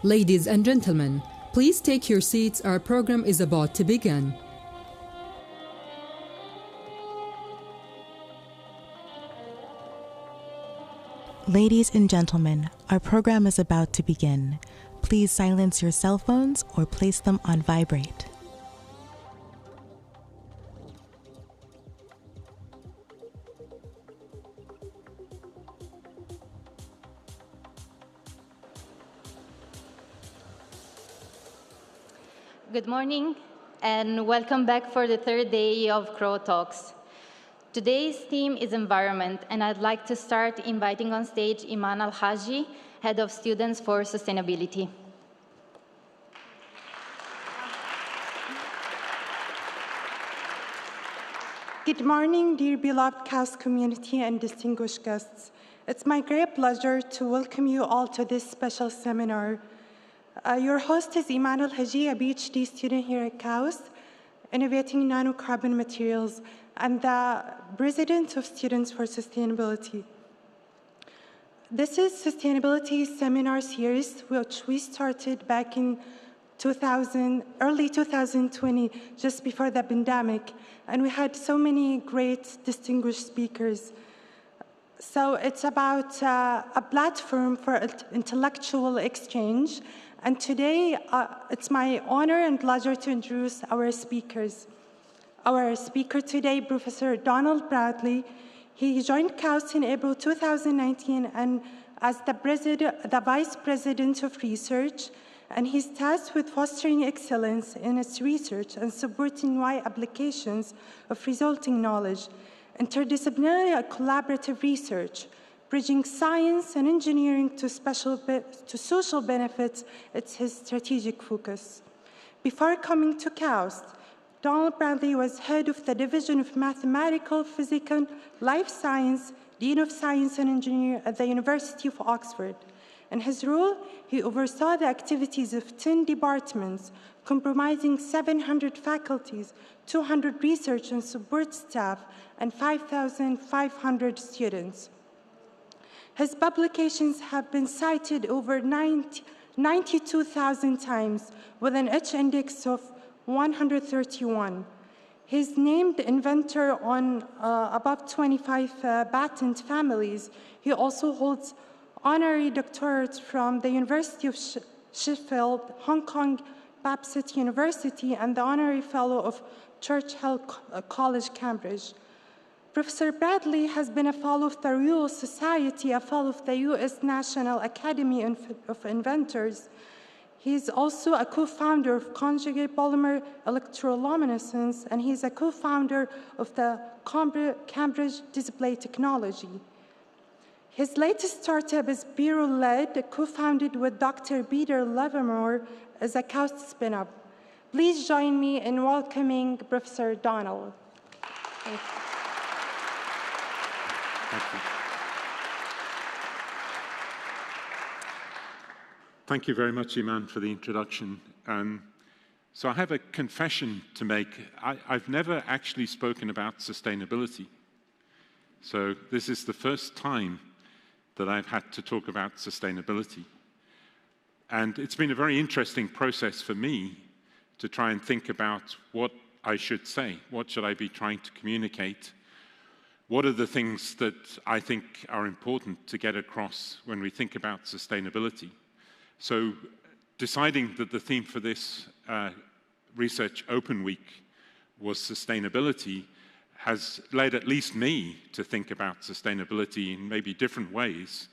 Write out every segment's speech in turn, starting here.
Ladies and gentlemen, please take your seats. Our program is about to begin. Ladies and gentlemen, our program is about to begin. Please silence your cell phones or place them on vibrate. Good morning, and welcome back for the third day of Crow Talks. Today's theme is environment, and I'd like to start inviting on stage Iman Al-Haji, Head of Students for Sustainability. Good morning, dear beloved KAUST community and distinguished guests. It's my great pleasure to welcome you all to this special seminar. Your host is Iman Al-Haji, a PhD student here at KAUST, innovating nanocarbon materials, and the President of Students for Sustainability. This is Sustainability Seminar Series, which we started back in early 2020, just before the pandemic, and we had so many great distinguished speakers. So it's about a platform for intellectual exchange, and today it's my honor and pleasure to introduce our speakers. Our speaker today, Professor Donal Bradley. He joined KAUST in April 2019 and as the Vice President of Research, and he's tasked with fostering excellence in its research and supporting wide applications of resulting knowledge, interdisciplinary collaborative research, bridging science and engineering to social benefits. It's his strategic focus. Before coming to KAUST, Donal Bradley was head of the Division of Mathematical, Physical, Life Science, Dean of Science and Engineering at the University of Oxford. In his role, he oversaw the activities of 10 departments, comprising 700 faculties, 200 research and support staff, and 5,500 students. His publications have been cited over 92,000 times, with an H-index of 131. He's named inventor on above 25 patent families. He also holds honorary doctorates from the University of Sheffield, Hong Kong, Babson University, and the honorary fellow of Churchill College, Cambridge. Professor Bradley has been a fellow of the Royal Society, a fellow of the U.S. National Academy of Inventors. He is also a co-founder of Conjugate Polymer Electroluminescence, and he's a co-founder of the Cambridge Display Technology. His latest startup is Bureau-led, co-founded with Dr. Peter Livermore as a KAUST spin-up. Please join me in welcoming Professor Donal. Thank you. Thank you. Thank you very much, Iman, for the introduction. So I have a confession to make. I've never actually spoken about sustainability. So this is the first time that I've had to talk about sustainability. And it's been a very interesting process for me to try and think about what I should say. What should I be trying to communicate? What are the things that I think are important to get across when we think about sustainability? So deciding that the theme for this Research Open Week was sustainability has led at least me to think about sustainability in maybe different ways.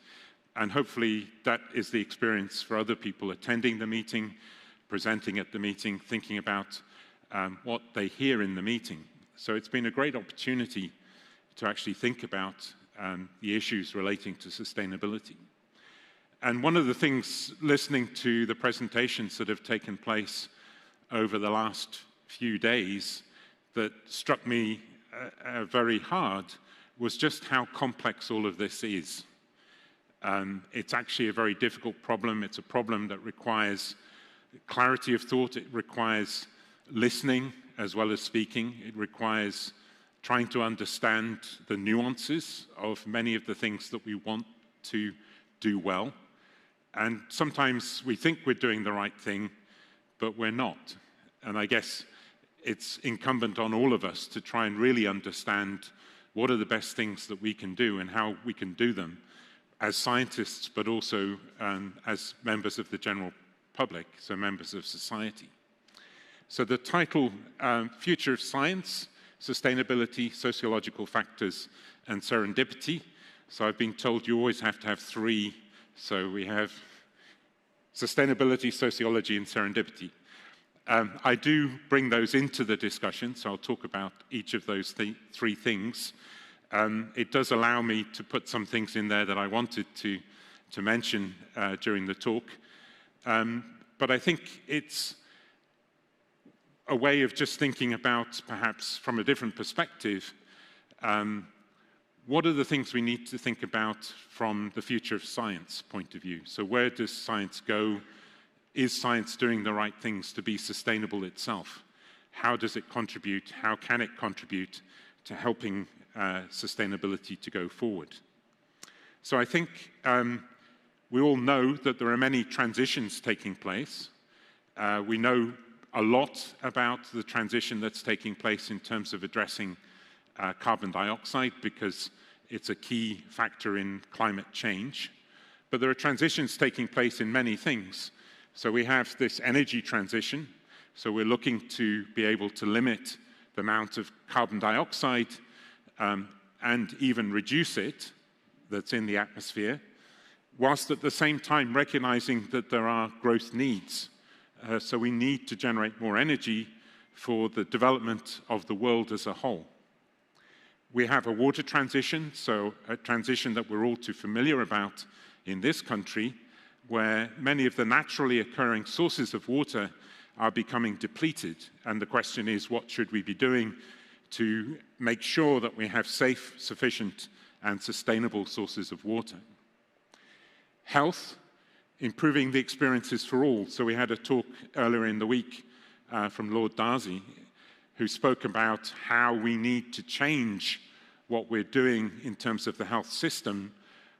And hopefully that is the experience for other people attending the meeting, presenting at the meeting, thinking about what they hear in the meeting. So it's been a great opportunity to actually think about the issues relating to sustainability. And one of the things, listening to the presentations that have taken place over the last few days that struck me very hard was just how complex all of this is. It's actually a very difficult problem. It's a problem that requires clarity of thought. It requires listening as well as speaking. It requires trying to understand the nuances of many of the things that we want to do well. And sometimes we think we're doing the right thing, but we're not. And I guess it's incumbent on all of us to try and really understand what are the best things that we can do and how we can do them as scientists, but also as members of the general public, so members of society. So the title, Future of Science, Sustainability, Sociological Factors, and Serendipity. So I've been told you always have to have three. So we have sustainability, sociology, and serendipity. I do bring those into the discussion, so I'll talk about each of those three things. It does allow me to put some things in there that I wanted to mention during the talk. But I think it's a way of just thinking about, perhaps from a different perspective, what are the things we need to think about from the future of science point of view? So where does science go? Is science doing the right things to be sustainable itself? How does it contribute? How can it contribute to helping sustainability to go forward? So I think we all know that there are many transitions taking place. We know a lot about the transition that's taking place in terms of addressing carbon dioxide, because it's a key factor in climate change. But there are transitions taking place in many things. So we have this energy transition. So we're looking to be able to limit the amount of carbon dioxide and even reduce it that's in the atmosphere, whilst at the same time recognizing that there are growth needs. So we need to generate more energy for the development of the world as a whole. We have a water transition, so a transition that we're all too familiar about in this country, where many of the naturally occurring sources of water are becoming depleted. And the question is, what should we be doing to make sure that we have safe, sufficient, and sustainable sources of water? Health, improving the experiences for all. So we had a talk earlier in the week from Lord Darcy, who spoke about how we need to change what we're doing in terms of the health system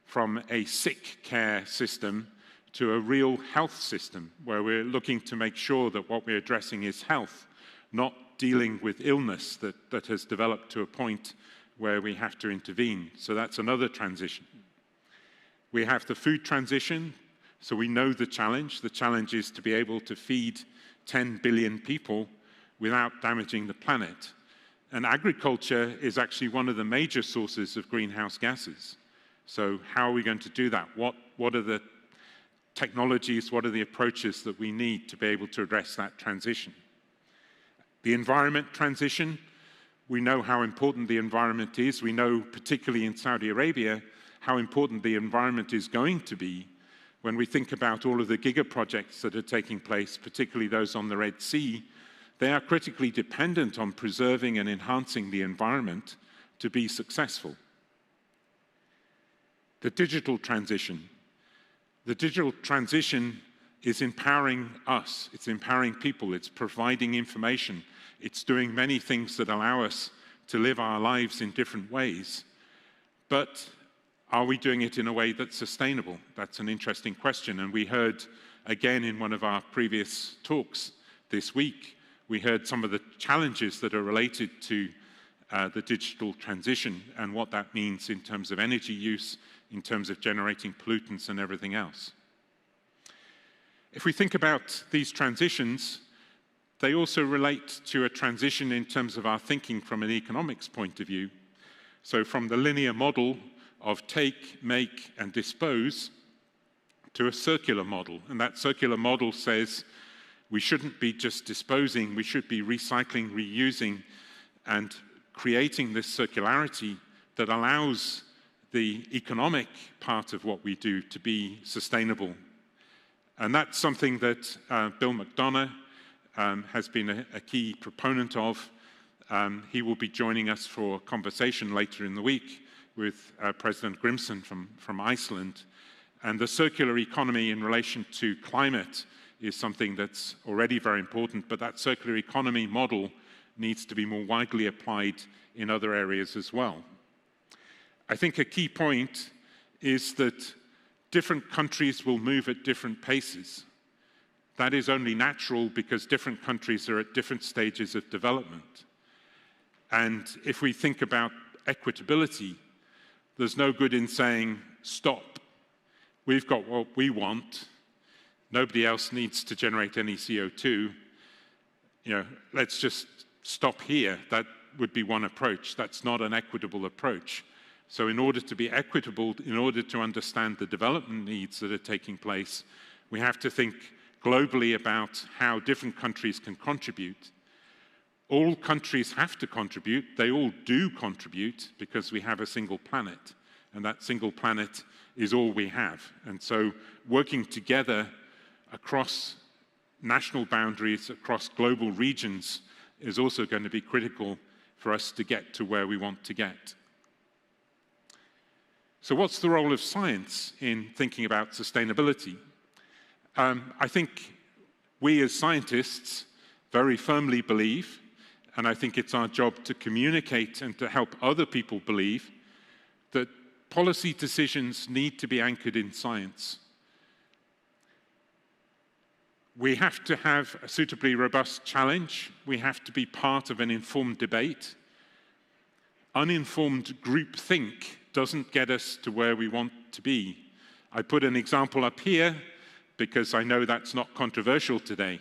from a sick care system to a real health system, where we're looking to make sure that what we're addressing is health, not dealing with illness that has developed to a point where we have to intervene. So that's another transition. We have the food transition. So we know the challenge. The challenge is to be able to feed 10 billion people without damaging the planet. And agriculture is actually one of the major sources of greenhouse gases. So how are we going to do that? What are the technologies, what are the approaches that we need to be able to address that transition? The environment transition, we know how important the environment is. We know, particularly in Saudi Arabia, how important the environment is going to be when we think about all of the giga projects that are taking place, particularly those on the Red Sea. They are critically dependent on preserving and enhancing the environment to be successful. The digital transition. The digital transition is empowering us. It's empowering people. It's providing information. It's doing many things that allow us to live our lives in different ways. But are we doing it in a way that's sustainable? That's an interesting question. And we heard, again, in one of our previous talks this week, we heard some of the challenges that are related to the digital transition and what that means in terms of energy use, in terms of generating pollutants and everything else. If we think about these transitions, they also relate to a transition in terms of our thinking from an economics point of view. So from the linear model of take, make, and dispose to a circular model. And that circular model says we shouldn't be just disposing, we should be recycling, reusing, and creating this circularity that allows the economic part of what we do to be sustainable. And that's something that Bill McDonough has been a key proponent of. He will be joining us for a conversation later in the week with President Grimson from Iceland. And the circular economy in relation to climate is something that's already very important, but that circular economy model needs to be more widely applied in other areas as well. I think a key point is that different countries will move at different paces. That is only natural because different countries are at different stages of development. And if we think about equitability, there's no good in saying, stop. We've got what we want. Nobody else needs to generate any CO2. Let's just stop here. That would be one approach. That's not an equitable approach. So in order to be equitable, in order to understand the development needs that are taking place, we have to think globally about how different countries can contribute. All countries have to contribute. They all do contribute because we have a single planet, and that single planet is all we have. And so working together across national boundaries, across global regions, is also going to be critical for us to get to where we want to get. So what's the role of science in thinking about sustainability? I think we as scientists very firmly believe, and I think it's our job to communicate and to help other people believe, that policy decisions need to be anchored in science. We have to have a suitably robust challenge. We have to be part of an informed debate. Uninformed groupthink doesn't get us to where we want to be. I put an example up here because I know that's not controversial today.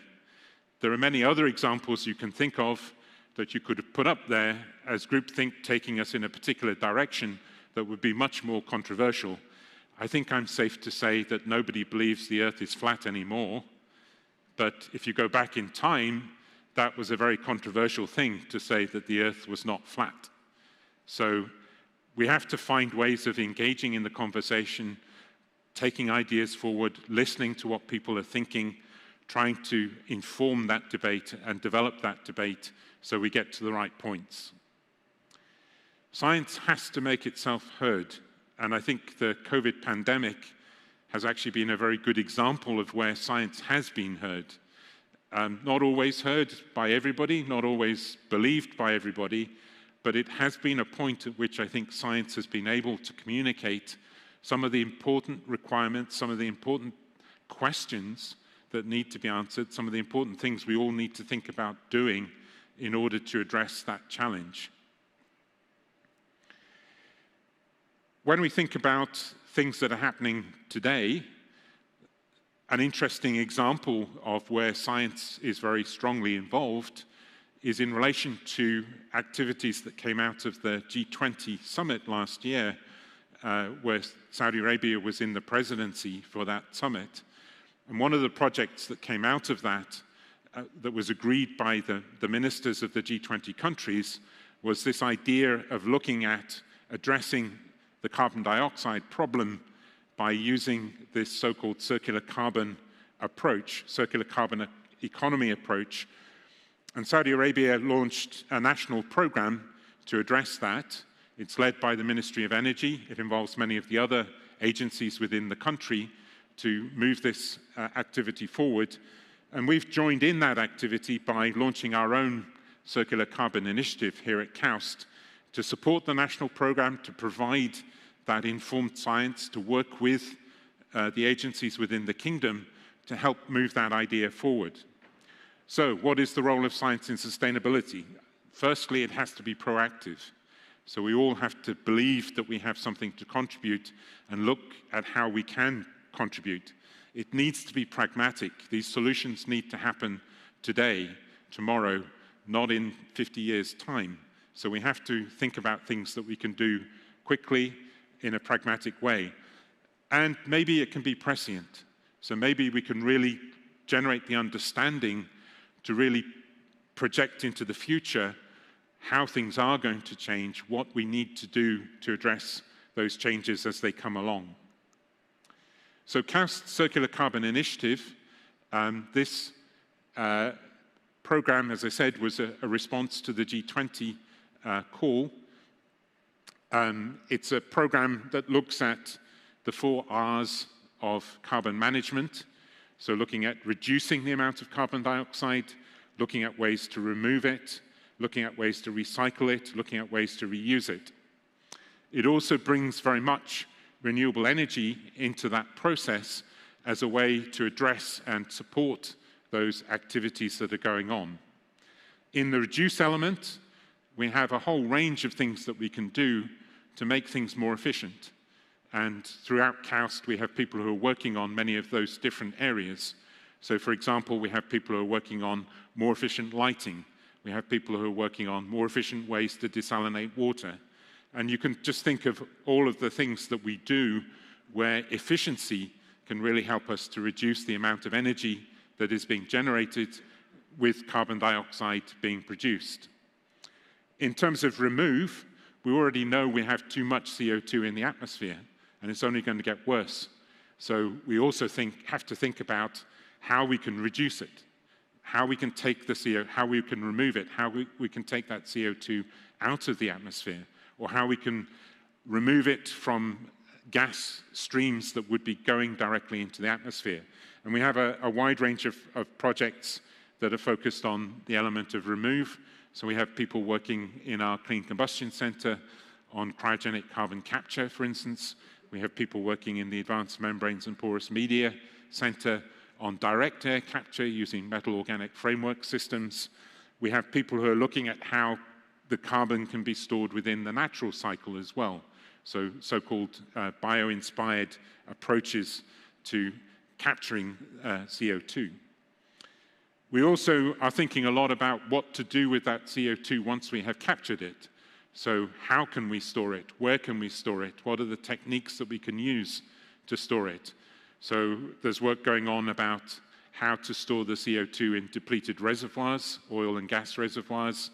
There are many other examples you can think of that you could have put up there as groupthink taking us in a particular direction that would be much more controversial. I think I'm safe to say that nobody believes the Earth is flat anymore. But if you go back in time, that was a very controversial thing to say that the Earth was not flat. So we have to find ways of engaging in the conversation, taking ideas forward, listening to what people are thinking, trying to inform that debate and develop that debate so we get to the right points. Science has to make itself heard, and I think the COVID pandemic has actually been a very good example of where science has been heard. Not always heard by everybody, not always believed by everybody, but it has been a point at which I think science has been able to communicate some of the important requirements, some of the important questions that need to be answered, some of the important things we all need to think about doing in order to address that challenge. When we think about things that are happening today, an interesting example of where science is very strongly involved is in relation to activities that came out of the G20 summit last year, where Saudi Arabia was in the presidency for that summit. And one of the projects that came out of that, that was agreed by the ministers of the G20 countries, was this idea of looking at addressing the carbon dioxide problem by using this so-called circular carbon approach, circular carbon economy approach. And Saudi Arabia launched a national program to address that. It's led by the Ministry of Energy. It involves many of the other agencies within the country to move this activity forward. And we've joined in that activity by launching our own circular carbon initiative here at KAUST to support the national program, to provide that informed science, to work with the agencies within the kingdom to help move that idea forward. So what is the role of science in sustainability? Firstly, it has to be proactive. So we all have to believe that we have something to contribute and look at how we can contribute. It needs to be pragmatic. These solutions need to happen today, tomorrow, not in 50 years' time. So we have to think about things that we can do quickly in a pragmatic way. And maybe it can be prescient. So maybe we can really generate the understanding to really project into the future how things are going to change, what we need to do to address those changes as they come along. So KAUST Circular Carbon Initiative, this program, as I said, was a response to the G20 call. It's a program that looks at the 4 R's of carbon management. So looking at reducing the amount of carbon dioxide, looking at ways to remove it, looking at ways to recycle it, looking at ways to reuse it. It also brings very much renewable energy into that process as a way to address and support those activities that are going on. In the reduce element, we have a whole range of things that we can do to make things more efficient. And throughout KAUST, we have people who are working on many of those different areas. So, for example, we have people who are working on more efficient lighting. We have people who are working on more efficient ways to desalinate water. And you can just think of all of the things that we do where efficiency can really help us to reduce the amount of energy that is being generated with carbon dioxide being produced. In terms of remove, we already know we have too much CO2 in the atmosphere, and it's only going to get worse. So we also have to think about how we can reduce it, how we can take the CO2, how we can remove it, how we can take that CO2 out of the atmosphere, or how we can remove it from gas streams that would be going directly into the atmosphere. And we have a wide range of projects that are focused on the element of remove. So we have people working in our Clean Combustion Center on cryogenic carbon capture, for instance. We have people working in the Advanced Membranes and Porous Media Center on direct air capture using metal organic framework systems. We have people who are looking at how the carbon can be stored within the natural cycle as well. So so-called bio-inspired approaches to capturing CO2. We also are thinking a lot about what to do with that CO2 once we have captured it. So how can we store it? Where can we store it? What are the techniques that we can use to store it? So there's work going on about how to store the CO2 in depleted reservoirs, oil and gas reservoirs.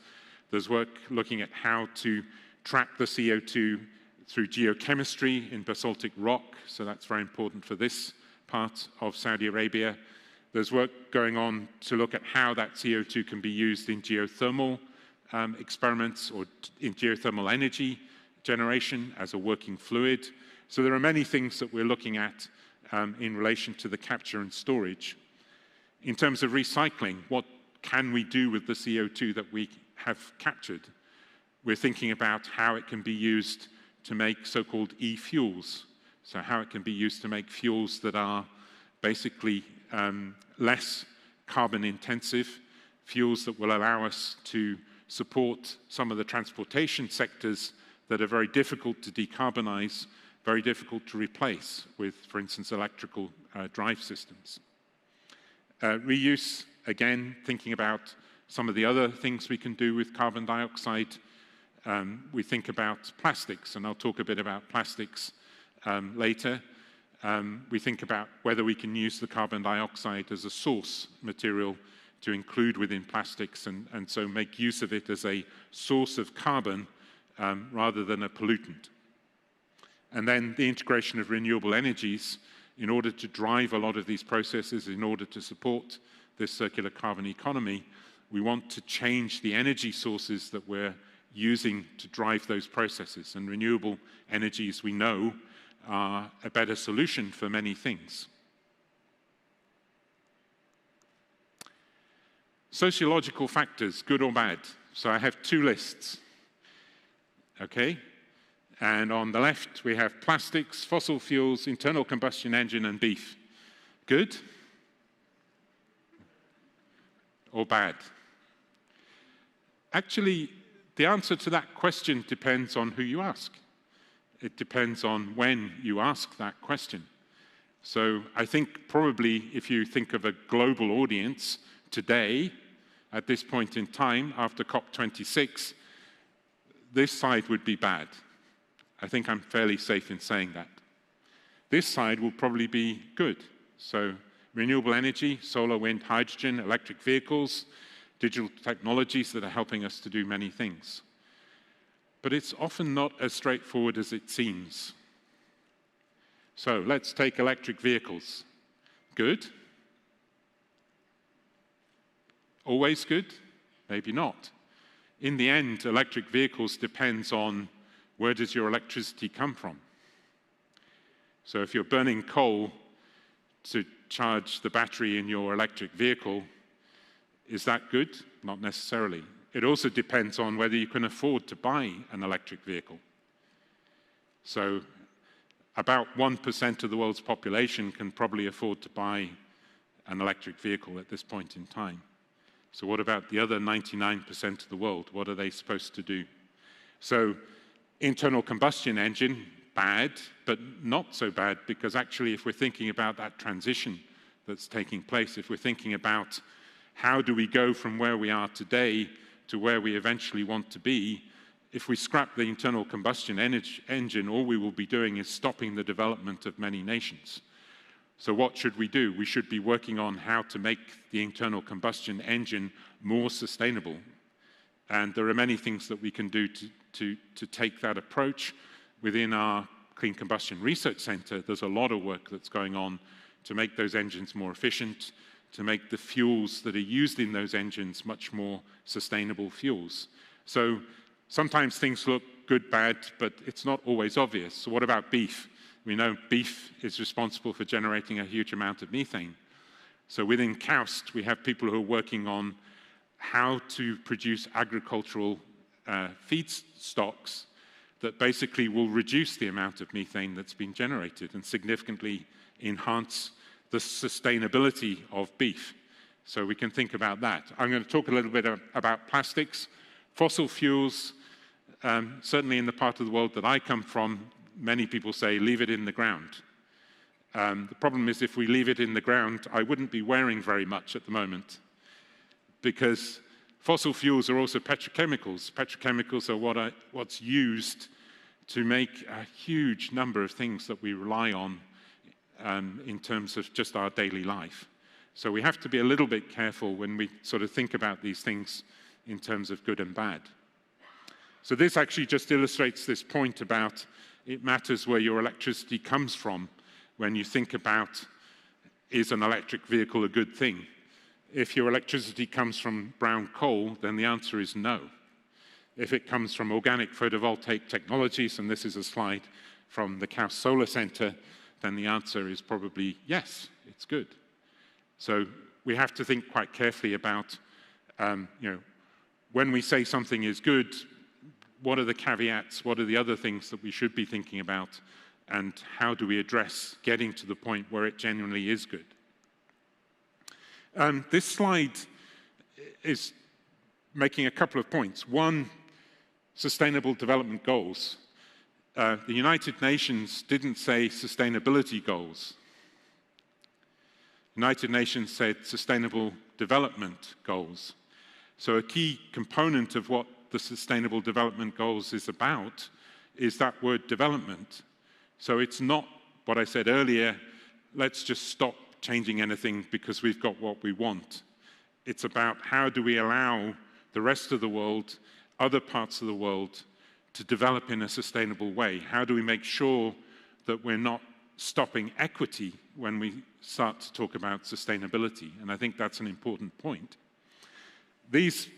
There's work looking at how to track the CO2 through geochemistry in basaltic rock, so that's very important for this part of Saudi Arabia. There's work going on to look at how that CO2 can be used in geothermal experiments or in geothermal energy generation as a working fluid. So there are many things that we're looking at in relation to the capture and storage. In terms of recycling, what can we do with the CO2 that we have captured? We're thinking about how it can be used to make so-called e-fuels. So how it can be used to make fuels that are basically less carbon intensive, fuels that will allow us to support some of the transportation sectors that are very difficult to decarbonize, very difficult to replace with, for instance, electrical drive systems. Reuse, again, thinking about some of the other things we can do with carbon dioxide. We think about plastics, and I'll talk a bit about plastics later. We think about whether we can use the carbon dioxide as a source material to include within plastics and so make use of it as a source of carbon rather than a pollutant. And then the integration of renewable energies in order to drive a lot of these processes, in order to support this circular carbon economy. We want to change the energy sources that we're using to drive those processes. And renewable energies, we know, are a better solution for many things. Sociological factors, good or bad. So I have two lists, okay? And on the left, we have plastics, fossil fuels, internal combustion engine, and beef. Good or bad? Actually, the answer to that question depends on who you ask. It depends on when you ask that question. So I think probably if you think of a global audience today, at this point in time, after COP26, this side would be bad. I think I'm fairly safe in saying that. This side will probably be good. So renewable energy, solar, wind, hydrogen, electric vehicles, digital technologies that are helping us to do many things. But it's often not as straightforward as it seems. So let's take electric vehicles. Good? Always good? Maybe not. In the end, electric vehicles depends on where does your electricity come from. So if you're burning coal to charge the battery in your electric vehicle, is that good? Not necessarily. It also depends on whether you can afford to buy an electric vehicle. So about 1% of the world's population can probably afford to buy an electric vehicle at this point in time. So what about the other 99% of the world? What are they supposed to do? So internal combustion engine, bad, but not so bad, because actually if we're thinking about that transition that's taking place, if we're thinking about how do we go from where we are today to where we eventually want to be, if we scrap the internal combustion engine, all we will be doing is stopping the development of many nations. So what should we do? We should be working on how to make the internal combustion engine more sustainable. And there are many things that we can do to take that approach. Within our Clean Combustion Research Center, there's a lot of work that's going on to make those engines more efficient, to make the fuels that are used in those engines much more sustainable fuels. So sometimes things look good, bad, but it's not always obvious. So what about beef? We know beef is responsible for generating a huge amount of methane. So within KAUST, we have people who are working on how to produce agricultural feedstocks that basically will reduce the amount of methane that's been generated and significantly enhance the sustainability of beef. So we can think about that. I'm going to talk a little bit about plastics. Fossil fuels, certainly in the part of the world that I come from, many people say, leave it in the ground. The problem is if we leave it in the ground, I wouldn't be wearing very much at the moment, because fossil fuels are also petrochemicals. Petrochemicals are what's used to make a huge number of things that we rely on in terms of just our daily life. So we have to be a little bit careful when we sort of think about these things in terms of good and bad. So this actually just illustrates this point about it matters where your electricity comes from when you think about, is an electric vehicle a good thing? If your electricity comes from brown coal, then the answer is no. If it comes from organic photovoltaic technologies, and this is a slide from the KAUST Solar Center, then the answer is probably yes, it's good. So we have to think quite carefully about, when we say something is good, what are the caveats, what are the other things that we should be thinking about, and how do we address getting to the point where it genuinely is good? This slide is making a couple of points. One, Sustainable Development Goals. The United Nations didn't say sustainability goals. United Nations said Sustainable Development Goals. So a key component of what the Sustainable Development Goals is about is that word development. So it's not what I said earlier, let's just stop changing anything because we've got what we want. It's about how do we allow the rest of the world, other parts of the world, to develop in a sustainable way? How do we make sure that we're not stopping equity when we start to talk about sustainability? And I think that's an important point. These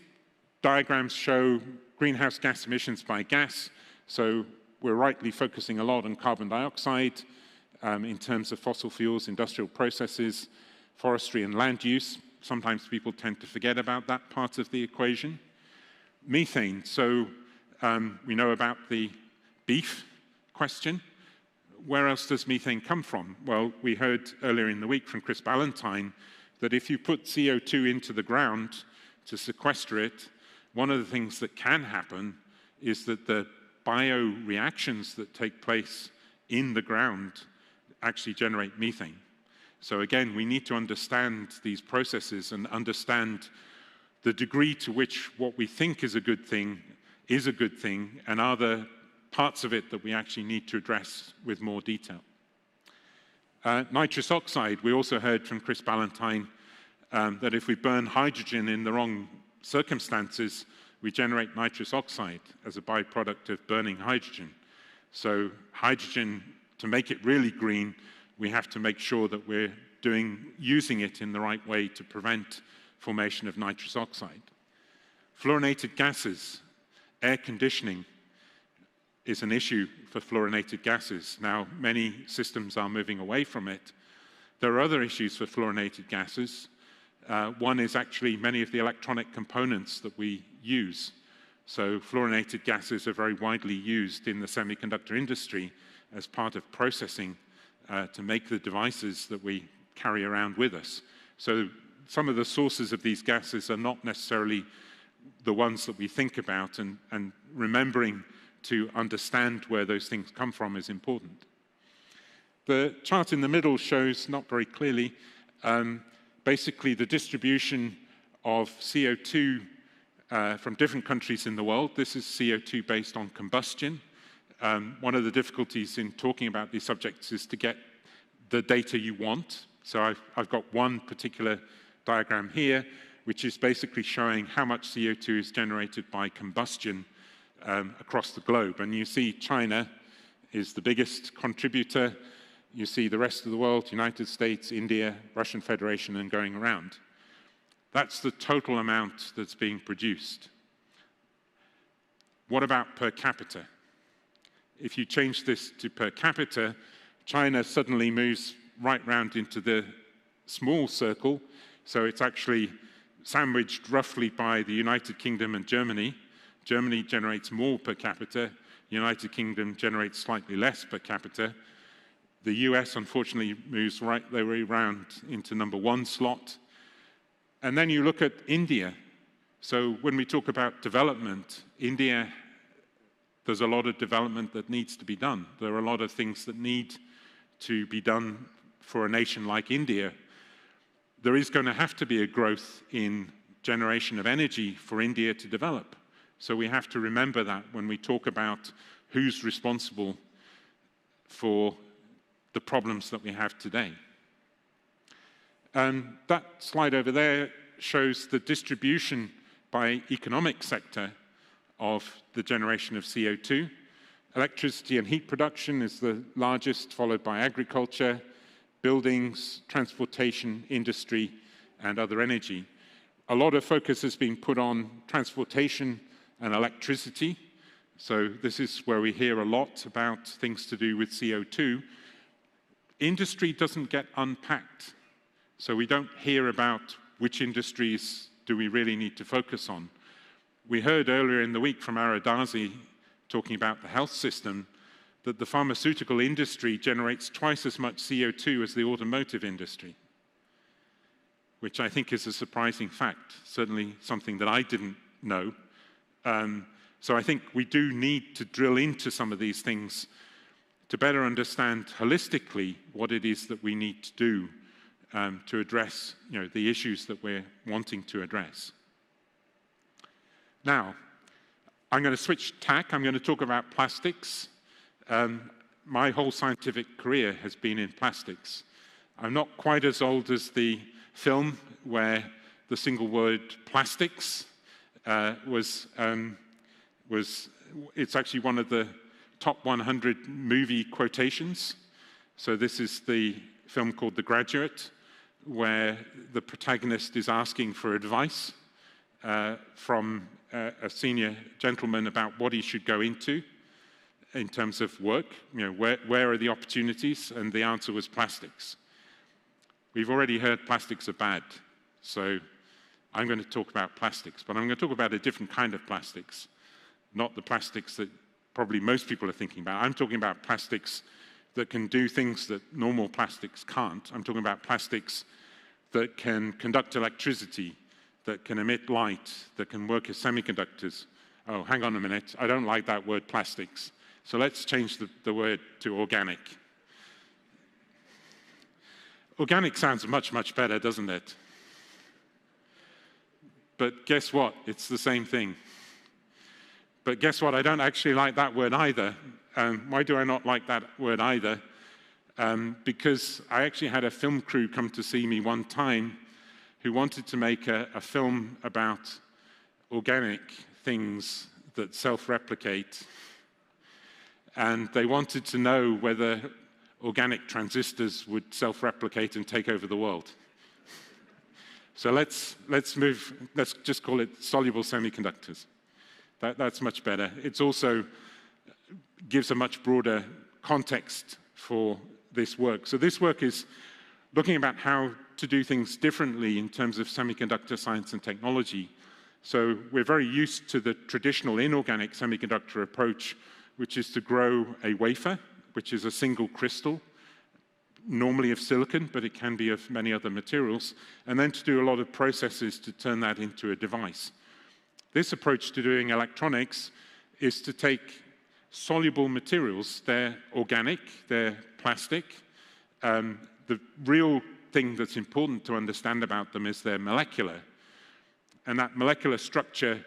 diagrams show greenhouse gas emissions by gas. So we're rightly focusing a lot on carbon dioxide in terms of fossil fuels, industrial processes, forestry and land use. Sometimes people tend to forget about that part of the equation. Methane. So we know about the beef question. Where else does methane come from? Well, we heard earlier in the week from Chris Ballantyne that if you put CO2 into the ground to sequester it, one of the things that can happen is that the bioreactions that take place in the ground actually generate methane. So again, we need to understand these processes and understand the degree to which what we think is a good thing, and are there parts of it that we actually need to address with more detail. Nitrous oxide, we also heard from Chris Ballantyne that if we burn hydrogen in the wrong circumstances, we generate nitrous oxide as a byproduct of burning hydrogen. So hydrogen, to make it really green, we have to make sure that we're using it in the right way to prevent formation of nitrous oxide. Fluorinated gases, air conditioning is an issue for fluorinated gases. Now, many systems are moving away from it. There are other issues for fluorinated gases. One is actually many of the electronic components that we use. So fluorinated gases are very widely used in the semiconductor industry, as part of processing to make the devices that we carry around with us. So some of the sources of these gases are not necessarily the ones that we think about, and remembering to understand where those things come from is important. The chart in the middle shows, not very clearly, basically the distribution of CO2 from different countries in the world. This is CO2 based on combustion. One of the difficulties in talking about these subjects is to get the data you want. So I've got one particular diagram here, which is basically showing how much CO2 is generated by combustion across the globe. And you see China is the biggest contributor. You see the rest of the world, United States, India, Russian Federation, and going around. That's the total amount that's being produced. What about per capita? If you change this to per capita, China suddenly moves right round into the small circle, so it's actually sandwiched roughly by the United Kingdom and Germany. Germany generates more per capita. United Kingdom generates slightly less per capita. The US, unfortunately, moves right the way around into number 1 slot. And then you look at India. So when we talk about development, India, there's a lot of development that needs to be done. There are a lot of things that need to be done for a nation like India. There is going to have to be a growth in generation of energy for India to develop. So we have to remember that when we talk about who's responsible for the problems that we have today. That slide over there shows the distribution by economic sector of the generation of CO2. Electricity and heat production is the largest, followed by agriculture, buildings, transportation, industry, and other energy. A lot of focus has been put on transportation and electricity. So this is where we hear a lot about things to do with CO2. Industry doesn't get unpacked. So we don't hear about which industries do we really need to focus on. We heard earlier in the week from Aradazi talking about the health system, that the pharmaceutical industry generates twice as much CO2 as the automotive industry, which I think is a surprising fact, certainly something that I didn't know. So I think we do need to drill into some of these things to better understand holistically what it is that we need to do to address, the issues that we're wanting to address. Now, I'm going to switch tack. I'm going to talk about plastics. My whole scientific career has been in plastics. I'm not quite as old as the film where the single word plastics it's actually one of the top 100 movie quotations. So this is the film called The Graduate, where the protagonist is asking for advice from a senior gentleman about what he should go into in terms of work. Where are the opportunities? And the answer was plastics. We've already heard plastics are bad, so I'm going to talk about plastics, but I'm going to talk about a different kind of plastics, not the plastics that probably most people are thinking about. I'm talking about plastics that can do things that normal plastics can't. I'm talking about plastics that can conduct electricity, that can emit light, that can work as semiconductors. Oh, hang on a minute, I don't like that word plastics. So let's change the word to organic. Organic sounds much, much better, doesn't it? But guess what? It's the same thing. But guess what? I don't actually like that word either. Why do I not like that word either? Because I actually had a film crew come to see me one time who wanted to make a film about organic things that self-replicate. And they wanted to know whether organic transistors would self-replicate and take over the world. So let's just call it soluble semiconductors. That's much better. It also gives a much broader context for this work. So this work is looking about how to do things differently in terms of semiconductor science and technology. So we're very used to the traditional inorganic semiconductor approach, which is to grow a wafer, which is a single crystal, normally of silicon, but it can be of many other materials, and then to do a lot of processes to turn that into a device. This approach to doing electronics is to take soluble materials. They're organic, they're plastic. The real thing that's important to understand about them is they're molecular. And that molecular structure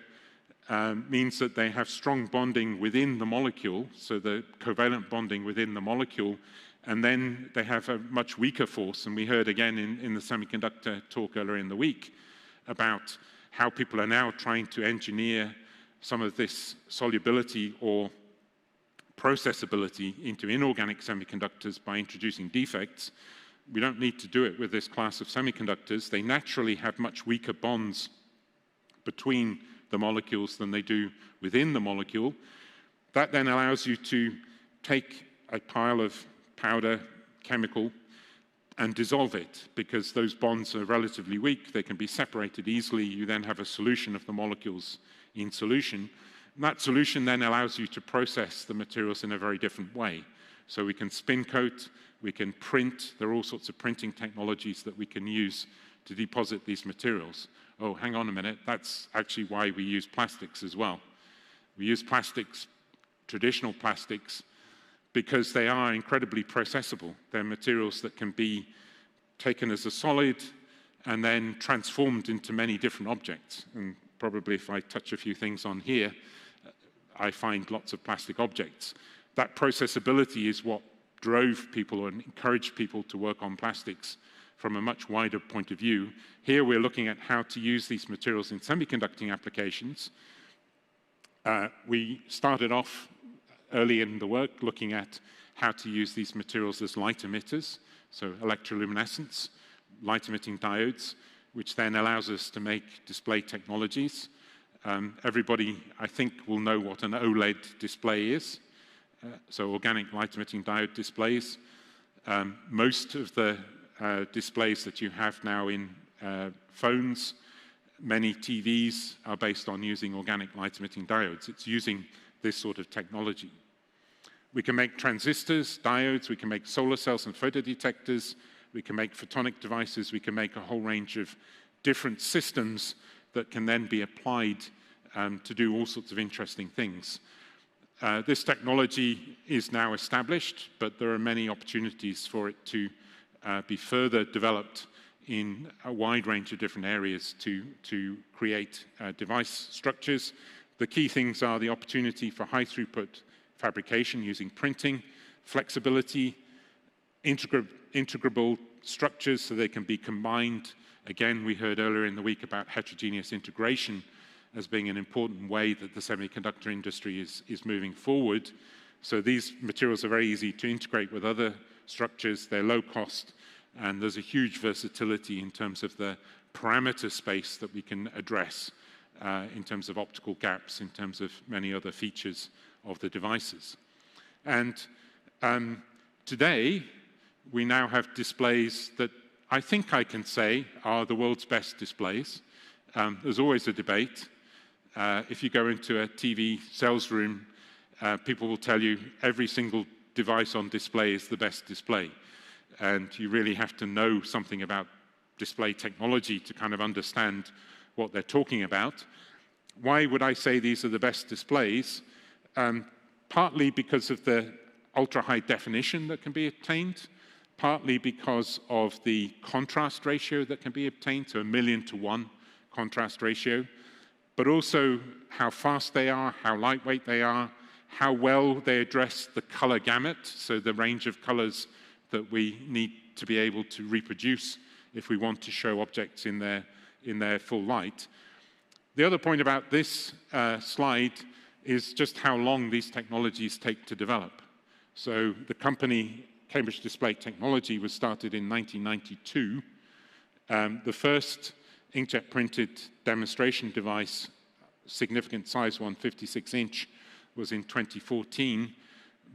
means that they have strong bonding within the molecule, so the covalent bonding within the molecule, and then they have a much weaker force. And we heard again in the semiconductor talk earlier in the week about how people are now trying to engineer some of this solubility or processability into inorganic semiconductors by introducing defects. We don't need to do it with this class of semiconductors. They naturally have much weaker bonds between the molecules than they do within the molecule. That then allows you to take a pile of powder, chemical, and dissolve it, because those bonds are relatively weak. They can be separated easily. You then have a solution of the molecules in solution. And that solution then allows you to process the materials in a very different way. So we can spin coat, we can print. There are all sorts of printing technologies that we can use to deposit these materials. Oh, hang on a minute. That's actually why we use plastics as well. We use plastics, traditional plastics, because they are incredibly processable. They're materials that can be taken as a solid and then transformed into many different objects. And probably if I touch a few things on here, I find lots of plastic objects. That processability is what drove people and encouraged people to work on plastics from a much wider point of view. Here we're looking at how to use these materials in semiconducting applications. We started off early in the work looking at how to use these materials as light emitters, so electroluminescence, light-emitting diodes, which then allows us to make display technologies. Everybody, I think, will know what an OLED display is, so organic light-emitting diode displays. Most of the displays that you have now in phones, many TVs are based on using organic light-emitting diodes. It's using this sort of technology. We can make transistors, diodes, we can make solar cells and photodetectors, we can make photonic devices, we can make a whole range of different systems that can then be applied to do all sorts of interesting things. This technology is now established, but there are many opportunities for it to be further developed in a wide range of different areas to create device structures. The key things are the opportunity for high-throughput fabrication using printing, flexibility, integrable structures so they can be combined. Again, we heard earlier in the week about heterogeneous integration as being an important way that the semiconductor industry is moving forward. So these materials are very easy to integrate with other structures. They're low cost, and there's a huge versatility in terms of the parameter space that we can address in terms of optical gaps, in terms of many other features of the devices. And today, we now have displays that I think I can say are the world's best displays. There's always a debate. If you go into a TV sales room, people will tell you every single device on display is the best display. And you really have to know something about display technology to kind of understand what they're talking about. Why would I say these are the best displays? Partly because of the ultra-high definition that can be obtained, partly because of the contrast ratio that can be obtained, so 1,000,000 to 1 contrast ratio, but also how fast they are, how lightweight they are, how well they address the color gamut, so the range of colors that we need to be able to reproduce if we want to show objects in their full light. The other point about this slide is just how long these technologies take to develop. So the company Cambridge Display Technology was started in 1992. The first inkjet printed demonstration device, significant size one, 56-inch, was in 2014.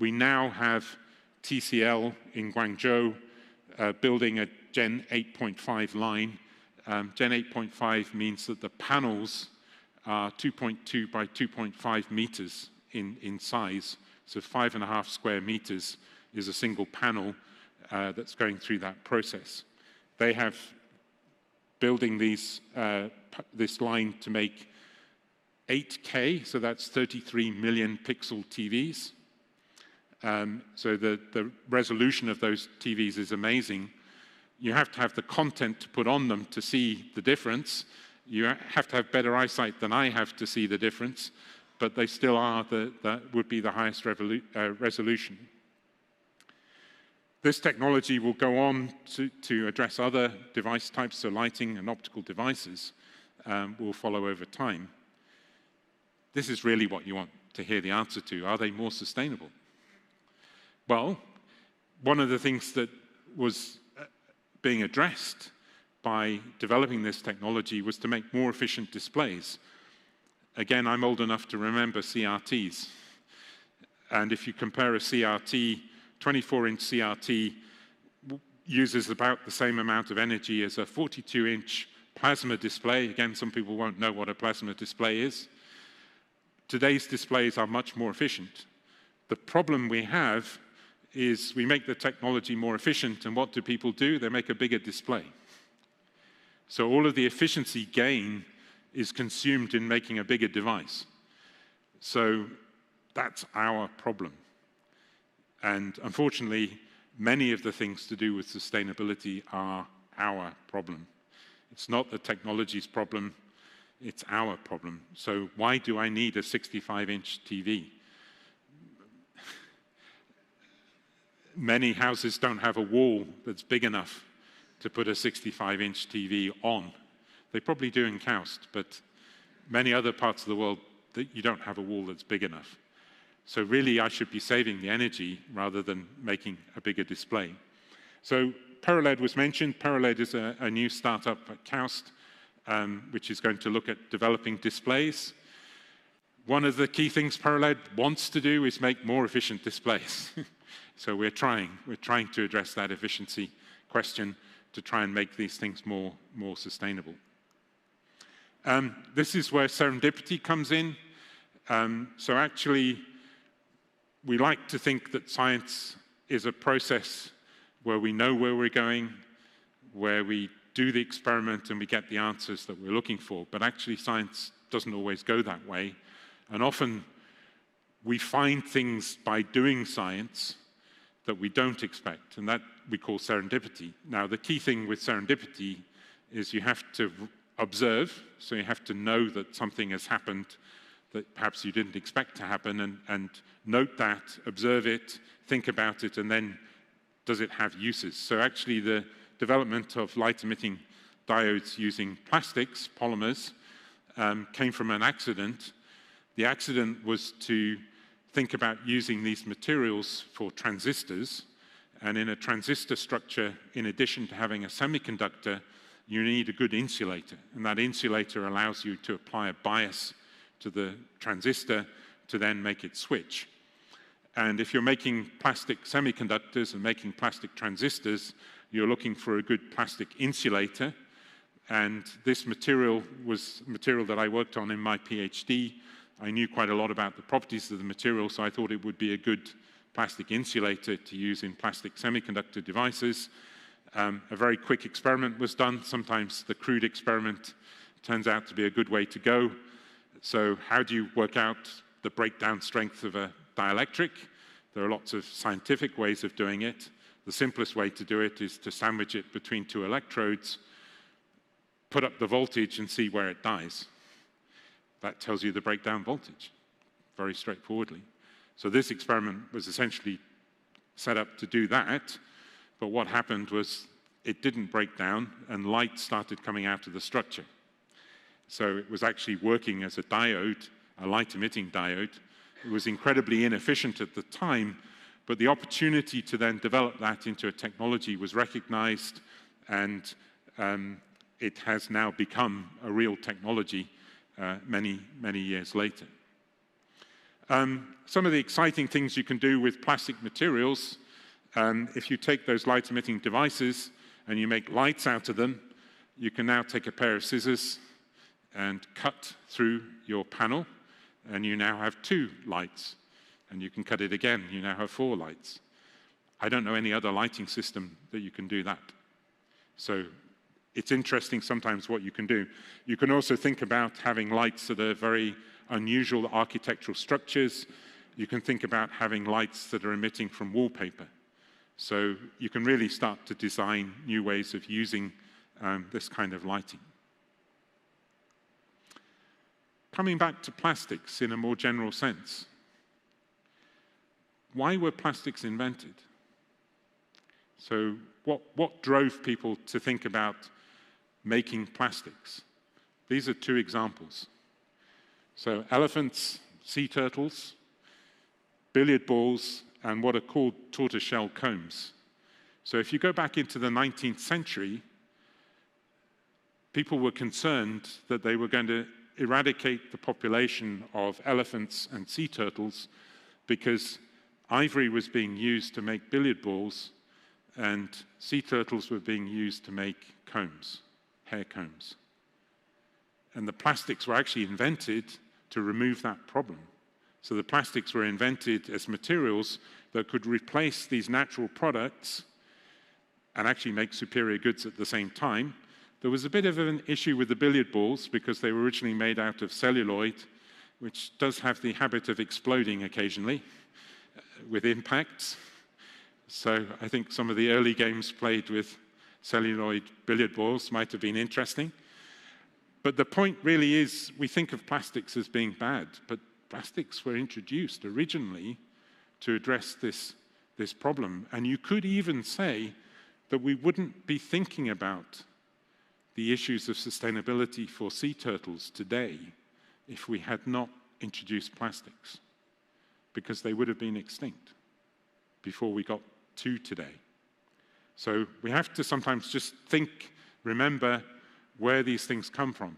We now have TCL in Guangzhou building a Gen 8.5 line. Gen 8.5 means that the panels are 2.2 by 2.5 meters in size, so 5.5 square meters is a single panel that's going through that process. They have building this line to make 8K, so that's 33 million pixel TVs. So the resolution of those TVs is amazing. You have to have the content to put on them to see the difference. You have to have better eyesight than I have to see the difference, but they still are would be the highest resolution. This technology will go on to address other device types, so lighting and optical devices will follow over time. This is really what you want to hear the answer to. Are they more sustainable? Well, one of the things that was being addressed by developing this technology was to make more efficient displays. Again, I'm old enough to remember CRTs. And if you compare a CRT, 24-inch CRT uses about the same amount of energy as a 42-inch plasma display. Again, some people won't know what a plasma display is. Today's displays are much more efficient. The problem we have is we make the technology more efficient, and what do people do? They make a bigger display. So all of the efficiency gain is consumed in making a bigger device. So that's our problem. And unfortunately, many of the things to do with sustainability are our problem. It's not the technology's problem, it's our problem. So why do I need a 65-inch TV? Many houses don't have a wall that's big enough to put a 65-inch TV on. They probably do in KAUST, but many other parts of the world, you don't have a wall that's big enough. So really, I should be saving the energy rather than making a bigger display. So Paraled was mentioned. Paraled is a new startup at KAUST, which is going to look at developing displays. One of the key things Paraled wants to do is make more efficient displays. So we're trying to address that efficiency question to try and make these things more sustainable. This is where serendipity comes in. So actually, we like to think that science is a process where we know where we're going, where we do the experiment and we get the answers that we're looking for. But actually, science doesn't always go that way. And often, we find things by doing science that we don't expect, and that we call serendipity. Now, the key thing with serendipity is you have to observe, so you have to know that something has happened that perhaps you didn't expect to happen, and note that, observe it, think about it, and then does it have uses? So actually, the development of light-emitting diodes using plastics, polymers, came from an accident. The accident was to think about using these materials for transistors, and in a transistor structure, in addition to having a semiconductor, you need a good insulator, and that insulator allows you to apply a bias to the transistor to then make it switch. And if you're making plastic semiconductors and making plastic transistors, you're looking for a good plastic insulator, and this material was material that I worked on in my PhD. I knew quite a lot about the properties of the material, so I thought it would be a good plastic insulator to use in plastic semiconductor devices. A very quick experiment was done. Sometimes the crude experiment turns out to be a good way to go. So how do you work out the breakdown strength of a dielectric? There are lots of scientific ways of doing it. The simplest way to do it is to sandwich it between two electrodes, put up the voltage, and see where it dies. That tells you the breakdown voltage, very straightforwardly. So this experiment was essentially set up to do that, but what happened was it didn't break down, and light started coming out of the structure. So it was actually working as a diode, a light-emitting diode. It was incredibly inefficient at the time, but the opportunity to then develop that into a technology was recognized, and it has now become a real technology many years later. Some of the exciting things you can do with plastic materials, if you take those light-emitting devices and you make lights out of them, you can now take a pair of scissors and cut through your panel, and you now have 2 lights. And you can cut it again, you now have 4 lights. I don't know any other lighting system that you can do that. So it's interesting sometimes what you can do. You can also think about having lights that are very unusual architectural structures. You can think about having lights that are emitting from wallpaper. So you can really start to design new ways of using this kind of lighting. Coming back to plastics in a more general sense. Why were plastics invented? So what drove people to think about making plastics? These are two examples. So elephants, sea turtles, billiard balls, and what are called tortoiseshell combs. So if you go back into the 19th century, people were concerned that they were going to eradicate the population of elephants and sea turtles because ivory was being used to make billiard balls and sea turtles were being used to make combs, hair combs. And the plastics were actually invented to remove that problem. So the plastics were invented as materials that could replace these natural products and actually make superior goods at the same time. There was a bit of an issue with the billiard balls because they were originally made out of celluloid, which does have the habit of exploding occasionally with impacts. So I think some of the early games played with celluloid billiard balls might have been interesting. But the point really is, we think of plastics as being bad, but plastics were introduced originally to address this problem. And you could even say that we wouldn't be thinking about the issues of sustainability for sea turtles today if we had not introduced plastics, because they would have been extinct before we got to today. So we have to sometimes just remember where these things come from.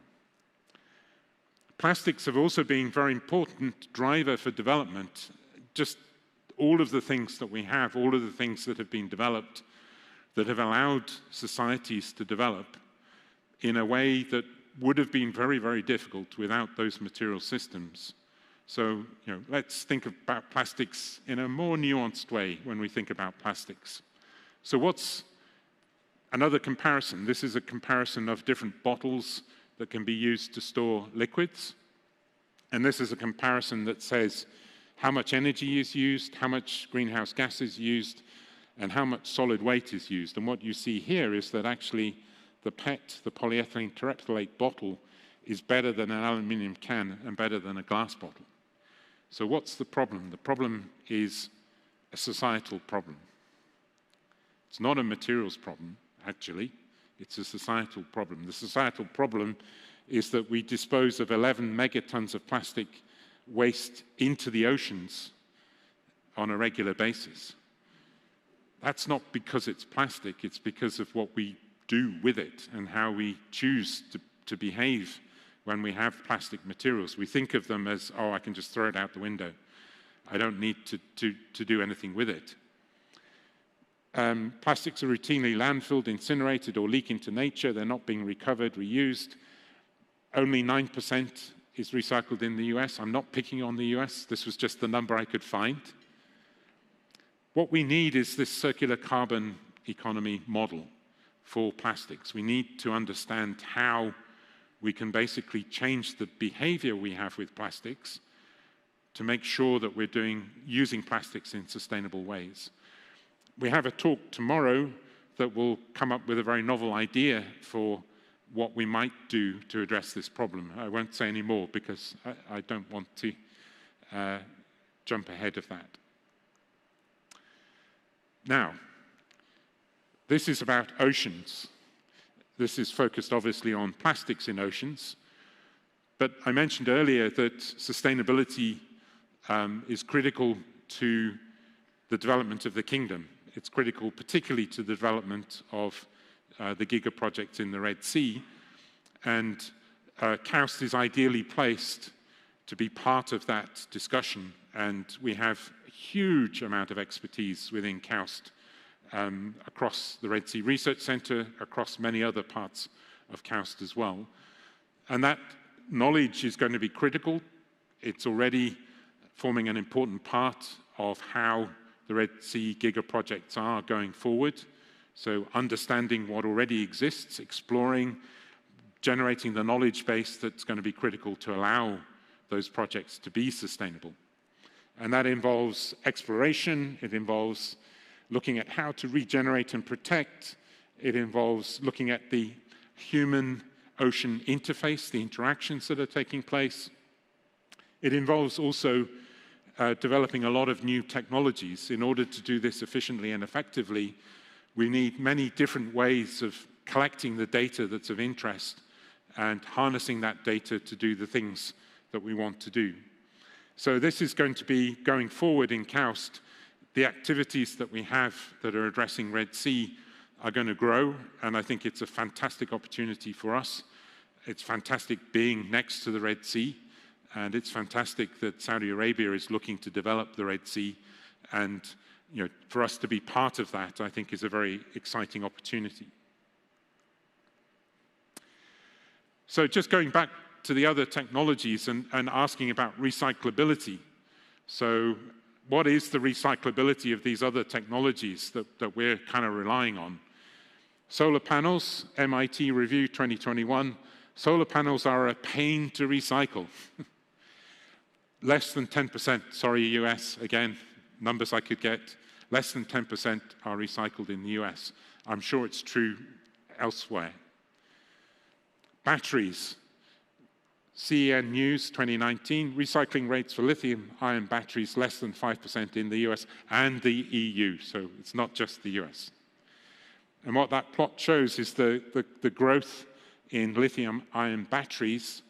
Plastics have also been a very important driver for development. Just all of the things that we have, all of the things that have been developed that have allowed societies to develop in a way that would have been very, very difficult without those material systems. So, let's think about plastics in a more nuanced way when we think about plastics. So what's another comparison? This is a comparison of different bottles that can be used to store liquids. And this is a comparison that says how much energy is used, how much greenhouse gas is used, and how much solid weight is used. And what you see here is that actually the PET, the polyethylene terephthalate bottle, is better than an aluminium can and better than a glass bottle. So what's the problem? The problem is a societal problem. It's not a materials problem, actually. It's a societal problem. The societal problem is that we dispose of 11 megatons of plastic waste into the oceans on a regular basis. That's not because it's plastic, it's because of what we do with it and how we choose to behave when we have plastic materials. We think of them as, oh, I can just throw it out the window. I don't need to do anything with it. Plastics are routinely landfilled, incinerated, or leak into nature. They're not being recovered, reused. Only 9% is recycled in the US. I'm not picking on the US. This was just the number I could find. What we need is this circular carbon economy model for plastics. We need to understand how we can basically change the behavior we have with plastics to make sure that we're using plastics in sustainable ways. We have a talk tomorrow that will come up with a very novel idea for what we might do to address this problem. I won't say any more because I don't want to jump ahead of that. Now, this is about oceans. This is focused obviously on plastics in oceans, but I mentioned earlier that sustainability is critical to the development of the kingdom. It's critical particularly to the development of the giga projects in the Red Sea, and KAUST is ideally placed to be part of that discussion, and we have a huge amount of expertise within KAUST across the Red Sea Research Center, across many other parts of KAUST as well. And that knowledge is going to be critical. It's already forming an important part of how the Red Sea Giga projects are going forward. So understanding what already exists, exploring, generating the knowledge base that's going to be critical to allow those projects to be sustainable. And that involves exploration, it involves looking at how to regenerate and protect, it involves looking at the human-ocean interface, the interactions that are taking place. It involves also developing a lot of new technologies. In order to do this efficiently and effectively, we need many different ways of collecting the data that's of interest and harnessing that data to do the things that we want to do. So this is going to be, going forward in KAUST, the activities that we have that are addressing Red Sea are going to grow, and I think it's a fantastic opportunity for us. It's fantastic being next to the Red Sea, and it's fantastic that Saudi Arabia is looking to develop the Red Sea, and for us to be part of that, I think, is a very exciting opportunity. So just going back to the other technologies and asking about recyclability. So what is the recyclability of these other technologies that we're kind of relying on? Solar panels, MIT Review 2021, solar panels are a pain to recycle. Less than 10%, sorry US, again, numbers I could get, less than 10% are recycled in the US. I'm sure it's true elsewhere. Batteries, CEN News 2019, recycling rates for lithium-ion batteries less than 5% in the US and the EU, so it's not just the US. And what that plot shows is the growth in lithium-ion batteries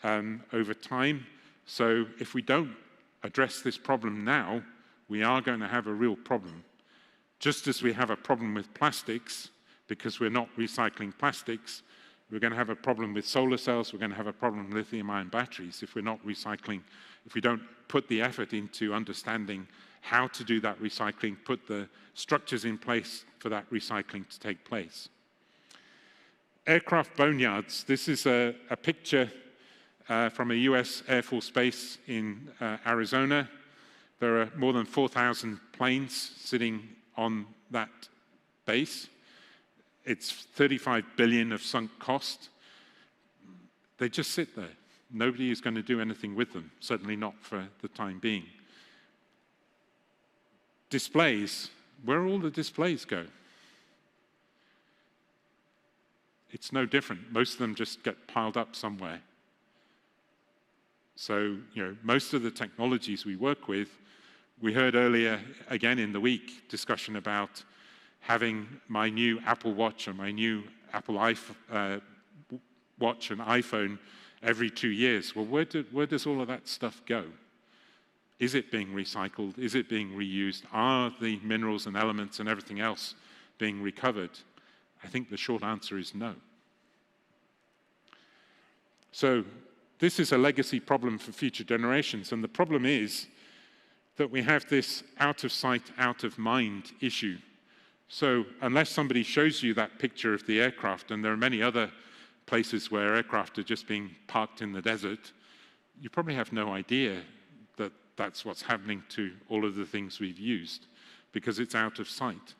over time. So if we don't address this problem now, we are going to have a real problem. Just as we have a problem with plastics, because we're not recycling plastics, we're going to have a problem with solar cells, we're going to have a problem with lithium-ion batteries if we're not recycling, if we don't put the effort into understanding how to do that recycling, put the structures in place for that recycling to take place. Aircraft boneyards. This is a picture from a US Air Force base in Arizona. There are more than 4,000 planes sitting on that base. It's 35 billion of sunk cost. They just sit there. Nobody is going to do anything with them, certainly not for the time being. Displays. Where all the displays go? It's no different. Most of them just get piled up somewhere. So, most of the technologies we work with, we heard earlier, again in the week, discussion about having my new Apple Watch or my new Apple Watch and iPhone every 2 years. Well, where does all of that stuff go? Is it being recycled? Is it being reused? Are the minerals and elements and everything else being recovered? I think the short answer is no. So this is a legacy problem for future generations, and the problem is that we have this out of sight, out of mind issue. So unless somebody shows you that picture of the aircraft, and there are many other places where aircraft are just being parked in the desert, you probably have no idea that that's what's happening to all of the things we've used, because it's out of sight.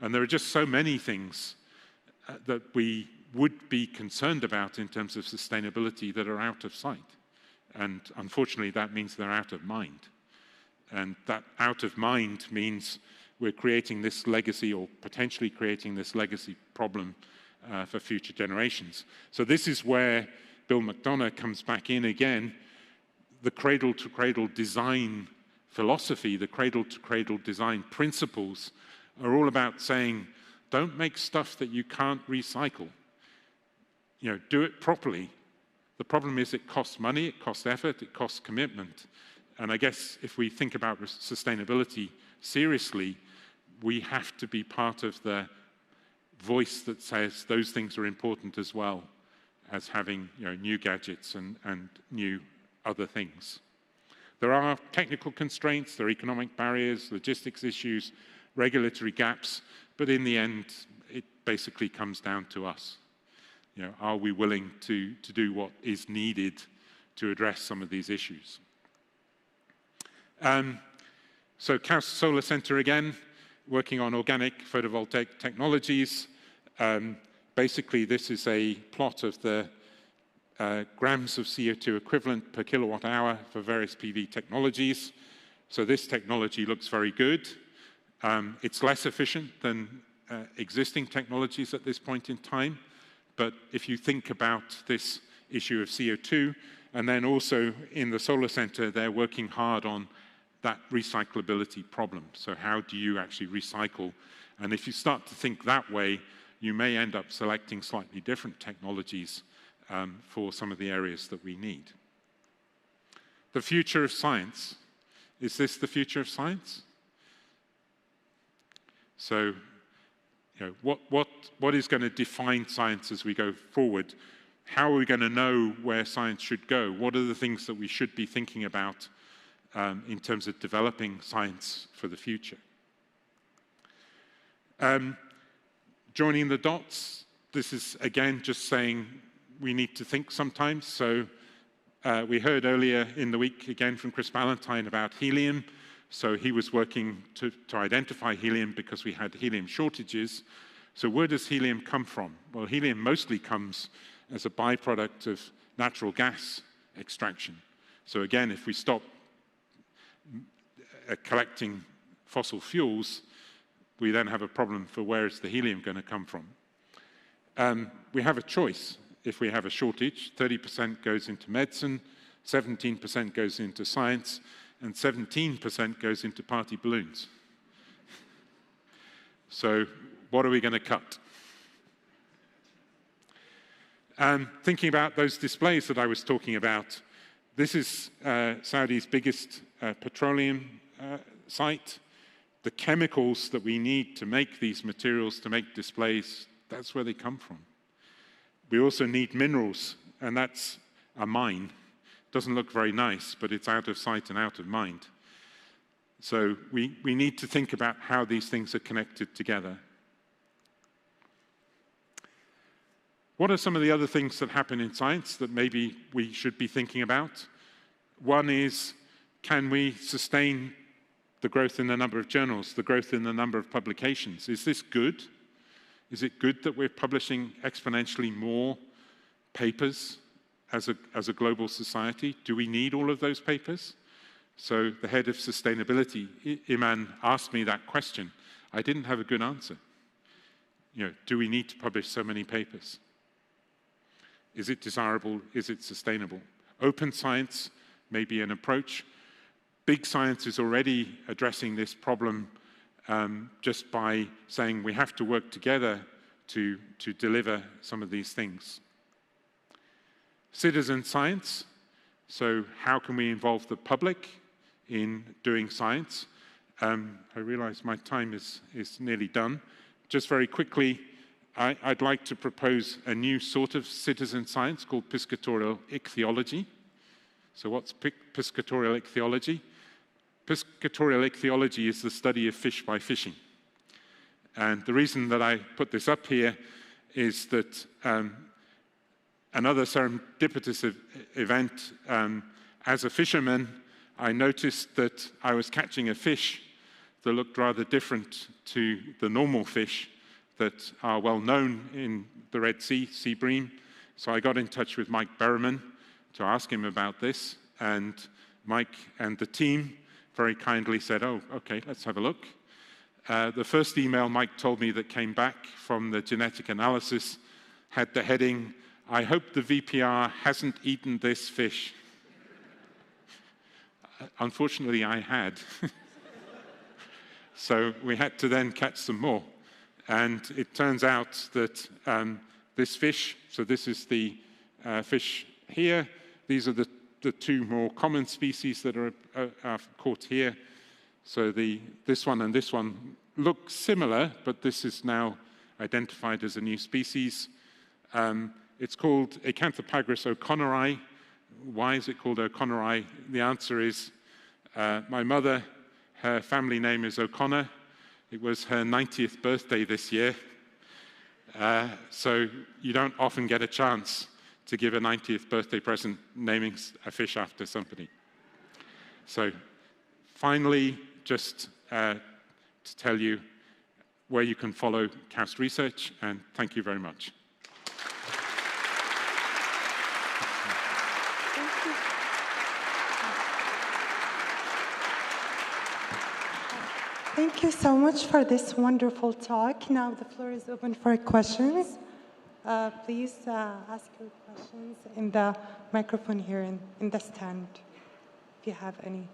And there are just so many things that we would be concerned about in terms of sustainability that are out of sight. And unfortunately, that means they're out of mind. And that out of mind means we're creating this legacy, or potentially creating this legacy problem for future generations. So this is where Bill McDonough comes back in again. The cradle-to-cradle design philosophy, the cradle-to-cradle design principles are all about saying, don't make stuff that you can't recycle. Do it properly. The problem is it costs money, it costs effort, it costs commitment. And I guess if we think about sustainability seriously, we have to be part of the voice that says those things are important as well as having new gadgets and new other things. There are technical constraints, there are economic barriers, logistics issues, regulatory gaps, but in the end, it basically comes down to us. Are we willing to do what is needed to address some of these issues? So KAUST Solar Center again, working on organic photovoltaic technologies. Basically, this is a plot of the grams of CO2 equivalent per kilowatt hour for various PV technologies. So this technology looks very good. It's less efficient than existing technologies at this point in time. But if you think about this issue of CO2, and then also in the solar center, they're working hard on that recyclability problem. So how do you actually recycle? And if you start to think that way, you may end up selecting slightly different technologies for some of the areas that we need. The future of science. Is this the future of science? So, you know, what is going to define science as we go forward? How are we going to know where science should go? What are the things that we should be thinking about in terms of developing science for the future? Joining the dots, this is, again, just saying we need to think sometimes. So we heard earlier in the week, again, from Chris Ballantyne about helium. So he was working to identify helium because we had helium shortages. So where does helium come from? Well, helium mostly comes as a byproduct of natural gas extraction. So again, if we stop collecting fossil fuels, we then have a problem for where is the helium going to come from. We have a choice. If we have a shortage, 30% goes into medicine, 17% goes into science, and 17% goes into party balloons. So what are we going to cut? Thinking about those displays that I was talking about, this is Saudi's biggest petroleum site. The chemicals that we need to make these materials, to make displays, that's where they come from. We also need minerals, and that's a mine. Doesn't look very nice, but it's out of sight and out of mind. So we need to think about how these things are connected together. What are some of the other things that happen in science that maybe we should be thinking about? One is, can we sustain the growth in the number of journals, the growth in the number of publications? Is this good? Is it good that we're publishing exponentially more papers as a global society? Do we need all of those papers? So the head of sustainability, Iman, asked me that question. I didn't have a good answer. You know, do we need to publish so many papers? Is it desirable? Is it sustainable? Open science may be an approach. Big science is already addressing this problem just by saying we have to work together to deliver some of these things. Citizen science. So how can we involve the public in doing science? I realize my time is nearly done. Just very quickly, I'd like to propose a new sort of citizen science called piscatorial ichthyology. So what's piscatorial ichthyology? Piscatorial ichthyology is the study of fish by fishing. And the reason that I put this up here is that another serendipitous event, as a fisherman, I noticed that I was catching a fish that looked rather different to the normal fish that are well known in the Red Sea, sea bream. So I got in touch with Mike Berriman to ask him about this, and Mike and the team very kindly said, oh, okay, let's have a look. The first email Mike told me that came back from the genetic analysis had the heading, I hope the VPR hasn't eaten this fish. Unfortunately, I had. So we had to then catch some more. And it turns out that this fish, so this is the fish here, these are the two more common species that are caught here. So this one and this one look similar, but this is now identified as a new species. It's called Acanthopagris o'connori. Why is it called o'connori? The answer is my mother, her family name is O'Connor. It was her 90th birthday this year. So you don't often get a chance to give a 90th birthday present naming a fish after somebody. So finally, just to tell you where you can follow KAUST Research, and thank you very much. Thank you so much for this wonderful talk. Now the floor is open for questions. Please ask your questions in the microphone here in the stand, if you have any.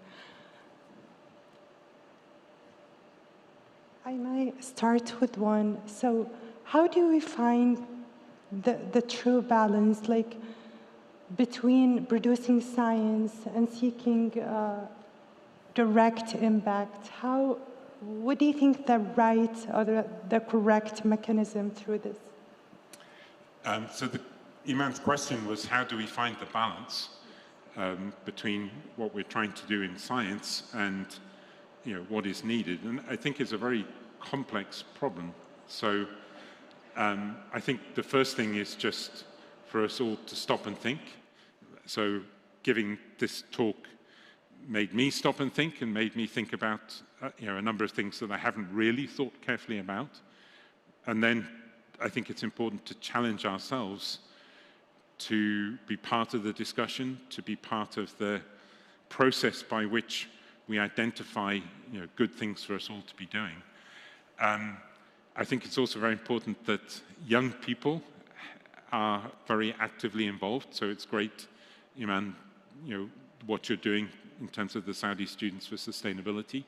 I might start with one. So how do we find the true balance, like between producing science and seeking direct impact? What do you think the right or the correct mechanism through this? So Iman's question was, how do we find the balance between what we're trying to do in science and what is needed? And I think it's a very complex problem. So I think the first thing is just for us all to stop and think. So giving this talk made me stop and think, and made me think about a number of things that I haven't really thought carefully about. And then I think it's important to challenge ourselves to be part of the discussion, to be part of the process by which we identify good things for us all to be doing. I think it's also very important that young people are very actively involved. So it's great, Iman, what you're doing in terms of the Saudi Students for Sustainability.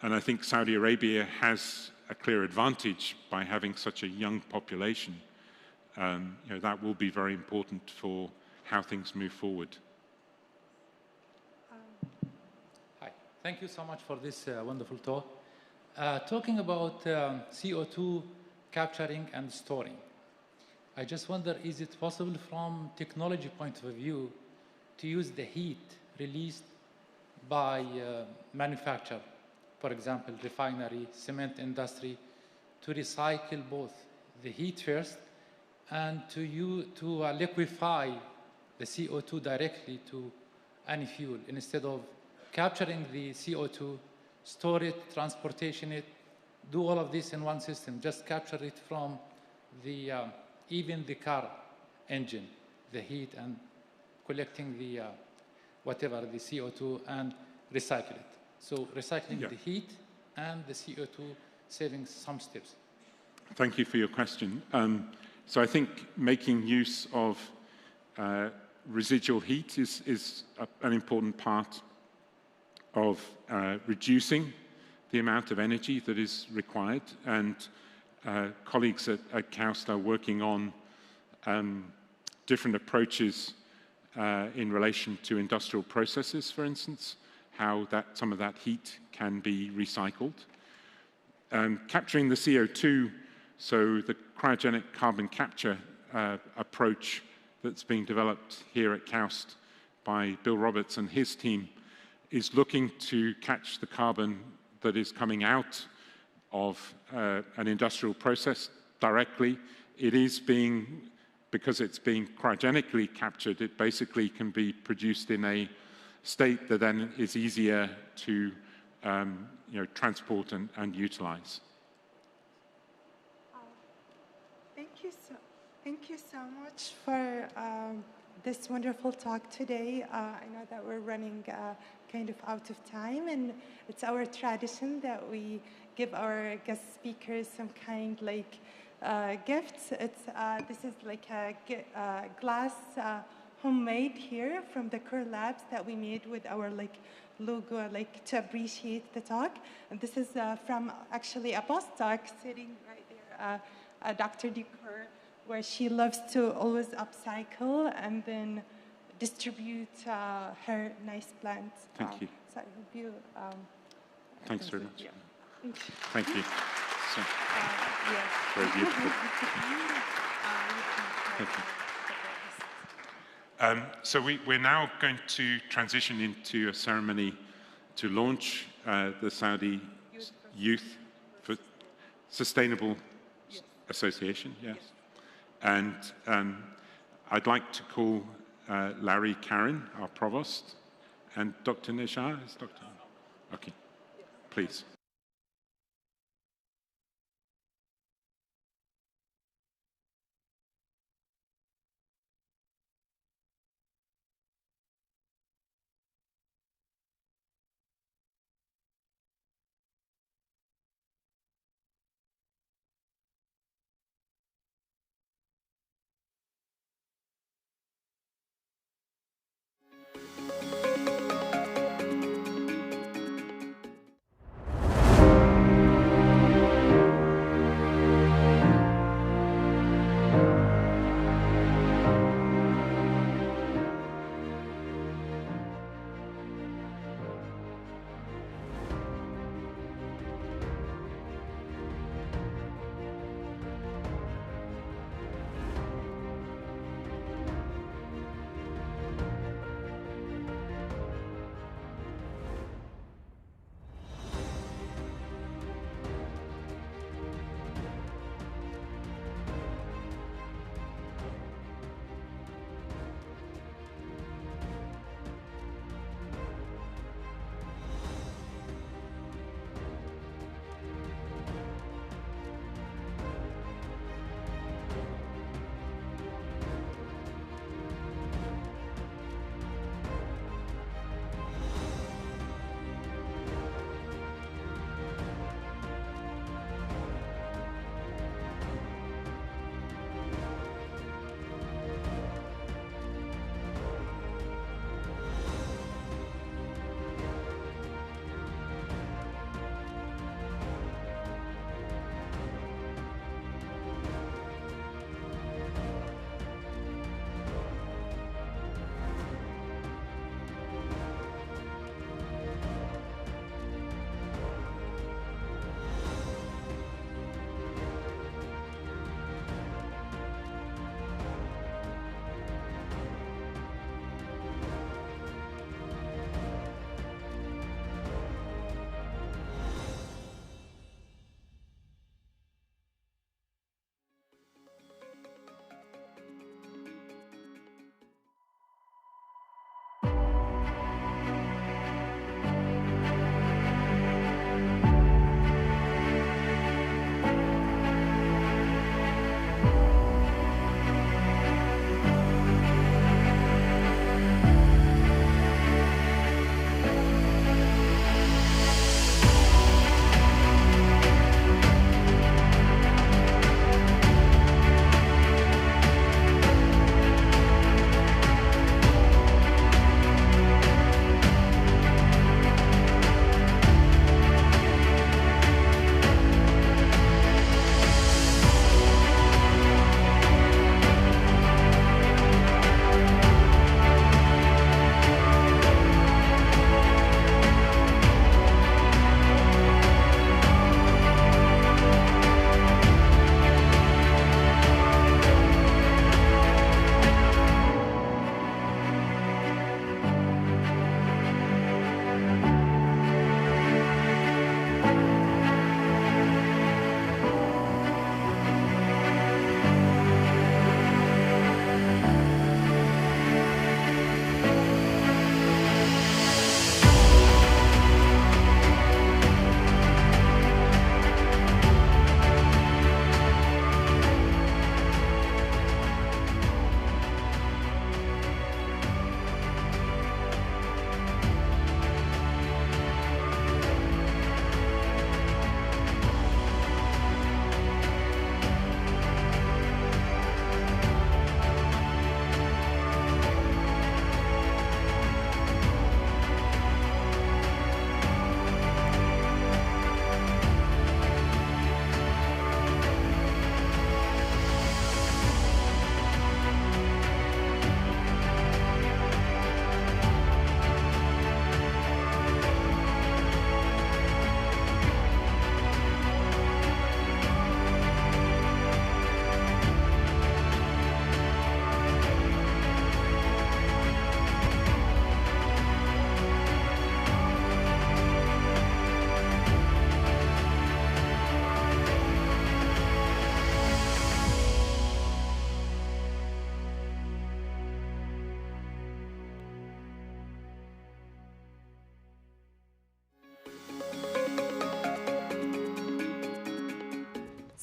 And I think Saudi Arabia has a clear advantage by having such a young population. That will be very important for how things move forward. Hi, thank you so much for this wonderful talk. Talking about CO2 capturing and storing, I just wonder, is it possible from technology point of view to use the heat released by manufacture, for example, refinery, cement industry, to recycle both the heat first and to liquefy the CO2 directly to any fuel, instead of capturing the CO2, store it, transportation it, do all of this in one system, just capture it from the even the car engine, the heat, and collecting the whatever, the CO2, and recycle it. So recycling the heat and the CO2, saving some steps. Thank you for your question. So I think making use of residual heat is an important part of reducing the amount of energy that is required. And colleagues at KAUST are working on different approaches in relation to industrial processes, for instance, how some of that heat can be recycled. Capturing the CO2, so the cryogenic carbon capture approach that's being developed here at KAUST by Bill Roberts and his team is looking to catch the carbon that is coming out of an industrial process directly. It is being, because it's being cryogenically captured, it basically can be produced in a state that then is easier to transport and utilize. Thank you so much for this wonderful talk today. I know that we're running kind of out of time, and it's our tradition that we give our guest speakers some kind like gifts. This is like a glass homemade here from the Core Labs that we made with our logo, to appreciate the talk. And this is from actually a postdoc sitting right there, Dr. Decor, where she loves to always upcycle and then distribute her nice plants. Thank you. So I hope you... Thanks very much. Yeah. Thank you. So, yes. very beautiful. Thank you. So we're now going to transition into a ceremony to launch the Saudi Youth for Sustainable Association. Yes. And I'd like to call Larry Karen, our provost, and Dr. Nejar. Is Dr. Okay. please.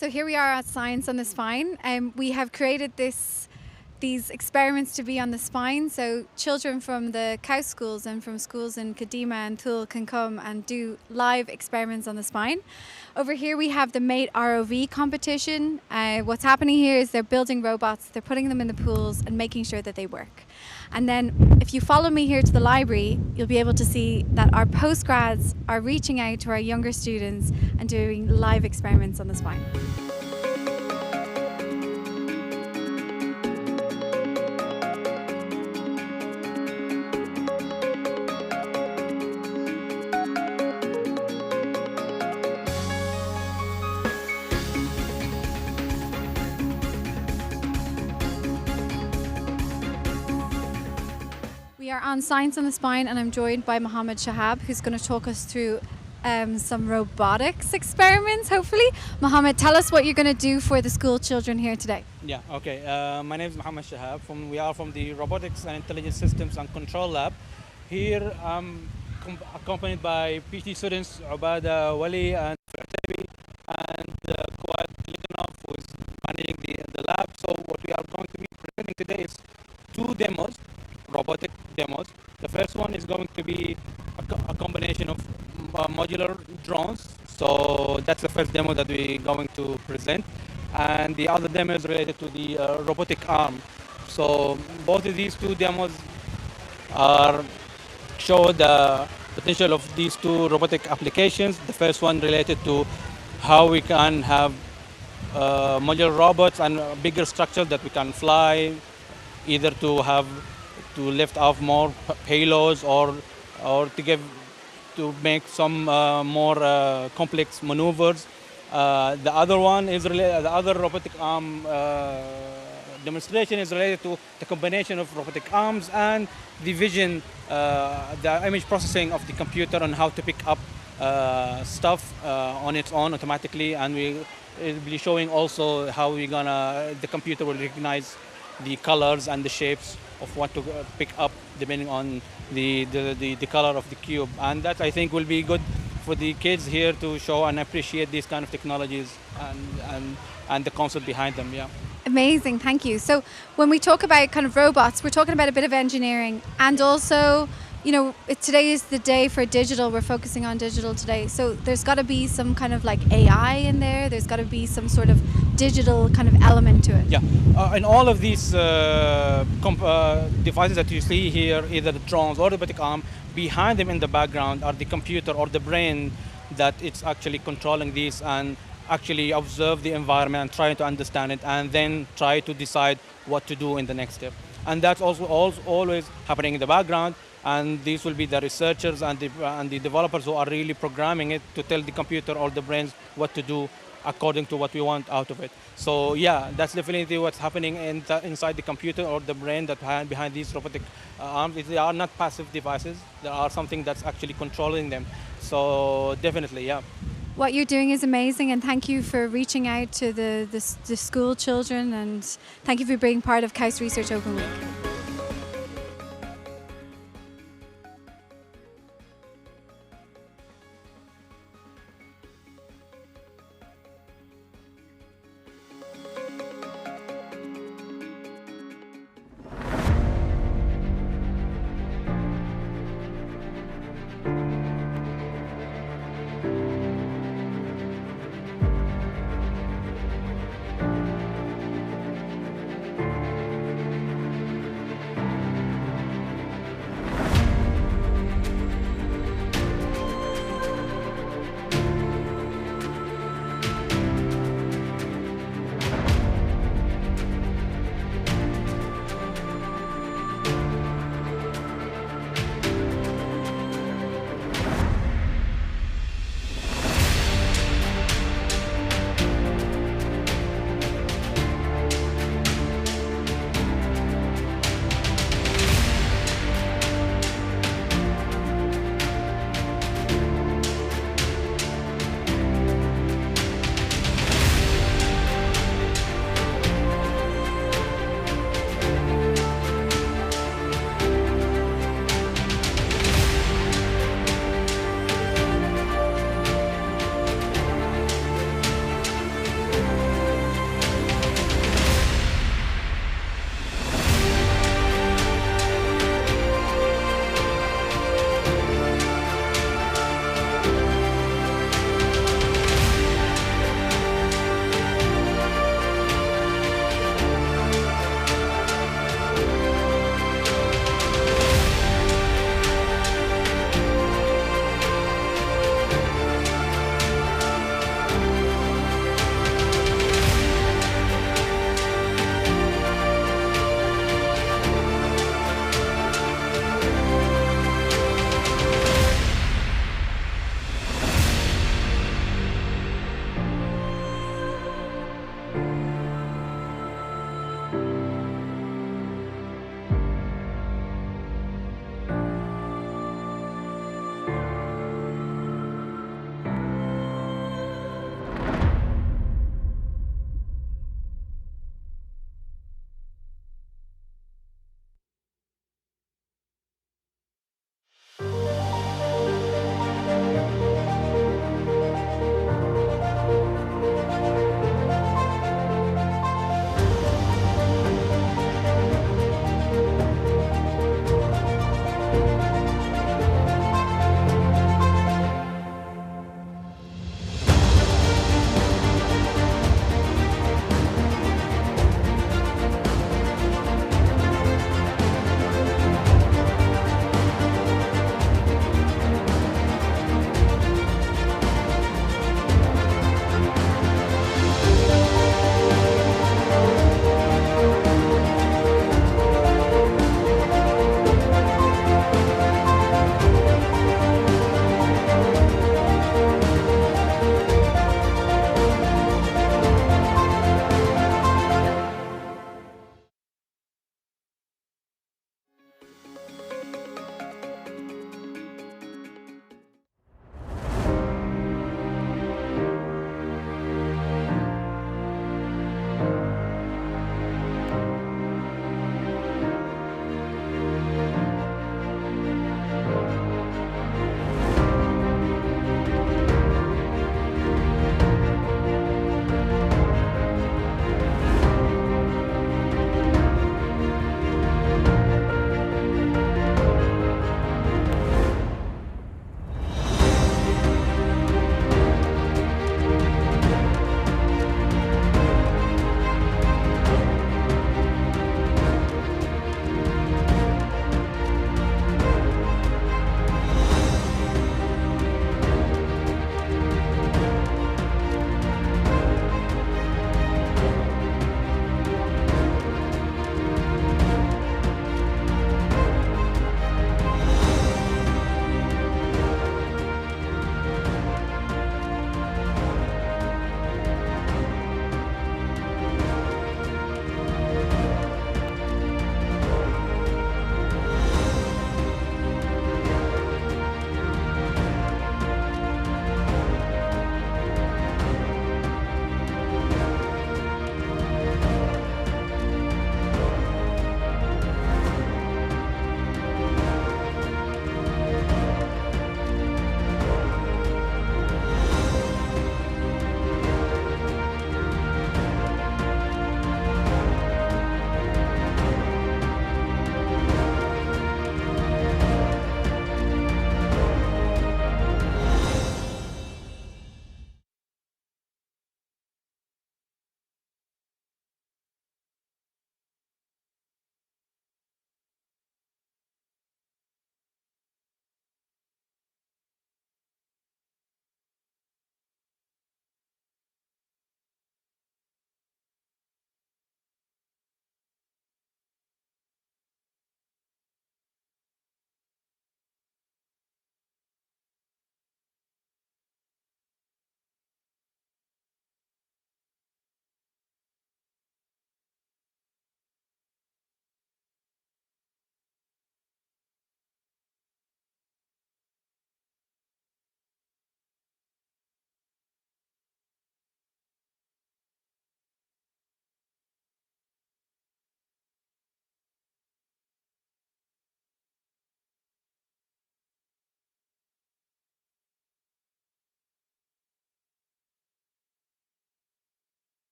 So here we are at Science on the Spine, and we have created these experiments to be on the spine, so children from the KAUST schools and from schools in Kadima and Thule can come and do live experiments on the spine. Over here we have the Mate ROV competition. What's happening here is they're building robots, they're putting them in the pools and making sure that they work. And then if you follow me here to the library, you'll be able to see that our postgrads are reaching out to our younger students and doing live experiments on the spine. We are on Science on the Spine, and I'm joined by Mohammed Shahab, who's going to talk us through some robotics experiments, hopefully. Mohammed, tell us what you're going to do for the school children here today. Yeah, okay. My name is Mohammed Shahab. We are from the Robotics and Intelligent Systems and Control Lab. Here I'm accompanied by PhD students Ubada Wali and Fertabi and Kuwait Liganov, who is managing the lab. So what we are going to be presenting today is two demos, robotic demos. The first one is going to be a combination of modular drones. So that's the first demo that we're going to present. And the other demo is related to the robotic arm. So both of these two demos show the potential of these two robotic applications. The first one related to how we can have modular robots and bigger structures that we can fly, either to lift off more payloads or to make some more complex maneuvers. The other one is the other robotic arm demonstration is related to the combination of robotic arms and the vision, the image processing of the computer on how to pick up stuff on its own automatically, and we'll be showing also how the computer will recognize the colors and the shapes of what to pick up depending on the color of the cube. And that, I think, will be good for the kids here to show and appreciate these kind of technologies and the concept behind them. Yeah. Amazing, thank you. So when we talk about kind of robots, we're talking about a bit of engineering, and also, you know, today is the day for digital. We're focusing on digital today. So there's got to be some kind of like AI in there. There's got to be some sort of digital kind of element to it. Yeah, and all of these devices that you see here, either the drones or the robotic arm, behind them in the background are the computer or the brain that it's actually controlling these and actually observe the environment and try to understand it and then try to decide what to do in the next step. And that's also always happening in the background. And these will be the researchers and the developers who are really programming it to tell the computer or the brains what to do according to what we want out of it. So yeah, that's definitely what's happening inside the computer or the brain that behind these robotic arms. They are not passive devices. There are something that's actually controlling them. So definitely, yeah. What you're doing is amazing, and thank you for reaching out to the school children, and thank you for being part of KAUST Research Open Week.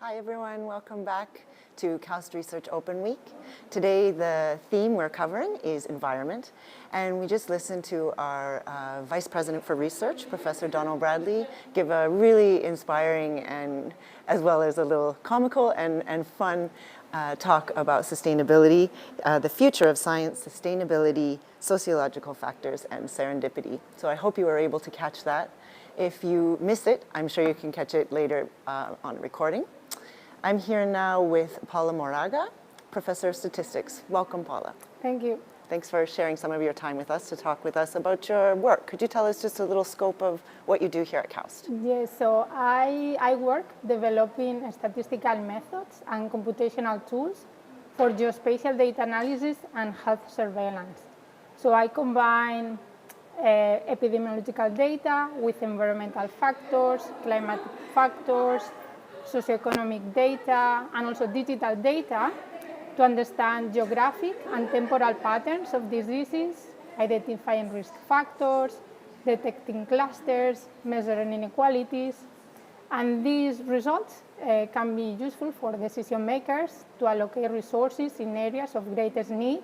Hi everyone, welcome back to KAUST Research Open Week. Today the theme we're covering is environment, and we just listened to our Vice President for Research, Professor Donal Bradley, give a really inspiring and as well as a little comical and fun talk about sustainability, the future of science, sustainability, sociological factors, and serendipity. So I hope you were able to catch that. If you missed it, I'm sure you can catch it later on recording. I'm here now with Paula Moraga, Professor of Statistics. Welcome, Paula. Thank you. Thanks for sharing some of your time with us to talk with us about your work. Could you tell us just a little scope of what you do here at KAUST? Yes, so I work developing statistical methods and computational tools for geospatial data analysis and health surveillance. So I combine epidemiological data with environmental factors, climatic factors, socioeconomic data, and also digital data to understand geographic and temporal patterns of diseases, identifying risk factors, detecting clusters, measuring inequalities. And these results can be useful for decision makers to allocate resources in areas of greatest need,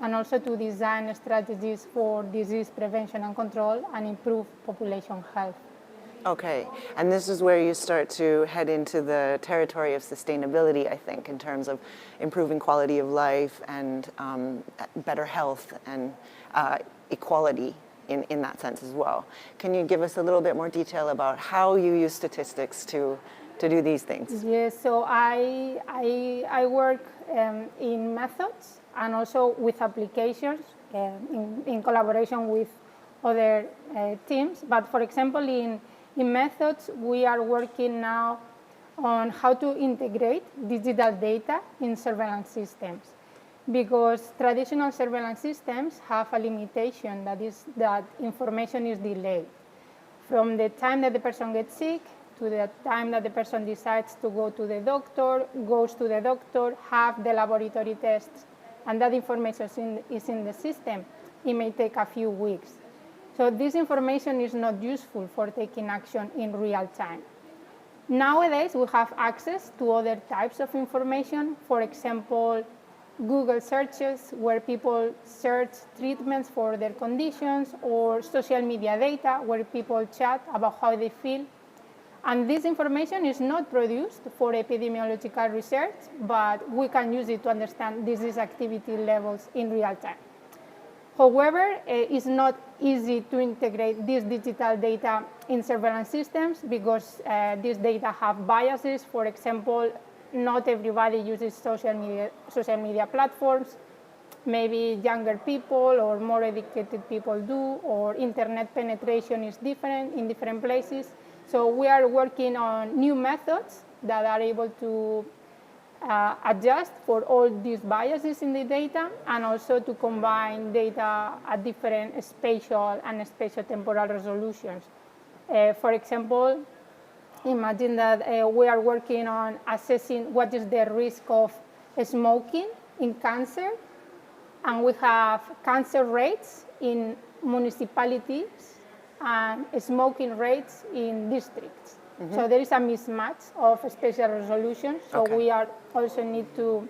and also to design strategies for disease prevention and control and improve population health. Okay, and this is where you start to head into the territory of sustainability, I think, in terms of improving quality of life and better health and equality in that sense as well. Can you give us a little bit more detail about how you use statistics to do these things? Yes, so I work in methods and also with applications in collaboration with other teams. But for example, in methods, we are working now on how to integrate digital data in surveillance systems, because traditional surveillance systems have a limitation, that is that information is delayed. From the time that the person gets sick to the time that the person decides to go to the doctor, goes to the doctor, have the laboratory tests, and that information is in the system, it may take a few weeks. So this information is not useful for taking action in real time. Nowadays, we have access to other types of information. For example, Google searches, where people search treatments for their conditions, or social media data, where people chat about how they feel. And this information is not produced for epidemiological research, but we can use it to understand disease activity levels in real time. However, it's not easy to integrate this digital data in surveillance systems because these data have biases. For example, not everybody uses social media platforms. Maybe younger people or more educated people do, or internet penetration is different in different places. So we are working on new methods that are able to adjust for all these biases in the data, and also to combine data at different spatial and spatiotemporal resolutions. For example, imagine that we are working on assessing what is the risk of smoking in cancer, and we have cancer rates in municipalities and smoking rates in districts. Mm-hmm. So there is a mismatch of spatial resolution. So okay. We are also need to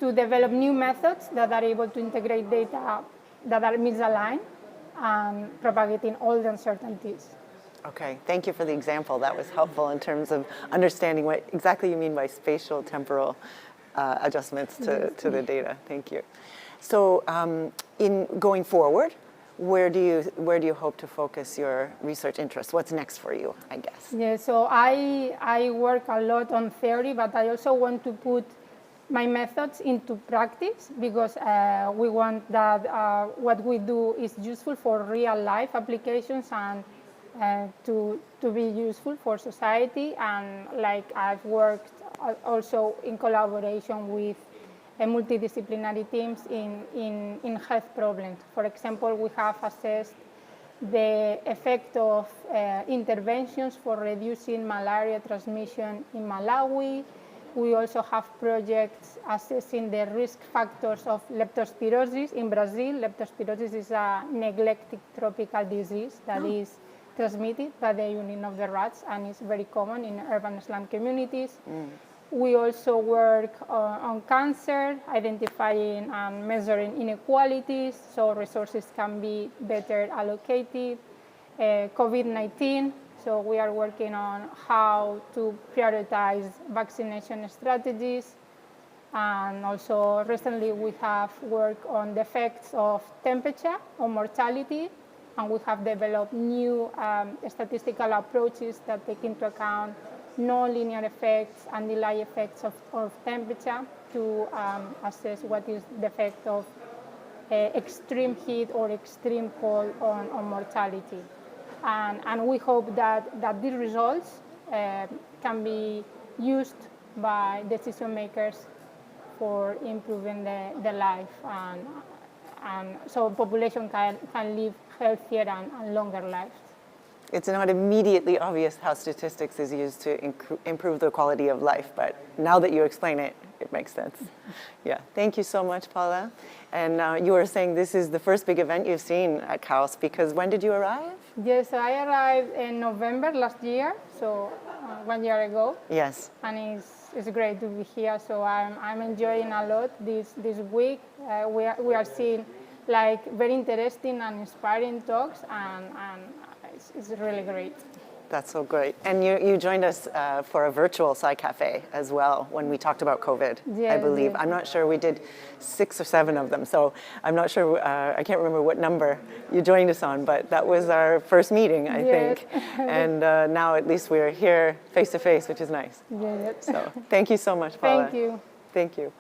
develop new methods that are able to integrate data that are misaligned and propagating all the uncertainties. Okay, thank you for the example. That was helpful in terms of understanding what exactly you mean by spatial temporal adjustments to the data. Thank you. So in going forward, where do you hope to focus your research interests? What's next for you, I guess? Yeah, so I work a lot on theory, but I also want to put my methods into practice, because we want that what we do is useful for real life applications and to be useful for society. And like I've worked also in collaboration with multidisciplinary teams in health problems. For example, we have assessed the effect of interventions for reducing malaria transmission in Malawi. We also have projects assessing the risk factors of leptospirosis in Brazil. Leptospirosis is a neglected tropical disease that is transmitted by the urine of the rats, and it's very common in urban slum communities. We also work on cancer, identifying and measuring inequalities so resources can be better allocated. COVID-19, so we are working on how to prioritize vaccination strategies. And also recently we have worked on the effects of temperature on mortality, and we have developed new statistical approaches that take into account non-linear effects and delay effects of temperature to assess what is the effect of extreme heat or extreme cold on mortality. And we hope that these results can be used by decision makers for improving the life, and so population can live healthier and longer lives. It's not immediately obvious how statistics is used to improve the quality of life, but now that you explain it, it makes sense. Yeah, thank you so much, Paula. And you were saying this is the first big event you've seen at KAUST, because when did you arrive? Yes, I arrived in November last year, so 1 year ago. Yes. And it's great to be here, so I'm enjoying a lot this week. We are seeing like very interesting and inspiring talks, and it's really great. That's so great. And you joined us for a virtual Sci Cafe as well when we talked about COVID, yes, I believe. Yes. I'm not sure, we did 6 or 7 of them, so I'm not sure, I can't remember what number you joined us on, but that was our first meeting, I think. And now at least we're here face to face, which is nice. Yes. So thank you so much, Paula. Thank you. Thank you.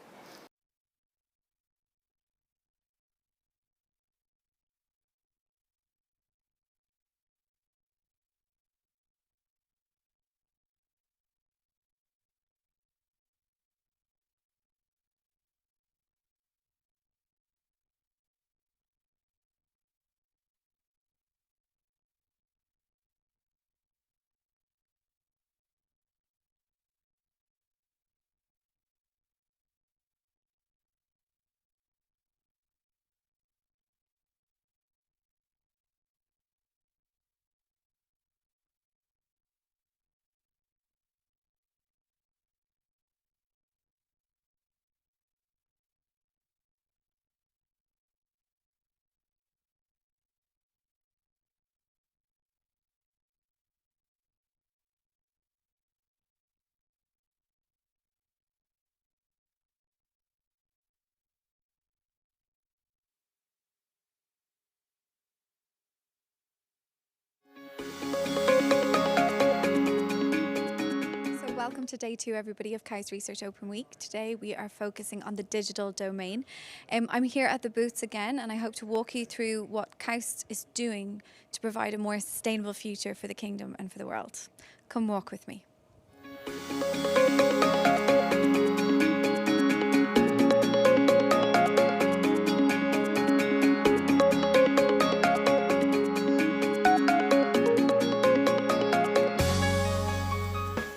Welcome to day 2, everybody, of KAUST Research Open Week. Today we are focusing on the digital domain. I'm here at the booths again, and I hope to walk you through what KAUST is doing to provide a more sustainable future for the kingdom and for the world. Come walk with me.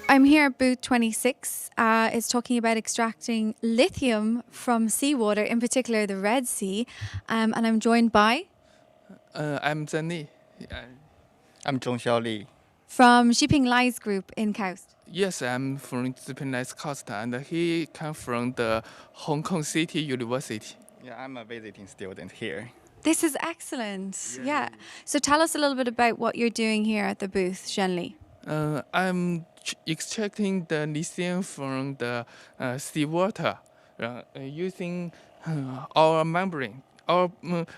I'm here at booth 26. It's talking about extracting lithium from seawater, in particular the Red Sea. And I'm joined by... I'm Zhenli. I'm Zhong Xiaoli. From Shipping Lies Group in KAUST. Yes, I'm from Shipping Lies KAUST, and he comes from the Hong Kong City University. Yeah, I'm a visiting student here. This is excellent. Yeah. So tell us a little bit about what you're doing here at the booth, Zhenli. I'm extracting the lithium from the seawater using our membrane.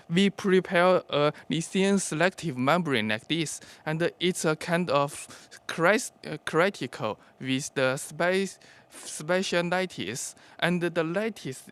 We prepare a lithium selective membrane like this, and it's a kind of critical with the special lattice, and the lattice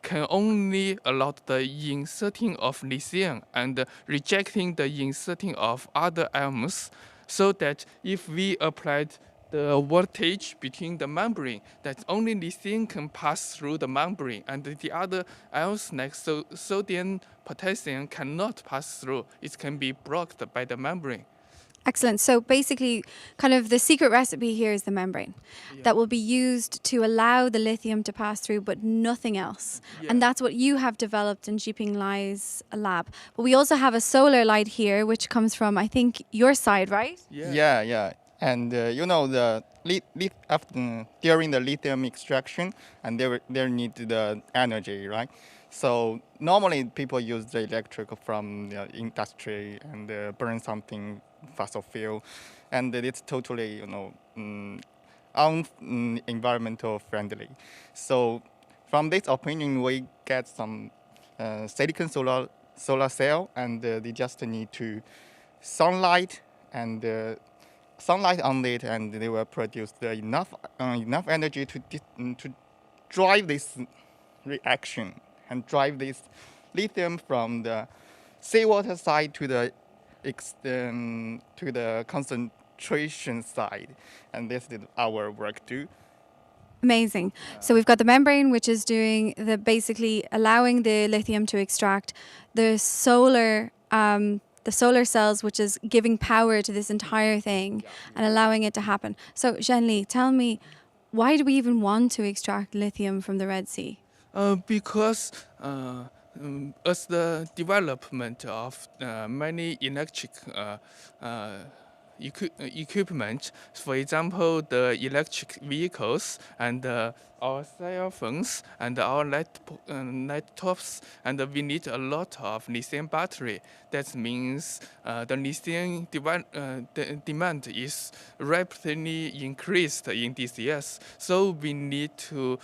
can only allow the inserting of lithium and rejecting the inserting of other ions, so that if we applied the voltage between the membrane, that only lithium can pass through the membrane, and the other ions like sodium, potassium cannot pass through. It can be blocked by the membrane. Excellent. So basically, kind of the secret recipe here is the membrane that will be used to allow the lithium to pass through, but nothing else. Yeah. And that's what you have developed in Jiping Lai's lab. But we also have a solar light here, which comes from, I think, your side, right? Yeah. And you know, during the lithium extraction, and they need the energy, right? So normally people use the electric from the industry and burn something fossil fuel, and it's totally, environmental friendly. So from this opinion, we get some silicon solar cell, and they just need to sunlight and sunlight on it, and they will produce enough energy to drive this reaction and drive this lithium from the seawater side to the concentration side, and this is our work too. Amazing. So we've got the membrane, which is doing basically allowing the lithium to extract, the solar cells, which is giving power to this entire thing and allowing it to happen. So Zhenli, tell me, why do we even want to extract lithium from the Red Sea? Because as the development of many electric equipment, for example, the electric vehicles and our cell phones and our laptops, and we need a lot of lithium battery. That means the lithium demand is rapidly increased in these years. So we need to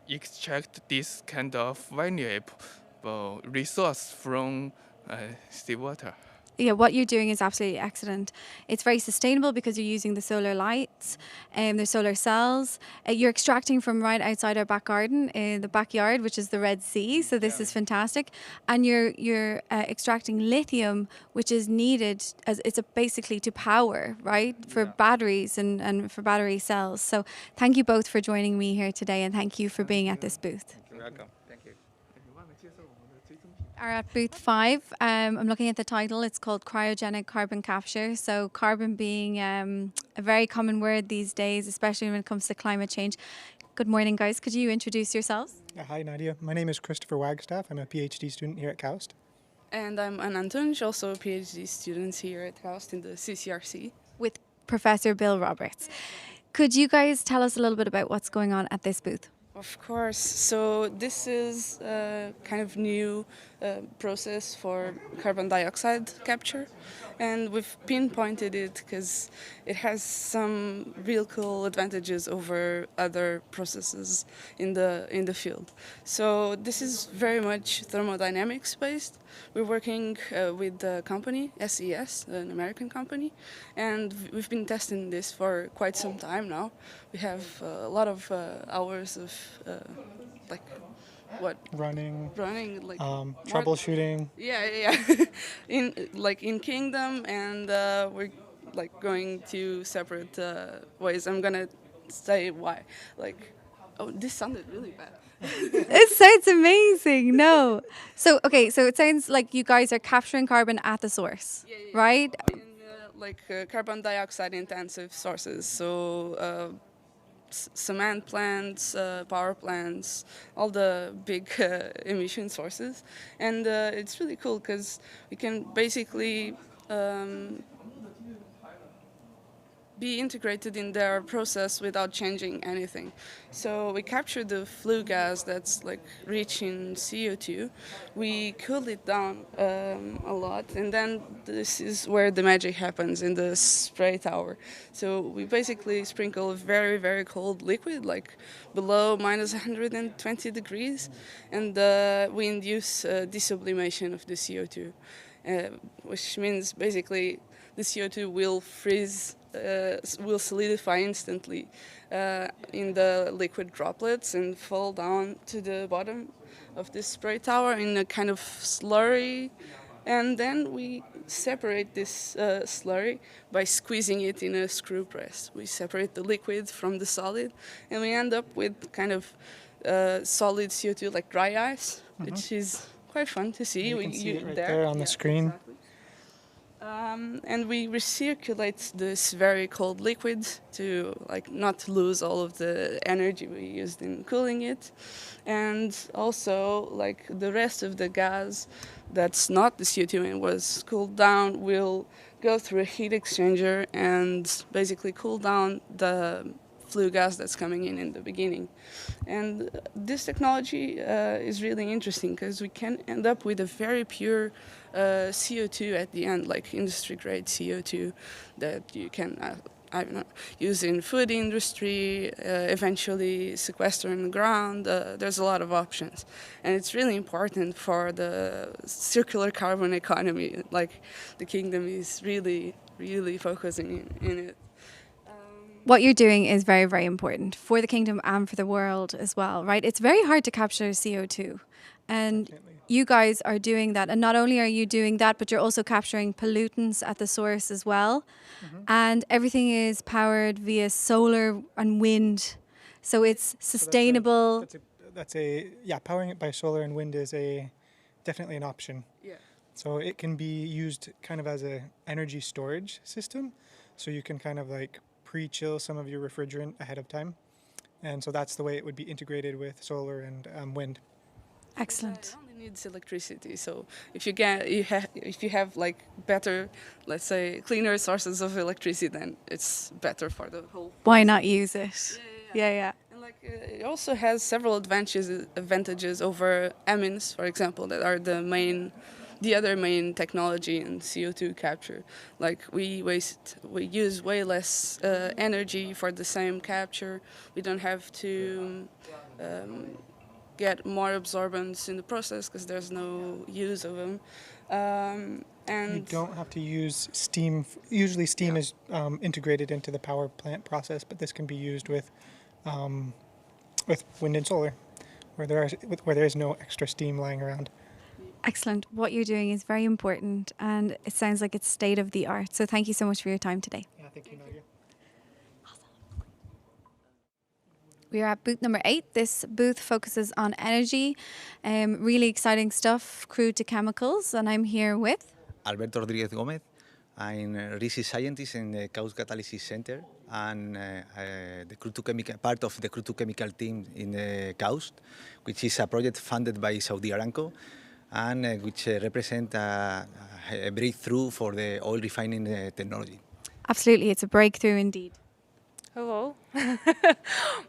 extract this kind of valuable resource from seawater. Yeah, what you're doing is absolutely excellent. It's very sustainable because you're using the solar lights and the solar cells. You're extracting from right outside our back garden, in the backyard, which is the Red Sea. So this is fantastic. And you're extracting lithium, which is needed as it's basically to power, right, for batteries and for battery cells. So thank you both for joining me here today, and thank you for being at this booth. You're welcome. Thank you. Are at booth 5. I'm looking at the title. It's called Cryogenic Carbon Capture. So carbon being a very common word these days, especially when it comes to climate change. Good morning, guys. Could you introduce yourselves? Hi, Nadia. My name is Christopher Wagstaff. I'm a PhD student here at KAUST. And I'm Anna Antunes, also a PhD student here at KAUST in the CCRC. With Professor Bill Roberts. Could you guys tell us a little bit about what's going on at this booth? Of course. So this is a kind of new process for carbon dioxide capture, and we've pinpointed it because it has some real cool advantages over other processes in the field. So this is very much thermodynamics based. We're working with the company SES, an American company, and we've been testing this for quite some time now. We have a lot of hours of running, like troubleshooting. Yeah. in Kingdom, and we're going to separate ways. I'm gonna say why. This sounded really bad. It sounds amazing. No. So it sounds like you guys are capturing carbon at the source, right? In carbon dioxide intensive sources. So cement plants, power plants, all the big emission sources. And it's really cool because we can basically be integrated in their process without changing anything. So we capture the flue gas that's rich in CO2. We cool it down a lot, and then this is where the magic happens in the spray tower. So we basically sprinkle a very, very cold liquid, below minus 120 degrees, and we induce desublimation of the CO2, which means basically the CO2 will freeze, will solidify instantly in the liquid droplets and fall down to the bottom of this spray tower in a kind of slurry. And then we separate this slurry by squeezing it in a screw press. We separate the liquid from the solid, and we end up with kind of solid CO2, like dry ice, which is quite fun to see. You can see it right there on the screen. Exactly. And we recirculate this very cold liquid to not lose all of the energy we used in cooling it. And also the rest of the gas that's not the CO2 and was cooled down will go through a heat exchanger and basically cool down the flue gas that's coming in the beginning. And this technology is really interesting because we can end up with a very pure CO2 at the end, like industry-grade CO2 that you can I don't know, use in food industry, eventually sequester in the ground. There's a lot of options. And it's really important for the circular carbon economy. The kingdom is really, really focusing in it. What you're doing is very, very important for the kingdom and for the world as well, right? It's very hard to capture CO2. And you guys are doing that. And not only are you doing that, but you're also capturing pollutants at the source as well. And everything is powered via solar and wind. So it's sustainable. Powering it by solar and wind is definitely an option. Yeah. So it can be used kind of as a energy storage system. So you can kind of pre-chill some of your refrigerant ahead of time. And so that's the way it would be integrated with solar and wind. Excellent. It only needs electricity. So if you have better, let's say, cleaner sources of electricity, then it's better for the whole. Why not use it? Yeah. And it also has several advantages over amines, for example, that are the other main technology in CO2 capture. We use way less energy for the same capture. We don't have to get more absorbents in the process because there's no use of them. And you don't have to use steam. Usually steam is integrated into the power plant process, but this can be used with wind and solar, where there is no extra steam lying around. Excellent. What you're doing is very important and it sounds like it's state of the art. So thank you so much for your time today. Yeah, thank you, Nadia. We are at booth number 8. This booth focuses on energy, really exciting stuff, crude to chemicals. And I'm here with Alberto Rodriguez Gomez. I'm a research scientist in the KAUST Catalysis Center and the crude to chemical part of the crude to chemical team in the KAUST, which is a project funded by Saudi Aramco and which represents a breakthrough for the oil refining technology. Absolutely, it's a breakthrough indeed. Hello,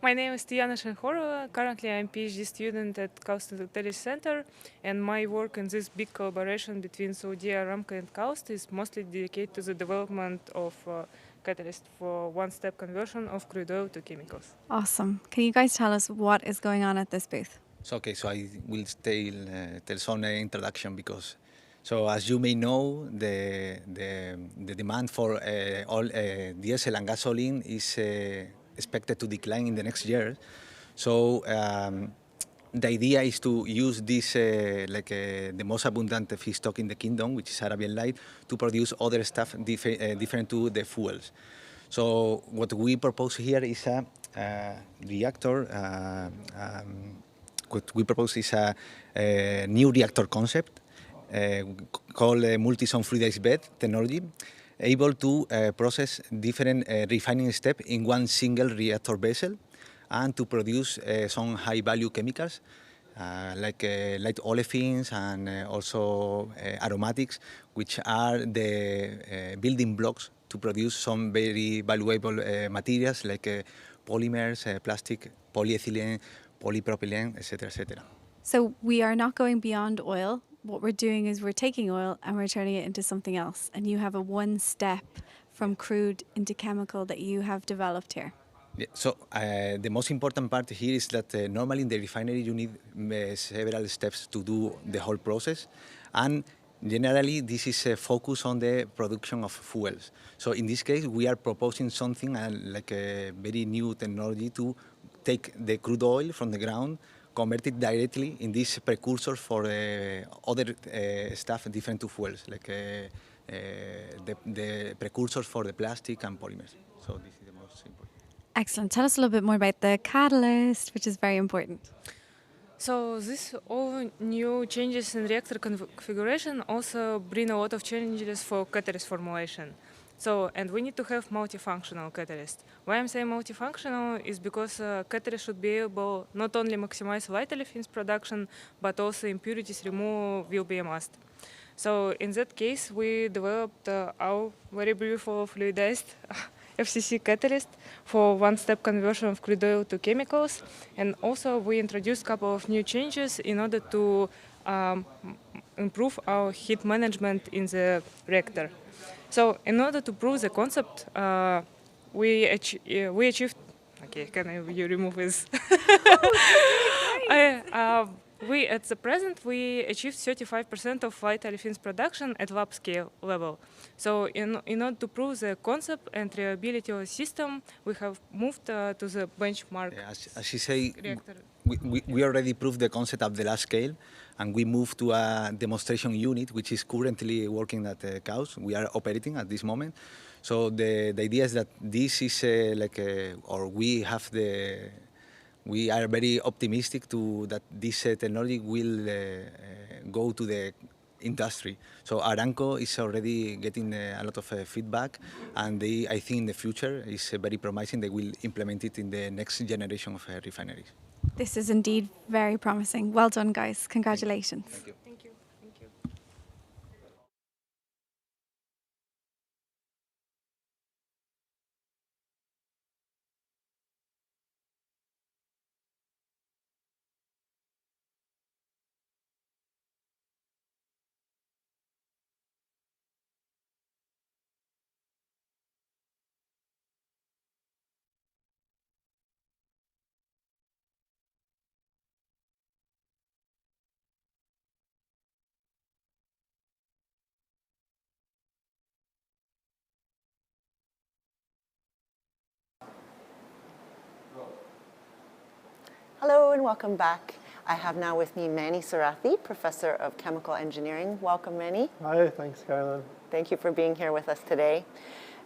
my name is Tiana Shenkhorova. Currently I'm a PhD student at KAUST Catalysis Center, and my work in this big collaboration between Saudi Aramco and KAUST is mostly dedicated to the development of catalyst for one-step conversion of crude oil to chemicals. Awesome. Can you guys tell us what is going on at this booth? So I will tell some introduction because. So as you may know, the demand for all diesel and gasoline is expected to decline in the next year. So the idea is to use this the most abundant feedstock in the kingdom, which is Arabian Light, to produce other stuff different to the fuels. So what we propose here is a reactor. What we propose is a new reactor concept. Called multi-zone fluidized bed technology, able to process different refining steps in one single reactor vessel and to produce some high-value chemicals like light olefins and also aromatics, which are the building blocks to produce some very valuable materials like polymers, plastic, polyethylene, polypropylene, etc., etc. So we are not going beyond oil. What we're doing is we're taking oil and we're turning it into something else. And you have a one step from crude into chemical that you have developed here. Yeah, so the most important part here is that normally in the refinery you need several steps to do the whole process. And generally this is focused on the production of fuels. So in this case we are proposing something like a very new technology to take the crude oil from the ground, convert it directly in these precursors for other stuff different to fuels, like the precursors for the plastic and polymers. So this is the most important. Excellent. Tell us a little bit more about the catalyst, which is very important. So this all new changes in reactor configuration also bring a lot of challenges for catalyst formulation. So, and we need to have multifunctional catalyst. Why I'm saying multifunctional is because catalyst should be able not only maximize light olefins production, but also impurities removal will be a must. So in that case, we developed our very beautiful fluidized FCC catalyst for one-step conversion of crude oil to chemicals. And also we introduced a couple of new changes in order to improve our heat management in the reactor. So in order to prove the concept, we achieved, okay, you remove this? We, at the present, we achieved 35% of light olefins production at lab scale level. So in order to prove the concept and reliability of the system, we have moved to the benchmark. As you say, we already proved the concept at the lab scale, and we moved to a demonstration unit, which is currently working at KAUST. We are operating at this moment. So the idea is that this is we are very optimistic that this technology will go to the industry. So Aramco is already getting a lot of feedback, and I think in the future is very promising. They will implement it in the next generation of refineries. This is indeed very promising. Well done, guys. Congratulations. Thank you. Thank you. Thank you. Hello and welcome back. I have now with me Manny Sarathi, Professor of Chemical Engineering. Welcome, Manny. Hi, thanks, Carolyn. Thank you for being here with us today.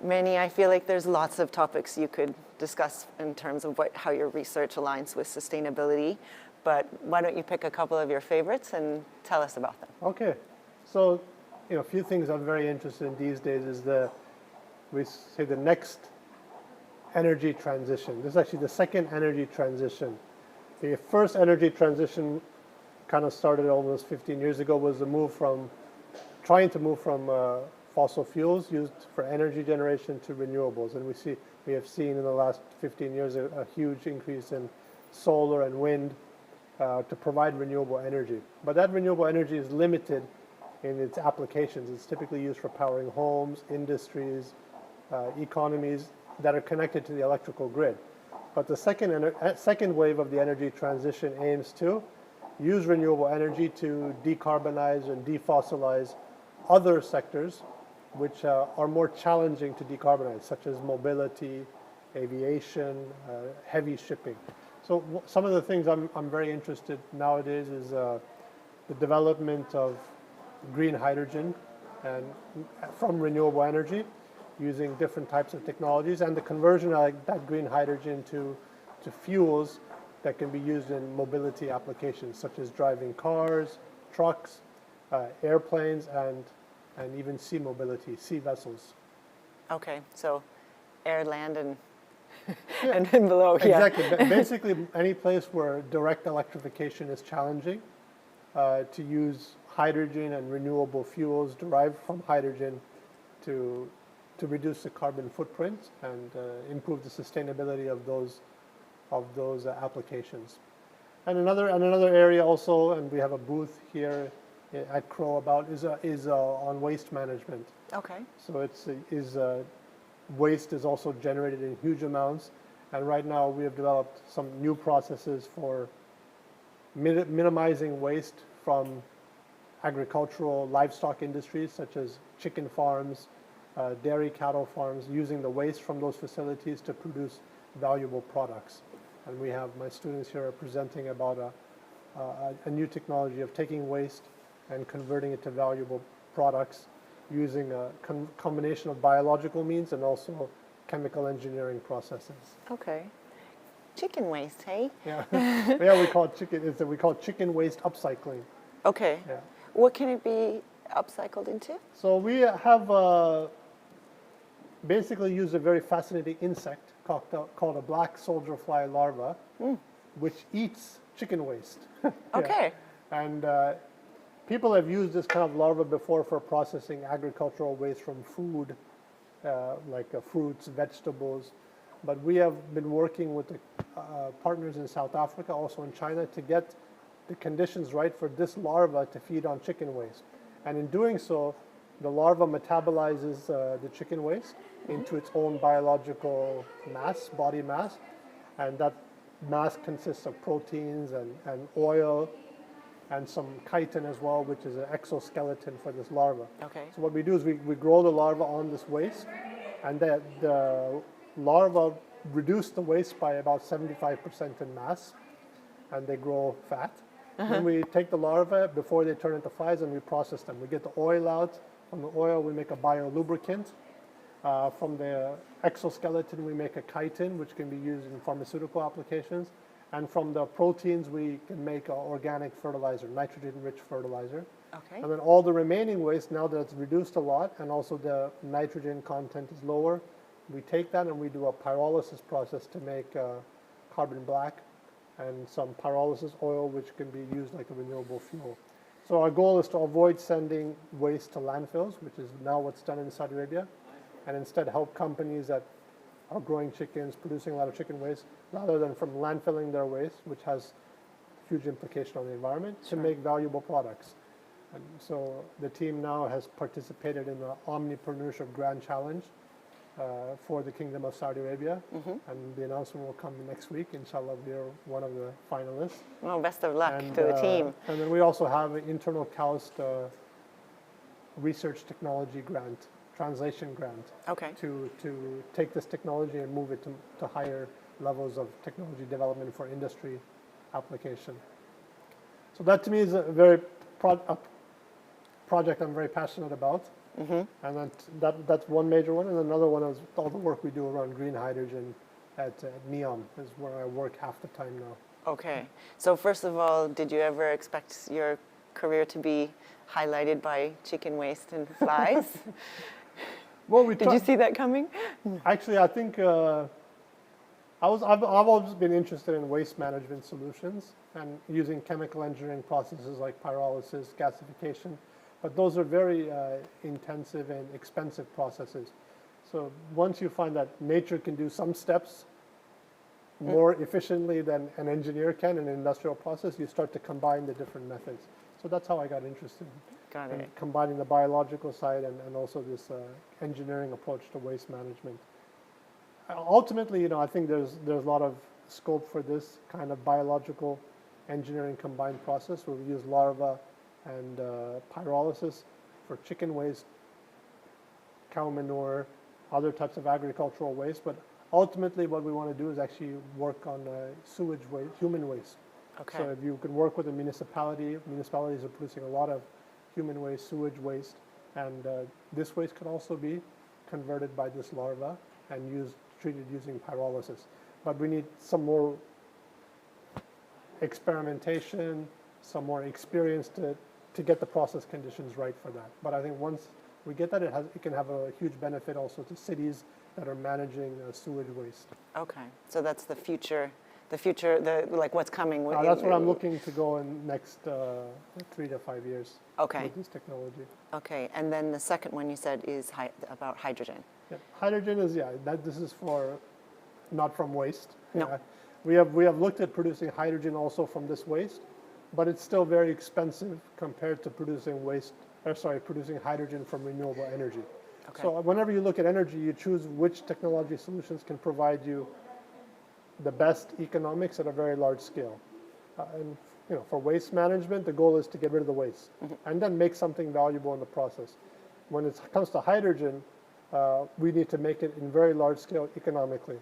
Manny, I feel like there's lots of topics you could discuss in terms of how your research aligns with sustainability, but why don't you pick a couple of your favorites and tell us about them? Okay, so a few things I'm very interested in these days is the next energy transition. This is actually the second energy transition. The first energy transition kind of started almost 15 years ago, was trying to move from fossil fuels used for energy generation to renewables. And we have seen in the last 15 years a huge increase in solar and wind to provide renewable energy. But that renewable energy is limited in its applications. It's typically used for powering homes, industries, economies that are connected to the electrical grid. But the second wave of the energy transition aims to use renewable energy to decarbonize and defossilize other sectors which are more challenging to decarbonize, such as mobility, aviation, heavy shipping. So some of the things I'm very interested nowadays is the development of green hydrogen and from renewable energy, using different types of technologies, and the conversion of that green hydrogen to fuels that can be used in mobility applications, such as driving cars, trucks, airplanes, and even sea mobility, sea vessels. Okay, so air, land, and and then below. Exactly. Yeah. Basically, any place where direct electrification is challenging, to use hydrogen and renewable fuels derived from hydrogen to reduce the carbon footprint and improve the sustainability of those applications. And another area also, and we have a booth here at CRO about, is on waste management. Okay. So waste is also generated in huge amounts, and right now we have developed some new processes for minimizing waste from agricultural livestock industries, such as chicken farms, dairy cattle farms, using the waste from those facilities to produce valuable products. And we have my students here are presenting about a new technology of taking waste and converting it to valuable products using a combination of biological means and also chemical engineering processes. Okay. Chicken waste, hey? Yeah, yeah. We call chicken waste upcycling. Okay. Yeah. What can it be upcycled into? So we have basically used a very fascinating insect called a black soldier fly larva, which eats chicken waste. Okay. And people have used this kind of larva before for processing agricultural waste from food, like fruits, vegetables. But we have been working with the partners in South Africa, also in China, to get the conditions right for this larva to feed on chicken waste. And in doing so, the larva metabolizes the chicken waste into its own biological mass, body mass. And that mass consists of proteins and oil and some chitin as well, which is an exoskeleton for this larva. Okay. So what we do is we grow the larva on this waste, and the larva reduce the waste by about 75% in mass, and they grow fat. Then we take the larvae before they turn into flies and we process them. We get the oil out. From the oil, we make a biolubricant. From the exoskeleton, we make a chitin, which can be used in pharmaceutical applications. And from the proteins, we can make organic fertilizer, nitrogen-rich fertilizer. Okay. And then all the remaining waste, now that it's reduced a lot and also the nitrogen content is lower, we take that and we do a pyrolysis process to make carbon black and some pyrolysis oil, which can be used like a renewable fuel. So our goal is to avoid sending waste to landfills, which is now what's done in Saudi Arabia, and instead help companies that are growing chickens, producing a lot of chicken waste, rather than from landfilling their waste, which has huge implication on the environment, to make valuable products. And so the team now has participated in the Omnipreneurship Grand Challenge for the Kingdom of Saudi Arabia, and the announcement will come next week. Inshallah, we are one of the finalists. Well, best of luck to the team. And then we also have an internal KAUST research technology grant, translation grant, to take this technology and move it to higher levels of technology development for industry application. So that to me is a very project I'm very passionate about. And that's one major one. And another one is all the work we do around green hydrogen at NEOM, is where I work half the time now. Okay. So first of all, did you ever expect your career to be highlighted by chicken waste and flies? Well, did you see that coming? Actually, I think I've always been interested in waste management solutions and using chemical engineering processes like pyrolysis, gasification. But those are very intensive and expensive processes. So once you find that nature can do some steps more efficiently than an engineer can in an industrial process, you start to combine the different methods. So that's how I got interested in combining the biological side and also this engineering approach to waste management. Ultimately, I think there's a lot of scope for this kind of biological engineering combined process where we use larvae and pyrolysis for chicken waste, cow manure, other types of agricultural waste. But ultimately what we want to do is actually work on sewage waste, human waste. Okay. So if you can work with a municipalities are producing a lot of human waste, sewage waste, and this waste can also be converted by this larva and treated using pyrolysis. But we need some more experimentation, some more experience to get the process conditions right for that. But I think once we get that, it can have a huge benefit also to cities that are managing sewage waste. Okay, so that's the future, like what's coming. That's what I'm looking to go in next 3 to 5 years with this technology. Okay, and then the second one you said is about hydrogen. Yeah. Hydrogen is, this is for, not from waste. No. We have looked at producing hydrogen also from this waste, but it's still very expensive compared to producing hydrogen from renewable energy. Okay. So whenever you look at energy, you choose which technology solutions can provide you the best economics at a very large scale. And for waste management, the goal is to get rid of the waste and then make something valuable in the process. When it comes to hydrogen, we need to make it in very large scale economically.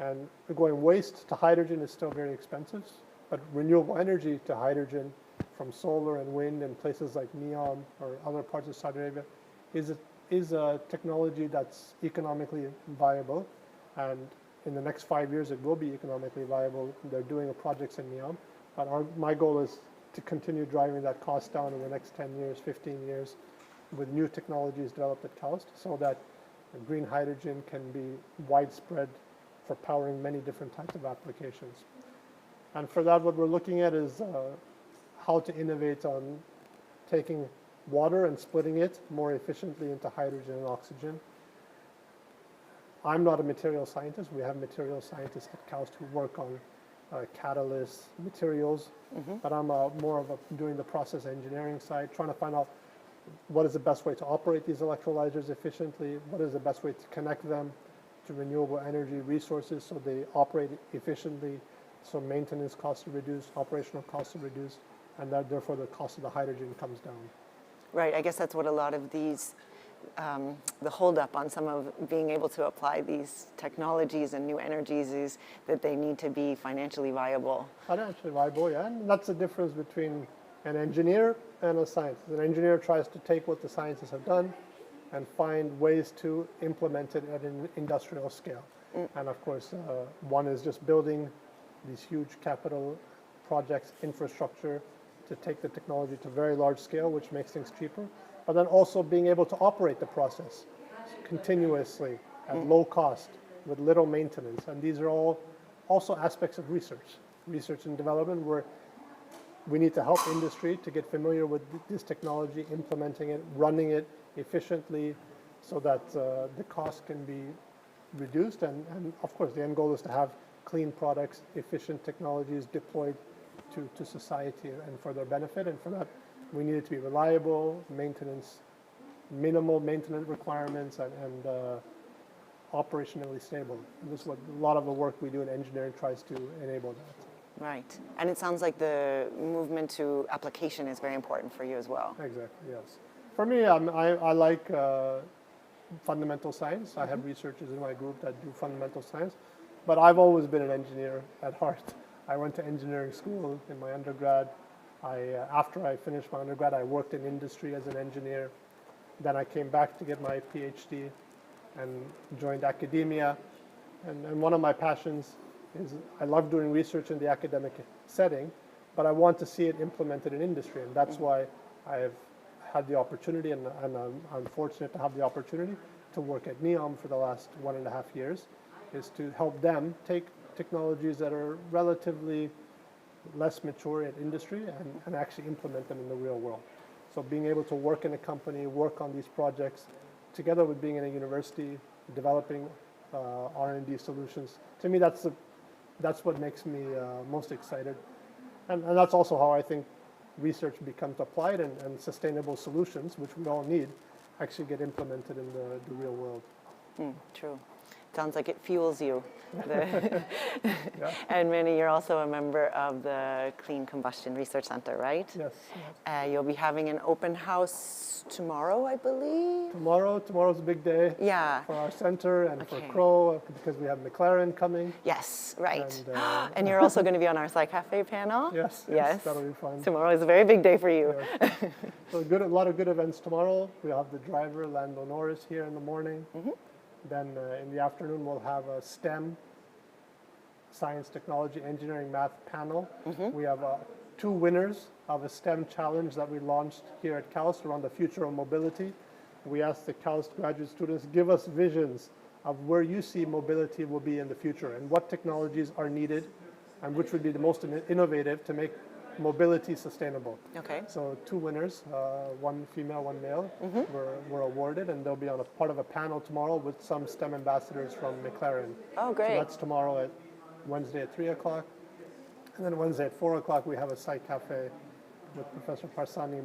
And going waste to hydrogen is still very expensive. But renewable energy to hydrogen from solar and wind in places like NEOM or other parts of Saudi Arabia is a technology that's economically viable. And in the next 5 years it will be economically viable. They're doing projects in NEOM, but my goal is to continue driving that cost down in the next 10 years, 15 years, with new technologies developed at KAUST, so that green hydrogen can be widespread for powering many different types of applications. And for that, what we're looking at is how to innovate on taking water and splitting it more efficiently into hydrogen and oxygen. I'm not a material scientist. We have material scientists at KAUST who work on catalysts, materials, but I'm more of doing the process engineering side, trying to find out what is the best way to operate these electrolyzers efficiently, what is the best way to connect them to renewable energy resources so they operate efficiently, so maintenance costs are reduced, operational costs are reduced, and that therefore the cost of the hydrogen comes down. Right, I guess that's what a lot of these, the holdup on some of being able to apply these technologies and new energies is that they need to be financially viable. Financially viable, yeah, and that's the difference between an engineer and a scientist. An engineer tries to take what the scientists have done and find ways to implement it at an industrial scale. And of course, one is just building these huge capital projects, infrastructure, to take the technology to very large scale, which makes things cheaper, but then also being able to operate the process continuously at low cost with little maintenance. And these are all also aspects of research and development, where we need to help industry to get familiar with this technology, implementing it, running it efficiently so that the cost can be reduced. And of course, the end goal is to have clean products, efficient technologies deployed to society and for their benefit. And for that, we need it to be reliable, minimal maintenance requirements, and operationally stable. And this is what a lot of the work we do in engineering tries to enable that. Right. And it sounds like the movement to application is very important for you as well. Exactly, yes. For me, I like fundamental science. I have researchers in my group that do fundamental science, but I've always been an engineer at heart. I went to engineering school in my undergrad. After I finished my undergrad, I worked in industry as an engineer. Then I came back to get my PhD and joined academia. And one of my passions is I love doing research in the academic setting, but I want to see it implemented in industry. And that's why I've had the opportunity, and I'm fortunate to have the opportunity to work at NEOM for the last 1.5 years, is to help them take technologies that are relatively less mature in industry and actually implement them in the real world. So being able to work in a company, work on these projects, together with being in a university, developing R&D solutions, to me that's what makes me most excited. And that's also how I think research becomes applied, and sustainable solutions, which we all need, actually get implemented in the real world. True. Sounds like it fuels you. Yeah. And Manny, you're also a member of the Clean Combustion Research Center, right? Yes. You'll be having an open house tomorrow, I believe? Tomorrow's a big day for our center and for Crow, because we have McLaren coming. Yes, right. And you're also going to be on our Sci Cafe panel? Yes, that'll be fun. Tomorrow is a very big day for you. Yes. So a lot of good events tomorrow. We'll have the driver, Lando Norris, here in the morning. Then in the afternoon, we'll have a STEM, science, technology, engineering, math panel. We have 2 winners of a STEM challenge that we launched here at KAUST around the future of mobility. We asked the KAUST graduate students, give us visions of where you see mobility will be in the future and what technologies are needed and which would be the most innovative to make mobility sustainable. Okay. So 2 winners, 1 female, 1 male, were awarded, and they'll be on a part of a panel tomorrow with some STEM ambassadors from McLaren. Oh, great. So that's tomorrow Wednesday at 3 o'clock. And then Wednesday at 4 o'clock, we have a Sci Cafe with Professor Parsani.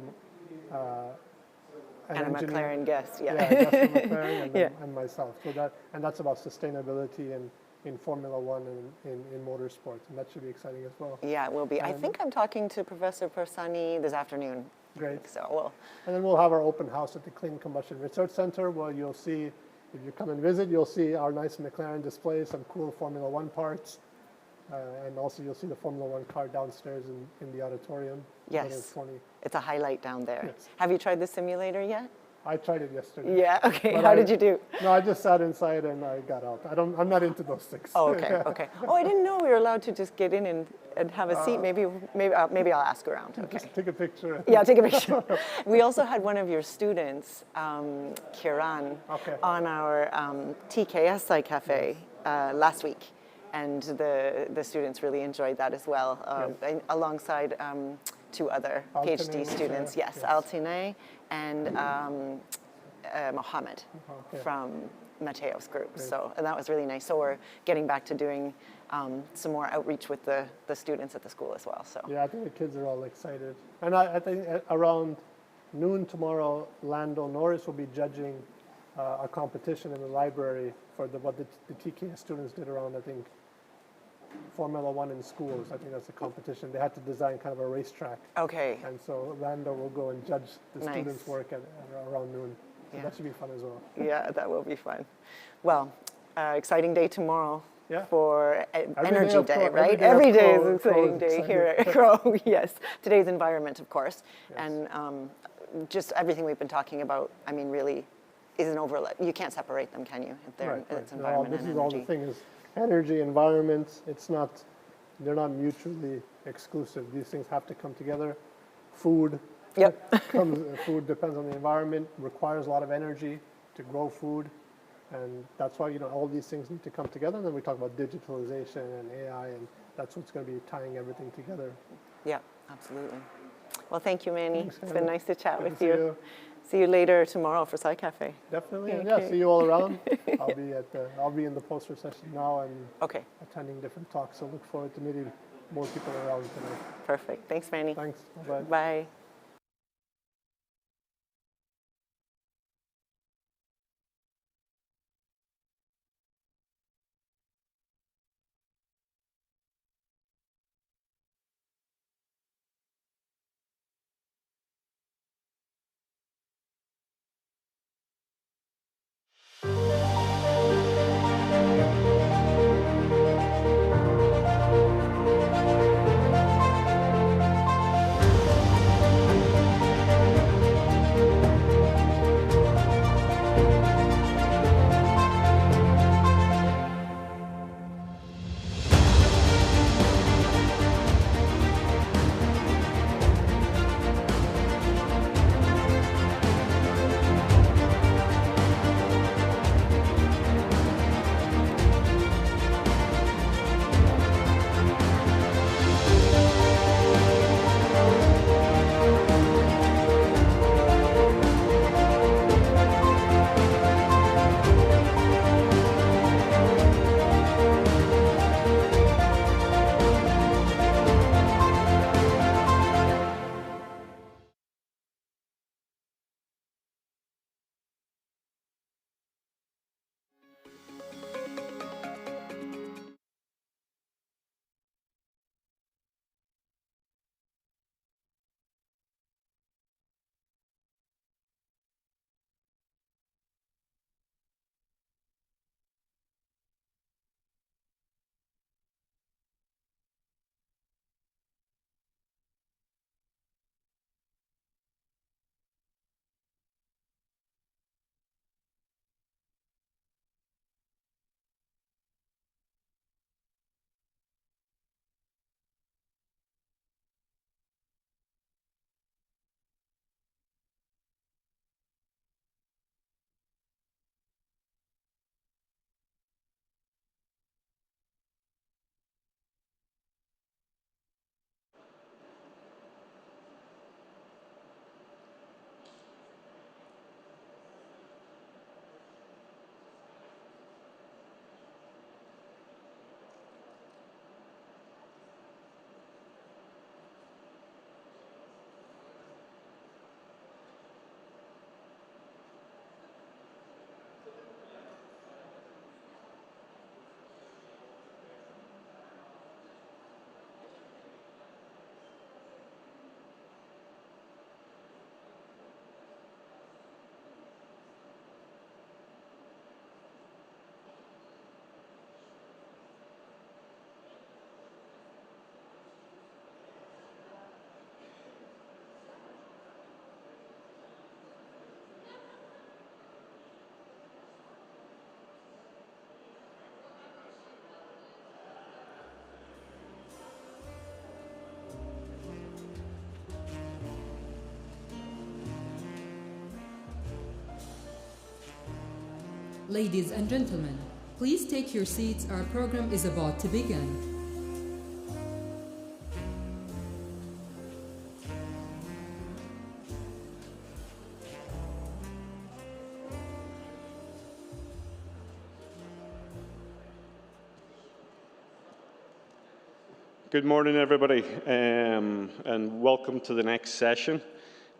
And a McLaren guest, Justin McLaren and myself. So that's about sustainability and in Formula One and in motorsports, and that should be exciting as well. Yeah, it will be. I think I'm talking to Professor Parsani this afternoon. Great. So and then we'll have our open house at the Clean Combustion Research Center, where you'll see, if you come and visit, you'll see our nice McLaren display, some cool Formula One parts, and also you'll see the Formula One car downstairs in the auditorium. Yes, it's a highlight down there. Yes. Have you tried the simulator yet? I tried it yesterday. Yeah, okay. But How did you do? No, I just sat inside and I got out. I'm not into those things. Oh, okay, okay. Oh, I didn't know we were allowed to just get in and have a seat. Maybe I'll ask around. Okay. Just take a picture. Yeah, take a picture. We also had one of your students, Kiran, on our TKS Sci Cafe last week. And the students really enjoyed that as well, alongside two other PhD students. Yes, Altine and Mohammed from Mateo's group. So, and that was really nice. So we're getting back to doing some more outreach with the students at the school as well. So yeah, I think the kids are all excited. And I think around noon tomorrow, Lando Norris will be judging a competition in the library for what the TKS students did around, I think, Formula One in schools. I think that's a competition. They had to design kind of a racetrack. Okay. And so Lando will go and judge the students' work at around noon. So that should be fun as well. Yeah, that will be fun. Well, exciting day tomorrow for Energy Day, right? Every day is an exciting day here at CRO. Yes. Today's environment, of course. Yes. And just everything we've been talking about, I mean, really is an overlap. You can't separate them, can you? It's environment and energy. This is all the thing is energy, environment, they're not mutually exclusive. These things have to come together. Food, food depends on the environment, requires a lot of energy to grow food. And that's why, all these things need to come together. And then we talk about digitalization and AI, and that's what's going to be tying everything together. Yeah, absolutely. Well, thank you, Manny. Thanks, it's been nice to chat with see you. See you later tomorrow for Sci Cafe. Definitely, and see you all around. I'll be in the poster session now and attending different talks. So look forward to meeting more people around today. Perfect. Thanks, Manny. Thanks. Bye. Bye. Ladies and gentlemen, please take your seats. Our program is about to begin. Good morning, everybody, and welcome to the next session.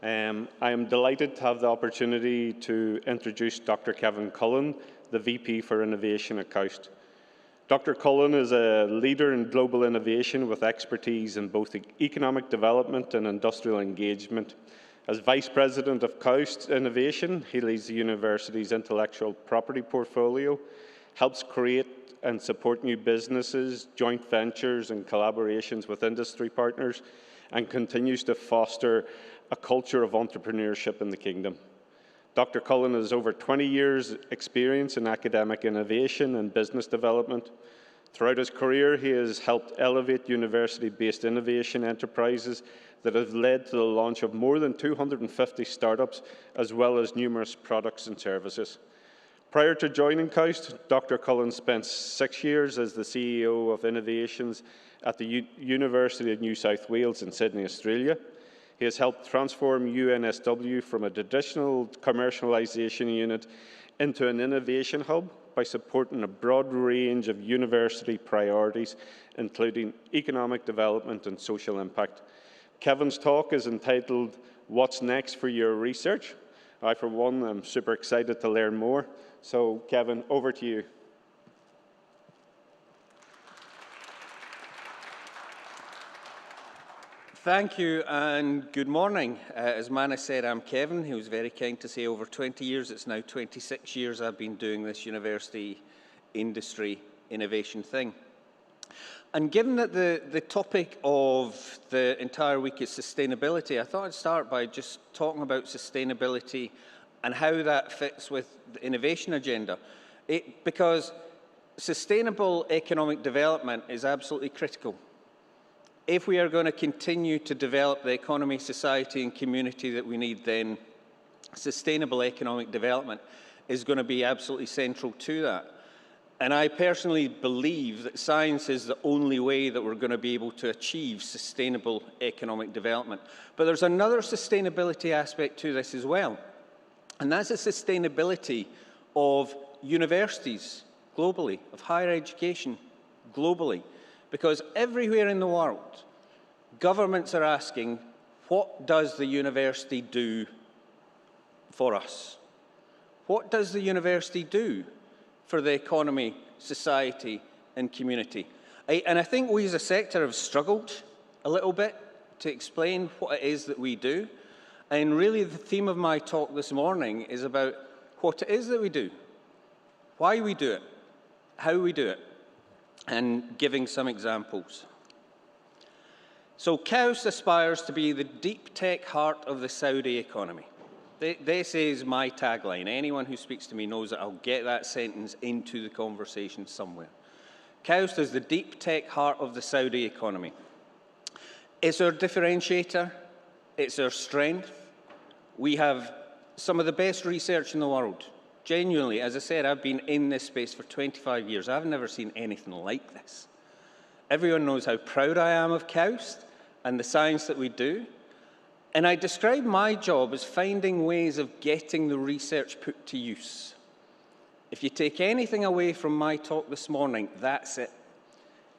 I am delighted to have the opportunity to introduce Dr. Kevin Cullen, the VP for Innovation at KAUST. Dr. Cullen is a leader in global innovation with expertise in both economic development and industrial engagement. As Vice President of KAUST Innovation, he leads the university's intellectual property portfolio, helps create and support new businesses, joint ventures, and collaborations with industry partners, and continues to foster a culture of entrepreneurship in the Kingdom. Dr. Cullen has over 20 years' experience in academic innovation and business development. Throughout his career, he has helped elevate university-based innovation enterprises that have led to the launch of more than 250 startups, as well as numerous products and services. Prior to joining KAUST, Dr. Cullen spent 6 years as the CEO of Innovations at the University of New South Wales in Sydney, Australia. He has helped transform UNSW from a traditional commercialisation unit into an innovation hub by supporting a broad range of university priorities, including economic development and social impact. Kevin's talk is entitled, "What's Next for Your Research?" I, for one, am super excited to learn more. So, Kevin, over to you. Thank you and good morning. As Mana said, I'm Kevin. He was very kind to say over 20 years. It's now 26 years I've been doing this university industry innovation thing. And given that the topic of the entire week is sustainability, I thought I'd start by just talking about sustainability and how that fits with the innovation agenda. Because sustainable economic development is absolutely critical. If we are going to continue to develop the economy, society, and community that we need, then sustainable economic development is going to be absolutely central to that. And I personally believe that science is the only way that we're going to be able to achieve sustainable economic development. But there's another sustainability aspect to this as well, and that's the sustainability of universities globally, of higher education globally. Because everywhere in the world, governments are asking, what does the university do for us? What does the university do for the economy, society, and community? And I think we as a sector have struggled a little bit to explain what it is that we do. And really the theme of my talk this morning is about what it is that we do, why we do it, how we do it, and giving some examples. So KAUST aspires to be the deep tech heart of the Saudi economy. This is my tagline. Anyone who speaks to me knows that I'll get that sentence into the conversation somewhere. KAUST is the deep tech heart of the Saudi economy. It's our differentiator. It's our strength. We have some of the best research in the world. Genuinely, as I said, I've been in this space for 25 years. I've never seen anything like this. Everyone knows how proud I am of KAUST and the science that we do. And I describe my job as finding ways of getting the research put to use. If you take anything away from my talk this morning, that's it.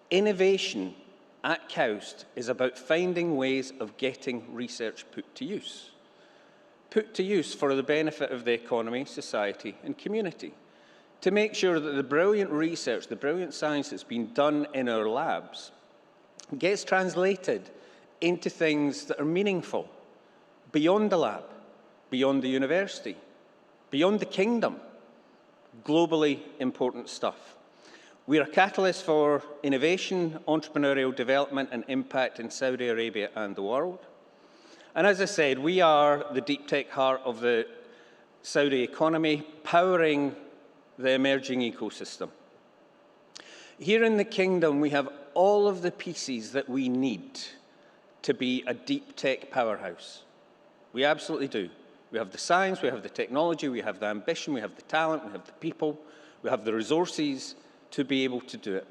Innovation at KAUST is about finding ways of getting research put to use. Put to use for the benefit of the economy, society, and community. To make sure that the brilliant research, the brilliant science that's been done in our labs gets translated into things that are meaningful beyond the lab, beyond the university, beyond the kingdom. Globally important stuff. We're a catalyst for innovation, entrepreneurial development, and impact in Saudi Arabia and the world. And as I said, we are the deep tech heart of the Saudi economy, powering the emerging ecosystem. Here in the kingdom, we have all of the pieces that we need to be a deep tech powerhouse. We absolutely do. We have the science, we have the technology, we have the ambition, we have the talent, we have the people, we have the resources to be able to do it.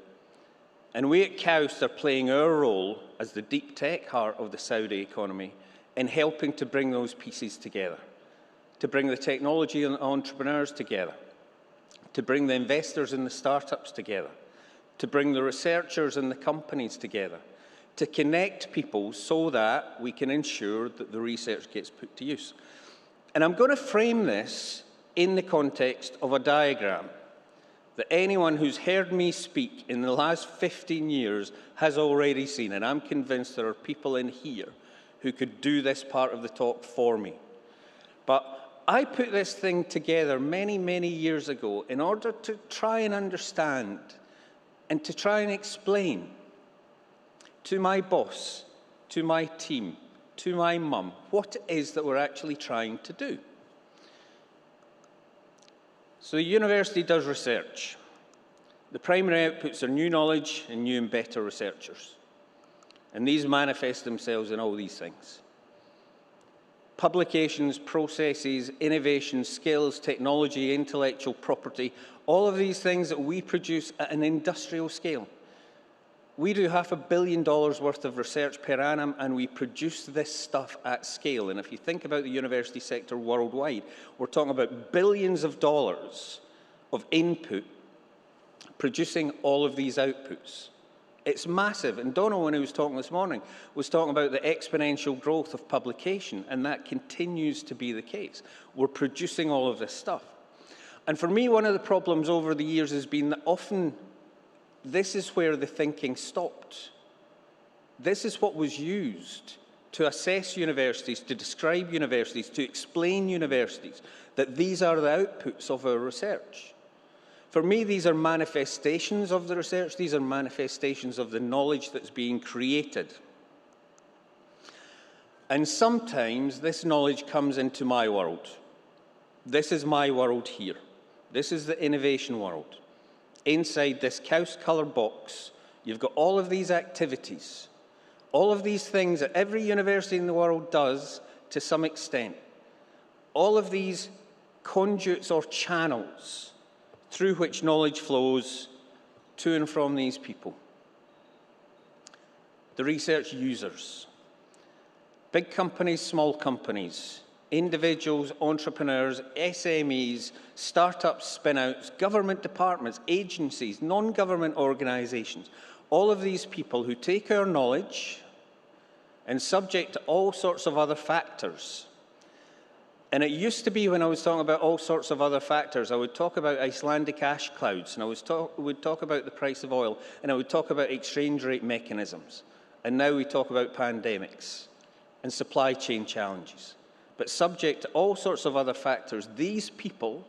And we at KAUST are playing our role as the deep tech heart of the Saudi economy in helping to bring those pieces together, to bring the technology and entrepreneurs together, to bring the investors and the startups together, to bring the researchers and the companies together, to connect people so that we can ensure that the research gets put to use. And I'm going to frame this in the context of a diagram that anyone who's heard me speak in the last 15 years has already seen, and I'm convinced there are people in here who could do this part of the talk for me. But I put this thing together many, many years ago in order to try and understand and to try and explain to my boss, to my team, to my mum, what it is that we're actually trying to do. So the university does research. The primary outputs are new knowledge and new and better researchers. And these manifest themselves in all these things. Publications, processes, innovation, skills, technology, intellectual property, all of these things that we produce at an industrial scale. We do $500 million worth of research per annum, and we produce this stuff at scale. And if you think about the university sector worldwide, we're talking about billions of dollars of input producing all of these outputs. It's massive. And Donal, when he was talking this morning, was talking about the exponential growth of publication, and that continues to be the case. We're producing all of this stuff. And for me, one of the problems over the years has been that often this is where the thinking stopped. This is what was used to assess universities, to describe universities, to explain universities, that these are the outputs of our research. For me, these are manifestations of the research. These are manifestations of the knowledge that's being created. And sometimes this knowledge comes into my world. This is my world here. This is the innovation world. Inside this KAUST colour box, you've got all of these activities, all of these things that every university in the world does to some extent, all of these conduits or channels through which knowledge flows to and from these people. The research users, big companies, small companies, individuals, entrepreneurs, SMEs, startups, spin-outs, government departments, agencies, non-government organisations, all of these people who take our knowledge and subject to all sorts of other factors. And it used to be when I was talking about all sorts of other factors, I would talk about Icelandic ash clouds, and I would talk about the price of oil, and I would talk about exchange rate mechanisms. And now we talk about pandemics and supply chain challenges. But subject to all sorts of other factors, these people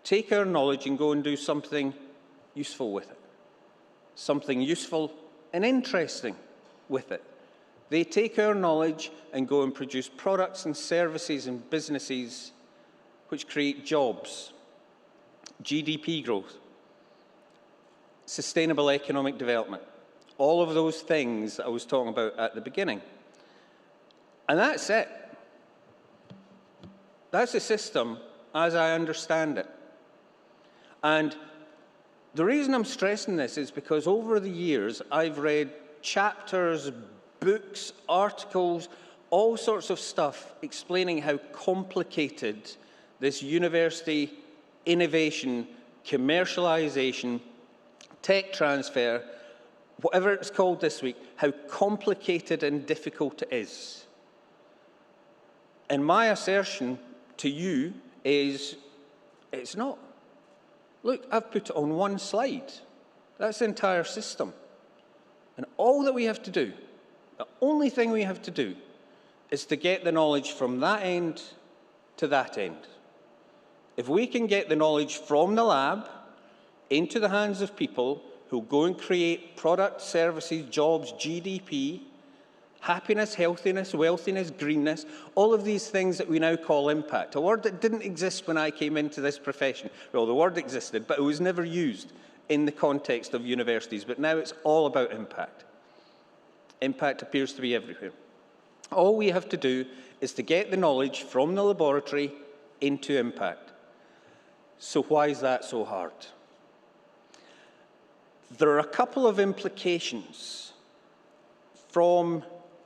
take our knowledge and go and do something useful with it. Something useful and interesting with it. They take our knowledge and go and produce products and services and businesses which create jobs, GDP growth, sustainable economic development, all of those things that I was talking about at the beginning. And that's it. That's the system as I understand it. And the reason I'm stressing this is because over the years I've read chapters, books, articles, all sorts of stuff explaining how complicated this university innovation, commercialization, tech transfer, whatever it's called this week, how complicated and difficult it is. And my assertion to you is, it's not. Look, I've put it on one slide. That's the entire system. And all that we have to do, the only thing we have to do, is to get the knowledge from that end to that end. If we can get the knowledge from the lab into the hands of people who go and create products, services, jobs, GDP, happiness, healthiness, wealthiness, greenness, all of these things that we now call impact. A word that didn't exist when I came into this profession. Well, the word existed, but it was never used in the context of universities. But now it's all about impact. Impact appears to be everywhere. All we have to do is to get the knowledge from the laboratory into impact. So why is that so hard? There are a couple of implications from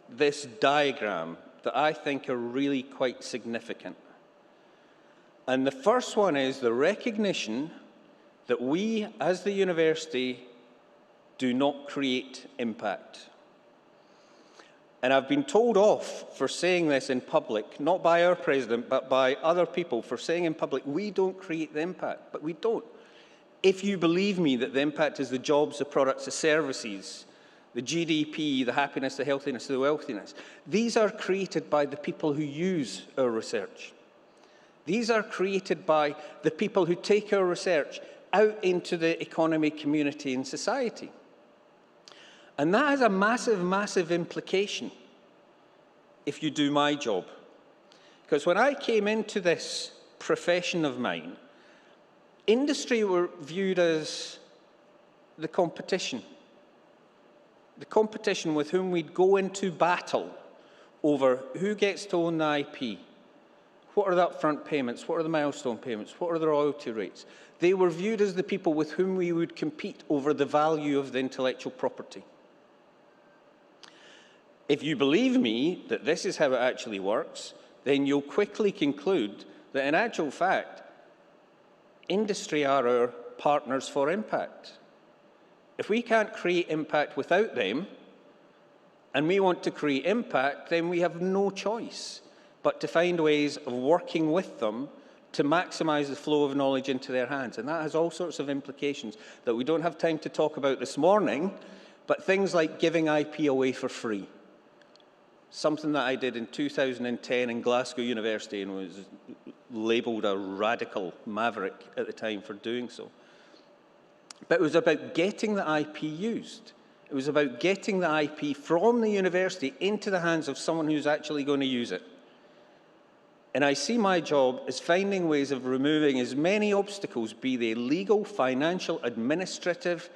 this diagram that I think are really quite significant. And the first one is the recognition that we, as the university, do not create impact. And I've been told off for saying this in public, not by our president, but by other people, for saying in public, we don't create the impact, but we don't. If you believe me that the impact is the jobs, the products, the services, the GDP, the happiness, the healthiness, the wealthiness, these are created by the people who use our research. These are created by the people who take our research out into the economy, community, and society. And that has a massive, massive implication if you do my job. Because when I came into this profession of mine, industry were viewed as the competition with whom we'd go into battle over who gets to own the IP, what are the upfront payments, what are the milestone payments, what are the royalty rates. They were viewed as the people with whom we would compete over the value of the intellectual property. If you believe me that this is how it actually works, then you'll quickly conclude that in actual fact, industry are our partners for impact. If we can't create impact without them, and we want to create impact, then we have no choice but to find ways of working with them to maximize the flow of knowledge into their hands. And that has all sorts of implications that we don't have time to talk about this morning, but things like giving IP away for free. Something that I did in 2010 in Glasgow University and was labelled a radical maverick at the time for doing so. But it was about getting the IP used. It was about getting the IP from the university into the hands of someone who's actually going to use it. And I see my job as finding ways of removing as many obstacles, be they legal, financial, administrative,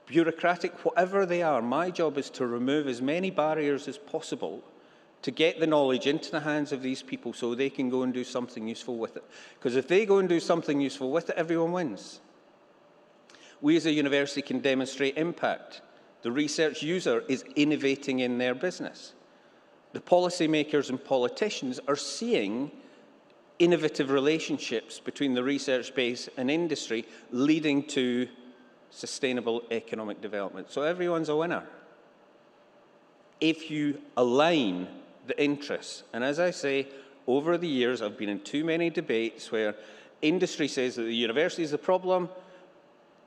bureaucratic, whatever they are. My job is to remove as many barriers as possible to get the knowledge into the hands of these people so they can go and do something useful with it. Because if they go and do something useful with it, everyone wins. We as a university can demonstrate impact. The research user is innovating in their business. The policymakers and politicians are seeing innovative relationships between the research base and industry leading to sustainable economic development. So everyone's a winner if you align the interests. And as I say, over the years, I've been in too many debates where industry says that the university is the problem,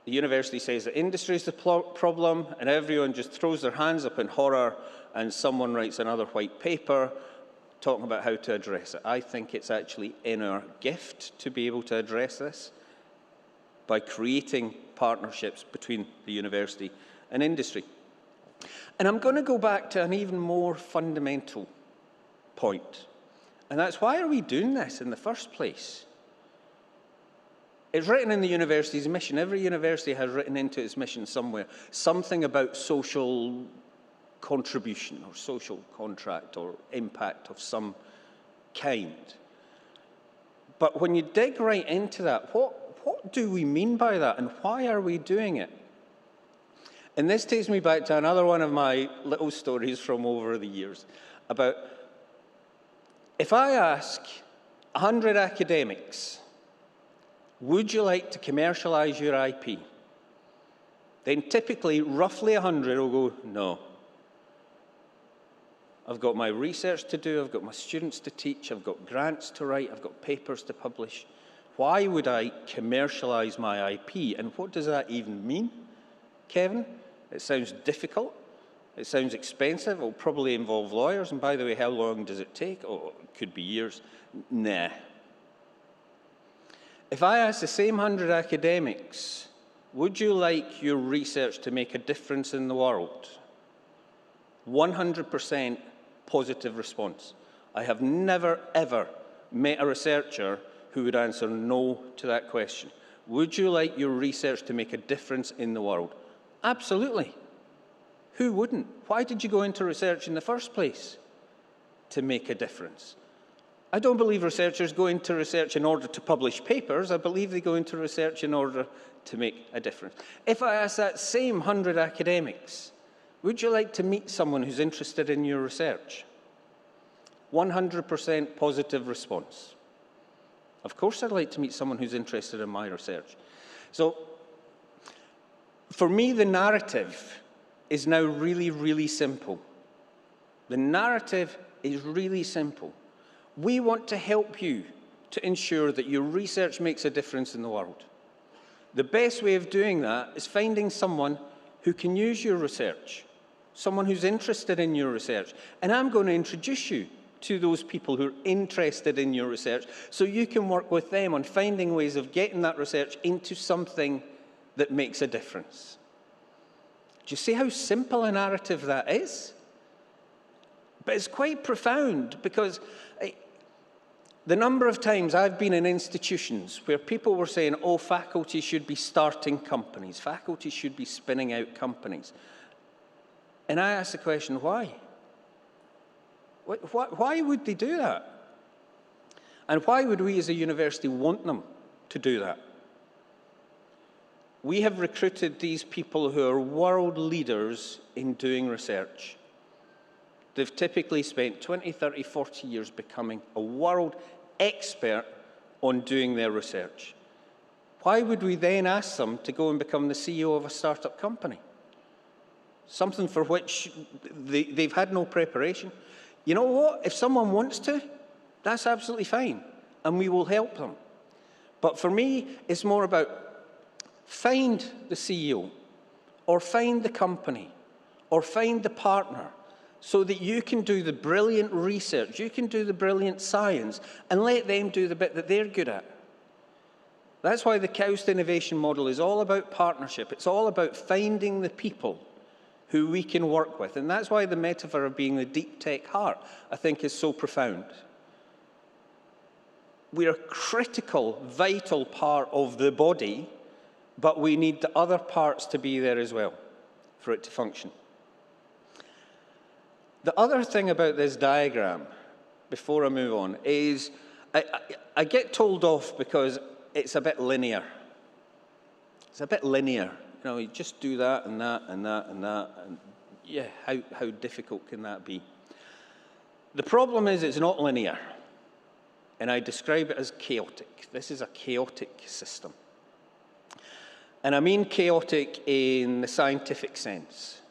the university says that industry is the problem, and everyone just throws their hands up in horror and someone writes another white paper talking about how to address it. I think it's actually in our gift to be able to address this by creating partnerships between the university and industry. And I'm going to go back to an even more fundamental point, and that's why are we doing this in the first place? It's written in the university's mission. Every university has written into its mission somewhere something about social contribution or social contract or impact of some kind. But when you dig right into that, what do we mean by that and why are we doing it? And this takes me back to another one of my little stories from over the years about if I ask 100 academics, would you like to commercialize your IP? Then typically, roughly 100 will go, no. I've got my research to do, I've got my students to teach, I've got grants to write, I've got papers to publish. Why would I commercialize my IP? And what does that even mean, Kevin? It sounds difficult. It sounds expensive. It will probably involve lawyers. And by the way, how long does it take? Oh, it could be years. Nah. If I ask the same 100 academics, would you like your research to make a difference in the world? 100% positive response. I have never, ever met a researcher who would answer no to that question. Would you like your research to make a difference in the world? Absolutely. Who wouldn't? Why did you go into research in the first place? to make a difference. I don't believe researchers go into research in order to publish papers. I believe they go into research in order to make a difference. If I ask that same 100 academics, would you like to meet someone who's interested in your research? 100% positive response. Of course I'd like to meet someone who's interested in my research. So, for me, the narrative is now really, really simple. The narrative is really simple. We want to help you to ensure that your research makes a difference in the world. The best way of doing that is finding someone who can use your research, someone who's interested in your research. And I'm going to introduce you to those people who are interested in your research so you can work with them on finding ways of getting that research into something that makes a difference. Do you see how simple a narrative that is? But it's quite profound, because the number of times I've been in institutions where people were saying, oh, faculty should be starting companies, faculty should be spinning out companies. And I asked the question, why? Why would they do that? And why would we as a university want them to do that? We have recruited these people who are world leaders in doing research. They've typically spent 20, 30, 40 years becoming a world expert on doing their research. Why would we then ask them to go and become the CEO of a startup company? Something for which they've had no preparation. You know what? If someone wants to, that's absolutely fine, and we will help them. But for me, it's more about find the CEO, or find the company, or find the partner, so that you can do the brilliant research, you can do the brilliant science, and let them do the bit that they're good at. That's why the KAUST innovation model is all about partnership. It's all about finding the people who we can work with. And that's why the metaphor of being the deep tech heart, I think, is so profound. We're a critical, vital part of the body, but we need the other parts to be there as well for it to function. The other thing about this diagram, before I move on, is I get told off because it's a bit linear. It's a bit linear. You know, you just do that and that and that and that. And yeah, how difficult can that be? The problem is it's not linear. And I describe it as chaotic. This is a chaotic system. And I mean chaotic in the scientific sense.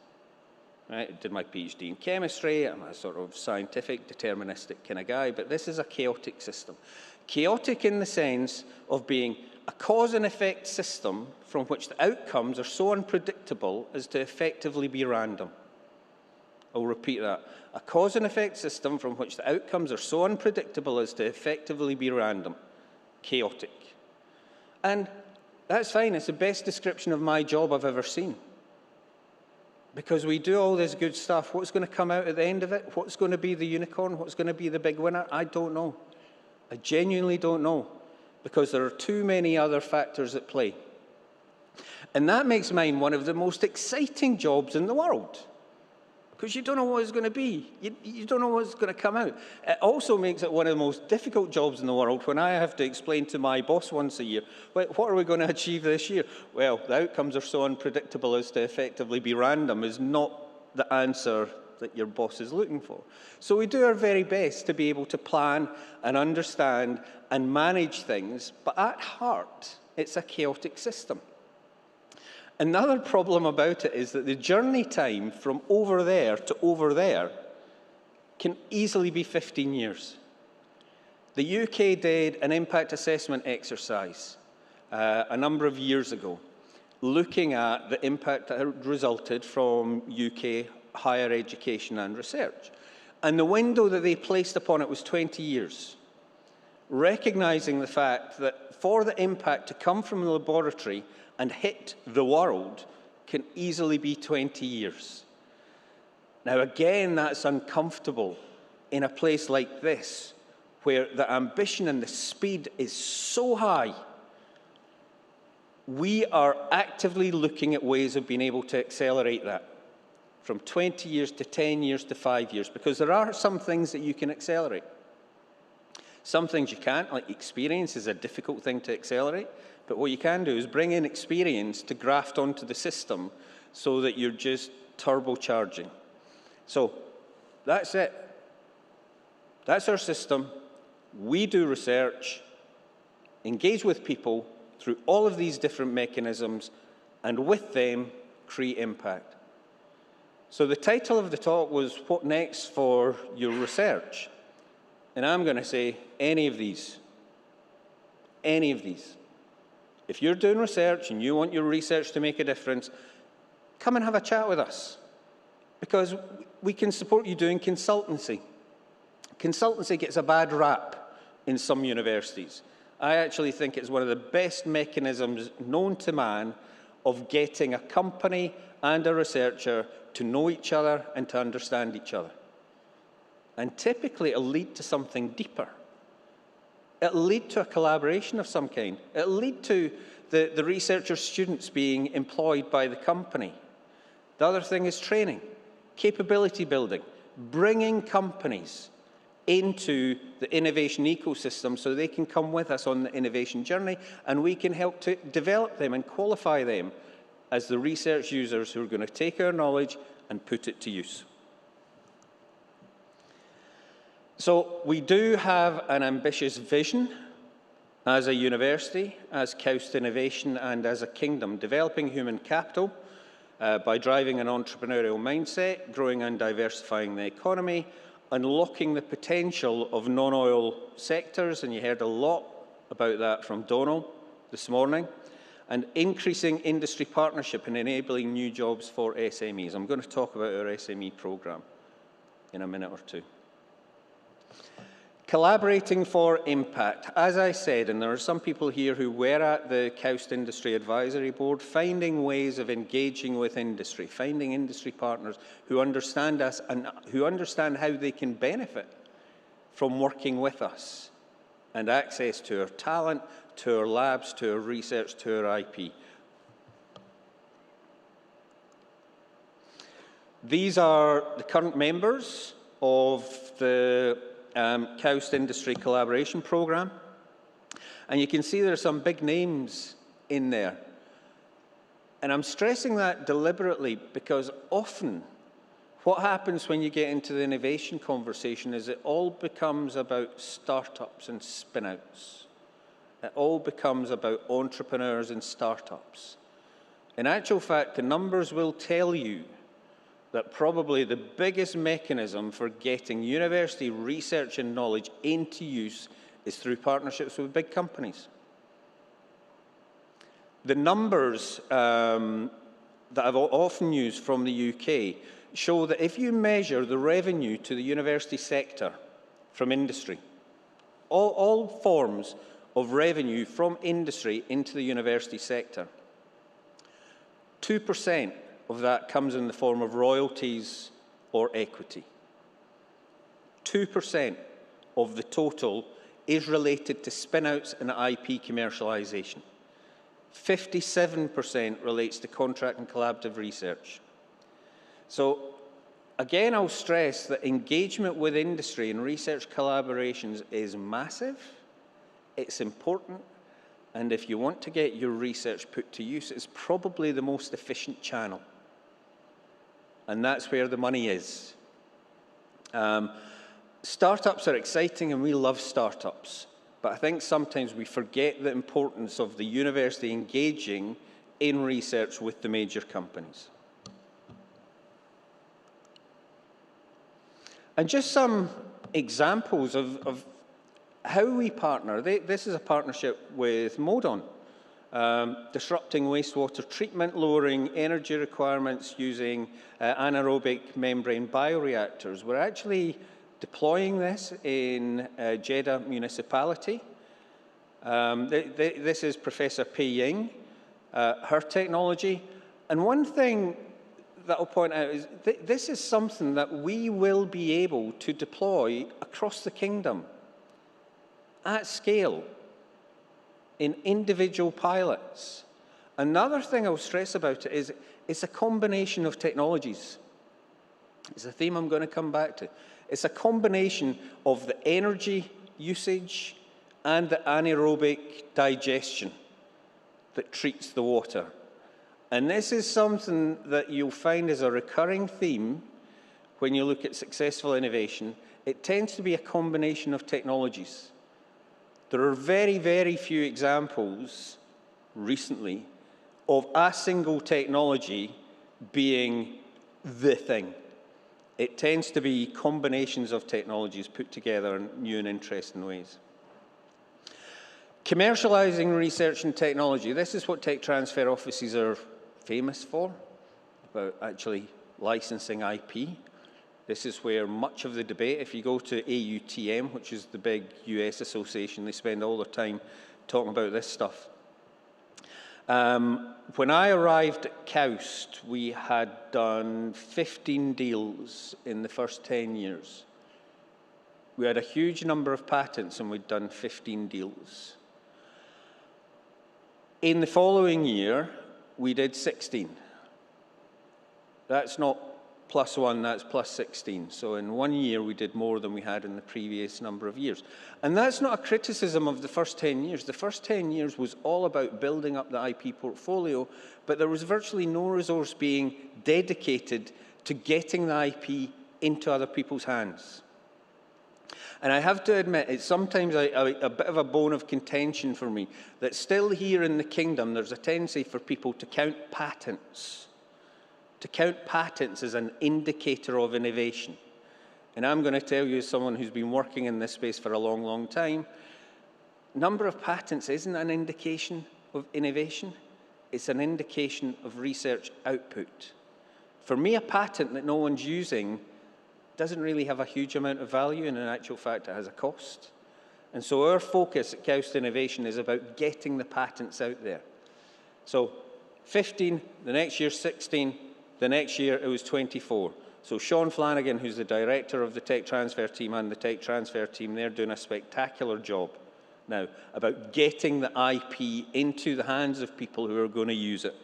Right? I did my PhD in chemistry. I'm a sort of scientific, deterministic kind of guy, but this is a chaotic system. Chaotic in the sense of being a cause and effect system from which the outcomes are so unpredictable as to effectively be random. I'll repeat that. A cause and effect system from which the outcomes are so unpredictable as to effectively be random. Chaotic. And that's fine. It's the best description of my job I've ever seen. Because we do all this good stuff. What's going to come out at the end of it? What's going to be the unicorn? What's going to be the big winner? I don't know. I genuinely don't know. Because there are too many other factors at play. And that makes mine one of the most exciting jobs in the world. Because you don't know what it's going to be. You don't know what's going to come out. It also makes it one of the most difficult jobs in the world when I have to explain to my boss once a year, well, what are we going to achieve this year? Well, the outcomes are so unpredictable as to effectively be random is not the answer that your boss is looking for. So we do our very best to be able to plan and understand and manage things, but at heart, it's a chaotic system. Another problem about it is that the journey time from over there to over there can easily be 15 years. The UK did an impact assessment exercise a number of years ago, looking at the impact that had resulted from UK higher education and research. And the window that they placed upon it was 20 years, recognizing the fact that for the impact to come from the laboratory and hit the world can easily be 20 years. Now, again, that's uncomfortable in a place like this, where the ambition and the speed is so high. We are actively looking at ways of being able to accelerate that. from 20 years to 10 years to 5 years, because there are some things that you can accelerate. Some things you can't, like experience is a difficult thing to accelerate, but what you can do is bring in experience to graft onto the system so that you're just turbocharging. So that's it. That's our system. We do research, engage with people through all of these different mechanisms, and with them, create impact. So the title of the talk was, what next for your research? And I'm going to say, any of these. Any of these. If you're doing research and you want your research to make a difference, come and have a chat with us, because we can support you doing consultancy. Consultancy gets a bad rap in some universities. I actually think it's one of the best mechanisms known to man of getting a company and a researcher to know each other and to understand each other. And typically it'll lead to something deeper. It'll lead to a collaboration of some kind. It'll lead to the researcher students being employed by the company. The other thing is training, capability building, bringing companies into the innovation ecosystem so they can come with us on the innovation journey, and we can help to develop them and qualify them as the research users who are going to take our knowledge and put it to use. So we do have an ambitious vision as a university, as KAUST Innovation, and as a kingdom, developing human capital by driving an entrepreneurial mindset, growing and diversifying the economy, unlocking the potential of non-oil sectors, and you heard a lot about that from Donal this morning, and increasing industry partnership and enabling new jobs for SMEs. I'm going to talk about our SME program in a minute or two. Collaborating for impact. As I said, and there are some people here who were at the KAUST Industry Advisory Board, finding ways of engaging with industry, finding industry partners who understand us and who understand how they can benefit from working with us, and access to our talent, to our labs, to our research, to our IP. These are the current members of the KAUST Industry Collaboration Programme. And you can see there are some big names in there. And I'm stressing that deliberately because often what happens when you get into the innovation conversation is it all becomes about startups and spin-outs. It all becomes about entrepreneurs and startups. In actual fact, the numbers will tell you that probably the biggest mechanism for getting university research and knowledge into use is through partnerships with big companies. The numbers that I've often used from the UK show that if you measure the revenue to the university sector from industry, all forms of revenue from industry into the university sector, 2% of that comes in the form of royalties or equity. 2% of the total is related to spin-outs and IP commercialization. 57% relates to contract and collaborative research. So, again, I'll stress that engagement with industry and research collaborations is massive, it's important, and if you want to get your research put to use, it's probably the most efficient channel. And that's where the money is. Startups are exciting and we love startups, but I think sometimes we forget the importance of the university engaging in research with the major companies. And just some examples of how we partner. This is a partnership with Modon. Disrupting wastewater treatment, lowering energy requirements using anaerobic membrane bioreactors. We're actually deploying this in Jeddah municipality. This is Professor Pei Ying, her technology. And one thing that I'll point out is this is something that we will be able to deploy across the kingdom at scale, in individual pilots. Another thing I'll stress about it is it's a combination of technologies. It's a theme I'm going to come back to. It's a combination of the energy usage and the anaerobic digestion that treats the water. And this is something that you'll find is a recurring theme when you look at successful innovation. It tends to be a combination of technologies. There are very, very few examples recently of a single technology being the thing. It tends to be combinations of technologies put together in new and interesting ways. Commercializing research and technology. This is what tech transfer offices are famous for, about actually licensing IP. This is where much of the debate, if you go to AUTM, which is the big US association, they spend all their time talking about this stuff. When I arrived at KAUST, we had done 15 deals in the first 10 years. We had a huge number of patents and we'd done 15 deals. In the following year, we did 16. That's not +1, that's +16. So in 1 year, we did more than we had in the previous number of years. And that's not a criticism of the first 10 years. The first 10 years was all about building up the IP portfolio, but there was virtually no resource being dedicated to getting the IP into other people's hands. And I have to admit, it's sometimes a bit of a bone of contention for me that still here in the kingdom, there's a tendency for people to count patents. To count patents as an indicator of innovation. And I'm going to tell you, as someone who's been working in this space for a long, long time, number of patents isn't an indication of innovation. It's an indication of research output. For me, a patent that no one's using doesn't really have a huge amount of value, and in actual fact, it has a cost. And so our focus at KAUST Innovation is about getting the patents out there. So 15, the next year 16, the next year it was 24. So Sean Flanagan, who's the director of the tech transfer team, and the tech transfer team, they're doing a spectacular job now about getting the IP into the hands of people who are going to use it.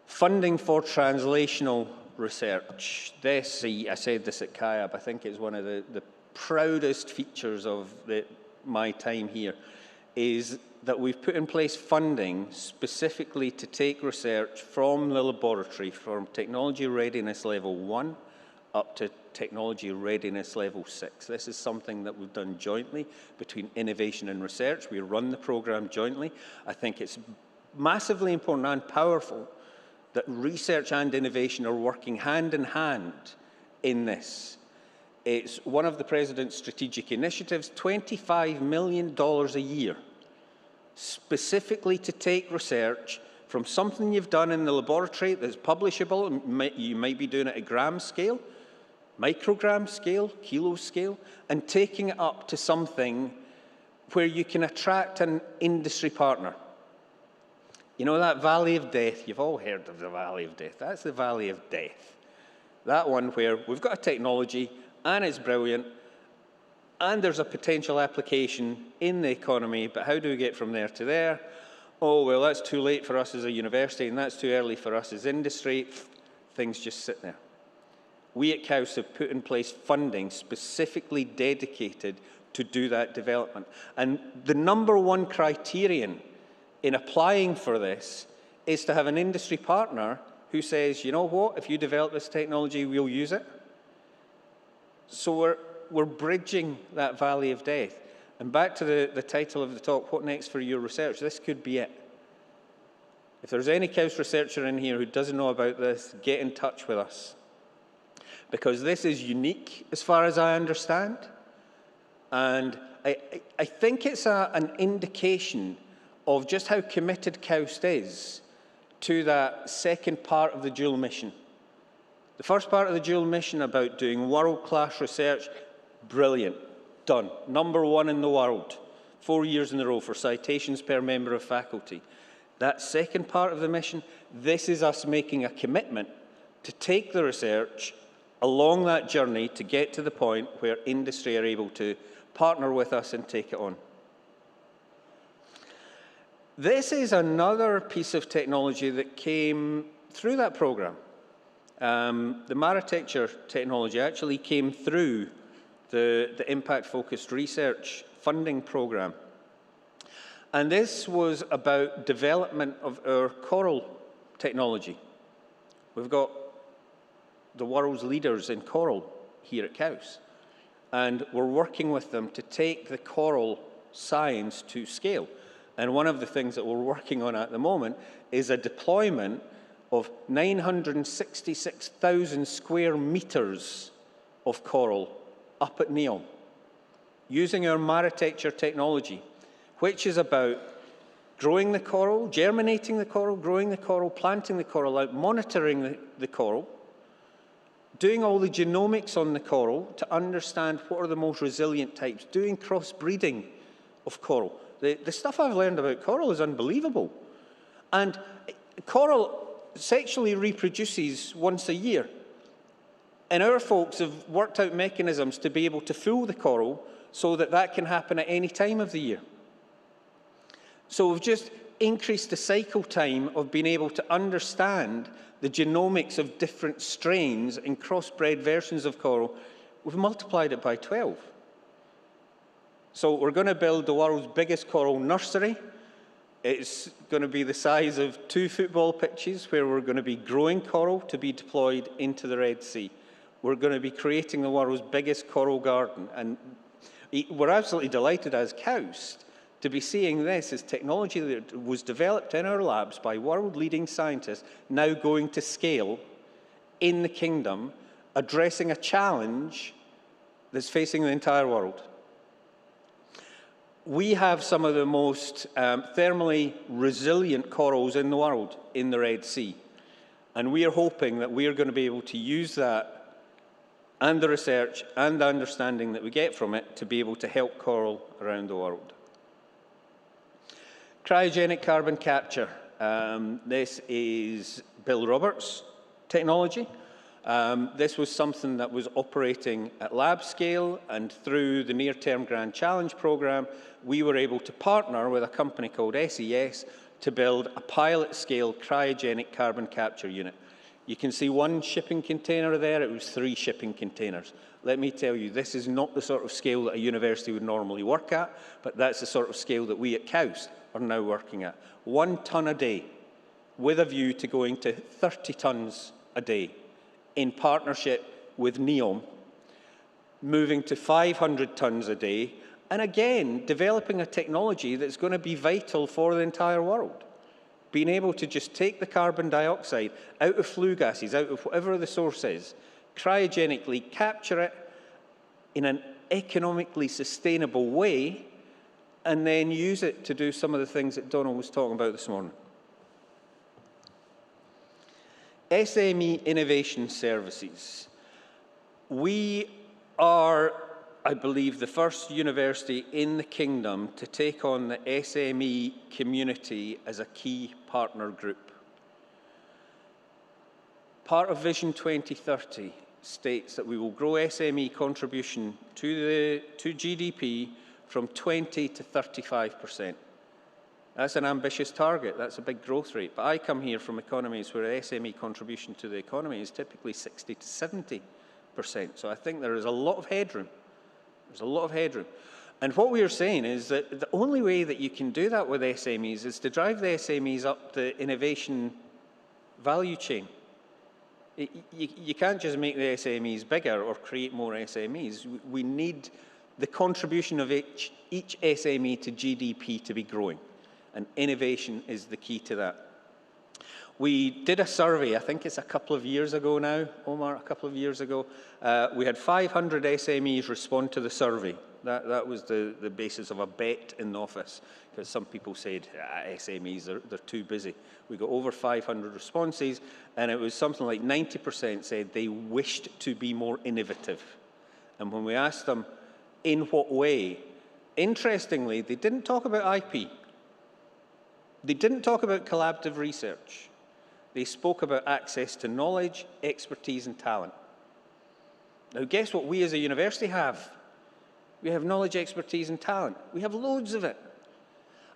Funding for translational research. This, I said this at KIAB, I think it's one of the proudest features of my time here, is that we've put in place funding specifically to take research from the laboratory, from technology readiness level 1 up to technology readiness level 6. This is something that we've done jointly between innovation and research. We run the program jointly. I think it's massively important and powerful that research and innovation are working hand in hand in this. It's one of the President's strategic initiatives, $25 million a year, specifically to take research from something you've done in the laboratory that's publishable. You might be doing it at gram scale, microgram scale, kilo scale, and taking it up to something where you can attract an industry partner. You know that valley of death? You've all heard of the valley of death. That's the valley of death. That one where we've got a technology and it's brilliant and there's a potential application in the economy, but how do we get from there to there? Oh, well, that's too late for us as a university and that's too early for us as industry. Things just sit there. We at KAUST have put in place funding specifically dedicated to do that development. And the number one criterion in applying for this is to have an industry partner who says, you know what, if you develop this technology, we'll use it. So we're bridging that valley of death. And back to the title of the talk, what next for your research? This could be it. If there's any KAUST researcher in here who doesn't know about this, get in touch with us. Because this is unique as far as I understand. And I think it's an indication of just how committed KAUST is to that second part of the dual mission. The first part of the dual mission about doing world-class research, brilliant, done. #1 in the world, 4 years in a row for citations per member of faculty. That second part of the mission, this is us making a commitment to take the research along that journey to get to the point where industry are able to partner with us and take it on. This is another piece of technology that came through that program. The Maritecture technology actually came through the impact-focused research funding program. And this was about development of our coral technology. We've got the world's leaders in coral here at KAUST, and we're working with them to take the coral science to scale. And one of the things that we're working on at the moment is a deployment of 966,000 square meters of coral up at NEOM, using our Maritecture technology, which is about growing the coral, germinating the coral, growing the coral, planting the coral out, monitoring the coral, doing all the genomics on the coral to understand what are the most resilient types, doing crossbreeding of coral. The stuff I've learned about coral is unbelievable. And coral sexually reproduces once a year. And our folks have worked out mechanisms to be able to fool the coral so that that can happen at any time of the year. So we've just increased the cycle time of being able to understand the genomics of different strains and crossbred versions of coral. We've multiplied it by 12. So we're going to build the world's biggest coral nursery. It's going to be the size of 2 football pitches, where we're going to be growing coral to be deployed into the Red Sea. We're going to be creating the world's biggest coral garden. And we're absolutely delighted as KAUST to be seeing this as technology that was developed in our labs by world-leading scientists now going to scale in the kingdom, addressing a challenge that's facing the entire world. We have some of the most thermally resilient corals in the world in the Red Sea. And we are hoping that we are going to be able to use that and the research and the understanding that we get from it to be able to help coral around the world. Cryogenic carbon capture. This is Bill Roberts' technology. This was something that was operating at lab scale, and through the Near-Term Grand Challenge program, we were able to partner with a company called SES to build a pilot-scale cryogenic carbon capture unit. You can see 1 shipping container there. It was 3 shipping containers. Let me tell you, this is not the sort of scale that a university would normally work at, but that's the sort of scale that we at KAUST are now working at. 1 ton a day, with a view to going to 30 tons a day, in partnership with NEOM, moving to 500 tons a day, and again, developing a technology that's going to be vital for the entire world. Being able to just take the carbon dioxide out of flue gases, out of whatever the source is, cryogenically capture it in an economically sustainable way, and then use it to do some of the things that Donal was talking about this morning. SME Innovation Services. We are, I believe, the first university in the kingdom to take on the SME community as a key partner group. Part of Vision 2030 states that we will grow SME contribution to GDP from 20 to 35%. That's an ambitious target. That's a big growth rate. But I come here from economies where SME contribution to the economy is typically 60 to 70%. So I think there is a lot of headroom. There's a lot of headroom. And what we are saying is that the only way that you can do that with SMEs is to drive the SMEs up the innovation value chain. You can't just make the SMEs bigger or create more SMEs. We need the contribution of each SME to GDP to be growing. And innovation is the key to that. We did a survey, I think it's a couple of years ago now, Omar, a couple of years ago. We had 500 SMEs respond to the survey. That was the basis of a bet in the office, because some people said, SMEs, they're too busy. We got over 500 responses, and it was something like 90% said they wished to be more innovative. And when we asked them, in what way? Interestingly, they didn't talk about IP. They didn't talk about collaborative research. They spoke about access to knowledge, expertise, and talent. Now, guess what we as a university have? We have knowledge, expertise, and talent. We have loads of it.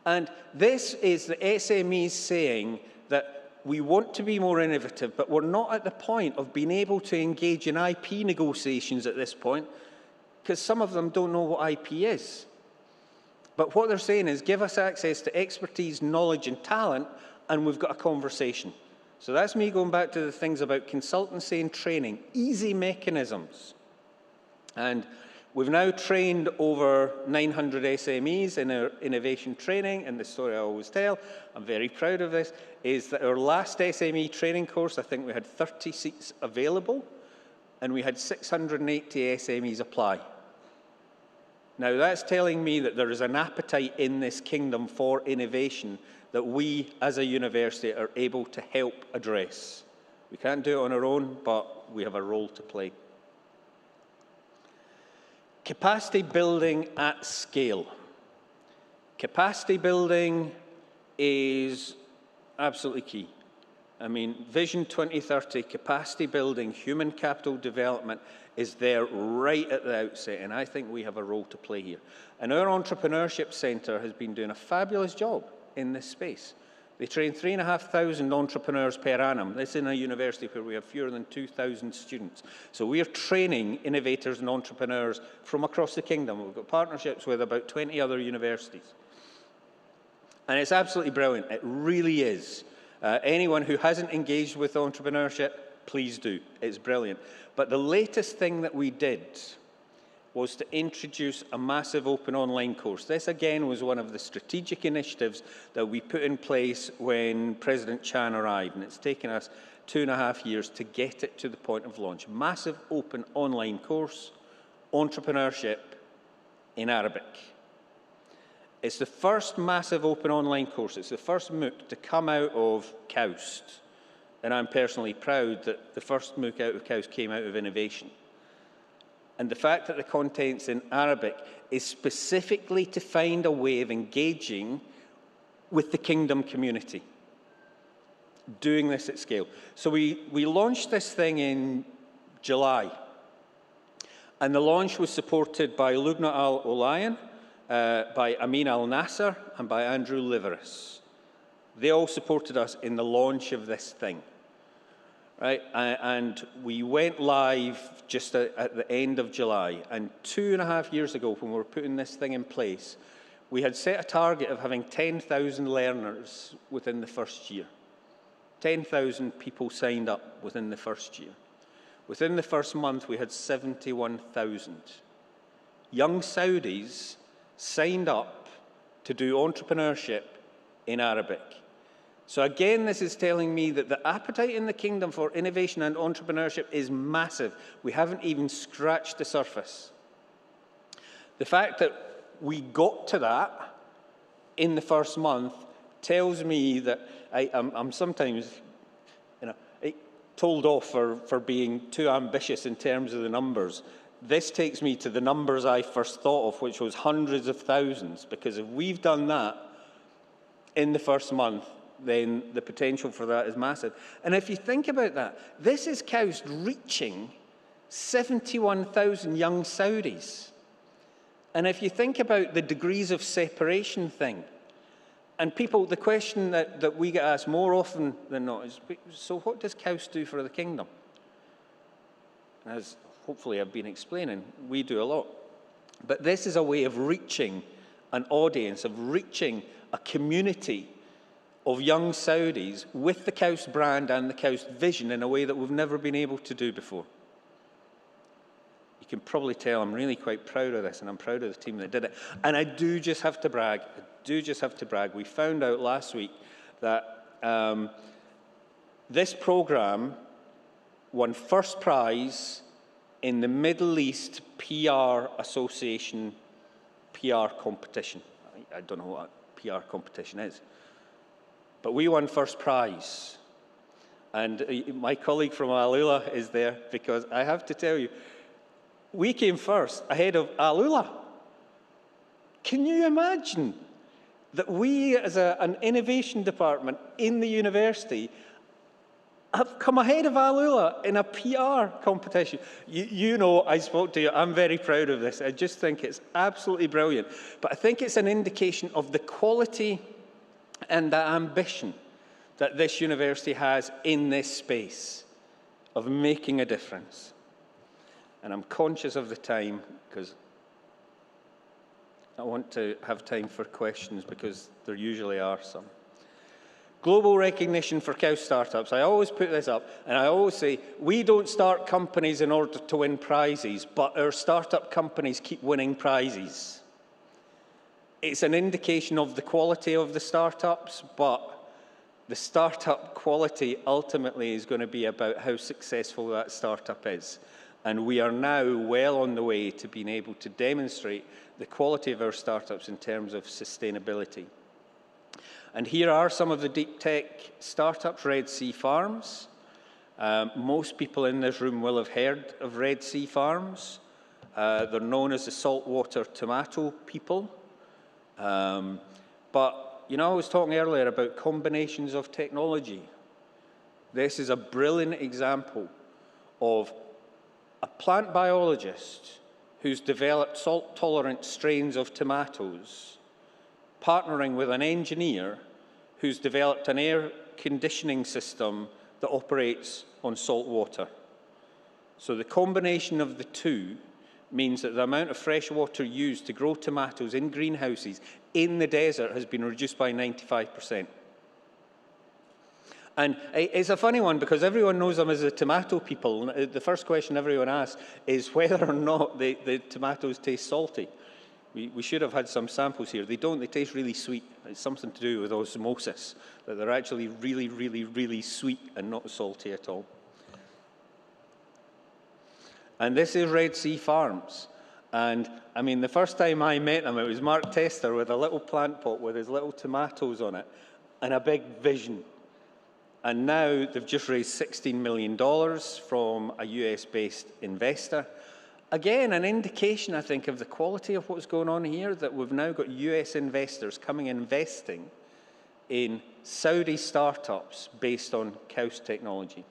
And this is the SMEs saying that we want to be more innovative, but we're not at the point of being able to engage in IP negotiations at this point, because some of them don't know what IP is. But what they're saying is, give us access to expertise, knowledge, and talent, and we've got a conversation. So that's me going back to the things about consultancy and training, easy mechanisms. And we've now trained over 900 SMEs in our innovation training, and the story I always tell, I'm very proud of this, is that our last SME training course, I think we had 30 seats available, and we had 680 SMEs apply. Now, that's telling me that there is an appetite in this kingdom for innovation that we, as a university, are able to help address. We can't do it on our own, but we have a role to play. Capacity building at scale. Capacity building is absolutely key. I mean, Vision 2030, capacity building, human capital development is there right at the outset, and I think we have a role to play here. And our Entrepreneurship Centre has been doing a fabulous job in this space. They train 3,500 entrepreneurs per annum. This is in a university where we have fewer than 2,000 students. So we are training innovators and entrepreneurs from across the kingdom. We've got partnerships with about 20 other universities. And it's absolutely brilliant. It really is. Anyone who hasn't engaged with entrepreneurship, please do. It's brilliant. But the latest thing that we did was to introduce a massive open online course. This, again, was one of the strategic initiatives that we put in place when President Chan arrived, and it's taken us 2.5 years to get it to the point of launch. Massive open online course, entrepreneurship in Arabic. It's the first massive open online course. It's the first MOOC to come out of KAUST, and I'm personally proud that the first MOOC out of KAUST came out of innovation. And the fact that the content's in Arabic is specifically to find a way of engaging with the kingdom community, doing this at scale. So we launched this thing in July, and the launch was supported by Lubna Al-Olayan, by Amin Al-Nasser, and by Andrew Liveris. They all supported us in the launch of this thing. Right? And we went live just at the end of July. And 2.5 years ago, when we were putting this thing in place, we had set a target of having 10,000 learners within the first year. 10,000 people signed up within the first year. Within the first month, we had 71,000. Young Saudis signed up to do entrepreneurship in Arabic. So again, this is telling me that the appetite in the kingdom for innovation and entrepreneurship is massive. We haven't even scratched the surface. The fact that we got to that in the first month tells me that I'm sometimes told off for being too ambitious in terms of the numbers. This takes me to the numbers I first thought of, which was hundreds of thousands, because if we've done that in the first month, then the potential for that is massive. And if you think about that, this is KAUST reaching 71,000 young Saudis. And if you think about the degrees of separation thing, and people, the question that we get asked more often than not is, so what does KAUST do for the kingdom? As hopefully I've been explaining, we do a lot. But this is a way of reaching an audience, of reaching a community of young Saudis with the KAUST brand and the KAUST vision in a way that we've never been able to do before. You can probably tell I'm really quite proud of this, and I'm proud of the team that did it. And I do just have to brag. We found out last week that this program won first prize in the Middle East PR Association PR competition. I don't know what a PR competition is. But we won first prize. And my colleague from Al-Ula is there, because I have to tell you, we came first ahead of Al-Ula. Can you imagine that we, as an innovation department in the university, have come ahead of Al-Ula in a PR competition? You know, I spoke to you, I'm very proud of this. I just think it's absolutely brilliant. But I think it's an indication of the quality and the ambition that this university has in this space of making a difference. And I'm conscious of the time because I want to have time for questions because there usually are some. Global recognition for KAUST startups. I always put this up and I always say, we don't start companies in order to win prizes, but our startup companies keep winning prizes. It's an indication of the quality of the startups, but the startup quality ultimately is going to be about how successful that startup is. And we are now well on the way to being able to demonstrate the quality of our startups in terms of sustainability. And here are some of the deep tech startups, Red Sea Farms. Most people in this room will have heard of Red Sea Farms. They're known as the saltwater tomato people. But, you know, I was talking earlier about combinations of technology. This is a brilliant example of a plant biologist who's developed salt-tolerant strains of tomatoes partnering with an engineer who's developed an air conditioning system that operates on salt water. So the combination of the two means that the amount of fresh water used to grow tomatoes in greenhouses in the desert has been reduced by 95%. And it's a funny one because everyone knows them as the tomato people. The first question everyone asks is whether or not the tomatoes taste salty. We should have had some samples here. They don't. They taste really sweet. It's something to do with osmosis, that they're actually really, really, really sweet and not salty at all. And this is Red Sea Farms. And, I mean, the first time I met them, it was Mark Tester with a little plant pot with his little tomatoes on it and a big vision. And now they've just raised $16 million from a US-based investor. Again, an indication, I think, of the quality of what's going on here, that we've now got US investors coming investing in Saudi startups based on KAUST technology.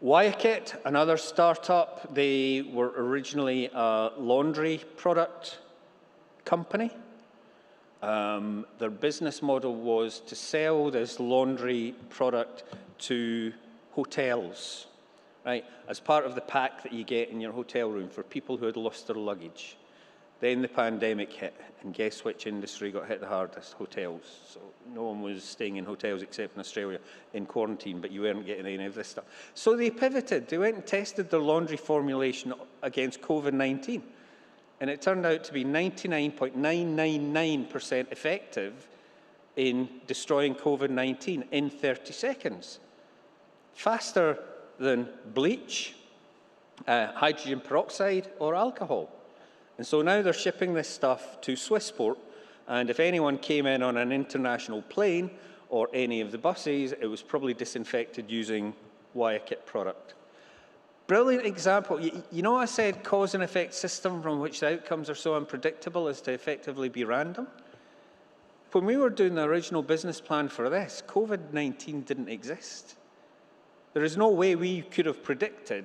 Wyatt, another startup, they were originally a laundry product company. Their business model was to sell this laundry product to hotels. Right, as part of the pack that you get in your hotel room for people who had lost their luggage. Then the pandemic hit, and guess which industry got hit the hardest? Hotels. So no one was staying in hotels except in Australia in quarantine, but you weren't getting any of this stuff. So they pivoted. They went and tested their laundry formulation against COVID-19, and it turned out to be 99.999% effective in destroying COVID-19 in 30 seconds. Faster than bleach, hydrogen peroxide, or alcohol. And so now they're shipping this stuff to Swissport, and if anyone came in on an international plane or any of the buses, it was probably disinfected using Wyatt product. Brilliant example. You know I said cause and effect system from which the outcomes are so unpredictable as to effectively be random? When we were doing the original business plan for this, COVID-19 didn't exist. There is no way we could have predicted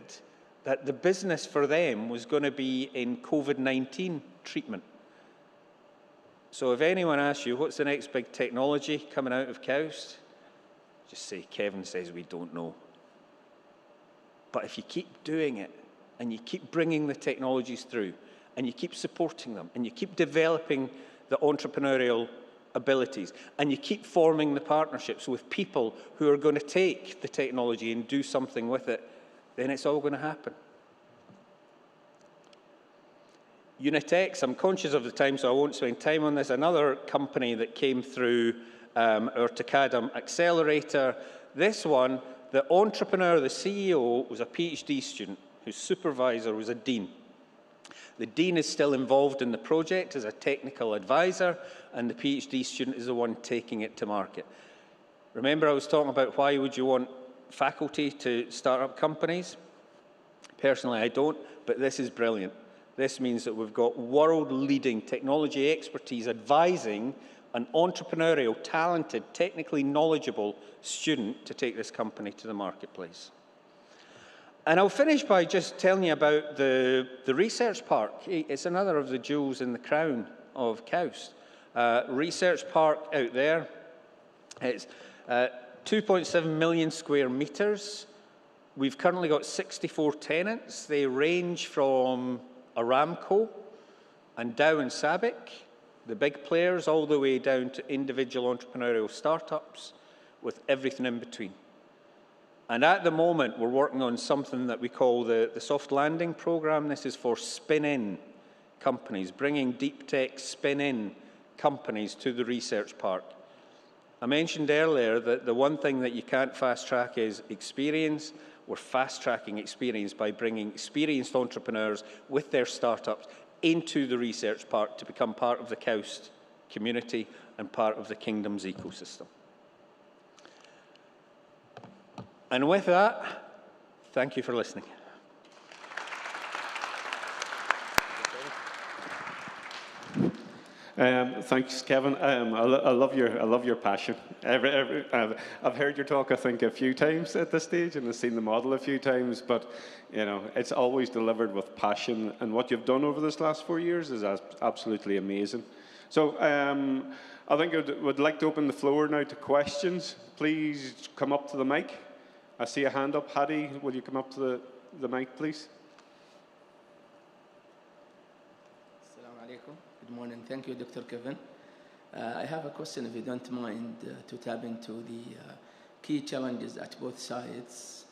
that the business for them was going to be in COVID-19 treatment. So if anyone asks you, what's the next big technology coming out of KAUST? Just say, Kevin says we don't know. But if you keep doing it, and you keep bringing the technologies through, and you keep supporting them, and you keep developing the entrepreneurial abilities, and you keep forming the partnerships with people who are going to take the technology and do something with it, then it's all going to happen. Unitex, I'm conscious of the time, so I won't spend time on this. Another company that came through our Takadam Accelerator. This one, the entrepreneur, the CEO, was a PhD student whose supervisor was a dean. The dean is still involved in the project as a technical advisor, and the PhD student is the one taking it to market. Remember I was talking about why would you want faculty to start up companies? Personally, I don't, but this is brilliant. This means that we've got world-leading technology expertise advising an entrepreneurial, talented, technically knowledgeable student to take this company to the marketplace. And I'll finish by just telling you about the research park. It's another of the jewels in the crown of KAUST. Research park out there. It's 2.7 million square meters. We've currently got 64 tenants. They range from Aramco and Dow and Sabic, the big players, all the way down to individual entrepreneurial startups with everything in between. And at the moment, we're working on something that we call the soft landing program. This is for spin-in companies, bringing deep tech spin-in companies to the research park. I mentioned earlier that the one thing that you can't fast-track is experience. We're fast-tracking experience by bringing experienced entrepreneurs with their startups into the research park to become part of the KAUST community and part of the Kingdom's ecosystem. And with that, thank you for listening. Thanks, Kevin. I love your passion. I've heard your talk, I think, a few times at this stage, and I've seen the model a few times. But you know, it's always delivered with passion, and what you've done over this last 4 years is absolutely amazing. So I think I would like to open the floor now to questions. Please come up to the mic. I see a hand up. Hadi, will you come up to the mic, please? Assalamu alaikum. Good morning. Thank you, Dr. Kevin. I have a question, if you don't mind, to tap into the key challenges at both sides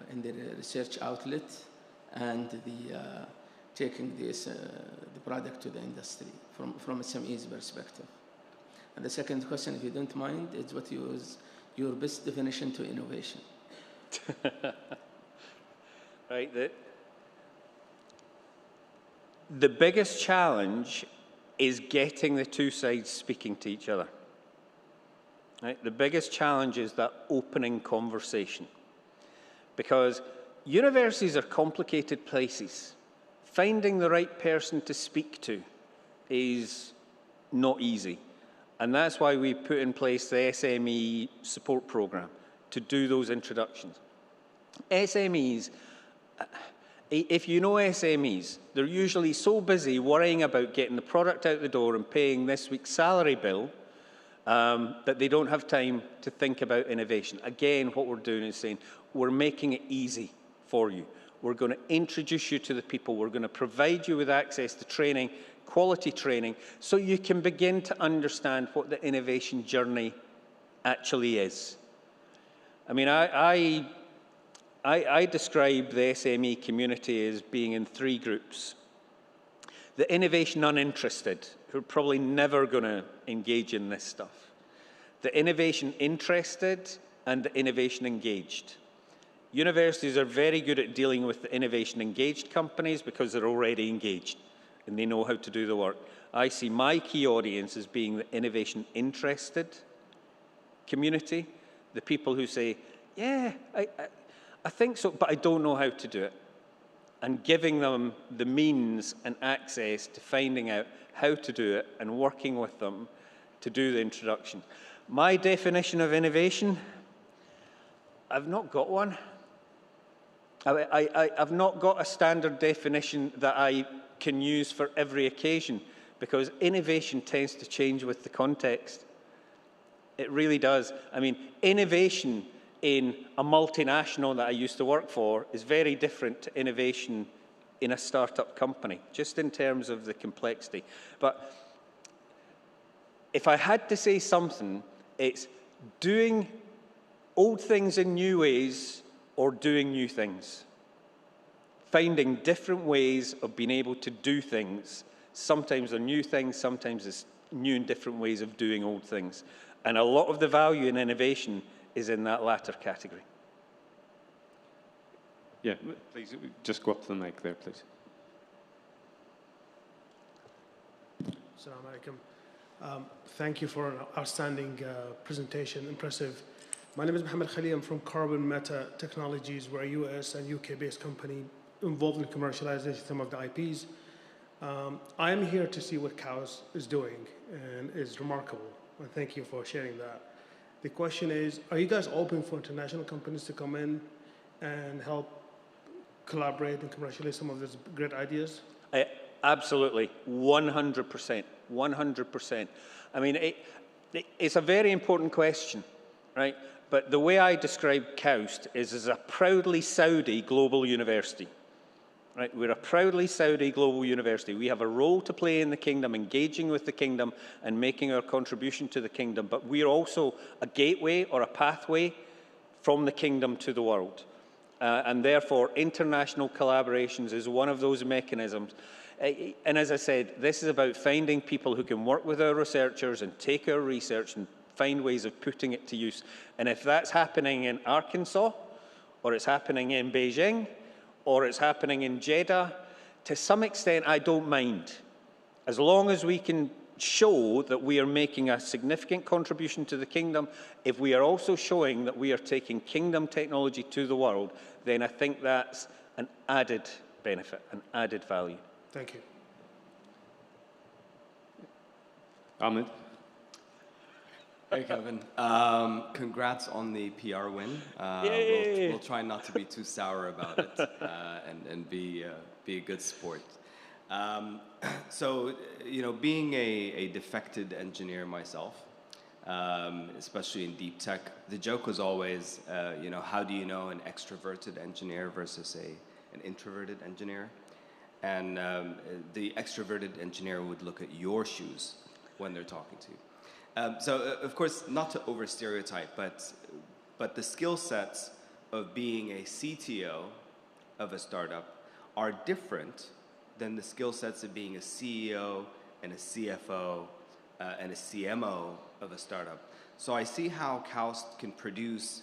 in the research outlet and the taking this the product to the industry from a SME's perspective. And the second question, if you don't mind, is what is your best definition to innovation? Right. The biggest challenge is getting the two sides speaking to each other. Right? The biggest challenge is that opening conversation. Because universities are complicated places. Finding the right person to speak to is not easy. And that's why we put in place the SME support program to do those introductions. SMEs, if you know SMEs, they're usually so busy worrying about getting the product out the door and paying this week's salary bill that they don't have time to think about innovation. Again, what we're doing is saying, we're making it easy for you. We're going to introduce you to the people. We're going to provide you with access to training, quality training, so you can begin to understand what the innovation journey actually is. I mean, I describe the SME community as being in three groups. The innovation uninterested, who are probably never going to engage in this stuff. The innovation interested and the innovation engaged. Universities are very good at dealing with the innovation engaged companies because they're already engaged and they know how to do the work. I see my key audience as being the innovation interested community, the people who say, yeah, I think so, but I don't know how to do it. And giving them the means and access to finding out how to do it and working with them to do the introduction. My definition of innovation, I've not got one. I've not got a standard definition that I can use for every occasion, because innovation tends to change with the context. It really does. I mean, innovation in a multinational that I used to work for is very different to innovation in a startup company, just in terms of the complexity. But if I had to say something, it's doing old things in new ways or doing new things. Finding different ways of being able to do things. Sometimes they're new things, sometimes it's new and different ways of doing old things. And a lot of the value in innovation is in that latter category. Yeah, please just go up to the mic there, please. Assalamu alaikum. Thank you for an outstanding presentation, impressive. My name is Mohammed Khalil. I'm from Carbon Meta Technologies. We're a US and UK-based company involved in commercialization of some of the IPs. I am here to see what KAUST is doing, and it's remarkable. And thank you for sharing that. The question is, are you guys open for international companies to come in and help collaborate and commercialize some of these great ideas? Absolutely, 100%, 100%. I mean, It's a very important question, right? But the way I describe KAUST is as a proudly Saudi global university. Right? We're a proudly Saudi global university. We have a role to play in the kingdom, engaging with the kingdom and making our contribution to the kingdom. But we're also a gateway or a pathway from the kingdom to the world. And therefore, international collaborations is one of those mechanisms. And as I said, this is about finding people who can work with our researchers and take our research and find ways of putting it to use. And if that's happening in Arkansas, or it's happening in Beijing, or it's happening in Jeddah, to some extent I don't mind. As long as we can show that we are making a significant contribution to the kingdom, if we are also showing that we are taking kingdom technology to the world, then I think that's an added benefit, an added value. Thank you. Ahmed. Hey, Kevin. Congrats on the PR win. We'll try not to be too sour about it and be a good sport. So, you know, being a defected engineer myself, especially in deep tech, the joke was always, you know, how do you know an extroverted engineer versus an introverted engineer? And the extroverted engineer would look at your shoes when they're talking to you. So, of course, not to over-stereotype, but the skill sets of being a CTO of a startup are different than the skill sets of being a CEO and a CFO and a CMO of a startup. So I see how KAUST can produce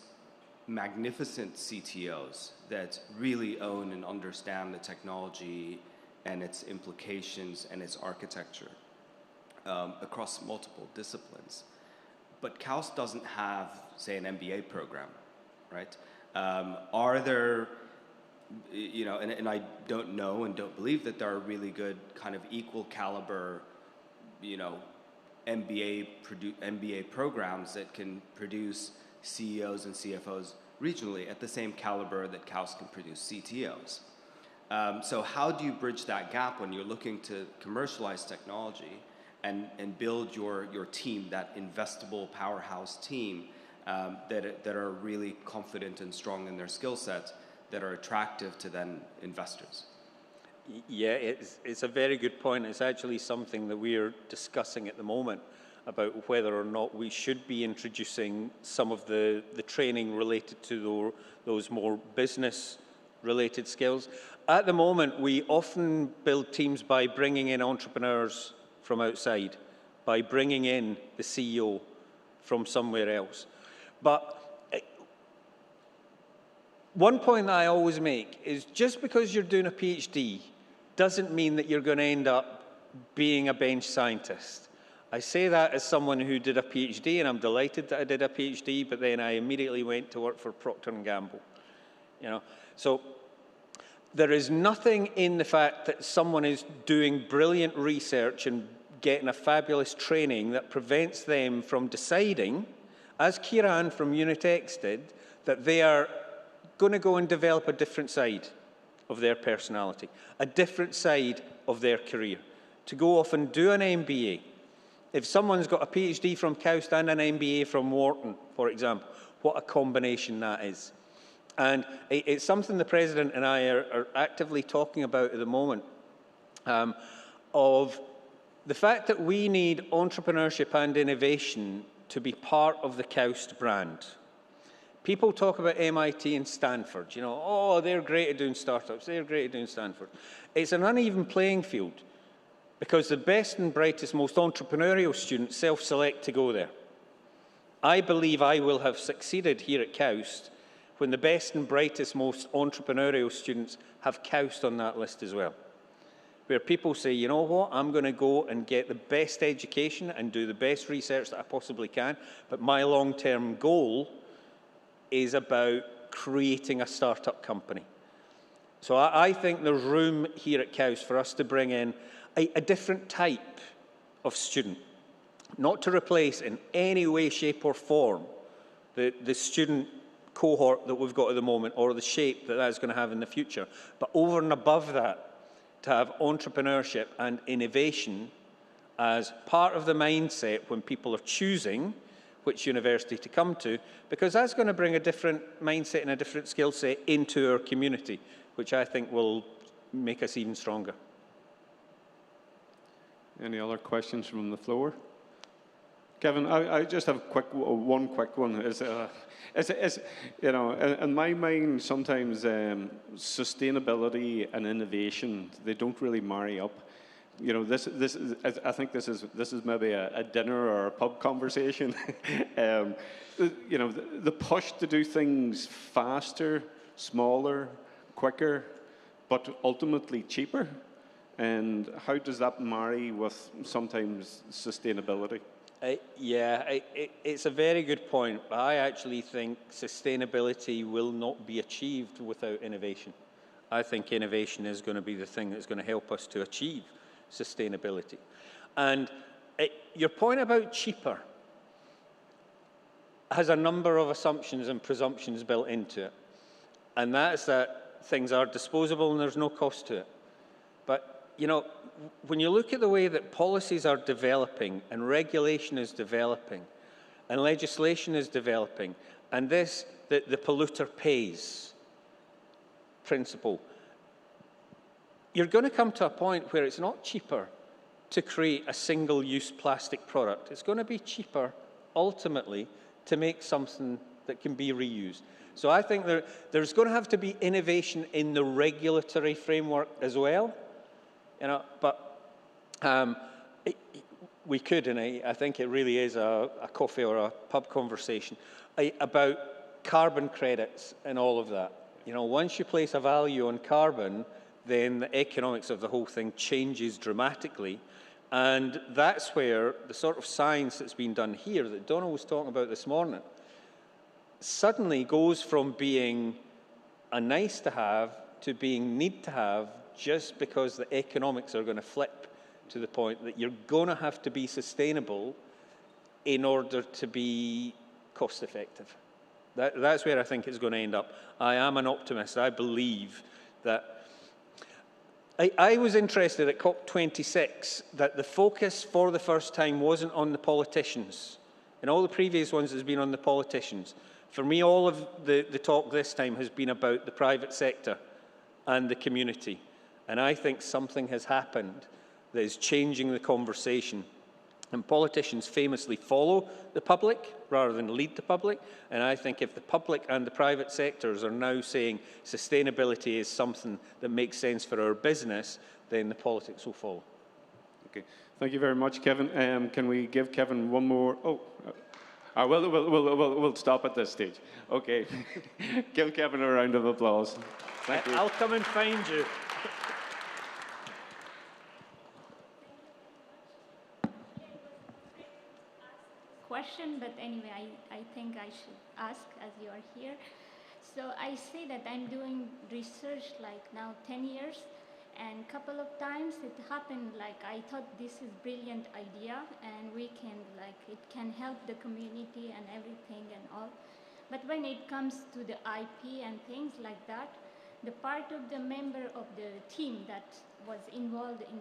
magnificent CTOs that really own and understand the technology and its implications and its architecture. Across multiple disciplines. But KAUST doesn't have, say, an MBA program, right? Are there, you know, and I don't know and don't believe that there are really good kind of equal caliber, you know, MBA programs that can produce CEOs and CFOs regionally at the same caliber that KAUST can produce CTOs. So how do you bridge that gap when you're looking to commercialize technology and build your team, that investable powerhouse team that are really confident and strong in their skill set, that are attractive to then investors? Yeah, it's a very good point. It's actually something that we are discussing at the moment about whether or not we should be introducing some of the training related to those more business-related skills. At the moment, we often build teams by bringing in entrepreneurs from outside, by bringing in the CEO from somewhere else. But one point that I always make is just because you're doing a PhD doesn't mean that you're going to end up being a bench scientist. I say that as someone who did a PhD, and I'm delighted that I did a PhD, but then I immediately went to work for Procter & Gamble. You know, so there is nothing in the fact that someone is doing brilliant research and getting a fabulous training that prevents them from deciding, as Kieran from Unitex did, that they are going to go and develop a different side of their personality, a different side of their career, to go off and do an MBA. If someone's got a PhD from KAUST and an MBA from Wharton, for example, what a combination that is. And it's something the President and I are actively talking about at the moment, of the fact that we need entrepreneurship and innovation to be part of the KAUST brand. People talk about MIT and Stanford, you know, oh, they're great at doing startups, they're great at doing Stanford. It's an uneven playing field because the best and brightest, most entrepreneurial students self-select to go there. I believe I will have succeeded here at KAUST when the best and brightest, most entrepreneurial students have KAUST on that list as well. Where people say, you know what, I'm going to go and get the best education and do the best research that I possibly can, but my long-term goal is about creating a startup company. So I think there's room here at KAUST for us to bring in a different type of student, not to replace in any way, shape or form the student cohort that we've got at the moment or the shape that that's going to have in the future, but over and above that, to have entrepreneurship and innovation as part of the mindset when people are choosing which university to come to, because that's going to bring a different mindset and a different skill set into our community, which I think will make us even stronger. Any other questions from the floor? Kevin, I just have one quick one. You know, in my mind, sometimes sustainability and innovation, they don't really marry up. You know, I think this is maybe a dinner or a pub conversation. You know, the push to do things faster, smaller, quicker, but ultimately cheaper. And how does that marry with sometimes sustainability? It's a very good point. I actually think sustainability will not be achieved without innovation. I think innovation is going to be the thing that's going to help us to achieve sustainability. And your point about cheaper has a number of assumptions and presumptions built into it. And that's that things are disposable and there's no cost to it. But, you know, when you look at the way that policies are developing and regulation is developing and legislation is developing, and the polluter pays principle, you're going to come to a point where it's not cheaper to create a single-use plastic product. It's going to be cheaper, ultimately, to make something that can be reused. So I think there's going to have to be innovation in the regulatory framework as well. You know, but we could, and I think it really is a coffee or a pub conversation about carbon credits and all of that. You know, once you place a value on carbon, then the economics of the whole thing changes dramatically. And that's where the sort of science that's been done here that Donal was talking about this morning suddenly goes from being a nice to have to being need to have, just because the economics are going to flip to the point that you're going to have to be sustainable in order to be cost effective. That's where I think it's going to end up. I am an optimist. I believe that I was interested at COP26 that the focus for the first time wasn't on the politicians. In all the previous ones, it's been on the politicians. For me, all of the talk this time has been about the private sector and the community. And I think something has happened that is changing the conversation. And politicians famously follow the public rather than lead the public. And I think if the public and the private sectors are now saying sustainability is something that makes sense for our business, then the politics will follow. Okay, thank you very much, Kevin. Can we give Kevin one more? We'll stop at this stage. Okay, give Kevin a round of applause. Thank you. I'll come and find you. Question, but anyway, I think I should ask as you are here. So I say that I'm doing research like now 10 years, and a couple of times it happened like I thought this is brilliant idea and we can it can help the community and everything and all. But when it comes to the IP and things like that, the part of the member of the team that was involved in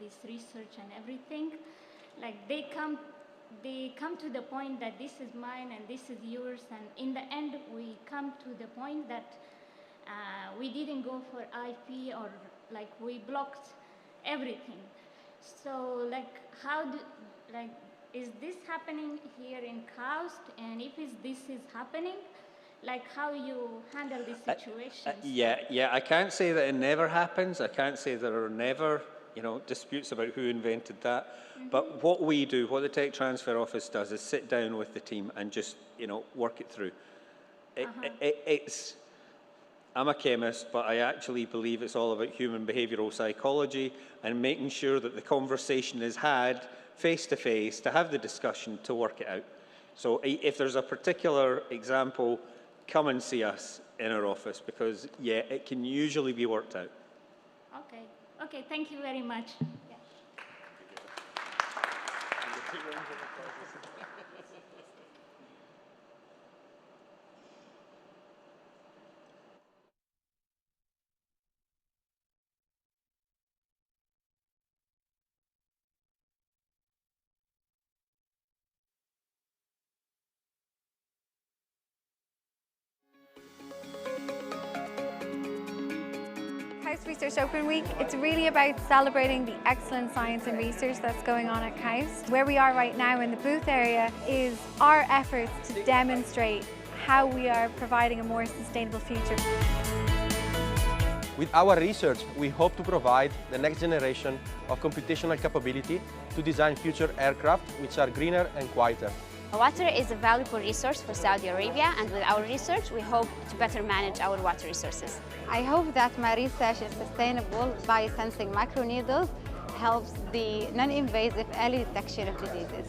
this research and everything, they come to the point that this is mine and this is yours, and in the end we come to the point that we didn't go for IP, or we blocked everything. So is this happening here in KAUST? And if this is happening, how you handle this situation? Yeah, I can't say that it never happens. I can't say there are never disputes about who invented that. Mm-hmm. But what we do, what the Tech Transfer Office does, is sit down with the team and just, work it through. I'm a chemist, but I actually believe it's all about human behavioral psychology and making sure that the conversation is had face-to-face to have the discussion to work it out. So if there's a particular example, come and see us in our office, because, it can usually be worked out. Okay, thank you very much. Research Open Week. It's really about celebrating the excellent science and research that's going on at KAUST. Where we are right now in the booth area is our efforts to demonstrate how we are providing a more sustainable future. With our research, we hope to provide the next generation of computational capability to design future aircraft which are greener and quieter. Water is a valuable resource for Saudi Arabia, and with our research, we hope to better manage our water resources. I hope that my research is sustainable by sensing microneedles helps the non-invasive early detection of diseases.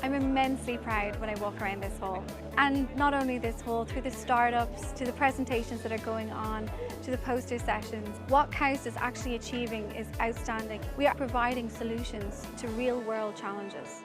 I'm immensely proud when I walk around this hall. And not only this hall, through the startups, to the presentations that are going on, to the poster sessions, what KAUST is actually achieving is outstanding. We are providing solutions to real-world challenges.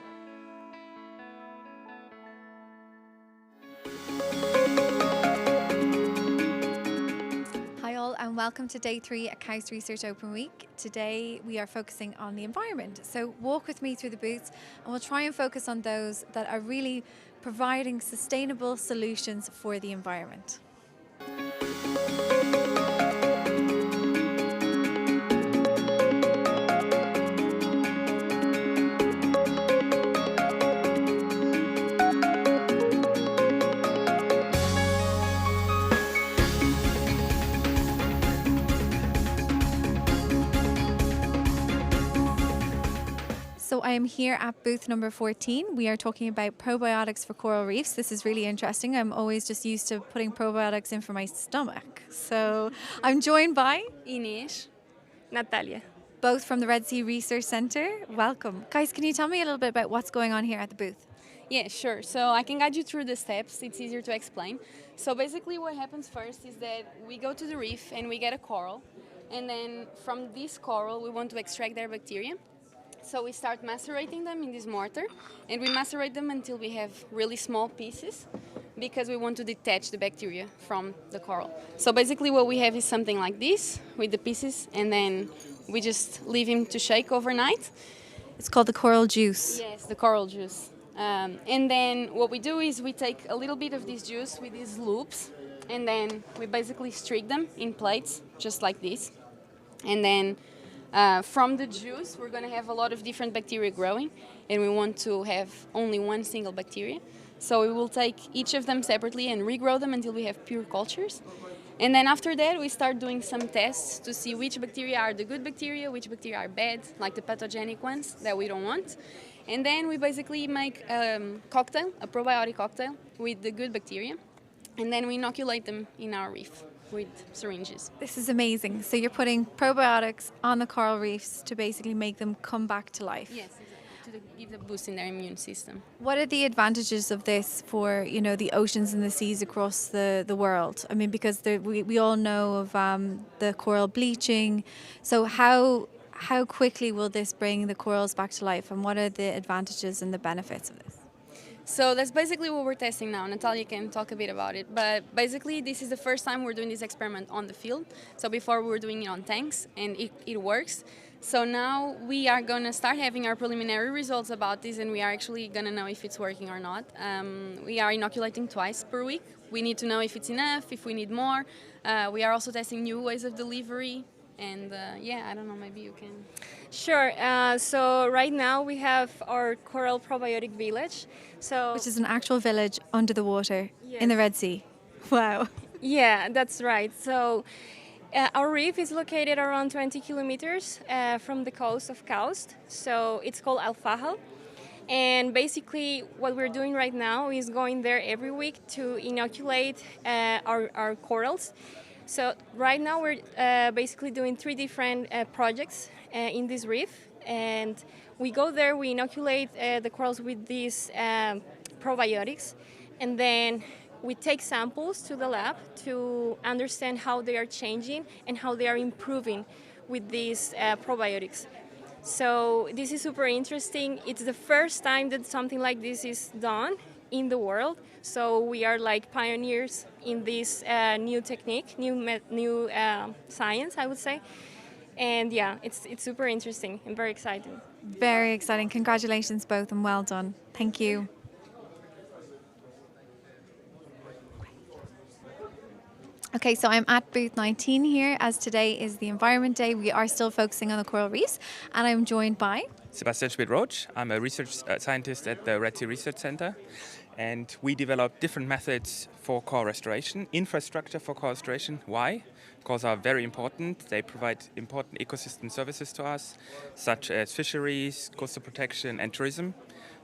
And welcome to day 3 at KAUST Research Open Week. Today we are focusing on the environment. So walk with me through the booths and we'll try and focus on those that are really providing sustainable solutions for the environment. So I am here at booth number 14. We are talking about probiotics for coral reefs. This is really interesting. I'm always just used to putting probiotics in for my stomach. So I'm joined by Inês, Natalia. Both from the Red Sea Research Centre. Welcome. Guys, can you tell me a little bit about what's going on here at the booth? Yeah, sure. So I can guide you through the steps. It's easier to explain. So basically what happens first is that we go to the reef and we get a coral. And then from this coral, we want to extract their bacteria. So we start macerating them in this mortar, and we macerate them until we have really small pieces because we want to detach the bacteria from the coral. So basically what we have is something like this with the pieces, and then we just leave him to shake overnight. It's called the coral juice. Yes, the coral juice. And then what we do is we take a little bit of this juice with these loops, and then we basically streak them in plates, just like this. And then from the juice, we're going to have a lot of different bacteria growing, and we want to have only one single bacteria. So we will take each of them separately and regrow them until we have pure cultures. And then after that, we start doing some tests to see which bacteria are the good bacteria, which bacteria are bad, like the pathogenic ones that we don't want. And then we basically make a cocktail, a probiotic cocktail, with the good bacteria, and then we inoculate them in our reef with syringes. This is amazing. So you're putting probiotics on the coral reefs to basically make them come back to life. Yes, exactly, to give the boost in their immune system. What are the advantages of this for, you know, the oceans and the seas across the world? I mean, because we all know of the coral bleaching. So how quickly will this bring the corals back to life, and what are the advantages and the benefits of this? So that's basically what we're testing now. Natalia can talk a bit about it. But basically, this is the first time we're doing this experiment on the field. So before we were doing it on tanks, and it works. So now we are going to start having our preliminary results about this, and we are actually going to know if it's working or not. We are inoculating twice per week. We need to know if it's enough, if we need more. We are also testing new ways of delivery. And yeah, I don't know, maybe you can. Sure. So right now we have our coral probiotic village. Which is an actual village under the water in the Red Sea. Wow. Yeah, that's right. So our reef is located around 20 kilometers from the coast of KAUST. So it's called Al Fahal. And basically what we're doing right now is going there every week to inoculate our corals. So right now we're basically doing 3 different projects in this reef, and we go there, we inoculate the corals with these probiotics, and then we take samples to the lab to understand how they are changing and how they are improving with these probiotics. So this is super interesting. It's the first time that something like this is done in the world. So we are like pioneers in this new technique, new science, I would say. And yeah, it's super interesting and very exciting. Very exciting. Congratulations both, and well done. Thank you. Okay, so I'm at booth 19 here, as today is the Environment Day. We are still focusing on the coral reefs, and I'm joined by Sebastian Schmidt-Roach. I'm a research scientist at the Red Sea Research Center, and we develop different methods for coral restoration, infrastructure for coral restoration. Why? Corals are very important. They provide important ecosystem services to us, such as fisheries, coastal protection, and tourism.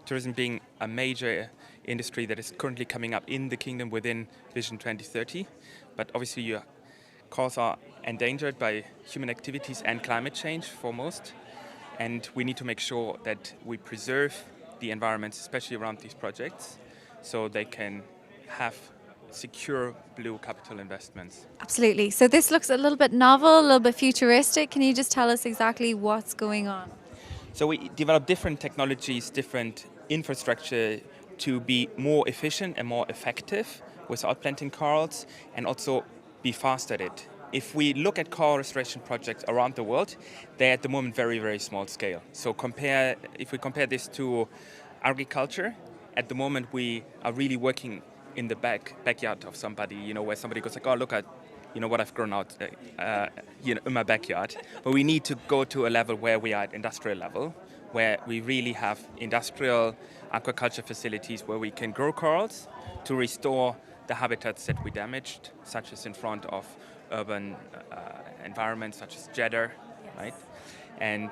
Tourism being a major industry that is currently coming up in the kingdom within Vision 2030. But obviously, corals are endangered by human activities and climate change foremost. And we need to make sure that we preserve the environments, especially around these projects, so they can have secure blue capital investments. Absolutely. So this looks a little bit novel, a little bit futuristic. Can you just tell us exactly what's going on? So we develop different technologies, different infrastructure to be more efficient and more effective without planting corals, and also be fast at it. If we look at coral restoration projects around the world, they're at the moment very, very small scale. So if we compare this to agriculture, at the moment we are really working in the backyard of somebody, where somebody goes like, oh, look at, what I've grown out in my backyard. But we need to go to a level where we are at industrial level, where we really have industrial aquaculture facilities where we can grow corals to restore the habitats that we damaged, such as in front of urban environments such as Jeddah, right? And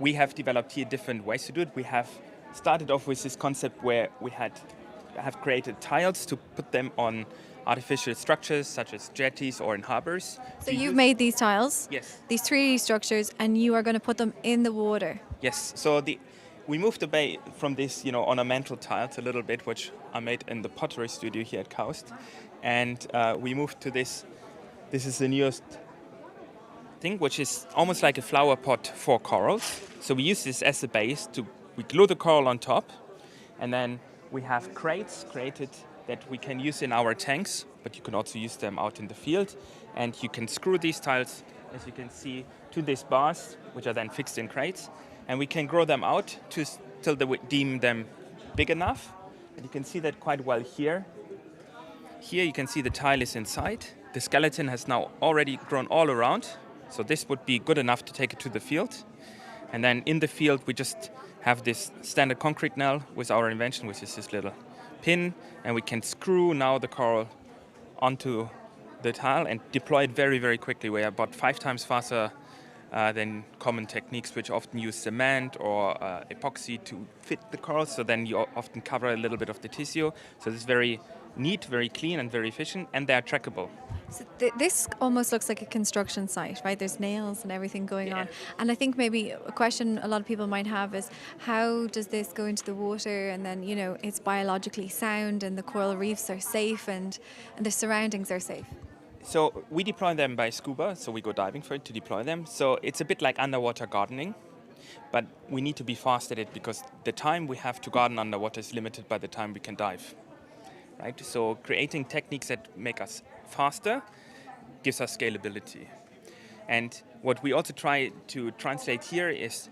we have developed here different ways to do it. We have started off with this concept where we have created tiles to put them on artificial structures such as jetties or in harbors. So you've made these tiles, yes, these 3D structures, and you are going to put them in the water. Yes. So we moved away from this, ornamental tiles a little bit, which I made in the pottery studio here at KAUST, and we moved to this. This is the newest thing, which is almost like a flower pot for corals. So we use this as a base we glue the coral on top, and then we have crates created that we can use in our tanks, but you can also use them out in the field. And you can screw these tiles, as you can see, to these bars, which are then fixed in crates. And we can grow them out till we deem them big enough. And you can see that quite well here. Here you can see the tile is inside. The skeleton has now already grown all around. So this would be good enough to take it to the field. And then in the field, we just have this standard concrete nail with our invention, which is this little pin. And we can screw now the coral onto the tile and deploy it very, very quickly. We are about 5 times faster than common techniques, which often use cement or epoxy to fit the corals. So then you often cover a little bit of the tissue. So this is very neat, very clean, and very efficient, and they are trackable. So this almost looks like a construction site, right? There's nails and everything going on. And I think maybe a question a lot of people might have is, how does this go into the water, and then, it's biologically sound and the coral reefs are safe and the surroundings are safe? So we deploy them by scuba, so we go diving for it to deploy them. So it's a bit like underwater gardening, but we need to be fast at it because the time we have to garden underwater is limited by the time we can dive. Right? So creating techniques that make us faster gives us scalability. And what we also try to translate here is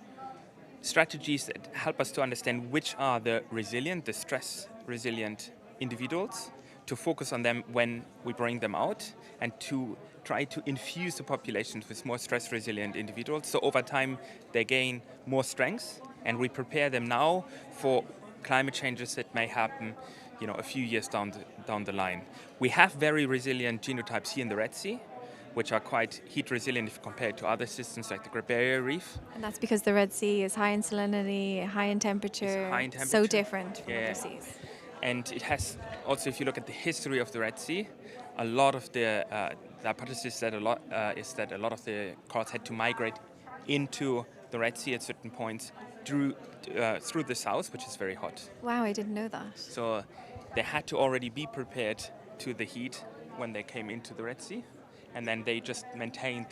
strategies that help us to understand which are the stress-resilient individuals, to focus on them when we bring them out, and to try to infuse the populations with more stress-resilient individuals. So over time, they gain more strength, and we prepare them now for climate changes that may happen a few years down the line. We have very resilient genotypes here in the Red Sea, which are quite heat resilient if compared to other systems like the Great Barrier Reef. And that's because the Red Sea is high in salinity, high in temperature, so different from other seas. And it has also, if you look at the history of the Red Sea, a lot of the hypothesis is that a lot of the corals had to migrate into the Red Sea at certain points through the south, which is very hot. Wow, I didn't know that. So they had to already be prepared to the heat when they came into the Red Sea, and then they just maintained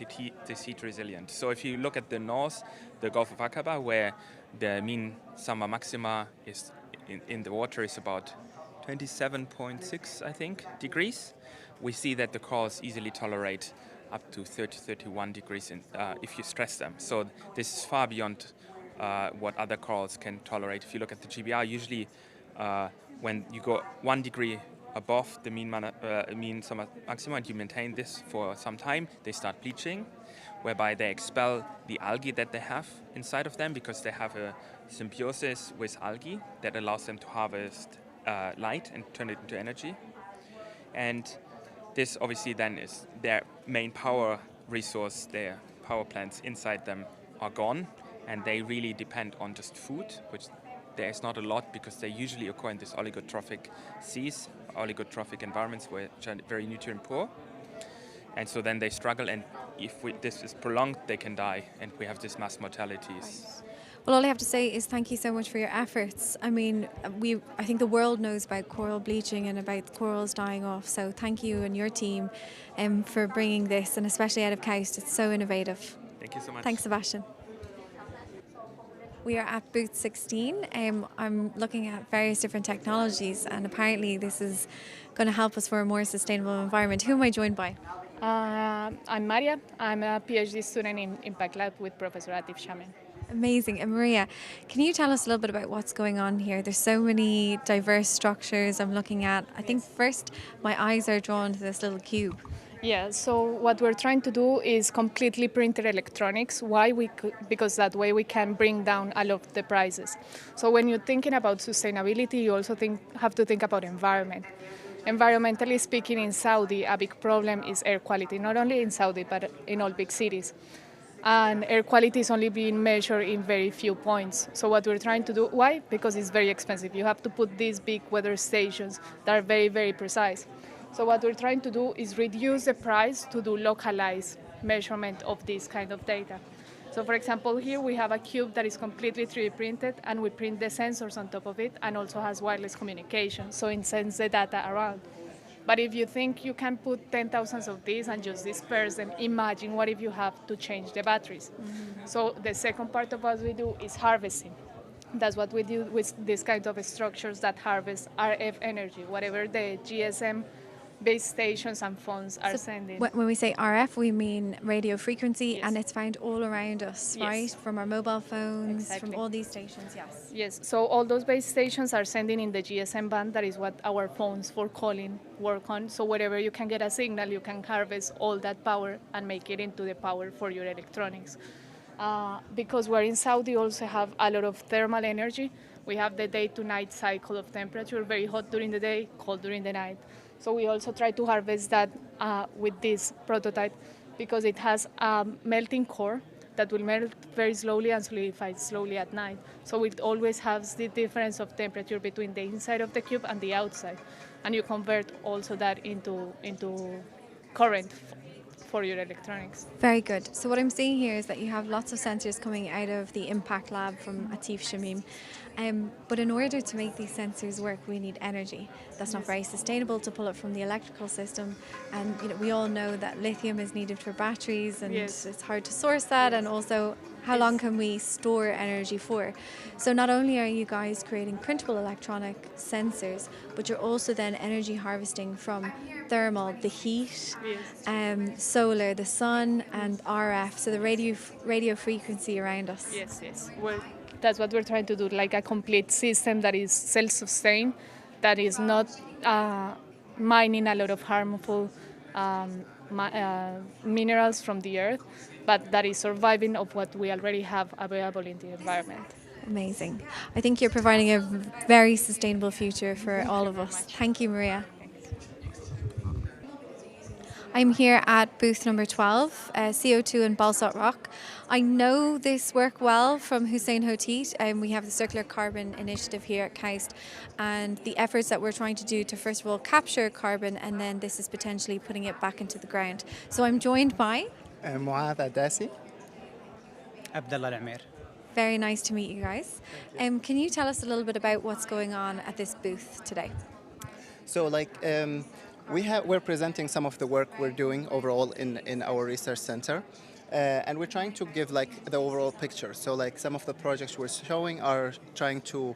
this heat resilient. So if you look at the north, the Gulf of Aqaba, where the mean summer maxima is in the water is about 27.6, I think, degrees, we see that the corals easily tolerate up to 30-31 degrees if you stress them. So this is far beyond what other corals can tolerate. If you look at the GBR, usually when you go 1 degree above the mean summer maximum, and you maintain this for some time, they start bleaching, whereby they expel the algae that they have inside of them, because they have a symbiosis with algae that allows them to harvest light and turn it into energy. And this obviously then is their main power resource. Their power plants inside them are gone, and they really depend on just food, which there is not a lot, because they usually occur in these oligotrophic seas, oligotrophic environments which are very nutrient poor. And so then they struggle, and if this is prolonged, they can die, and we have this mass mortalities. Well, all I have to say is thank you so much for your efforts. I mean, I think the world knows about coral bleaching and about corals dying off, so thank you and your team for bringing this, and especially out of KAUST. It's so innovative. Thank you so much. Thanks, Sebastian. We are at booth 16. I'm looking at various different technologies, and apparently this is going to help us for a more sustainable environment. Who am I joined by? I'm Maria. I'm a PhD student in Impact Lab with Professor Atif Shaman. Amazing. And Maria, can you tell us a little bit about what's going on here? There's so many diverse structures I'm looking at. I think first my eyes are drawn to this little cube. Yeah, so what we're trying to do is completely printed electronics. Why? Because that way we can bring down a lot of the prices. So when you're thinking about sustainability, you also have to think about environment. Environmentally speaking, in Saudi, a big problem is air quality, not only in Saudi, but in all big cities. And air quality is only being measured in very few points. So what we're trying to do, why? Because it's very expensive. You have to put these big weather stations that are very, very precise. So what we're trying to do is reduce the price to do localized measurement of this kind of data. So for example, here we have a cube that is completely 3D printed, and we print the sensors on top of it, and also has wireless communication, so it sends the data around. But if you think you can put 10,000 of these and just disperse them, imagine what if you have to change the batteries. Mm-hmm. So the second part of what we do is harvesting. That's what we do with this kind of structures that harvest RF energy, whatever the GSM base stations and phones are sending. When we say RF, we mean radio frequency, yes. And it's found all around us, yes. Right? From our mobile phones, exactly. From all these stations, yes. Yes, so all those base stations are sending in the GSM band. That is what our phones for calling work on. So wherever you can get a signal, you can harvest all that power and make it into the power for your electronics. Because we're in Saudi, also have a lot of thermal energy. We have the day-to-night cycle of temperature, very hot during the day, cold during the night. So we also try to harvest that with this prototype, because it has a melting core that will melt very slowly and solidify slowly at night. So it always has the difference of temperature between the inside of the cube and the outside. And you convert also that into current for your electronics. Very good. So what I'm seeing here is that you have lots of sensors coming out of the Impact Lab from Atif Shamim. But in order to make these sensors work, we need energy. That's not very sustainable to pull it from the electrical system. And we all know that lithium is needed for batteries, and yes. It's hard to source that. And also, how long can we store energy for? So not only are you guys creating printable electronic sensors, but you're also then energy harvesting from thermal, the heat, yes. Solar, the sun, and RF, so the radio frequency around us. Yes, yes. Well, that's what we're trying to do, like a complete system that is self-sustained, that is not mining a lot of harmful minerals from the earth, but that is surviving of what we already have available in the environment. Amazing. I think you're providing a very sustainable future for all of us. Thank you, Maria. I'm here at booth number 12, CO2 and balsalt rock. I know this work well from Hussein Hotit, and we have the Circular Carbon Initiative here at KAUST, and the efforts that we're trying to do to first of all capture carbon, and then this is potentially putting it back into the ground. So I'm joined by Muad Adasi, Abdullah Al-Amir. Very nice to meet you guys. Can you tell us a little bit about what's going on at this booth today? So we're presenting some of the work we're doing overall in our research center. And we're trying to give the overall picture. So some of the projects we're showing are trying to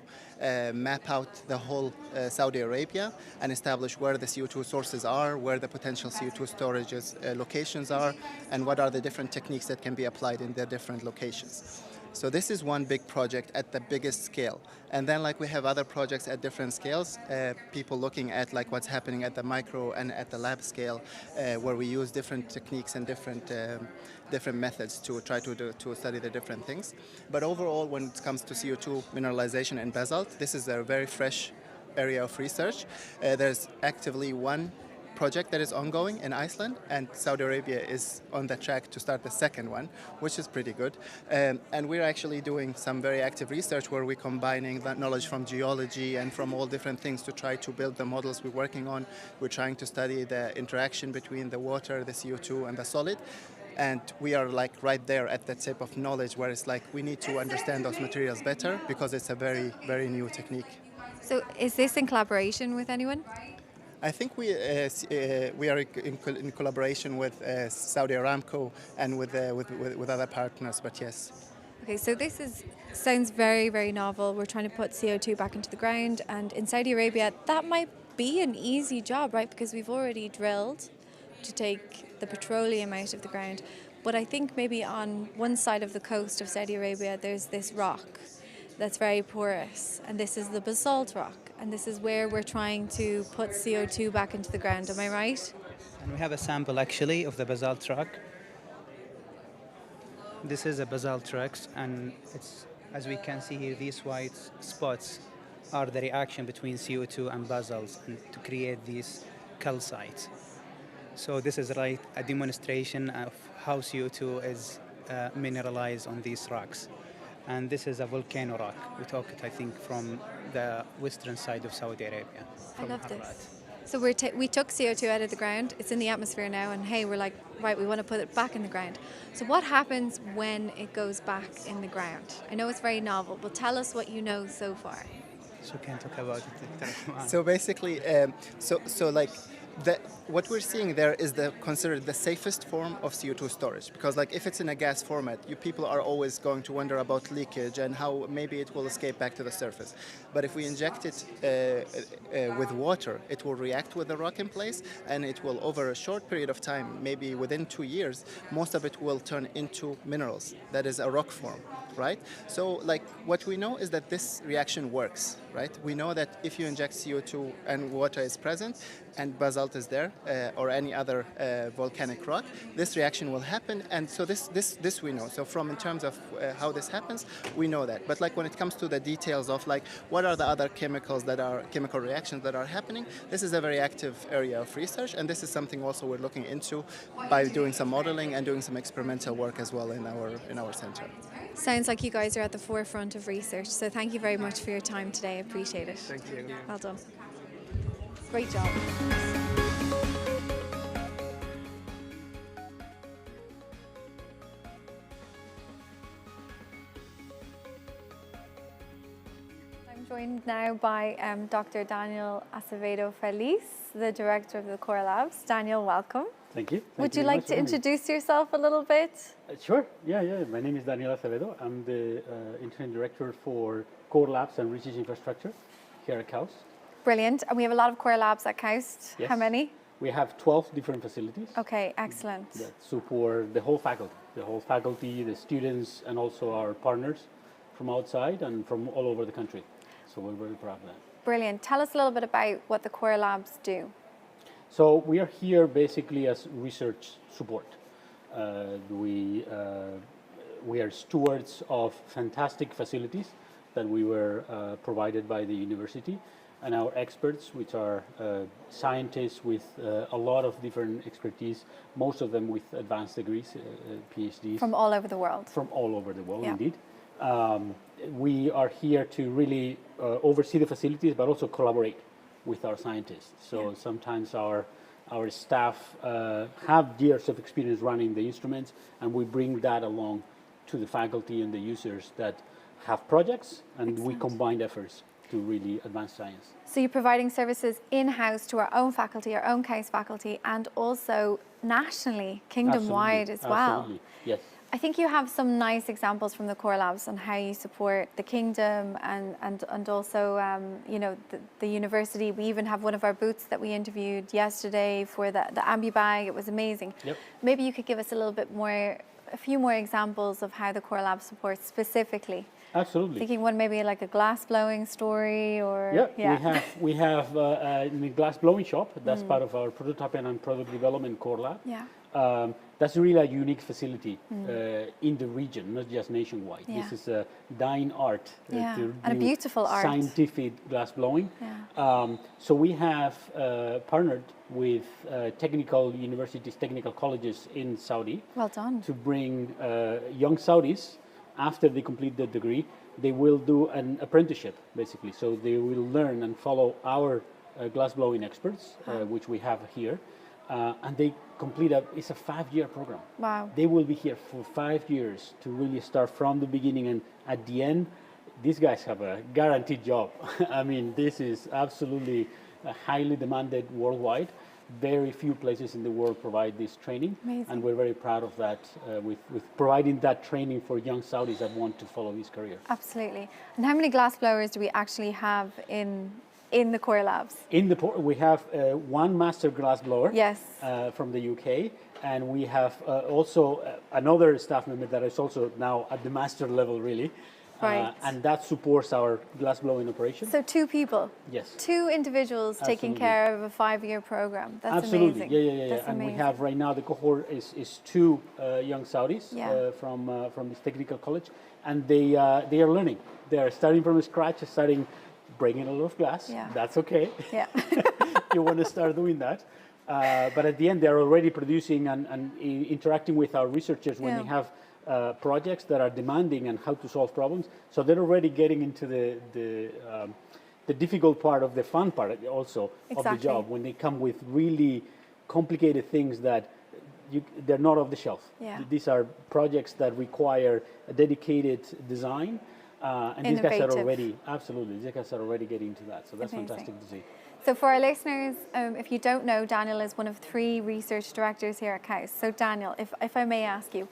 map out the whole Saudi Arabia and establish where the CO2 sources are, where the potential CO2 storage locations are, and what are the different techniques that can be applied in the different locations. So this is one big project at the biggest scale. And then like we have other projects at different scales, people looking at like what's happening at the micro and at the lab scale, where we use different techniques and different methods to try to study the different things. But overall, when it comes to CO2 mineralization and basalt, this is a very fresh area of research. There's actively one project that is ongoing in Iceland, and Saudi Arabia is on the track to start the second one, which is pretty good. And we're actually doing some very active research where we're combining that knowledge from geology and from all different things to try to build the models we're working on. We're trying to study the interaction between the water, the CO2, and the solid. And we are like right there at that tip of knowledge where it's like we need to understand those materials better because it's a very, very new technique. So is this in collaboration with anyone? I think we are in collaboration with Saudi Aramco and with other partners, but yes. Okay, so this sounds very, very novel. We're trying to put CO2 back into the ground, and in Saudi Arabia, that might be an easy job, right? Because we've already drilled to take the petroleum out of the ground. But I think maybe on one side of the coast of Saudi Arabia, there's this rock that's very porous, and this is the basalt rock. And this is where we're trying to put CO2 back into the ground, am I right? And we have a sample actually of the basalt rock. This is a basalt rock, and it's, as we can see here, these white spots are the reaction between CO2 and basalt and to create these calcites. So this is like a demonstration of how CO2 is mineralized on these rocks. And this is a volcano rock. We took it, I think, from the western side of Saudi Arabia. I love this. So we took CO2 out of the ground. It's in the atmosphere now, and hey, we're like, right, we want to put it back in the ground. So what happens when it goes back in the ground? I know it's very novel, but tell us what you know so far. So can talk about it. So basically, what we're seeing there is considered the safest form of CO2 storage, because like if it's in a gas format, people are always going to wonder about leakage and how maybe it will escape back to the surface. But if we inject it with water, it will react with the rock in place, and it will, over a short period of time, maybe within 2 years, most of it will turn into minerals. That is a rock form, right? So like what we know is that this reaction works, right? We know that if you inject CO2 and water is present and basalt is there, or any other volcanic rock, this reaction will happen. And so this we know. So from in terms of how this happens, we know that. But like when it comes to the details of like what are the other chemical reactions that are happening, this is a very active area of research, and this is something also we're looking into by doing some modeling and doing some experimental work as well in our center. Sounds like you guys are at the forefront of research, so thank you very much for your time today. I appreciate it. Thank you. Well done. Great job. I'm joined now by Dr. Daniel Acevedo Feliz, the director of the Core Labs. Daniel, welcome. Thank you. Would you like to introduce yourself a little bit? Sure. Yeah. My name is Daniel Acevedo. I'm the interim director for Core Labs and Research Infrastructure here at KAUST. Brilliant. And we have a lot of Core Labs at KAUST. Yes. How many? We have 12 different facilities. Okay, excellent. That support the whole faculty, the students, and also our partners from outside and from all over the country. So we're very proud of that. Brilliant. Tell us a little bit about what the Core Labs do. So we are here basically as research support. We are stewards of fantastic facilities that we were provided by the university, and our experts, which are scientists with a lot of different expertise, most of them with advanced degrees, PhDs. From all over the world. From all over the world, yeah. Indeed. We are here to really oversee the facilities, but also collaborate with our scientists. So sometimes our staff have years of experience running the instruments, and we bring that along to the faculty and the users that have projects, and we combine efforts to really advance science. So you're providing services in-house to our own faculty, our own KAUST faculty, and also nationally, kingdom-wide as well. Absolutely, yes. I think you have some nice examples from the Core Labs on how you support the kingdom and also the university. We even have one of our booths that we interviewed yesterday for the AmbuBag. It was amazing. Yep. Maybe you could give us a little bit more a few more examples of how the Core Lab supports specifically? Absolutely. Thinking one maybe like a glass blowing story or... Yeah, we have in the glass blowing shop, that's part of our prototyping and product development Core Lab. Yeah. That's really a unique facility in the region, not just nationwide. Yeah. This is a dying art. And a beautiful art. Scientific glass blowing. Yeah. So we have partnered with universities, technical colleges in Saudi. Well done. To bring young Saudis, after they complete their degree, they will do an apprenticeship, basically. So they will learn and follow our glass blowing experts, which we have here. And they complete it's a 5-year program. Wow. They will be here for 5 years to really start from the beginning, and at the end, these guys have a guaranteed job. I mean, this is absolutely highly demanded worldwide. Very few places in the world provide this training. Amazing. And we're very proud of that, with providing that training for young Saudis that want to follow this career. Absolutely. And how many glass blowers do we actually have in the Core Labs? We have one master glass blower. Yes. From the UK, and we have also another staff member that is also now at the master level, really. Right. And that supports our glass blowing operation. So 2 people. Yes. 2 individuals taking care of a 5-year program. That's absolutely. amazing. Yeah. That's and amazing. we have right now the cohort is 2 young Saudis from this technical college, and they are learning. They are starting from scratch, breaking a lot of glass. Yeah. That's okay. Yeah. You want to start doing that. But at the end, they're already producing and interacting with our researchers when they have projects that are demanding and how to solve problems. So they're already getting into the difficult part of the fun part also of the job, when they come with really complicated things that they're not off the shelf. Yeah. These are projects that require a dedicated design. And these guys are already, these guys are already getting into that. So that's fantastic to see. So for our listeners, if you don't know, Daniel is one of 3 research directors here at KAUST. So Daniel, if I may ask you,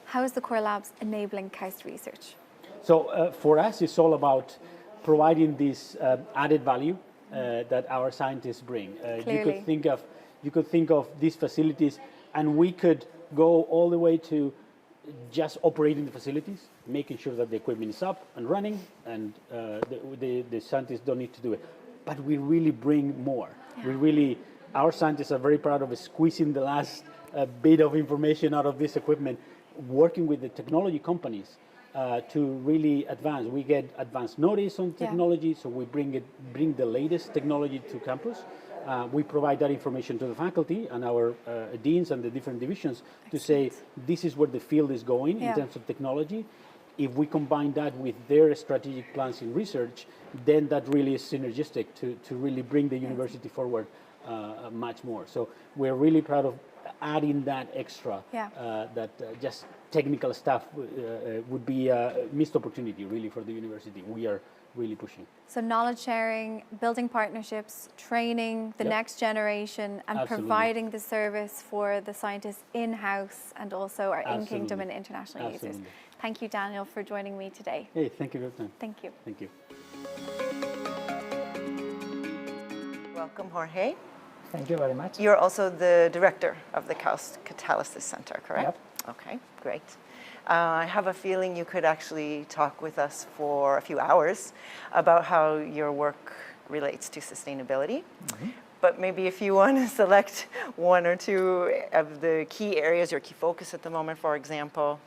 how is the Core Labs enabling KAUST research? So for us, it's all about providing this added value that our scientists bring. You could think of these facilities, and we could go all the way to just operating the facilities, making sure that the equipment is up and running, and the scientists don't need to do it. But we really bring more. Yeah. Our scientists are very proud of squeezing the last bit of information out of this equipment, working with the technology companies to really advance. We get advance notice on technology, so we bring the latest technology to campus. We provide that information to the faculty and our deans and the different divisions to say, this is where the field is going in terms of technology. If we combine that with their strategic plans in research, then that really is synergistic to really bring the university forward much more. So we're really proud of adding that extra, that just technical stuff would be a missed opportunity really for the university. We are really pushing. So knowledge sharing, building partnerships, training the next generation, and providing the service for the scientists in-house and also our in-kingdom and international users. Thank you, Daniel, for joining me today. Hey, thank you for your time. Thank you. Thank you. Welcome, Jorge. Thank you very much. You're also the director of the KAUST Catalysis Center, correct? Yep. Okay, great. I have a feeling you could actually talk with us for a few hours about how your work relates to sustainability. Mm-hmm. But maybe if you want to select 1 or 2 of the key areas, your key focus at the moment, for example,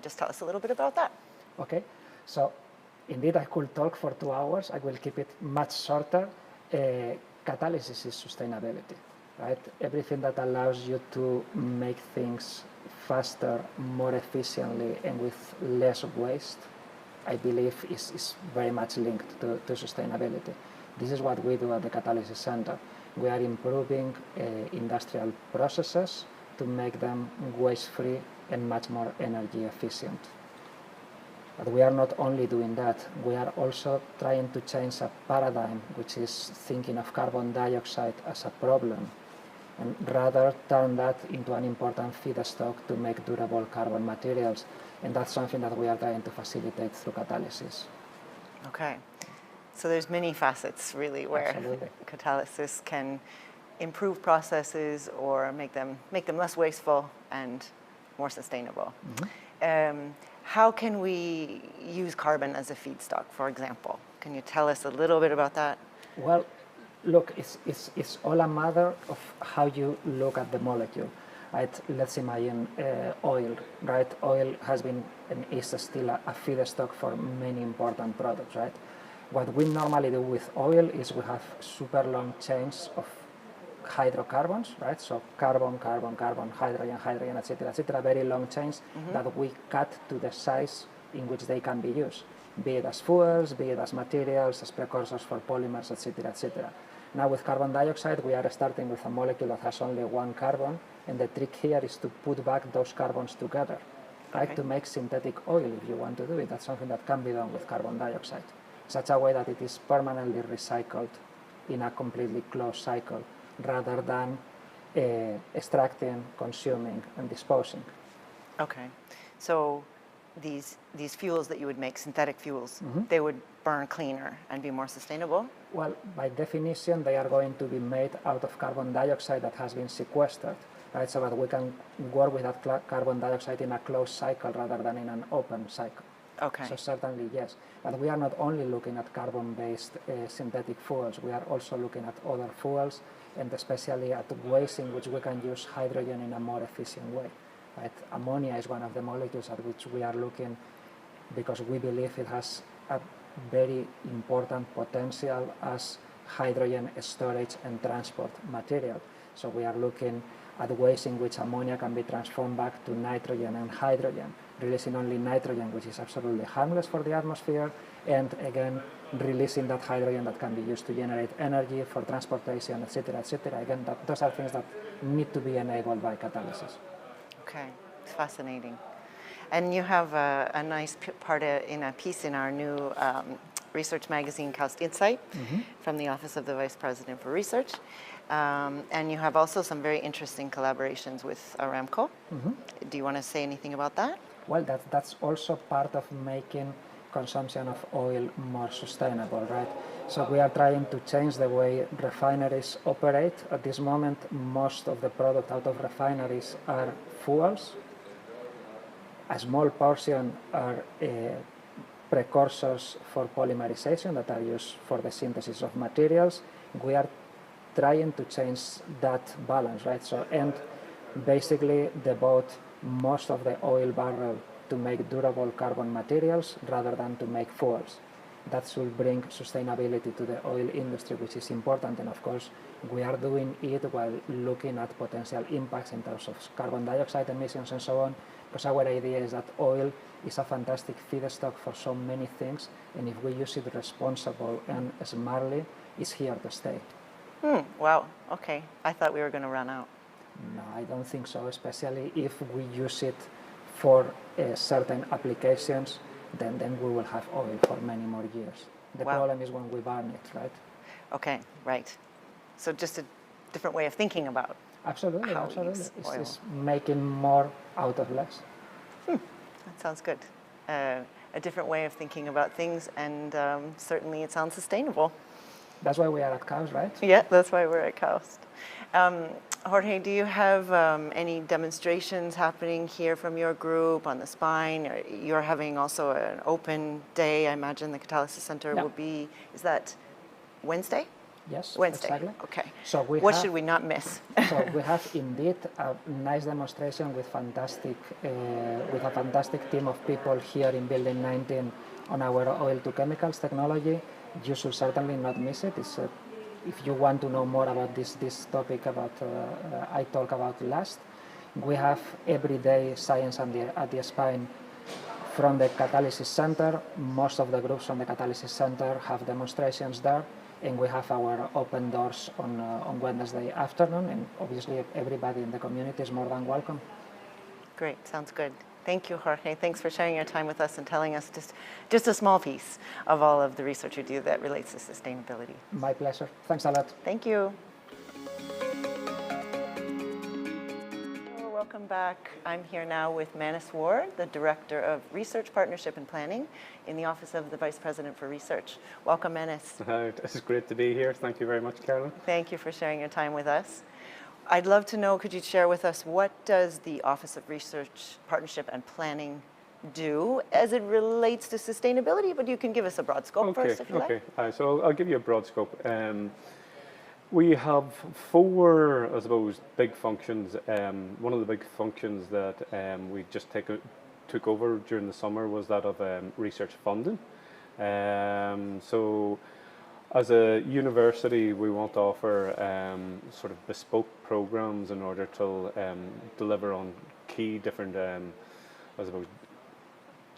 just tell us a little bit about that. Okay, so indeed I could talk for 2 hours. I will keep it much shorter. Catalysis is sustainability, right? Everything that allows you to make things faster, more efficiently, and with less waste, I believe is very much linked to sustainability. This is what we do at the Catalysis Center. We are improving industrial processes to make them waste-free and much more energy efficient. But we are not only doing that, we are also trying to change a paradigm, which is thinking of carbon dioxide as a problem, and rather turn that into an important feedstock to make durable carbon materials. And that's something that we are trying to facilitate through catalysis. Okay. So there's many facets, really, where Absolutely. catalysis can improve processes or make them less wasteful and more sustainable. How can we use carbon as a feedstock, for example? Can you tell us a little bit about that? Well, look, it's all a matter of how you look at the molecule. Right? Let's imagine oil, right? Oil has been and is still a feedstock for many important products, right? What we normally do with oil is we have super long chains of hydrocarbons, right? So carbon, carbon, carbon, hydrogen, hydrogen, etc., very long chains that we cut to the size in which they can be used, be it as fuels, be it as materials, as precursors for polymers, etc., etc. Now with carbon dioxide, we are starting with a molecule that has only one carbon, and the trick here is to put back those carbons together, right? To make synthetic oil, if you want to do it. That's something that can be done with carbon dioxide, such a way that it is permanently recycled in a completely closed cycle, rather than extracting, consuming, and disposing. Okay, so these fuels that you would make, synthetic fuels, they would burn cleaner and be more sustainable? Well, by definition, they are going to be made out of carbon dioxide that has been sequestered, right? So that we can work with that carbon dioxide in a closed cycle rather than in an open cycle. Okay. So certainly, yes. But we are not only looking at carbon-based synthetic fuels, we are also looking at other fuels, and especially at ways in which we can use hydrogen in a more efficient way. Right? Ammonia is one of the molecules at which we are looking because we believe it has a very important potential as hydrogen storage and transport material. So we are looking at ways in which ammonia can be transformed back to nitrogen and hydrogen, releasing only nitrogen, which is absolutely harmless for the atmosphere, and again, releasing that hydrogen that can be used to generate energy for transportation, etc., etc. Again, those are things that need to be enabled by catalysis. Okay, it's fascinating. And you have a nice part in a piece in our new research magazine, KAUST Insight, from the Office of the Vice President for Research. And you have also some very interesting collaborations with Aramco. Do you want to say anything about that? Well, that's also part of making consumption of oil more sustainable, right? So we are trying to change the way refineries operate. At this moment, most of the product out of refineries are fuels. A small portion are precursors for polymerization that are used for the synthesis of materials. We are trying to change that balance, right? So, and basically devote most of the oil barrel to make durable carbon materials rather than to make fuels. That should bring sustainability to the oil industry, which is important. And of course, we are doing it while looking at potential impacts in terms of carbon dioxide emissions and so on, because our idea is that oil is a fantastic feedstock for so many things, and if we use it responsible and smartly, it's here to stay. Wow, okay. I thought we were going to run out. No, I don't think so, especially if we use it for certain applications, then we will have oil for many more years. The problem is when we burn it, right? Okay, right. So just a different way of thinking about absolutely. Oil. It's making more out of less. That sounds good. A different way of thinking about things, and certainly it sounds sustainable. That's why we are at KAUST, right? Yeah, that's why we're at KAUST. Jorge, do you have any demonstrations happening here from your group on the spine? You're having also an open day. I imagine the Catalysis Center will be, is that Wednesday? Yes, Wednesday. Exactly. Okay. So what should we not miss? So we have indeed a nice demonstration with a fantastic team of people here in Building 19 on our oil to chemicals technology. You should certainly not miss it. It's, if you want to know more about this topic about I talk about last, we have everyday science at the spine from the Catalysis Center. Most of the groups from the Catalysis Center have demonstrations there, and we have our open doors on Wednesday afternoon, and obviously everybody in the community is more than welcome. Great, sounds good. Thank you, Jorge. Thanks for sharing your time with us and telling us just a small piece of all of the research you do that relates to sustainability. My pleasure. Thanks a lot. Thank you. Welcome back. I'm here now with Manus Ward, the Director of Research Partnership and Planning in the Office of the Vice President for Research. Welcome, Manus. It's great to be here. Thank you very much, Carolyn. Thank you for sharing your time with us. I'd love to know, could you share with us, what does the Office of Research, Partnership and Planning do as it relates to sustainability? But you can give us a broad scope first, if you like. So I'll give you a broad scope. We have 4, I suppose, big functions. One of the big functions that we just took over during the summer was that of research funding. So as a university, we want to offer sort of bespoke programs in order to deliver on key different, I suppose,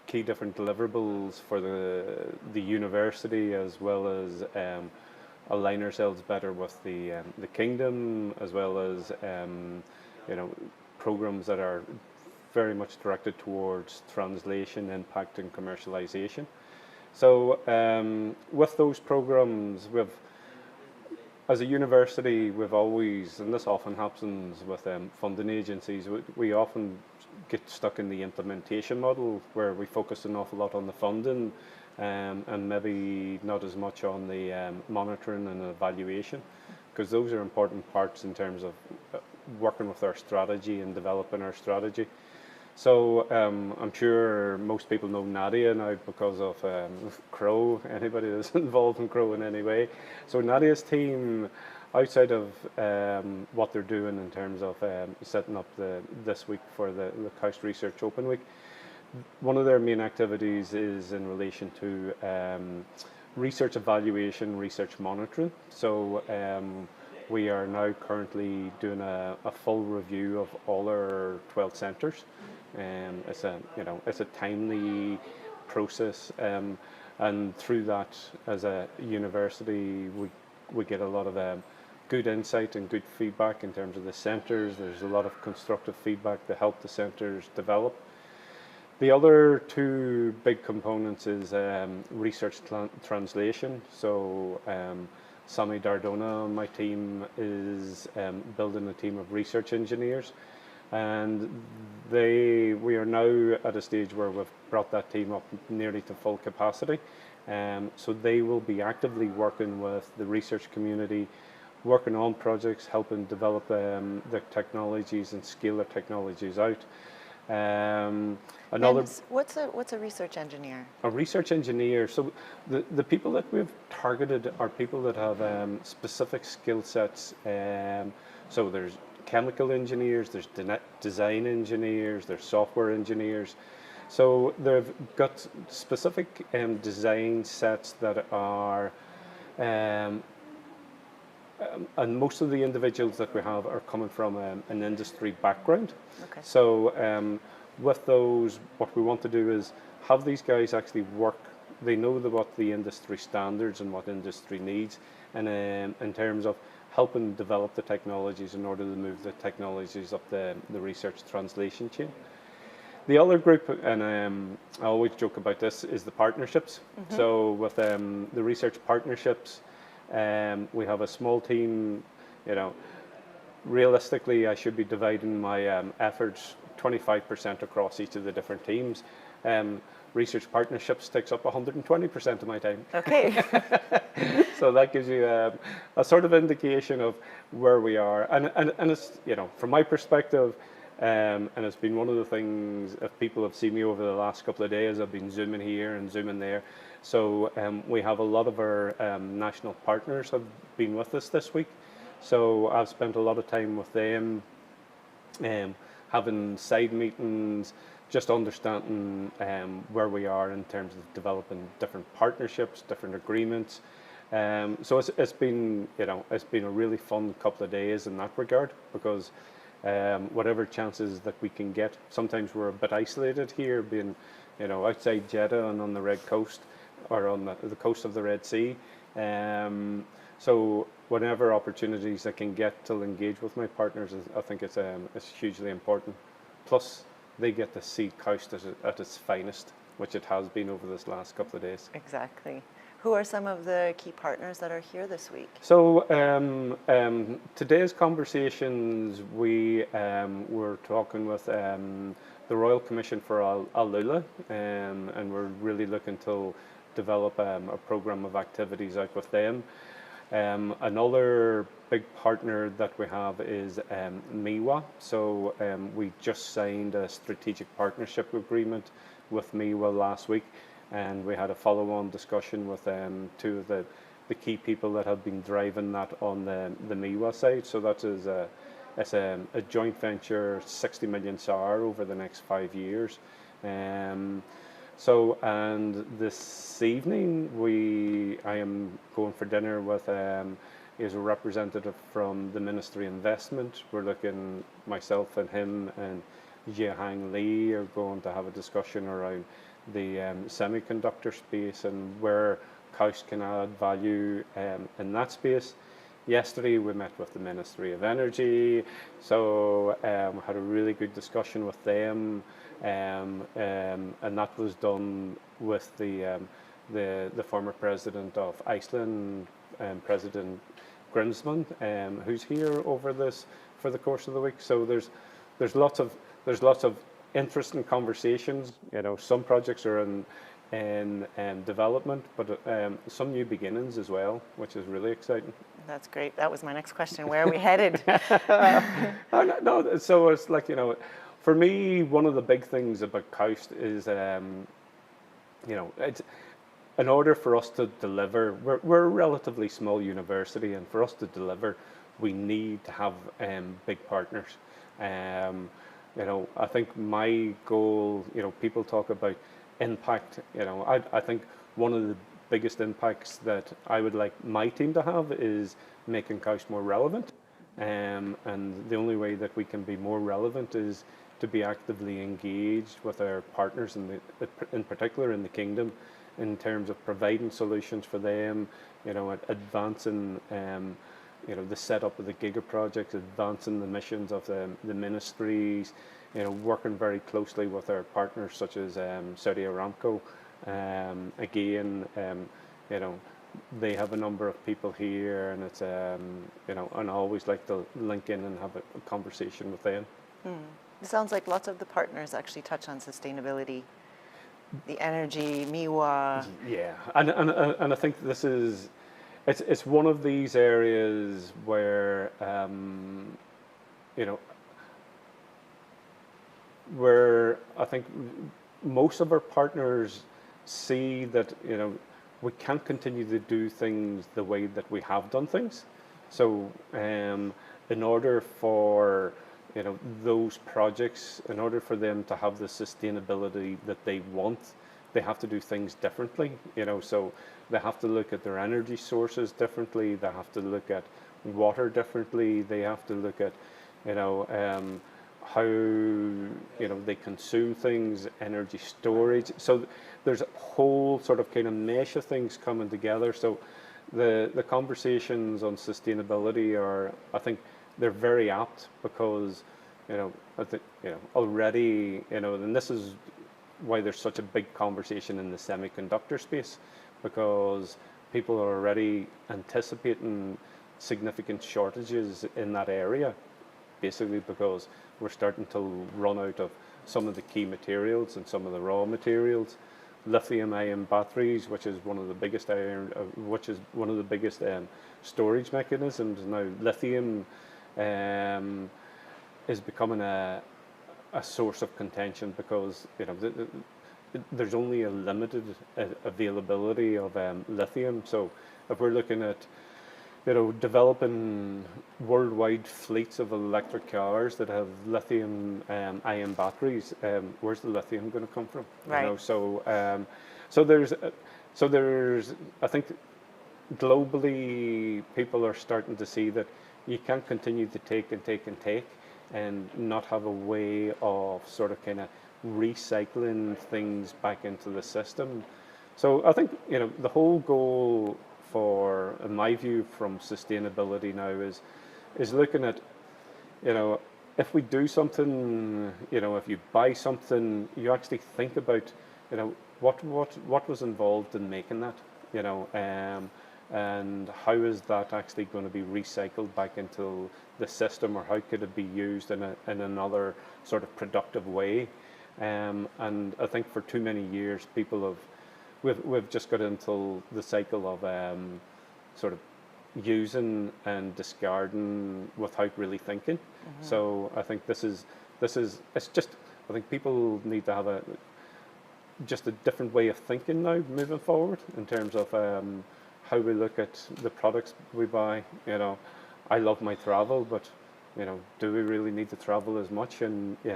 key different deliverables for the university, as well as align ourselves better with the kingdom, as well as you know, programs that are very much directed towards translation, impact, and commercialization. So with those programs, as a university, we've always, and this often happens with funding agencies, we often get stuck in the implementation model where we focus an awful lot on the funding and maybe not as much on the monitoring and evaluation, because those are important parts in terms of working with our strategy and developing our strategy. So I'm sure most people know Nadia now because of Crow, anybody that's involved in Crow in any way. So Nadia's team, outside of what they're doing in terms of setting up this week for the KAUST Research Open Week, one of their main activities is in relation to research evaluation, research monitoring. So we are now currently doing a full review of all our 12 centres. It's a timely process, and through that, as a university, we get a lot of good insight and good feedback in terms of the centres. There's a lot of constructive feedback to help the centres develop. The other 2 big components is research translation. So Sami Dardona on my team is building a team of research engineers, and we are now at a stage where we've brought that team up nearly to full capacity. So they will be actively working with the research community, working on projects, helping develop their technologies and scale their technologies out. What's a research engineer? A research engineer, so the people that we've targeted are people that have specific skill sets. So there's chemical engineers, there's design engineers, there's software engineers. So they've got specific design sets that are, and most of the individuals that we have are coming from an industry background. Okay. So with those, what we want to do is have these guys actually work. They know what the industry standards and what industry needs, and in terms of helping develop the technologies in order to move the technologies up the research translation chain. The other group, and I always joke about this, is the partnerships. Mm-hmm. So with the research partnerships, we have a small team. You know, realistically, I should be dividing my efforts 25% across each of the different teams. Research partnerships takes up 120% of my time. Okay. So that gives you a sort of indication of where we are, and it's, you know, from my perspective, and it's been one of the things, if people have seen me over the last couple of days, I've been zooming here and zooming there. So we have a lot of our national partners have been with us this week. So I've spent a lot of time with them, having side meetings, just understanding where we are in terms of developing different partnerships, different agreements. So it's been, you know, it's been a really fun couple of days in that regard, because whatever chances that we can get, sometimes we're a bit isolated here, being, you know, outside Jeddah and on the Red Coast, or on the coast of the Red Sea. So whatever opportunities I can get to engage with my partners, I think it's hugely important. Plus, they get to see KAUST at its finest, which it has been over this last couple of days. Exactly. Who are some of the key partners that are here this week? So today's conversations, we were talking with the Royal Commission for Al Lula, and we're really looking to develop a program of activities out with them. Another big partner that we have is MIWA. So we just signed a strategic partnership agreement with MIWA last week, and we had a follow-on discussion with two of the key people that have been driving that on the MIWA side. So that is it's a joint venture, 60 million SAR over the next 5 years. So, and this evening I am going for dinner with is a representative from the Ministry of Investment. We're looking, myself and him and Jiahang Li are going to have a discussion around the semiconductor space and where KAUST can add value in that space. Yesterday we met with the Ministry of Energy, so had a really good discussion with them, and that was done with the former president of Iceland, President Grimsman, who's here over this for the course of the week. So there's lots of interesting conversations. You know, some projects are in development, but some new beginnings as well, which is really exciting. That's great. That was my next question. Where are we headed? No, so it's like, you know, for me, one of the big things about KAUST is, you know, it's, in order for us to deliver, we're a relatively small university, and for us to deliver, we need to have big partners. You know, I think my goal, you know, people talk about impact. You know, I think one of the biggest impacts that I would like my team to have is making KAUST more relevant. And the only way that we can be more relevant is to be actively engaged with our partners, in particular in the Kingdom, in terms of providing solutions for them, you know, advancing you know, the setup of the Giga projects, advancing the missions of the ministries, you know, working very closely with our partners such as Saudi Aramco. Again, you know, they have a number of people here, and it's you know, and I always like to link in and have a conversation with them. It sounds like lots of the partners actually touch on sustainability, the energy, MIWA. Yeah, and I think this is, it's one of these areas where you know, where I think most of our partners see that, you know, we can't continue to do things the way that we have done things. So in order for, you know, those projects, in order for them to have the sustainability that they want, they have to do things differently, you know. So they have to look at their energy sources differently, they have to look at water differently, they have to look at, you know, how, you know, they consume things, energy storage. So there's a whole sort of kind of mesh of things coming together. So the conversations on sustainability are, I think, they're very apt because, you know, I think, you know, already, you know, and this is why there's such a big conversation in the semiconductor space, because people are already anticipating significant shortages in that area, basically because we're starting to run out of some of the key materials and some of the raw materials. Lithium-ion batteries, which is one of the biggest storage mechanisms. Now, lithium is becoming a source of contention because, you know, there's only a limited availability of lithium. So if we're looking at, you know, developing worldwide fleets of electric cars that have lithium-ion batteries, where's the lithium going to come from? Right. You know, so there's I think globally people are starting to see that you can't continue to take and take and take and not have a way of sort of kind of recycling things back into the system. So I think, you know, the whole goal for, in my view, from sustainability now is looking at, you know, if we do something, you know, if you buy something, you actually think about, you know, what was involved in making that, you know, and how is that actually going to be recycled back into the system, or how could it be used in another sort of productive way? And I think for too many years people have, we've just got into the cycle of sort of using and discarding without really thinking. So I think this is it's just, I think people need to have just a different way of thinking now moving forward in terms of how we look at the products we buy. You know, I love my travel, but you know, do we really need to travel as much? And you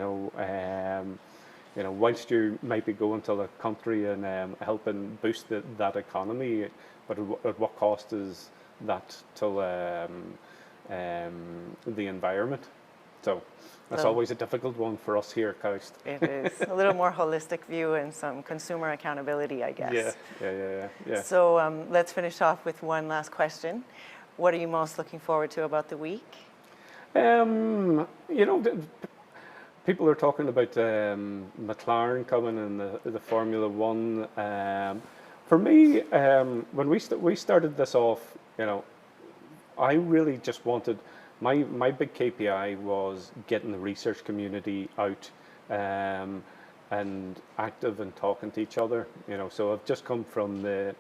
know, whilst you might be going to the country and helping boost that economy, but at what cost is that to the environment? So that's always a difficult one for us here at KAUST. It is a little more holistic view and some consumer accountability, I guess. Yeah. So let's finish off with one last question. What are you most looking forward to about the week? You know, people are talking about McLaren coming and the Formula One. For me, when we started this off, you know, I really just wanted, my big KPI was getting the research community out and active and talking to each other. You know, so I've just come from the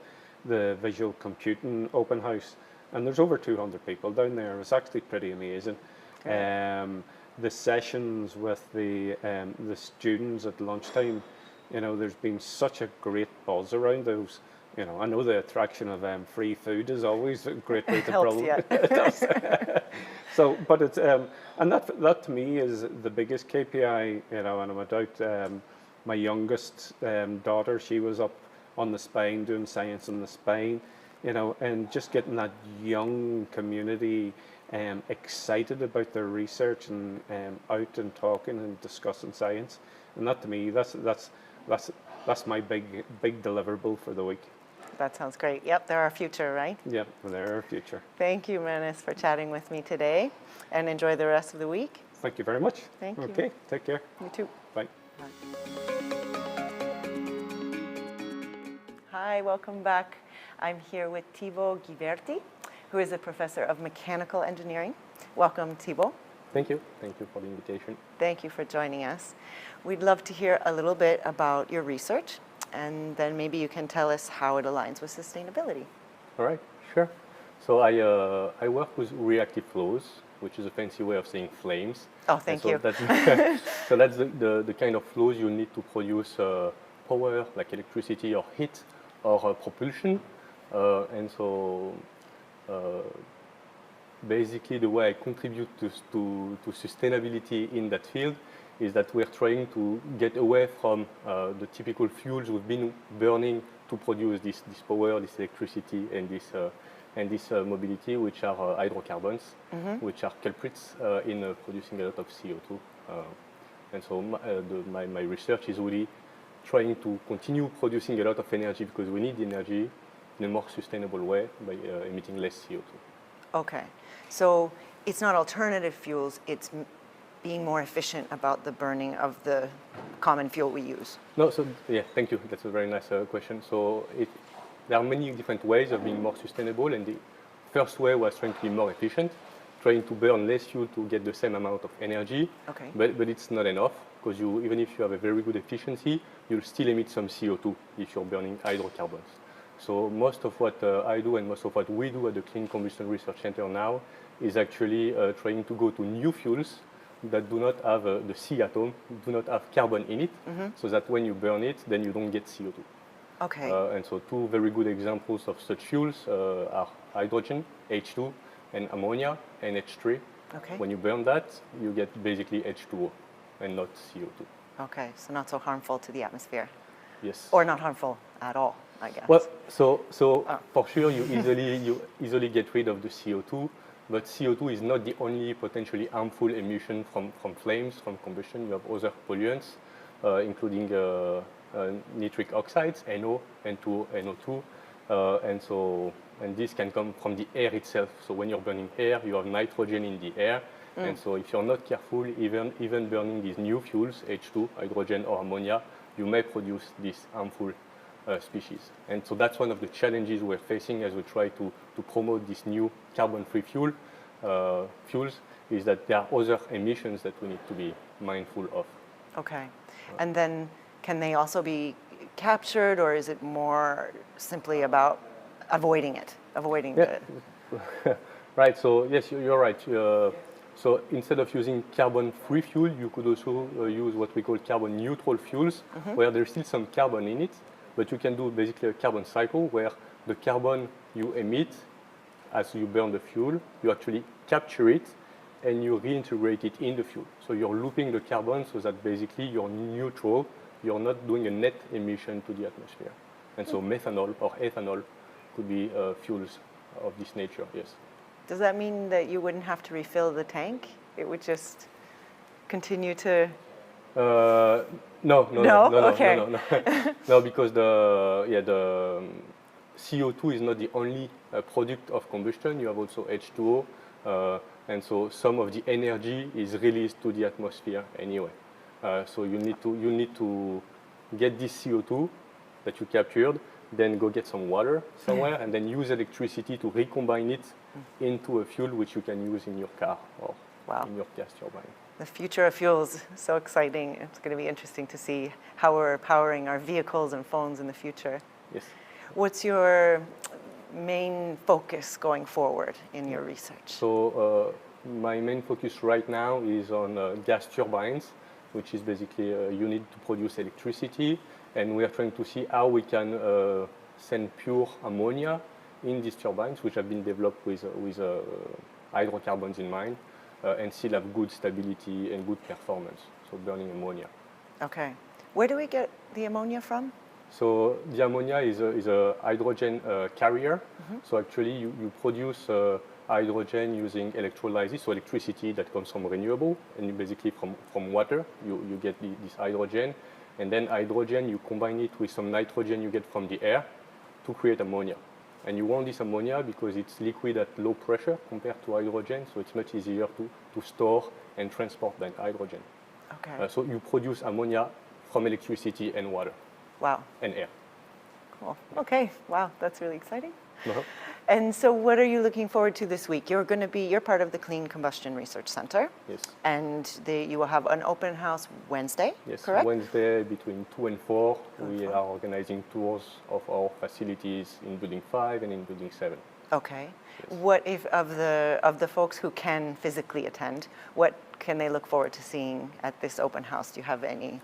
visual computing open house, and there's over 200 people down there. It was actually pretty amazing. The sessions with the students at lunchtime, you know, there's been such a great buzz around those. You know, I know the attraction of free food is always a great way to helps, yeah. It does. So, but it's and that to me is the biggest KPI. You know, and I'm about my youngest daughter. She was up on the spine doing science on the spine. You know, and just getting that young community excited about their research and out and talking and discussing science, and that to me, that's my big deliverable for the week. That sounds great. Yep, they're our future, right? Yep, they're our future. Thank you, Manis, for chatting with me today, and enjoy the rest of the week. Thank you very much. Thank you. Okay, take care. You too. Bye. Hi, welcome back. I'm here with Thibaut Ghiberti, who is a professor of mechanical engineering. Welcome, Thibaut. Thank you. Thank you for the invitation. Thank you for joining us. We'd love to hear a little bit about your research, and then maybe you can tell us how it aligns with sustainability. All right, sure. So I work with reactive flows, which is a fancy way of saying flames. Oh, thank you. So that's the kind of flows you need to produce power, like electricity or heat or propulsion. And so basically the way I contribute to sustainability in that field is that we're trying to get away from the typical fuels we've been burning to produce this power, this electricity, and this mobility, which are hydrocarbons, which are culprits in producing a lot of CO2. And so my research is really trying to continue producing a lot of energy, because we need energy in a more sustainable way by emitting less CO2. Okay, so it's not alternative fuels, it's being more efficient about the burning of the common fuel we use. No, so yeah, thank you. That's a very nice question. So there are many different ways of being more sustainable, and the first way was trying to be more efficient, trying to burn less fuel to get the same amount of energy. Okay. But it's not enough, because even if you have a very good efficiency, you'll still emit some CO2 if you're burning hydrocarbons. So most of what I do and most of what we do at the Clean Combustion Research Center now is actually trying to go to new fuels that do not have the C atom, do not have carbon in it, so that when you burn it, then you don't get CO2. Okay. And so two very good examples of such fuels are hydrogen, H2, and ammonia, NH3. Okay. When you burn that, you get basically H2O and not CO2. Okay, so not so harmful to the atmosphere. Yes. Or not harmful at all, I guess. Well, so for sure you easily get rid of the CO2, but CO2 is not the only potentially harmful emission from flames, from combustion. You have other pollutants, including nitric oxides, NO, N2O, NO2, and this can come from the air itself. So when you're burning air, you have nitrogen in the air, and so if you're not careful, even burning these new fuels, H2, hydrogen or ammonia, you may produce these harmful species. And so that's one of the challenges we're facing as we try to promote this new carbon-free fuels, is that there are other emissions that we need to be mindful of. Okay. And then can they also be captured, or is it more simply about avoiding it? Right, so yes, you're right. So instead of using carbon-free fuel, you could also use what we call carbon-neutral fuels, where there's still some carbon in it, but you can do basically a carbon cycle where the carbon you emit as you burn the fuel, you actually capture it and you reintegrate it in the fuel. So you're looping the carbon so that basically you're neutral, you're not doing a net emission to the atmosphere. And so methanol or ethanol could be fuels of this nature, yes. Does that mean that you wouldn't have to refill the tank? It would just continue to... No, Okay. No, because the CO2 is not the only product of combustion. You have also H2O, and so some of the energy is released to the atmosphere anyway. So you need to get this CO2 that you captured, then go get some water somewhere, and then use electricity to recombine it into a fuel which you can use in your car or in your gas turbine. The future of fuels, so exciting. It's going to be interesting to see how we're powering our vehicles and phones in the future. Yes. What's your main focus going forward in your research? So my main focus right now is on gas turbines, which is basically a unit to produce electricity, and we are trying to see how we can send pure ammonia in these turbines, which have been developed with hydrocarbons in mind, and still have good stability and good performance, so burning ammonia. Okay. Where do we get the ammonia from? So the ammonia is a hydrogen carrier. So actually you produce hydrogen using electrolysis, so electricity that comes from renewable, and you basically from water, you get this hydrogen, and then hydrogen, you combine it with some nitrogen you get from the air to create ammonia. And you want this ammonia because it's liquid at low pressure compared to hydrogen, so it's much easier to store and transport than hydrogen. Okay. So you produce ammonia from electricity and water. Wow. And air. Cool. Okay. Wow, that's really exciting. And so what are you looking forward to this week? You're part of the Clean Combustion Research Center. Yes. And you will have an open house Wednesday, yes, correct? Wednesday between 2 and 4, we are organizing tours of our facilities in Building 5 and in Building 7. Okay. Yes. What if of the folks who can physically attend, what can they look forward to seeing at this open house? Do you have any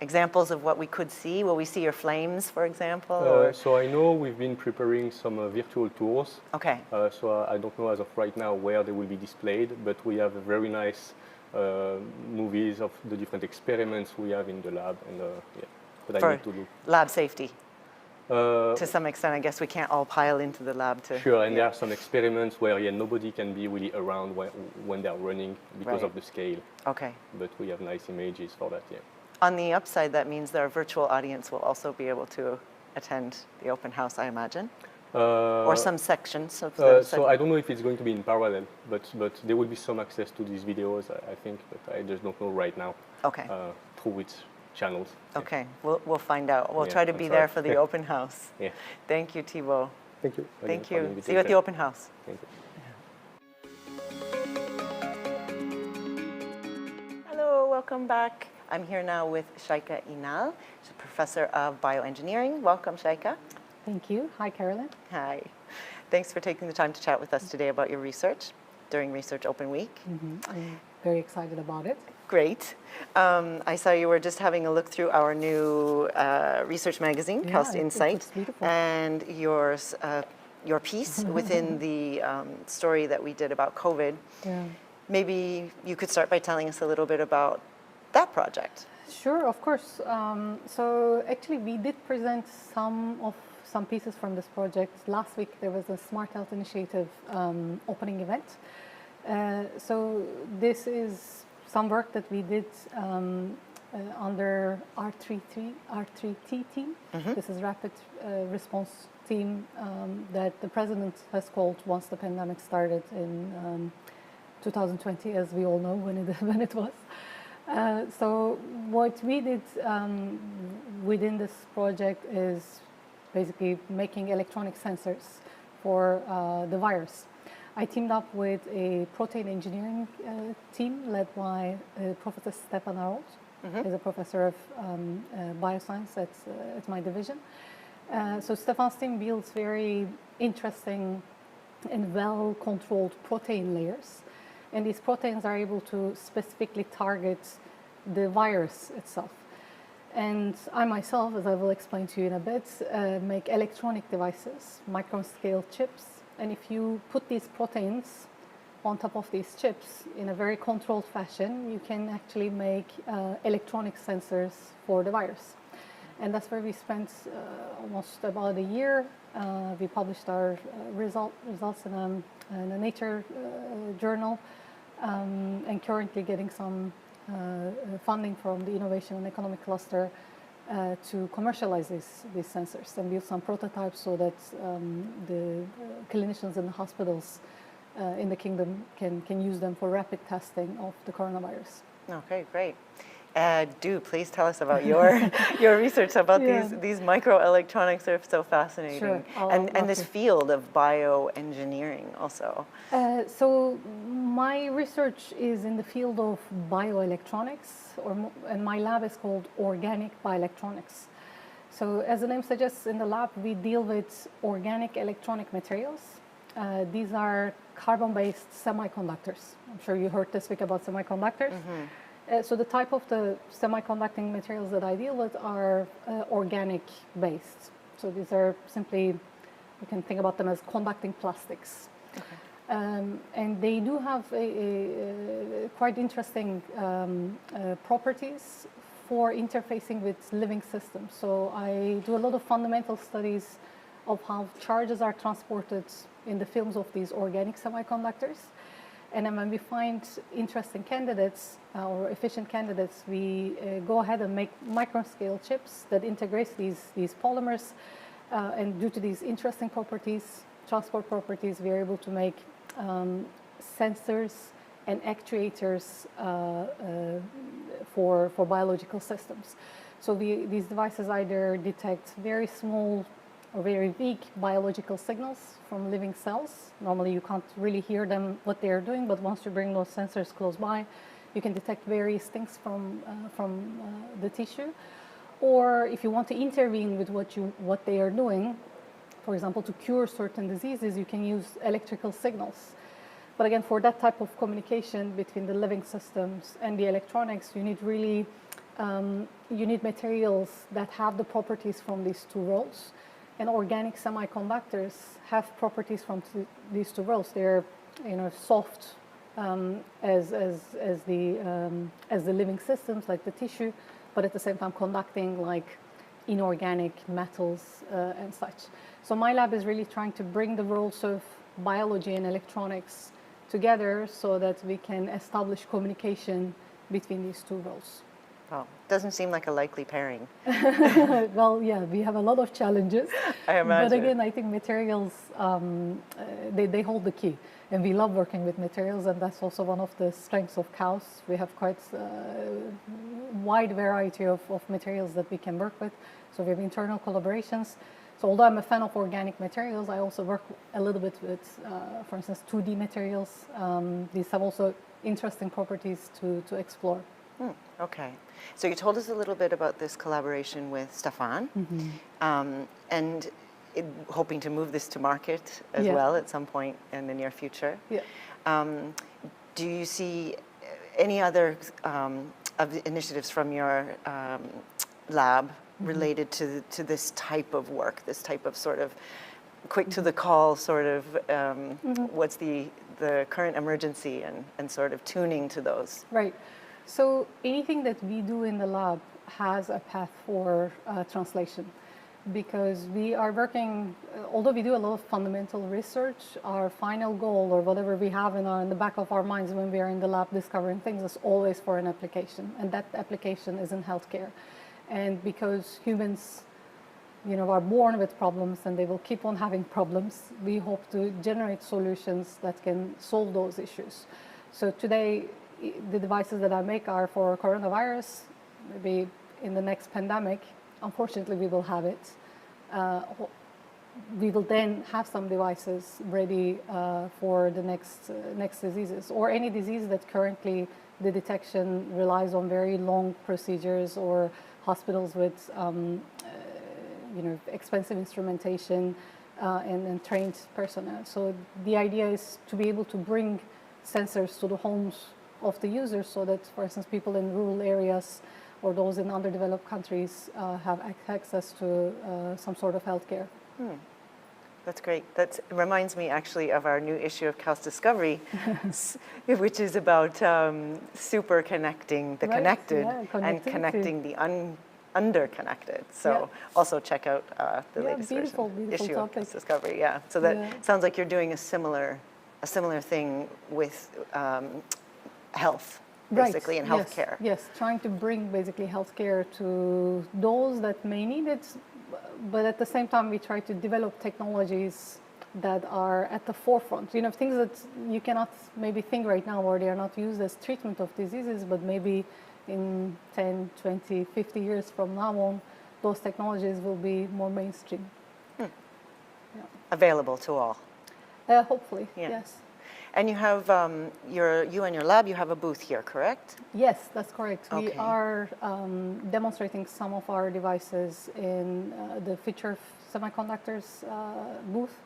examples of what we could see? Will we see your flames, for example? So I know we've been preparing some virtual tours. Okay. So I don't know as of right now where they will be displayed, but we have a very nice movies of the different experiments we have in the lab, and but I need to look. Lab safety. To some extent, I guess we can't all pile into the lab to... Sure, and there are some experiments where nobody can be really around when they're running because of the scale. Okay. But we have nice images for that, On the upside, that means that our virtual audience will also be able to attend the open house, I imagine, or some sections of the So I don't know if it's going to be in parallel, but there will be some access to these videos, I think, but I just don't know right now. Okay. Through which channels. Okay, we'll find out. We'll try to be there for the open house. Yeah. Thank you, Thibaut. Thank you. Thank you. See you at the open house. Thank you. Hello, welcome back. I'm here now with Shaika Inal. She's a professor of bioengineering. Welcome, Shaika. Thank you. Hi, Carolyn. Hi. Thanks for taking the time to chat with us today about your research during Research Open Week. I'm very excited about it. Great. I saw you were just having a look through our new research magazine, KAUST Insight, and your piece within the story that we did about COVID. Yeah. Maybe you could start by telling us a little bit about that project. Sure, of course. So actually, we did present some pieces from this project. Last week, there was a Smart Health Initiative opening event. So this is some work that we did under R3T team. This is rapid response team that the president has called once the pandemic started in 2020, as we all know when it was. So what we did within this project is basically making electronic sensors for the virus. I teamed up with a protein engineering team led by Professor Stefan Arold. He's a professor of bioscience at my division. So Stefan's team builds very interesting and well-controlled protein layers. And these proteins are able to specifically target the virus itself. And I myself, as I will explain to you in a bit, make electronic devices, micro-scale chips. And if you put these proteins on top of these chips in a very controlled fashion, you can actually make electronic sensors for the virus. And that's where we spent almost about a year. We published our results in a Nature journal, and currently getting some funding from the Innovation and Economic Cluster to commercialize these sensors and build some prototypes so that the clinicians in the hospitals in the kingdom can use them for rapid testing of the coronavirus. Okay, great. Do please tell us about your research about these microelectronics. They're so fascinating. Sure. And this field of bioengineering also. So my research is in the field of bioelectronics, and my lab is called organic bioelectronics. So as the name suggests, in the lab we deal with organic electronic materials. These are carbon-based semiconductors. I'm sure you heard this week about semiconductors. Mm-hmm. So the type of the semiconducting materials that I deal with are organic based. So these are simply, you can think about them as conducting plastics. Okay. And they do have a quite interesting properties for interfacing with living systems. So I do a lot of fundamental studies of how charges are transported in the films of these organic semiconductors. And then when we find interesting candidates or efficient candidates, we go ahead and make micro-scale chips that integrate these polymers. And due to these interesting properties, transport properties, we are able to make sensors and actuators for biological systems. So these devices either detect very small or very weak biological signals from living cells. Normally you can't really hear them, what they are doing, but once you bring those sensors close by, you can detect various things from the tissue. Or if you want to intervene with what they are doing, for example, to cure certain diseases, you can use electrical signals. But again, for that type of communication between the living systems and the electronics, you need really, you need materials that have the properties from these two worlds. And organic semiconductors have properties from these two worlds. They're, soft as the living systems, like the tissue, but at the same time conducting like inorganic metals and such. So my lab is really trying to bring the worlds of biology and electronics together so that we can establish communication between these two worlds. Well, doesn't seem like a likely pairing. Well, yeah, we have a lot of challenges. I imagine. But again, I think materials, they hold the key. And we love working with materials, and that's also one of the strengths of KAUST. We have quite a wide variety of materials that we can work with. So we have internal collaborations. So although I'm a fan of organic materials, I also work a little bit with, for instance, 2D materials. These have also interesting properties to explore. Okay. So you told us a little bit about this collaboration with Stefan, and hoping to move this to market as well at some point in the near future. Yeah. Do you see any other of the initiatives from your lab related to this type of work, this type of sort of quick to the call sort of what's the current emergency and sort of tuning to those? Right. So anything that we do in the lab has a path for translation, because we are working, although we do a lot of fundamental research, our final goal or whatever we have in the back of our minds when we are in the lab discovering things is always for an application, and that application is in healthcare. And because humans, are born with problems and they will keep on having problems, we hope to generate solutions that can solve those issues. So today, the devices that I make are for coronavirus. Maybe in the next pandemic, unfortunately, we will have it. We will then have some devices ready for the next diseases, or any disease that currently the detection relies on very long procedures, or hospitals with expensive instrumentation and trained personnel. So the idea is to be able to bring sensors to the homes of the users so that, for instance, people in rural areas or those in underdeveloped countries have access to some sort of healthcare. That's great. That reminds me actually of our new issue of KAUST Discovery, which is about super connecting the connected and connecting the underconnected. So also check out the latest beautiful issue topic. of KAUST Discovery. Yeah. So that sounds like you're doing a similar thing with health, basically, in healthcare. Yes, trying to bring basically healthcare to those that may need it, but at the same time we try to develop technologies that are at the forefront. You know, things that you cannot maybe think right now, or they are not used as treatment of diseases, but maybe in 10, 20, 50 years from now on, those technologies will be more mainstream. Available to all. Hopefully, yes. And you have you and your lab, you have a booth here, correct? Yes, that's correct. We are demonstrating some of our devices in the Future Semiconductors booth,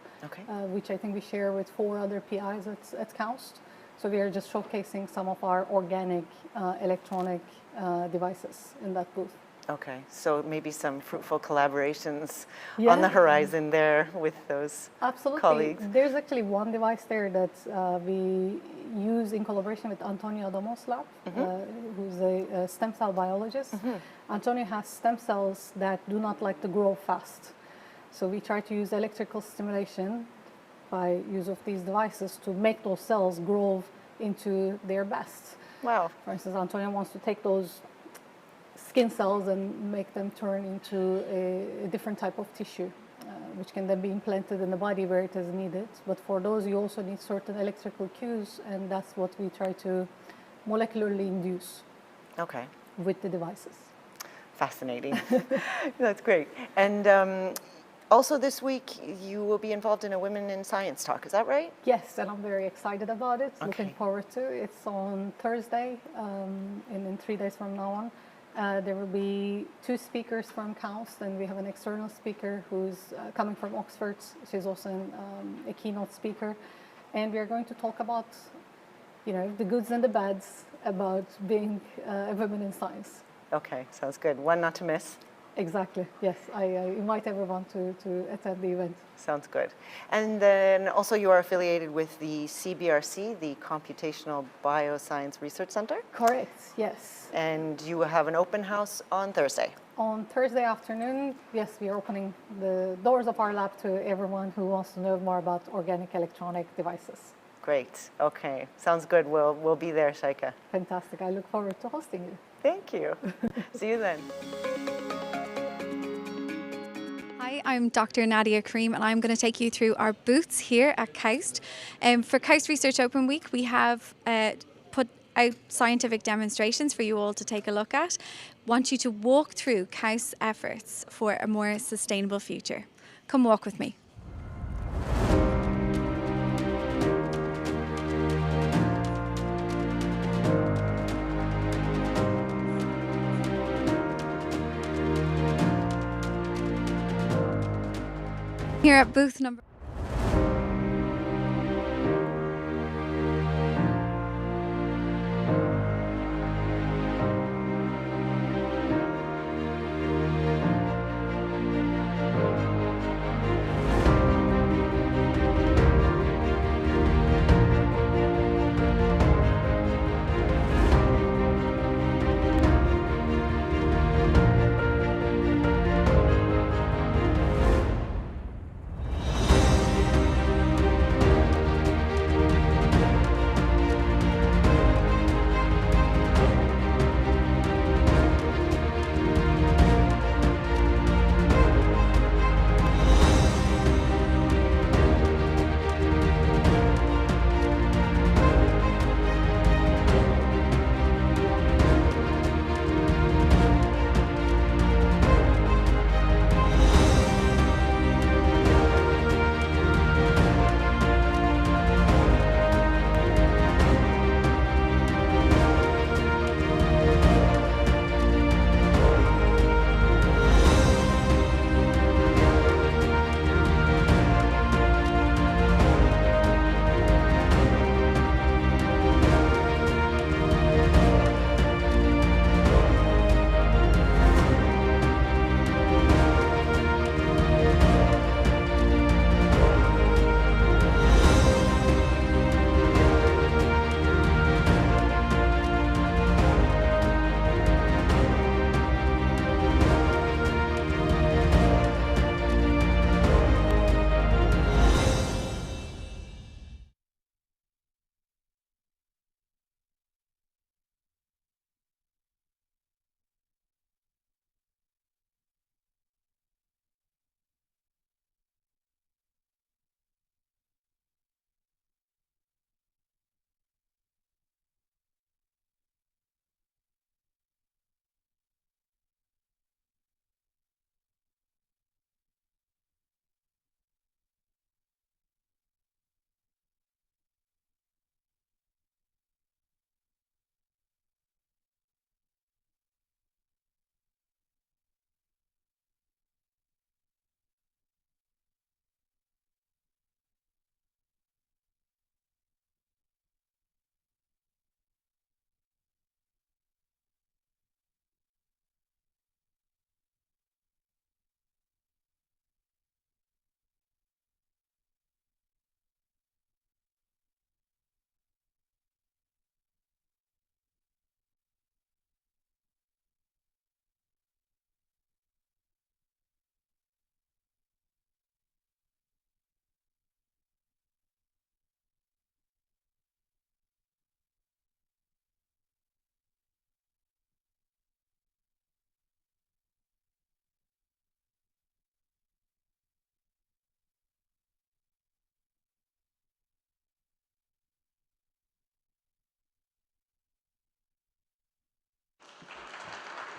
which I think we share with 4 other PIs at KAUST. So we are just showcasing some of our organic electronic devices in that booth. Okay, so maybe some fruitful collaborations on the horizon there with those colleagues. There's actually one device there that we use in collaboration with Antonio Adomo's lab, who's a stem cell biologist. Antonio has stem cells that do not like to grow fast. So we try to use electrical stimulation by use of these devices to make those cells grow into their best. Wow. For instance, Antonio wants to take those skin cells and make them turn into a different type of tissue, which can then be implanted in the body where it is needed. But for those, you also need certain electrical cues, and that's what we try to molecularly induce with the devices. Fascinating. That's great. And also this week, you will be involved in a Women in Science talk, is that right? Yes, and I'm very excited about it. Looking forward to it. It's on Thursday, and in 3 days from now on. There will be 2 speakers from KAUST, and we have an external speaker who's coming from Oxford. She's also a keynote speaker. And we are going to talk about, you know, the goods and the bads about being a woman in science. Okay, sounds good. One not to miss. Exactly, yes. I invite everyone to attend the event. Sounds good. And then also you are affiliated with the CBRC, the Computational Bioscience Research Center? Correct, yes. And you will have an open house on Thursday? On Thursday afternoon, yes, we are opening the doors of our lab to everyone who wants to know more about organic electronic devices. Great, okay. Sounds good. We'll be there, Shaika. Fantastic. I look forward to hosting you. Thank you. See you then. Hi, I'm Dr. Nadia Karim, and I'm going to take you through our booths here at KAUST. For KAUST Research Open Week, we have put out scientific demonstrations for you all to take a look at. Want you to walk through KAUST's efforts for a more sustainable future. Come walk with me. Here at booth number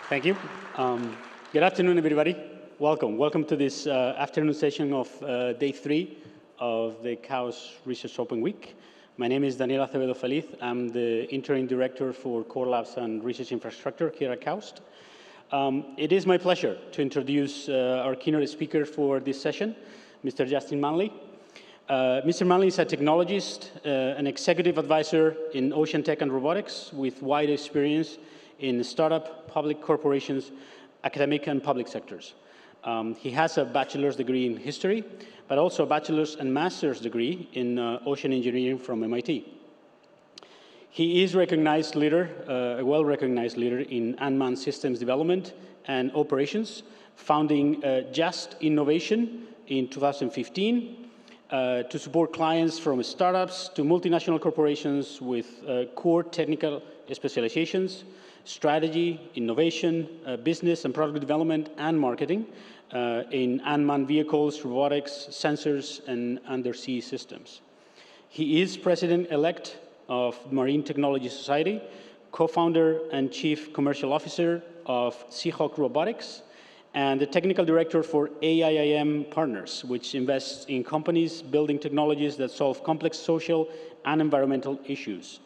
Thank you. Good afternoon, everybody. Welcome to this afternoon session of day 3 of the KAUST Research Open Week. My name is Daniel Acevedo Feliz. I'm the interim director for Core Labs and Research Infrastructure here at KAUST. It is my pleasure to introduce our keynote speaker for this session, Mr. Justin Manley. Mr. Manley is a technologist, an executive advisor in ocean tech and robotics with wide experience in startup, public corporations, academic and public sectors. He has a bachelor's degree in history, but also a bachelor's and master's degree in ocean engineering from MIT. He is a well-recognized leader in unmanned systems development and operations, founding Just Innovation in 2015 to support clients from startups to multinational corporations with core technical specializations, strategy, innovation, business and product development and marketing in unmanned vehicles, robotics, sensors, and undersea systems. He is president-elect of Marine Technology Society, co-founder and chief commercial officer of Seahawk Robotics, and the technical director for AIIM Partners, which invests in companies building technologies that solve complex social and environmental issues.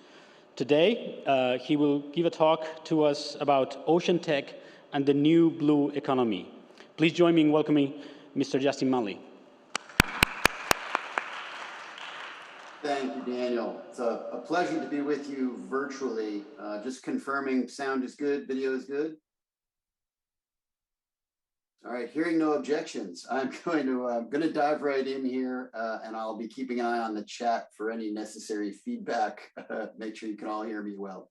Today, he will give a talk to us about ocean tech and the new blue economy. Please join me in welcoming Mr. Justin Manley. Thank you, Daniel. It's a pleasure to be with you virtually. Just confirming sound is good, video is good. All right, hearing no objections, I'm going to dive right in here, and I'll be keeping an eye on the chat for any necessary feedback. Make sure you can all hear me well.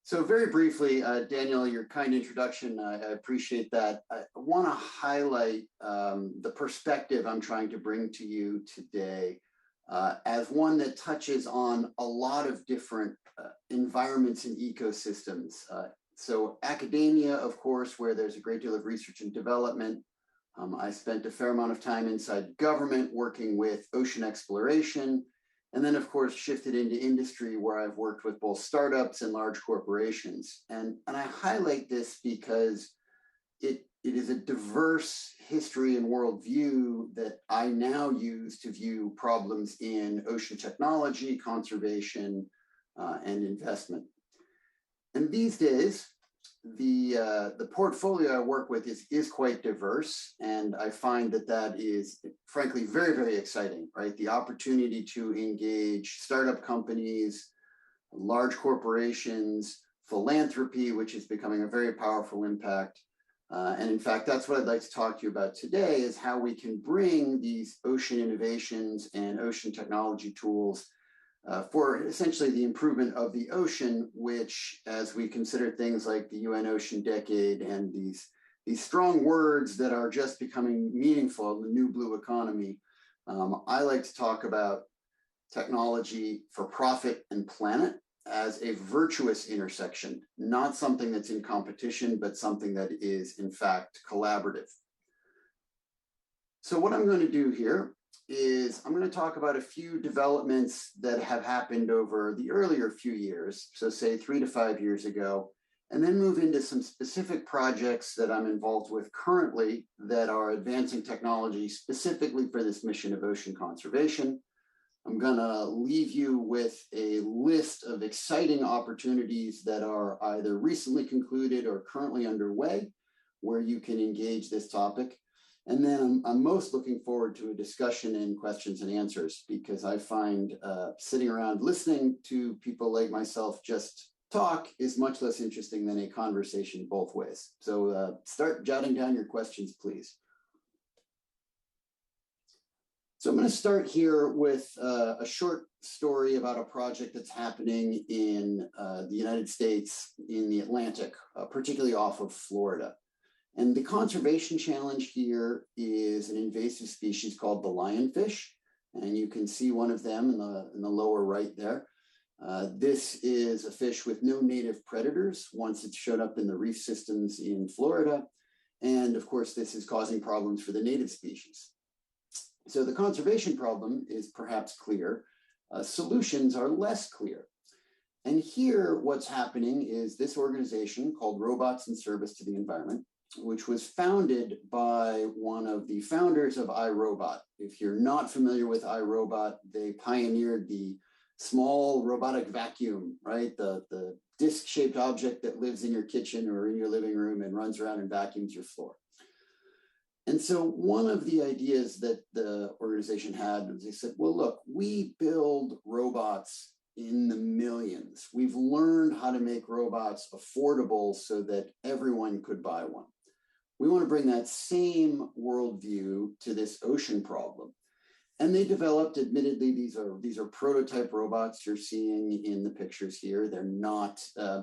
So very briefly, Daniel, your kind introduction, I appreciate that. I want to highlight the perspective I'm trying to bring to you today as one that touches on a lot of different environments and ecosystems. So academia, of course, where there's a great deal of research and development. I spent a fair amount of time inside government working with ocean exploration, and then, of course, shifted into industry where I've worked with both startups and large corporations. And I highlight this because it is a diverse history and worldview that I now use to view problems in ocean technology, conservation, and investment. And these days, the portfolio I work with is quite diverse, and I find that is, frankly, very, very exciting, right? The opportunity to engage startup companies, large corporations, philanthropy, which is becoming a very powerful impact. And in fact, that's what I'd like to talk to you about today, is how we can bring these ocean innovations and ocean technology tools for essentially the improvement of the ocean, which, as we consider things like the UN Ocean Decade and these strong words that are just becoming meaningful in the new blue economy, I like to talk about technology for profit and planet as a virtuous intersection, not something that's in competition, but something that is, in fact, collaborative. So what I'm going to do here is I'm going to talk about a few developments that have happened over the earlier few years, so say 3 to 5 years ago, and then move into some specific projects that I'm involved with currently that are advancing technology specifically for this mission of ocean conservation. I'm going to leave you with a list of exciting opportunities that are either recently concluded or currently underway where you can engage this topic. And then I'm most looking forward to a discussion and questions and answers, because I find sitting around listening to people like myself just talk is much less interesting than a conversation both ways. So start jotting down your questions, please. So I'm going to start here with a short story about a project that's happening in the United States in the Atlantic, particularly off of Florida. And the conservation challenge here is an invasive species called the lionfish. And you can see one of them in the lower right there. This is a fish with no native predators once it's shown up in the reef systems in Florida. And of course, this is causing problems for the native species. So the conservation problem is perhaps clear. Solutions are less clear. And here, what's happening is this organization called Robots in Service to the Environment, which was founded by one of the founders of iRobot. If you're not familiar with iRobot, they pioneered the small robotic vacuum, right? The disc-shaped object that lives in your kitchen or in your living room and runs around and vacuums your floor. And so one of the ideas that the organization had was they said, well, look, we build robots in the millions. We've learned how to make robots affordable so that everyone could buy one. We want to bring that same worldview to this ocean problem. And they developed, admittedly, these are prototype robots you're seeing in the pictures here. They're not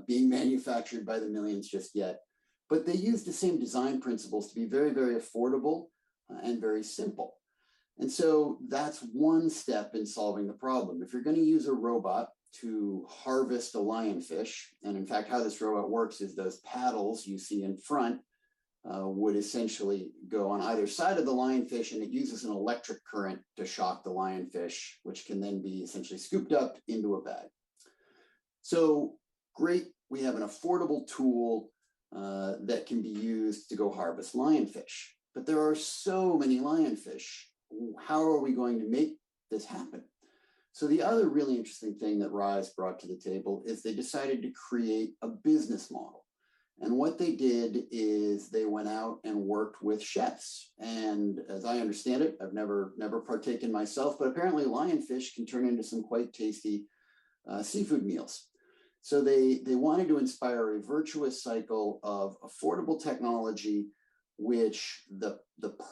being manufactured by the millions just yet, but they use the same design principles to be very, very affordable and very simple. And so that's one step in solving the problem. If you're going to use a robot to harvest a lionfish, and in fact, how this robot works is those paddles you see in front would essentially go on either side of the lionfish, and it uses an electric current to shock the lionfish, which can then be essentially scooped up into a bag. So great, we have an affordable tool that can be used to go harvest lionfish. But there are so many lionfish. How are we going to make this happen? So the other really interesting thing that Rise brought to the table is they decided to create a business model. And what they did is they went out and worked with chefs. And as I understand it, I've never partaken myself, but apparently lionfish can turn into some quite tasty seafood meals. So they wanted to inspire a virtuous cycle of affordable technology, which the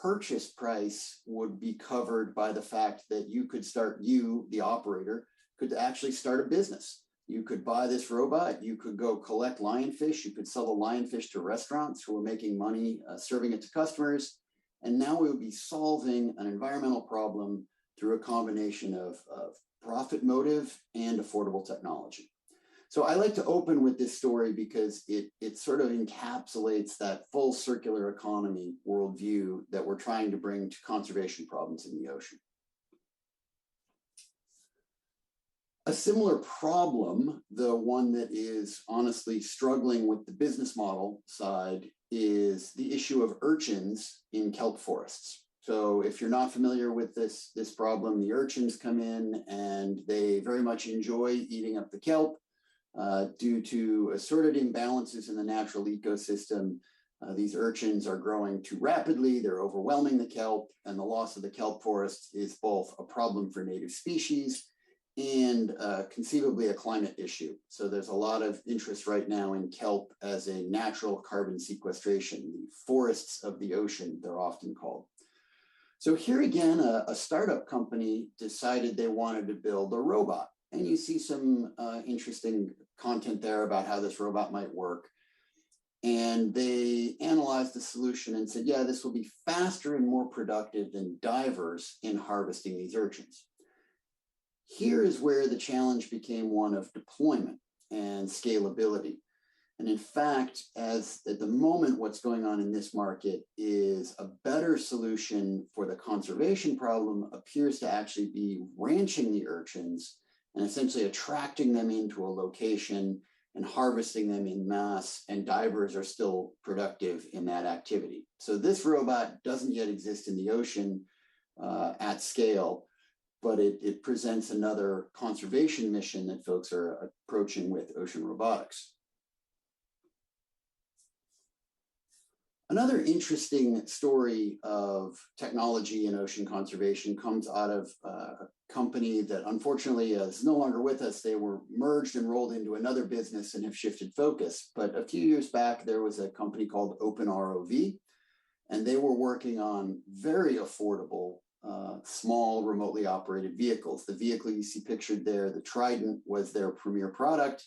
purchase price would be covered by the fact that you could start, the operator, could actually start a business. You could buy this robot, you could go collect lionfish, you could sell the lionfish to restaurants who are making money serving it to customers. And now we would be solving an environmental problem through a combination of profit motive and affordable technology. So I like to open with this story because it sort of encapsulates that full circular economy worldview that we're trying to bring to conservation problems in the ocean. A similar problem, the one that is honestly struggling with the business model side, is the issue of urchins in kelp forests. So if you're not familiar with this problem, the urchins come in and they very much enjoy eating up the kelp. Due to assorted imbalances in the natural ecosystem, these urchins are growing too rapidly, they're overwhelming the kelp, and the loss of the kelp forest is both a problem for native species and conceivably a climate issue. So there's a lot of interest right now in kelp as a natural carbon sequestration, the forests of the ocean, they're often called. So here again, a startup company decided they wanted to build a robot. And you see some interesting content there about how this robot might work. And they analyzed the solution and said, yeah, this will be faster and more productive than divers in harvesting these urchins. Here is where the challenge became one of deployment and scalability. And in fact, as at the moment, what's going on in this market is a better solution for the conservation problem appears to actually be ranching the urchins and essentially attracting them into a location and harvesting them in mass, and divers are still productive in that activity. So this robot doesn't yet exist in the ocean at scale, but it presents another conservation mission that folks are approaching with ocean robotics. Another interesting story of technology and ocean conservation comes out of a company that unfortunately is no longer with us. They were merged and rolled into another business and have shifted focus. But a few years back, there was a company called OpenROV, and they were working on very affordable, small, remotely operated vehicles. The vehicle you see pictured there, the Trident, was their premier product.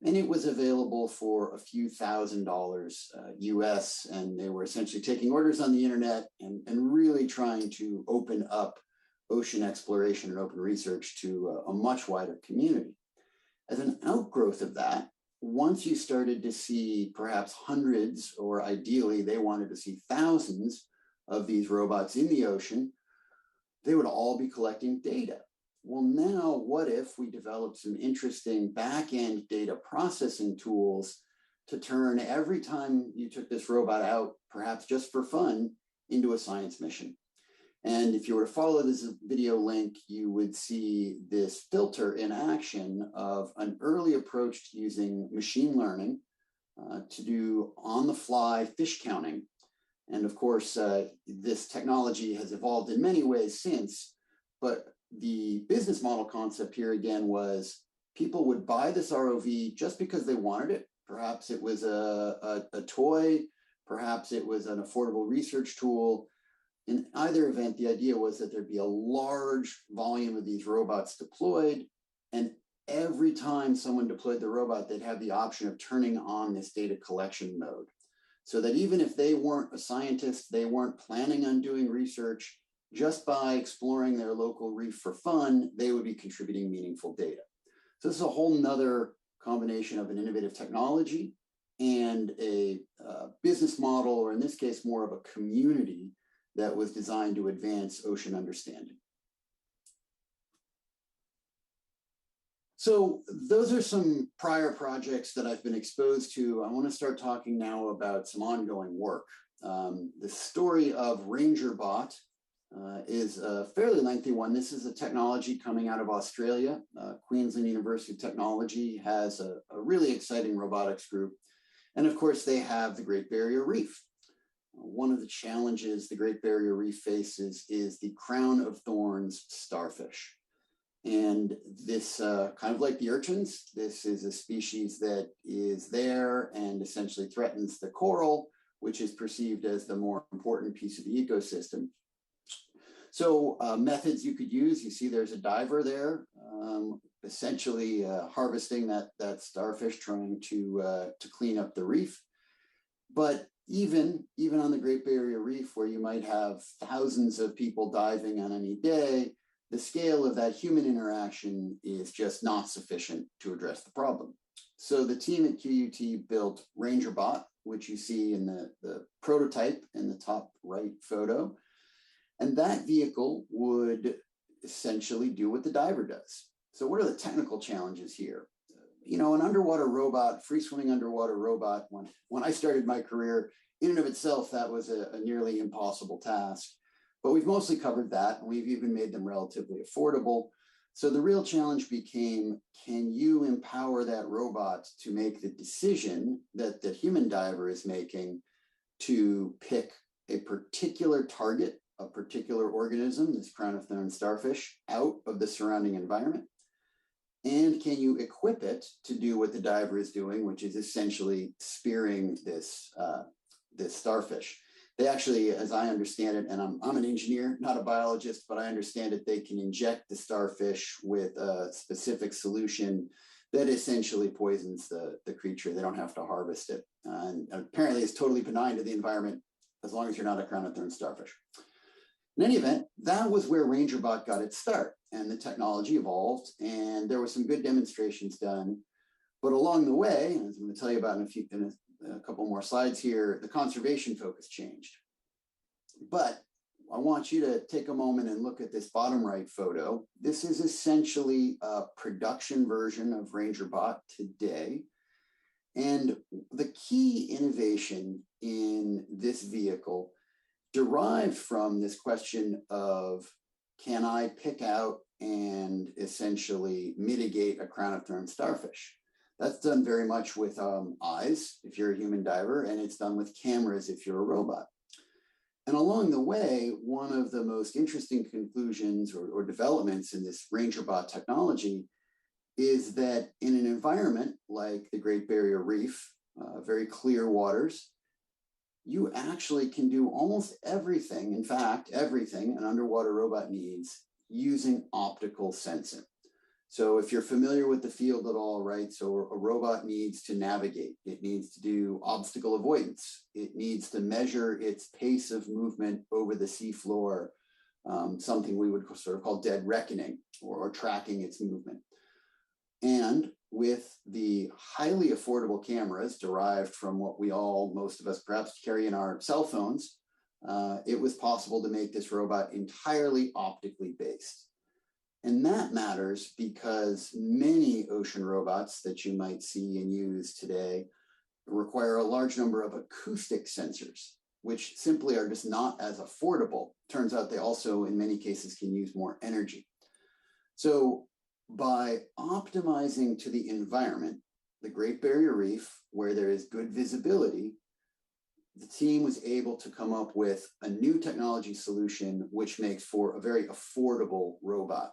And it was available for a few $1,000s US, and they were essentially taking orders on the internet and really trying to open up ocean exploration and open research to a much wider community. As an outgrowth of that, once you started to see perhaps hundreds, or ideally they wanted to see thousands of these robots in the ocean, they would all be collecting data. well, now what if we developed some interesting back-end data processing tools to turn every time you took this robot out, perhaps just for fun, into a science mission? And if you were to follow this video link, you would see this filter in action of an early approach to using machine learning to do on-the-fly fish counting. And of course, this technology has evolved in many ways since, but the business model concept here again was people would buy this ROV just because they wanted it. Perhaps it was a toy, perhaps it was an affordable research tool. In either event, the idea was that there'd be a large volume of these robots deployed, and every time someone deployed the robot, they'd have the option of turning on this data collection mode. So that even if they weren't a scientist, they weren't planning on doing research, just by exploring their local reef for fun, they would be contributing meaningful data. So this is a whole nother combination of an innovative technology and a business model, or in this case, more of a community that was designed to advance ocean understanding. So those are some prior projects that I've been exposed to. I want to start talking now about some ongoing work. The story of RangerBot is a fairly lengthy one. This is a technology coming out of Australia. Queensland University of Technology has a really exciting robotics group. And of course, they have the Great Barrier Reef. One of the challenges the Great Barrier Reef faces is the crown of thorns starfish. And this, kind of like the urchins, this is a species that is there and essentially threatens the coral, which is perceived as the more important piece of the ecosystem. So methods you could use, you see there's a diver there, essentially harvesting that starfish, trying to clean up the reef. But even on the Great Barrier Reef, where you might have thousands of people diving on any day, the scale of that human interaction is just not sufficient to address the problem. So the team at QUT built RangerBot, which you see in the prototype in the top right photo. And that vehicle would essentially do what the diver does. So what are the technical challenges here? You know, an underwater robot, free swimming underwater robot, when I started my career, in and of itself, that was a nearly impossible task. But we've mostly covered that, and we've even made them relatively affordable. So the real challenge became, can you empower that robot to make the decision that the human diver is making to pick a particular target, a particular organism, this crown of thorns starfish, out of the surrounding environment? And can you equip it to do what the diver is doing, which is essentially spearing this starfish? They actually, as I understand it, and I'm an engineer, not a biologist, but I understand it, they can inject the starfish with a specific solution that essentially poisons the creature. They don't have to harvest it. And apparently it's totally benign to the environment as long as you're not a crown of thorns starfish. In any event, that was where RangerBot got its start, and the technology evolved, and there were some good demonstrations done. But along the way, as I'm going to tell you about in a couple more slides here, the conservation focus changed. But I want you to take a moment and look at this bottom right photo. This is essentially a production version of RangerBot today. And the key innovation in this vehicle derived from this question of, can I pick out and essentially mitigate a crown of thorns starfish? That's done very much with eyes, if you're a human diver, and it's done with cameras if you're a robot. And along the way, one of the most interesting conclusions or developments in this RangerBot technology is that in an environment like the Great Barrier Reef, very clear waters, you actually can do almost everything, in fact, everything an underwater robot needs using optical sensing. So if you're familiar with the field at all, right? So a robot needs to navigate. It needs to do obstacle avoidance. It needs to measure its pace of movement over the seafloor, something we would sort of call dead reckoning or tracking its movement. And with the highly affordable cameras derived from what most of us perhaps carry in our cell phones, it was possible to make this robot entirely optically based. And that matters because many ocean robots that you might see and use today require a large number of acoustic sensors, which simply are just not as affordable. Turns out they also, in many cases, can use more energy. So by optimizing to the environment, the Great Barrier Reef, where there is good visibility, the team was able to come up with a new technology solution, which makes for a very affordable robot.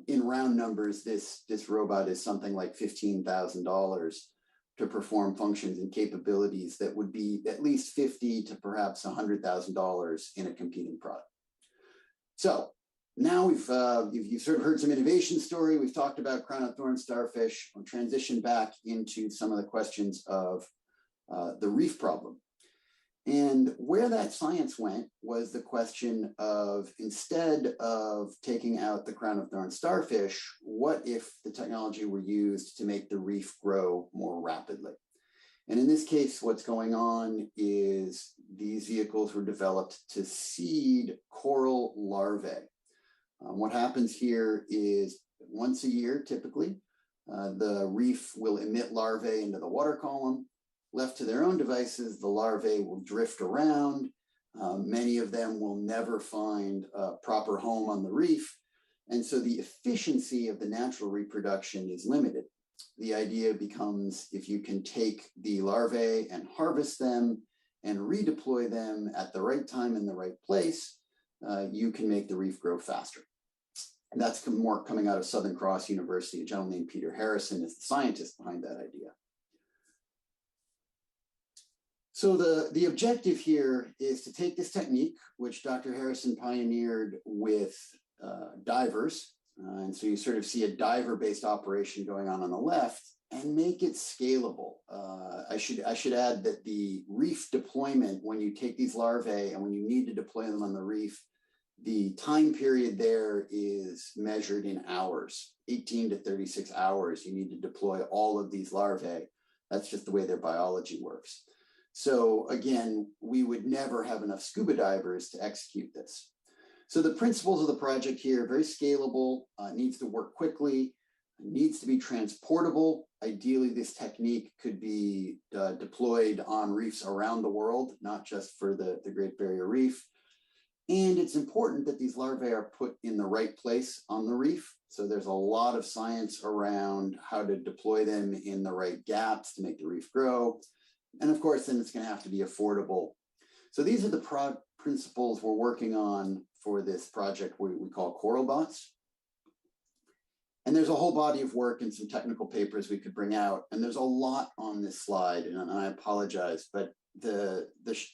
In round numbers, this robot is something like $15,000 to perform functions and capabilities that would be at least $50,000 to perhaps $100,000 in a competing product. So now you've sort of heard some innovation story. We've talked about crown-of-thorns starfish. I'll transition back into some of the questions of the reef problem. And where that science went was the question of, instead of taking out the crown-of-thorns starfish, what if the technology were used to make the reef grow more rapidly? And in this case, what's going on is these vehicles were developed to seed coral larvae. What happens here is once a year, typically, the reef will emit larvae into the water column. Left to their own devices, the larvae will drift around. Many of them will never find a proper home on the reef. And so the efficiency of the natural reproduction is limited. The idea becomes, if you can take the larvae and harvest them and redeploy them at the right time in the right place, you can make the reef grow faster. And that's more coming out of Southern Cross University. A gentleman named Peter Harrison is the scientist behind that idea. So the objective here is to take this technique, which Dr. Harrison pioneered with divers, and so you sort of see a diver-based operation going on the left, and make it scalable. I should add that the reef deployment, when you take these larvae and when you need to deploy them on the reef, the time period there is measured in hours, 18 to 36 hours. You need to deploy all of these larvae. That's just the way their biology works. So again, we would never have enough scuba divers to execute this. So the principles of the project here, very scalable, needs to work quickly, needs to be transportable. Ideally, this technique could be deployed on reefs around the world, not just for the Great Barrier Reef. And it's important that these larvae are put in the right place on the reef. So there's a lot of science around how to deploy them in the right gaps to make the reef grow. And of course, then it's going to have to be affordable. So these are the principles we're working on for this project we call CoralBots. And there's a whole body of work and some technical papers we could bring out. And there's a lot on this slide, and I apologize, but the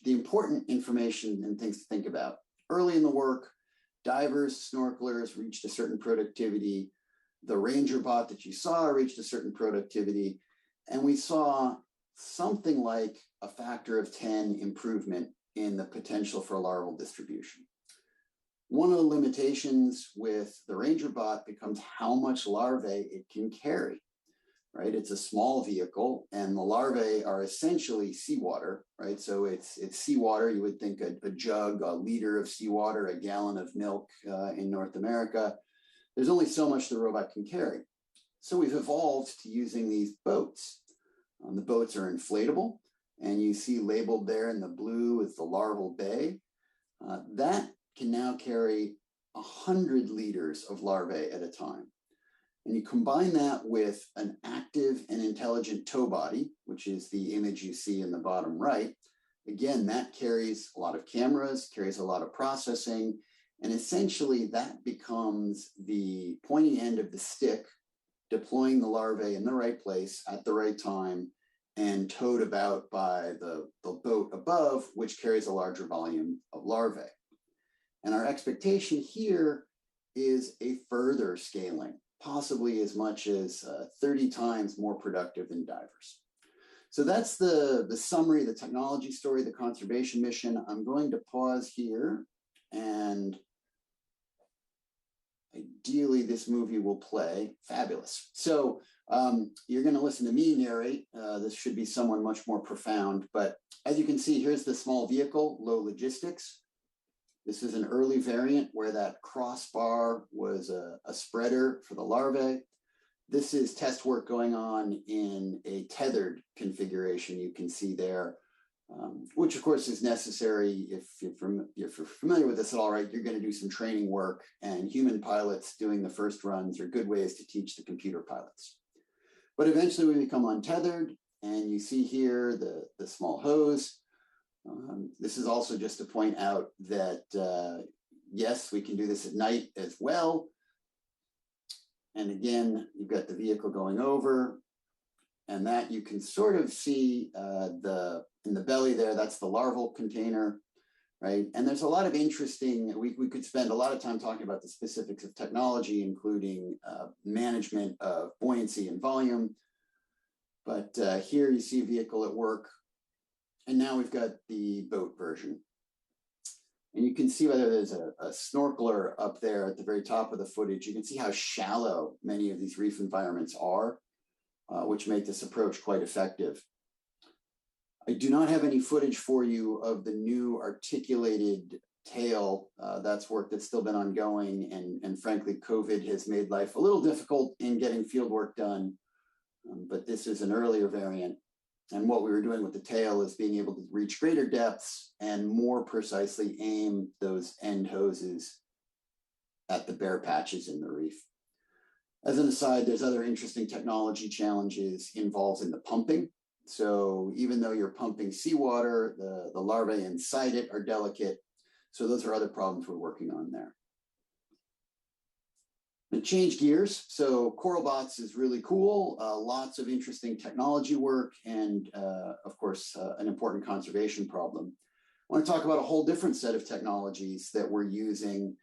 important information and things to think about. Early in the work, divers, snorkelers reached a certain productivity. The Ranger bot that you saw reached a certain productivity. And we saw something like a factor of 10 improvement in the potential for larval distribution. One of the limitations with the Ranger bot becomes how much larvae it can carry, right? It's a small vehicle and the larvae are essentially seawater, right? So it's seawater. You would think a jug, a liter of seawater, a gallon of milk in North America. There's only so much the robot can carry. So we've evolved to using these boats. The boats are inflatable, and you see labeled there in the blue is the larval bay. That can now carry 100 liters of larvae at a time. And you combine that with an active and intelligent tow body, which is the image you see in the bottom right. Again, that carries a lot of cameras, carries a lot of processing, and essentially that becomes the pointy end of the stick, deploying the larvae in the right place at the right time and towed about by the boat above, which carries a larger volume of larvae. And our expectation here is a further scaling, possibly as much as 30 times more productive than divers. So that's the summary, the technology story, the conservation mission. I'm going to pause here, and ideally this movie will play. Fabulous. So you're going to listen to me narrate. This should be someone much more profound, but as you can see, here's the small vehicle, low logistics. This is an early variant where that crossbar was a spreader for the larvae. This is test work going on in a tethered configuration you can see there, which of course is necessary if you're familiar with this at all, right? You're going to do some training work, and human pilots doing the first runs are good ways to teach the computer pilots. But eventually we become untethered, and you see here the small hose. This is also just to point out that, yes, we can do this at night as well. And again, you've got the vehicle going over, and that you can sort of see in the belly there, that's the larval container, right? And there's a lot of interesting, we could spend a lot of time talking about the specifics of technology, including management of buoyancy and volume. But here you see a vehicle at work. And now we've got the boat version. And you can see whether there's a snorkeler up there at the very top of the footage. You can see how shallow many of these reef environments are, which make this approach quite effective. I do not have any footage for you of the new articulated tail. That's work that's still been ongoing. And frankly, COVID has made life a little difficult in getting field work done. But this is an earlier variant. And what we were doing with the tail is being able to reach greater depths and more precisely aim those end hoses at the bare patches in the reef. As an aside, there's other interesting technology challenges involved in the pumping. So even though you're pumping seawater, the larvae inside it are delicate. So those are other problems we're working on there. And change gears. So CoralBots is really cool. Lots of interesting technology work and of course, an important conservation problem. I want to talk about a whole different set of technologies that we're using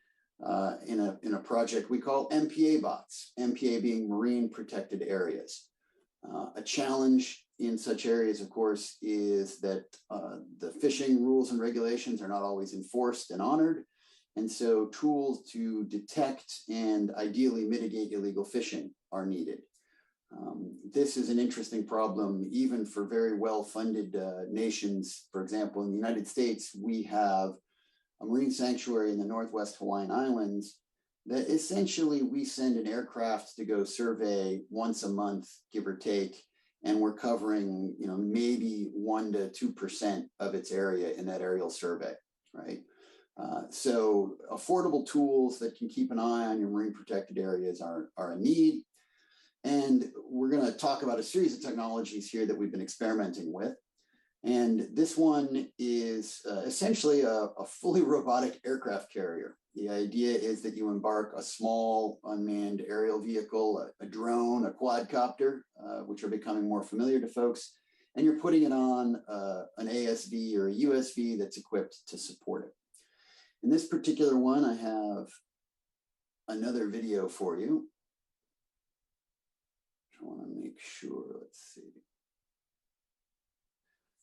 in a project we call MPA bots, MPA being marine protected areas. A challenge in such areas, of course, is that the fishing rules and regulations are not always enforced and honored. And so tools to detect and ideally mitigate illegal fishing are needed. This is an interesting problem, even for very well-funded nations. For example, in the United States, we have a marine sanctuary in the Northwest Hawaiian Islands that essentially we send an aircraft to go survey once a month, give or take, and we're covering, maybe 1% to 2% of its area in that aerial survey, right? So affordable tools that can keep an eye on your marine protected areas are a need. And we're going to talk about a series of technologies here that we've been experimenting with. And this one is essentially a fully robotic aircraft carrier. The idea is that you embark a small unmanned aerial vehicle, a drone, a quadcopter, which are becoming more familiar to folks, and you're putting it on an ASV or a USV that's equipped to support it. In this particular one, I have another video for you. I want to make sure, let's see.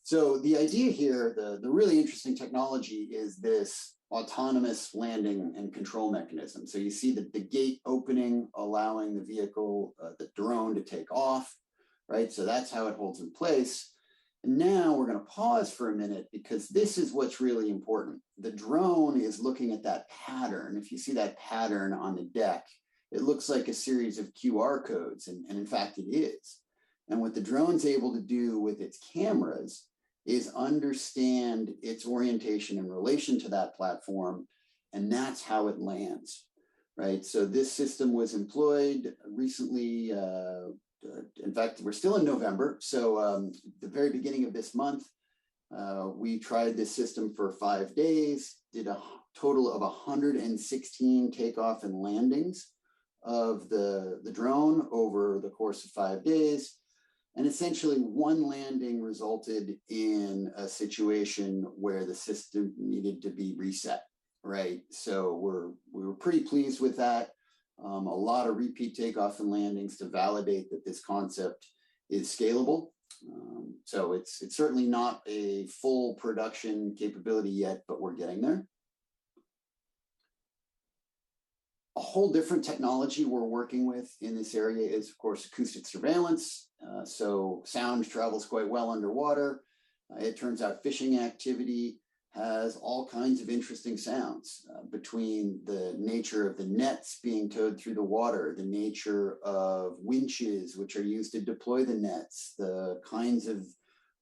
So the idea here, the really interesting technology is this autonomous landing and control mechanism. So you see the gate opening, allowing the vehicle, the drone to take off, right? So that's how it holds in place. And now we're going to pause for a minute because this is what's really important. The drone is looking at that pattern. If you see that pattern on the deck, it looks like a series of QR codes, and in fact it is. And what the drone's able to do with its cameras is understand its orientation in relation to that platform, and that's how it lands, right? So this system was employed recently. In fact, we're still in November. So the very beginning of this month, we tried this system for 5 days, did a total of 116 takeoff and landings of the drone over the course of 5 days. And essentially one landing resulted in a situation where the system needed to be reset, right? So we were pretty pleased with that. A lot of repeat takeoff and landings to validate that this concept is scalable. So it's certainly not a full production capability yet, but we're getting there. A whole different technology we're working with in this area is, of course, acoustic surveillance. So sound travels quite well underwater. It turns out fishing activity has all kinds of interesting sounds between the nature of the nets being towed through the water, the nature of winches, which are used to deploy the nets, the kinds of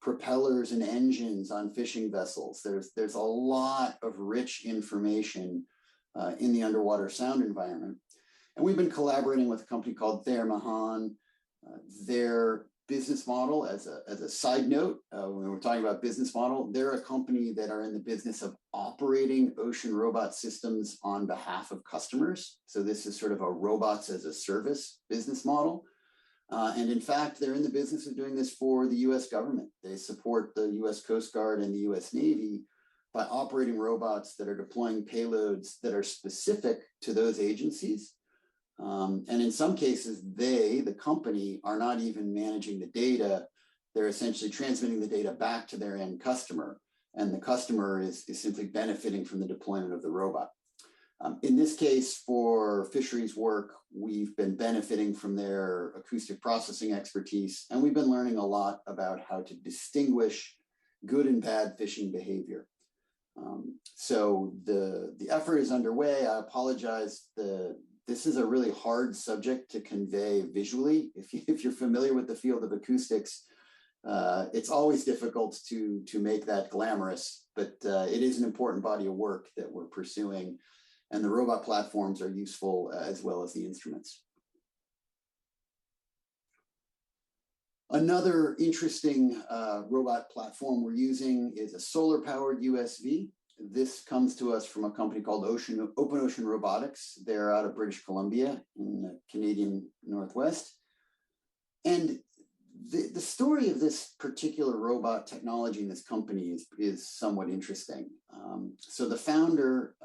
propellers and engines on fishing vessels. There's a lot of rich information in the underwater sound environment. And we've been collaborating with a company called Thayer Mahan. Their business model, as a side note, when we're talking about business model, they're a company that are in the business of operating ocean robot systems on behalf of customers. So this is sort of a robots as a service business model. And in fact, they're in the business of doing this for the US government. They support the US Coast Guard and the US Navy by operating robots that are deploying payloads that are specific to those agencies. And in some cases, the company, are not even managing the data. They're essentially transmitting the data back to their end customer, and the customer is simply benefiting from the deployment of the robot. In this case, for fisheries work, we've been benefiting from their acoustic processing expertise, and we've been learning a lot about how to distinguish good and bad fishing behavior. So the effort is underway. I apologize. This is a really hard subject to convey visually. If you're familiar with the field of acoustics, it's always difficult to make that glamorous, but it is an important body of work that we're pursuing, and the robot platforms are useful as well as the instruments. Another interesting robot platform we're using is a solar-powered USV. This comes to us from a company called Open Ocean Robotics. They're out of British Columbia in the Canadian Northwest. And the story of this particular robot technology in this company is somewhat interesting. So the founder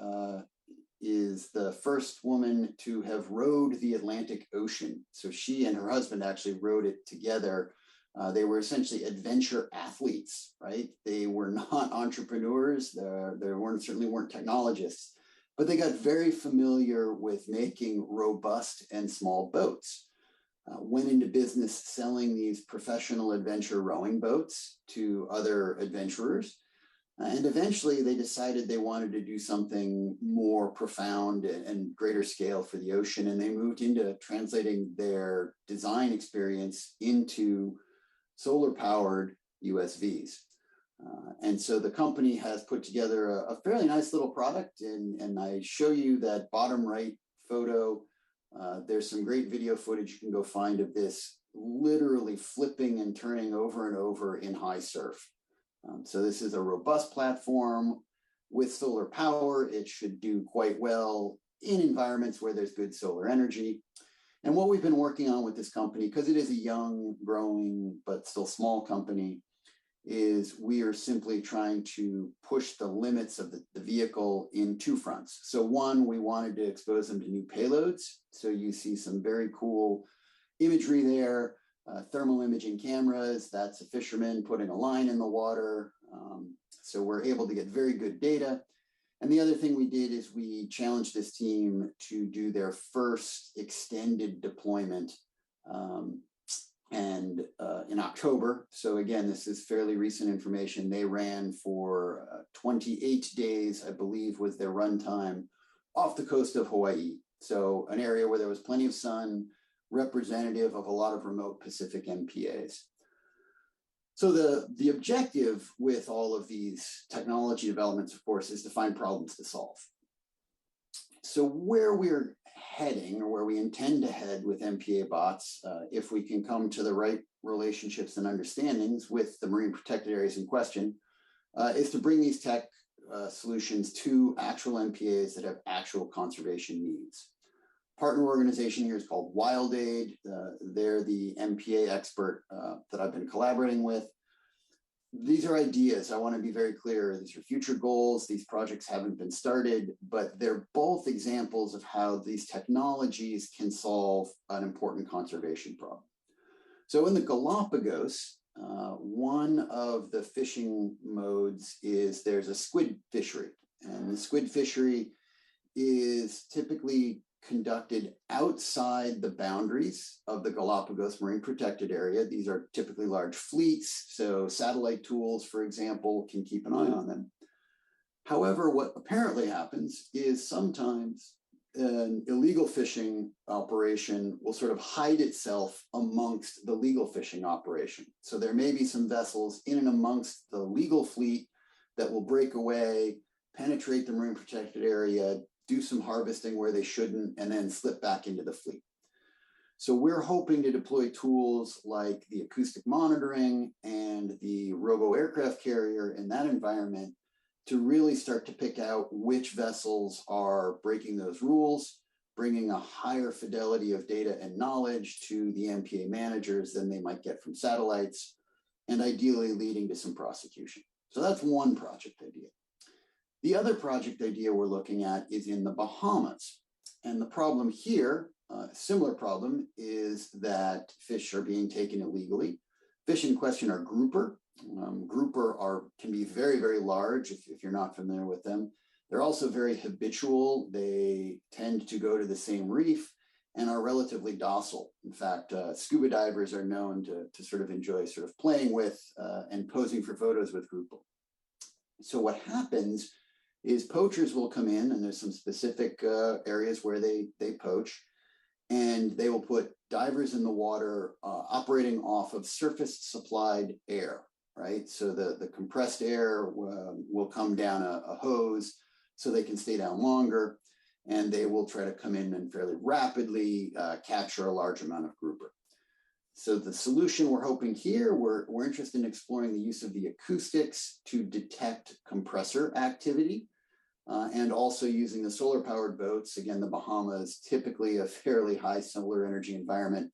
is the first woman to have rowed the Atlantic Ocean. So she and her husband actually rowed it together. They were essentially adventure athletes, right? They were not entrepreneurs. They certainly weren't technologists, but they got very familiar with making robust and small boats. Went into business selling these professional adventure rowing boats to other adventurers. And eventually they decided they wanted to do something more profound and greater scale for the ocean. And they moved into translating their design experience into solar-powered USVs. And so the company has put together a fairly nice little product. And I show you that bottom right photo. There's some great video footage you can go find of this literally flipping and turning over and over in high surf. So this is a robust platform with solar power. It should do quite well in environments where there's good solar energy. And what we've been working on with this company, because it is a young, growing, but still small company, is we are simply trying to push the limits of the vehicle in two fronts. So one, we wanted to expose them to new payloads. So you see some very cool imagery there, thermal imaging cameras. That's a fisherman putting a line in the water. So we're able to get very good data. And the other thing we did is we challenged this team to do their first extended deployment in October. So again, this is fairly recent information. They ran for 28 days, I believe, was their runtime off the coast of Hawaii. So an area where there was plenty of sun, representative of a lot of remote Pacific MPAs. So the objective with all of these technology developments, of course, is to find problems to solve. So where we're heading, or where we intend to head with MPA bots, if we can come to the right relationships and understandings with the marine protected areas in question, is to bring these tech solutions to actual MPAs that have actual conservation needs. Partner organization here is called WildAid. They're the MPA expert that I've been collaborating with. These are ideas. I want to be very clear. These are future goals. These projects haven't been started, but they're both examples of how these technologies can solve an important conservation problem. So in the Galapagos, one of the fishing modes is there's a squid fishery, and the squid fishery is typically conducted outside the boundaries of the Galapagos Marine Protected Area. These are typically large fleets, so satellite tools, for example, can keep an eye on them. However, what apparently happens is sometimes an illegal fishing operation will sort of hide itself amongst the legal fishing operation. So there may be some vessels in and amongst the legal fleet that will break away, penetrate the marine protected area, do some harvesting where they shouldn't, and then slip back into the fleet. So we're hoping to deploy tools like the acoustic monitoring and the robo aircraft carrier in that environment to really start to pick out which vessels are breaking those rules, bringing a higher fidelity of data and knowledge to the MPA managers than they might get from satellites, and ideally leading to some prosecution. So that's one project idea. The other project idea we're looking at is in the Bahamas. And the problem here, similar problem, is that fish are being taken illegally. Fish in question are grouper. Grouper can be very, very large if you're not familiar with them. They're also very habitual. They tend to go to the same reef and are relatively docile. In fact, scuba divers are known to sort of enjoy sort of playing with and posing for photos with grouper. So what happens is poachers will come in, and there's some specific areas where they poach, and they will put divers in the water operating off of surface supplied air, right? So the compressed air will come down a hose so they can stay down longer, and they will try to come in and fairly rapidly capture a large amount of grouper. So the solution we're hoping here, we're interested in exploring the use of the acoustics to detect compressor activity, and also using the solar powered boats, again, the Bahamas, typically a fairly high solar energy environment,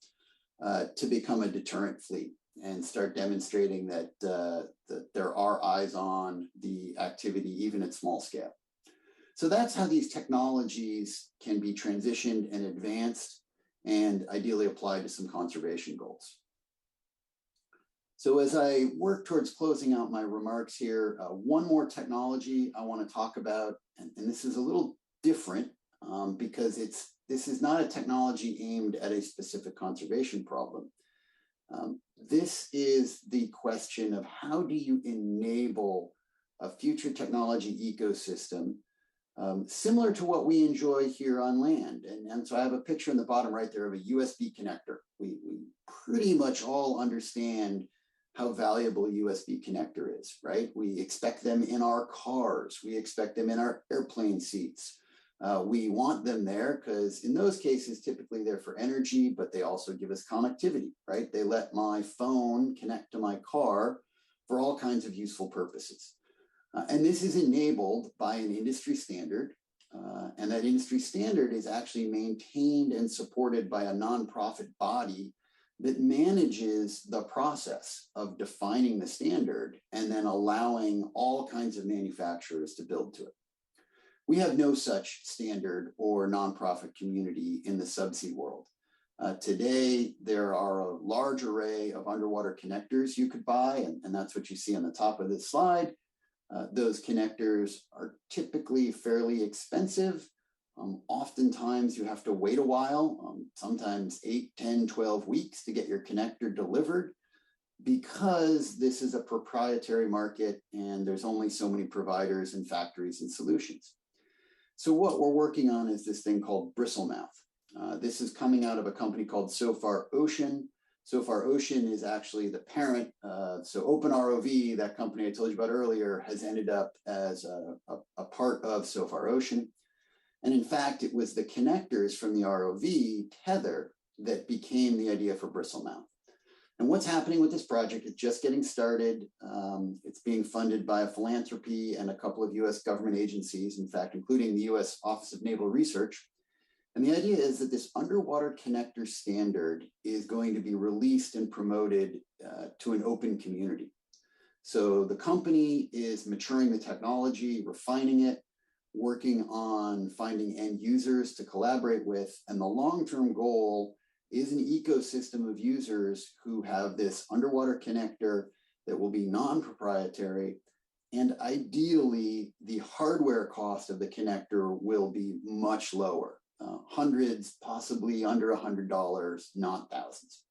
to become a deterrent fleet and start demonstrating that there are eyes on the activity, even at small scale. So that's how these technologies can be transitioned and advanced and ideally applied to some conservation goals. So as I work towards closing out my remarks here, one more technology I want to talk about, and this is a little different because this is not a technology aimed at a specific conservation problem. This is the question of how do you enable a future technology ecosystem similar to what we enjoy here on land. And so I have a picture in the bottom right there of a USB connector. We pretty much all understand how valuable a USB connector is, right? We expect them in our cars. We expect them in our airplane seats. We want them there because in those cases, typically they're for energy, but they also give us connectivity, right? They let my phone connect to my car for all kinds of useful purposes. And this is enabled by an industry standard. And that industry standard is actually maintained and supported by a nonprofit body that manages the process of defining the standard and then allowing all kinds of manufacturers to build to it. We have no such standard or nonprofit community in the subsea world. Today, there are a large array of underwater connectors you could buy, and that's what you see on the top of this slide. Those connectors are typically fairly expensive. Oftentimes you have to wait a while, sometimes 8, 10, 12 weeks to get your connector delivered because this is a proprietary market and there's only so many providers and factories and solutions. So what we're working on is this thing called Bristlemouth. This is coming out of a company called SOFAR Ocean. SOFAR Ocean is actually the parent. So OpenROV, that company I told you about earlier, has ended up as a part of SOFAR Ocean. And in fact, it was the connectors from the ROV tether that became the idea for Bristlemouth. And what's happening with this project? It's just getting started. It's being funded by a philanthropy and a couple of US government agencies, in fact, including the US Office of Naval Research. And the idea is that this underwater connector standard is going to be released and promoted to an open community. So the company is maturing the technology, refining it, working on finding end users to collaborate with. And the long-term goal is an ecosystem of users who have this underwater connector that will be non-proprietary. And ideally, the hardware cost of the connector will be much lower. Hundreds, possibly under $100, not thousands.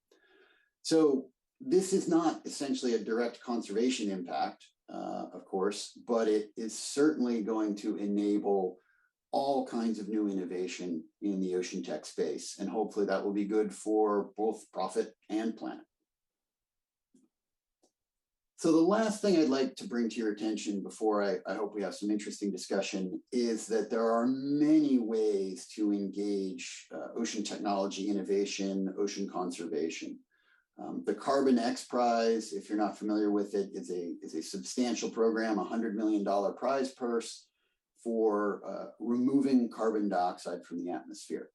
So this is not essentially a direct conservation impact. of course, but it is certainly going to enable all kinds of new innovation in the ocean tech space. And hopefully that will be good for both profit and planet. So the last thing I'd like to bring to your attention before I hope we have some interesting discussion is that there are many ways to engage ocean technology innovation, ocean conservation. The Carbon X Prize, if you're not familiar with it, is a substantial program, $100 million prize purse for removing carbon dioxide from the atmosphere.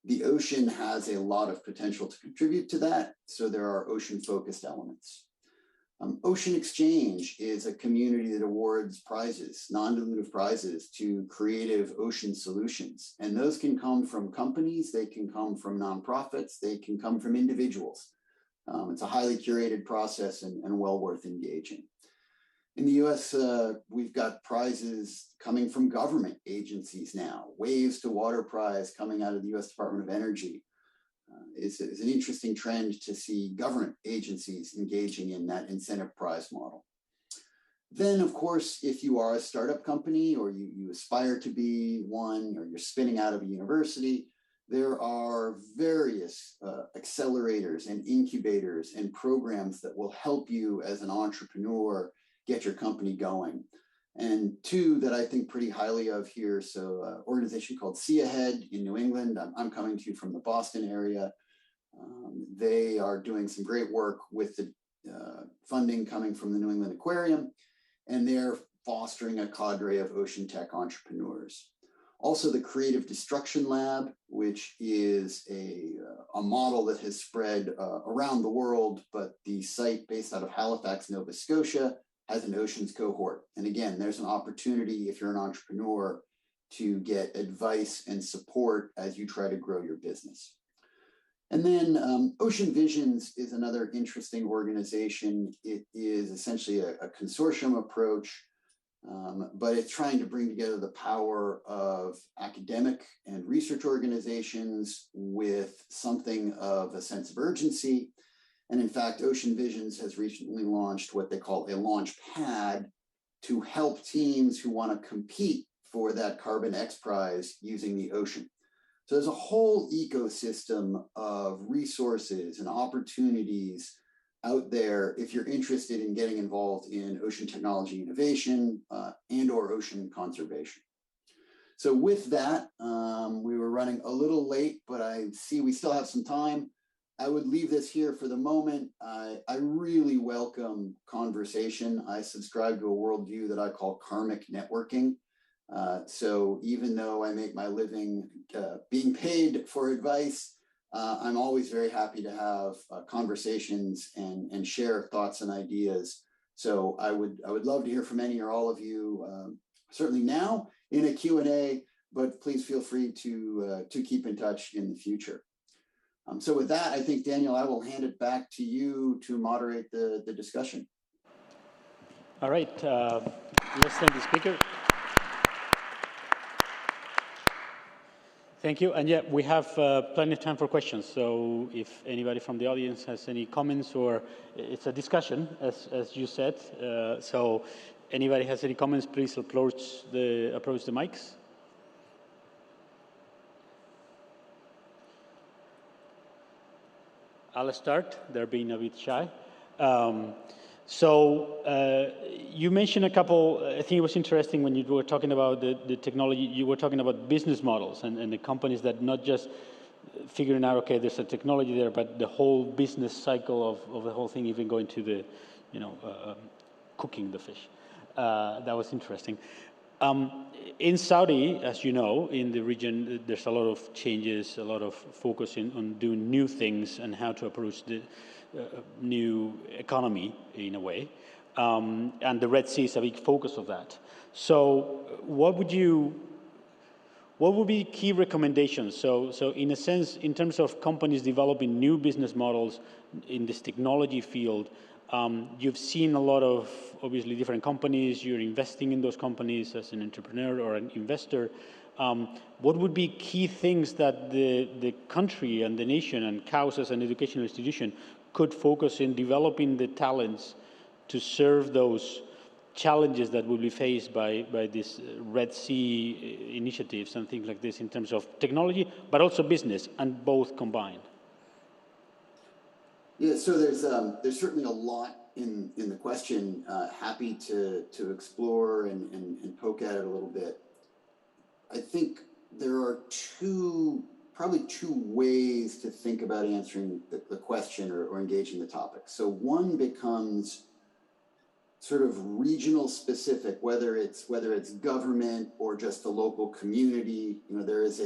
The ocean has a lot of potential to contribute to that, so there are ocean-focused elements. Ocean Exchange is a community that awards prizes, non-dilutive prizes, to creative ocean solutions. And those can come from companies, they can come from nonprofits, they can come from individuals. It's a highly curated process and well worth engaging. In the US, we've got prizes coming from government agencies now. Waves to Water Prize coming out of the US Department of Energy. It's an interesting trend to see government agencies engaging in that incentive prize model. Then, of course, if you are a startup company or you aspire to be one, or you're spinning out of a university, there are various accelerators and incubators and programs that will help you as an entrepreneur get your company going. And two that I think pretty highly of here, so an organization called See Ahead in New England. I'm coming to you from the Boston area. They are doing some great work with the funding coming from the New England Aquarium, and they're fostering a cadre of ocean tech entrepreneurs. Also, the Creative Destruction Lab, which is a model that has spread around the world, but the site based out of Halifax, Nova Scotia, has an oceans cohort. And again, there's an opportunity if you're an entrepreneur to get advice and support as you try to grow your business. And then Ocean Visions is another interesting organization. It is essentially a consortium approach, but it's trying to bring together the power of academic and research organizations with something of a sense of urgency. And in fact, Ocean Visions has recently launched what they call a launch pad to help teams who want to compete for that Carbon X Prize using the ocean. So there's a whole ecosystem of resources and opportunities out there if you're interested in getting involved in ocean technology innovation and or ocean conservation. So with that, we were running a little late, but I see we still have some time. I would leave this here for the moment. I really welcome conversation. I subscribe to a worldview that I call karmic networking. So even though I make my living being paid for advice, I'm always very happy to have conversations and share thoughts and ideas. So I would love to hear from any or all of you, certainly now in a Q&A, but please feel free to keep in touch in the future. So with that, I think, Daniel, I will hand it back to you to moderate the discussion. All right, let's thank the speaker. Thank you. And yeah, we have plenty of time for questions. So if anybody from the audience has any comments, or it's a discussion, as you said. So anybody has any comments, please approach the mics. I'll start. They're being a bit shy. You mentioned a couple, I think it was interesting when you were talking about the technology, you were talking about business models and the companies that not just figuring out, okay, there's a technology there, but the whole business cycle of the whole thing, even going to the, cooking the fish. That was interesting. In Saudi, as you know, in the region, there's a lot of changes, a lot of focus on doing new things and how to approach the new economy in a way. And the Red Sea is a big focus of that. So what would be key recommendations? So in a sense, in terms of companies developing new business models in this technology field, you've seen a lot of, obviously, different companies. You're investing in those companies as an entrepreneur or an investor. What would be key things that the country and the nation and KAUST as an educational institution could focus in developing the talents to serve those challenges that will be faced by this Red Sea initiatives and things like this in terms of technology, but also business, and both combined? Yeah, so there's certainly a lot in the question. Happy to explore and poke at it a little bit. I think there are probably two ways to think about answering the question or engaging the topic. So one becomes sort of regional specific, whether it's government or just the local community. You know, there is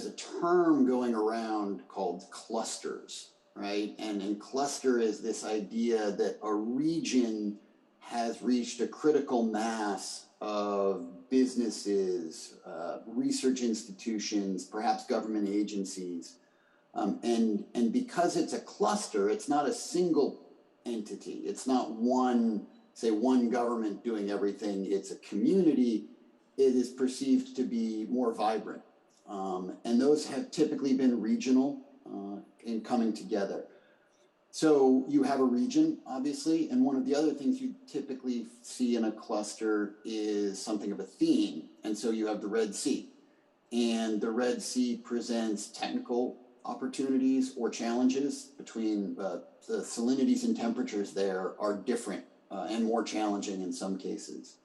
a term going around called clusters, right? And cluster is this idea that a region has reached a critical mass of businesses, research institutions, perhaps government agencies. And because it's a cluster, it's not a single entity. It's not one government doing everything. It's a community. It is perceived to be more vibrant. And those have typically been regional in coming together. So you have a region, obviously, and one of the other things you typically see in a cluster is something of a theme. And so you have the Red Sea. And the Red Sea presents technical opportunities or challenges between the salinities and temperatures there are different and more challenging in some cases.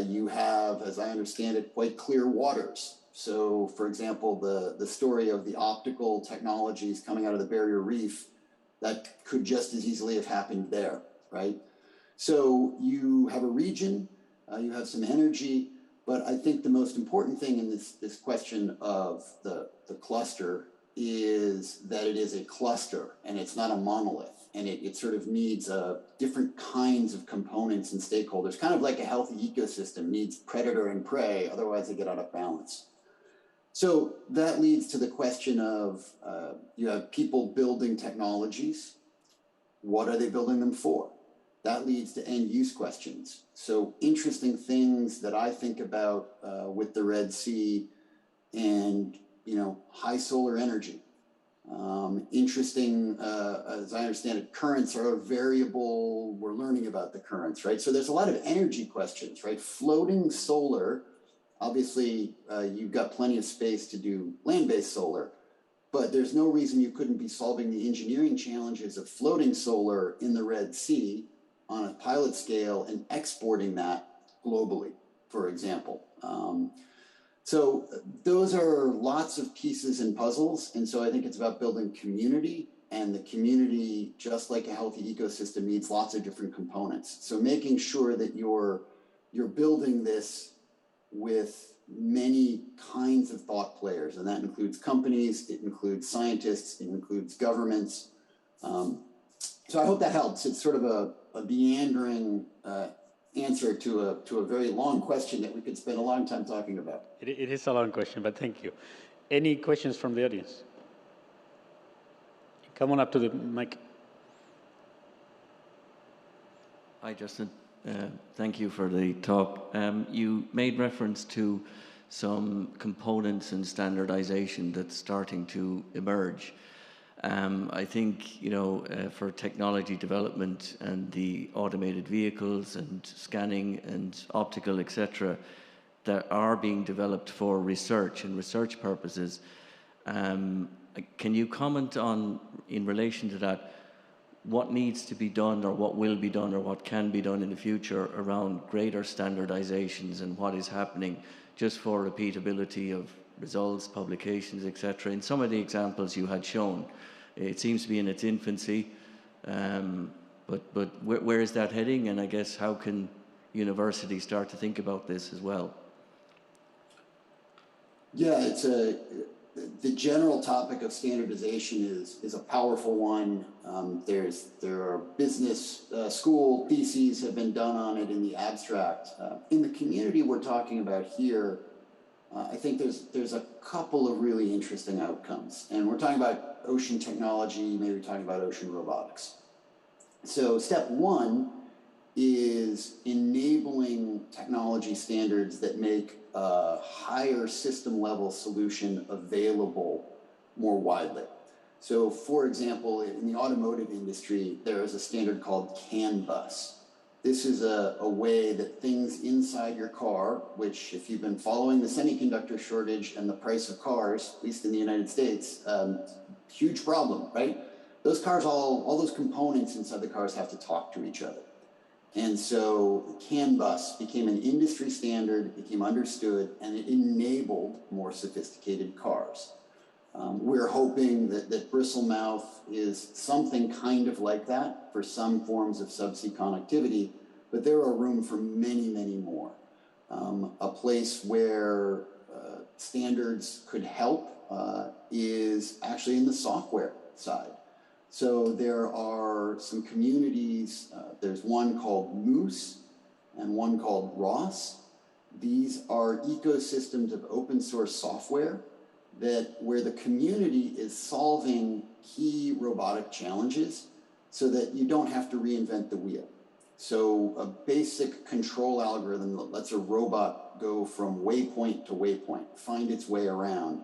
You have, as I understand it, quite clear waters. So, for example, the story of the optical technologies coming out of the Barrier Reef, that could just as easily have happened there, right? So you have a region, you have some energy, but I think the most important thing in this question of the cluster is that it is a cluster and it's not a monolith, and it sort of needs different kinds of components and stakeholders, kind of like a healthy ecosystem needs predator and prey, otherwise they get out of balance. So that leads to the question of you have people building technologies. What are they building them for? That leads to end use questions. So interesting things that I think about with the Red Sea and, you know, high solar energy. Interesting, as I understand it, currents are variable. We're learning about the currents, right? So there's a lot of energy questions, right? Floating solar, obviously, you've got plenty of space to do land-based solar, but there's no reason you couldn't be solving the engineering challenges of floating solar in the Red Sea on a pilot scale and exporting that globally, for example. So those are lots of pieces and puzzles. And so I think it's about building community, and the community, just like a healthy ecosystem, needs lots of different components. So making sure that you're building this with many kinds of thought players, and that includes companies, it includes scientists, it includes governments. So I hope that helps. It's sort of a meandering answer to a very long question that we could spend a long time talking about. It is a long question, but thank you. Any questions from the audience? Come on up to the mic. Hi, Justin. Thank you for the talk. You made reference to some components and standardization that's starting to emerge. I think, you know, for technology development and the automated vehicles and scanning and optical, etc., that are being developed for research and research purposes. Can you comment on, in relation to that, what needs to be done or what will be done or what can be done in the future around greater standardizations and what is happening just for repeatability of results, publications, etc. In some of the examples you had shown, it seems to be in its infancy, but where is that heading? And I guess how can universities start to think about this as well? Yeah, the general topic of standardization is a powerful one. There are business school theses have been done on it in the abstract. In the community we're talking about here, I think there's a couple of really interesting outcomes. And we're talking about ocean technology, maybe talking about ocean robotics. So step one is enabling technology standards that make a higher system level solution available more widely. So for example, in the automotive industry, there is a standard called CAN bus. This is a way that things inside your car, which if you've been following the semiconductor shortage and the price of cars, at least in the United States, huge problem, right? Those cars, all those components inside the cars have to talk to each other. And so CAN bus became an industry standard, became understood, and it enabled more sophisticated cars. We're hoping that Bristlemouth is something kind of like that for some forms of subsea connectivity, but there are room for many, many more. A place where standards could help is actually in the software side. So there are some communities, there's one called Moose and one called Ross. These are ecosystems of open source software where the community is solving key robotic challenges so that you don't have to reinvent the wheel. So a basic control algorithm that lets a robot go from waypoint to waypoint, find its way around.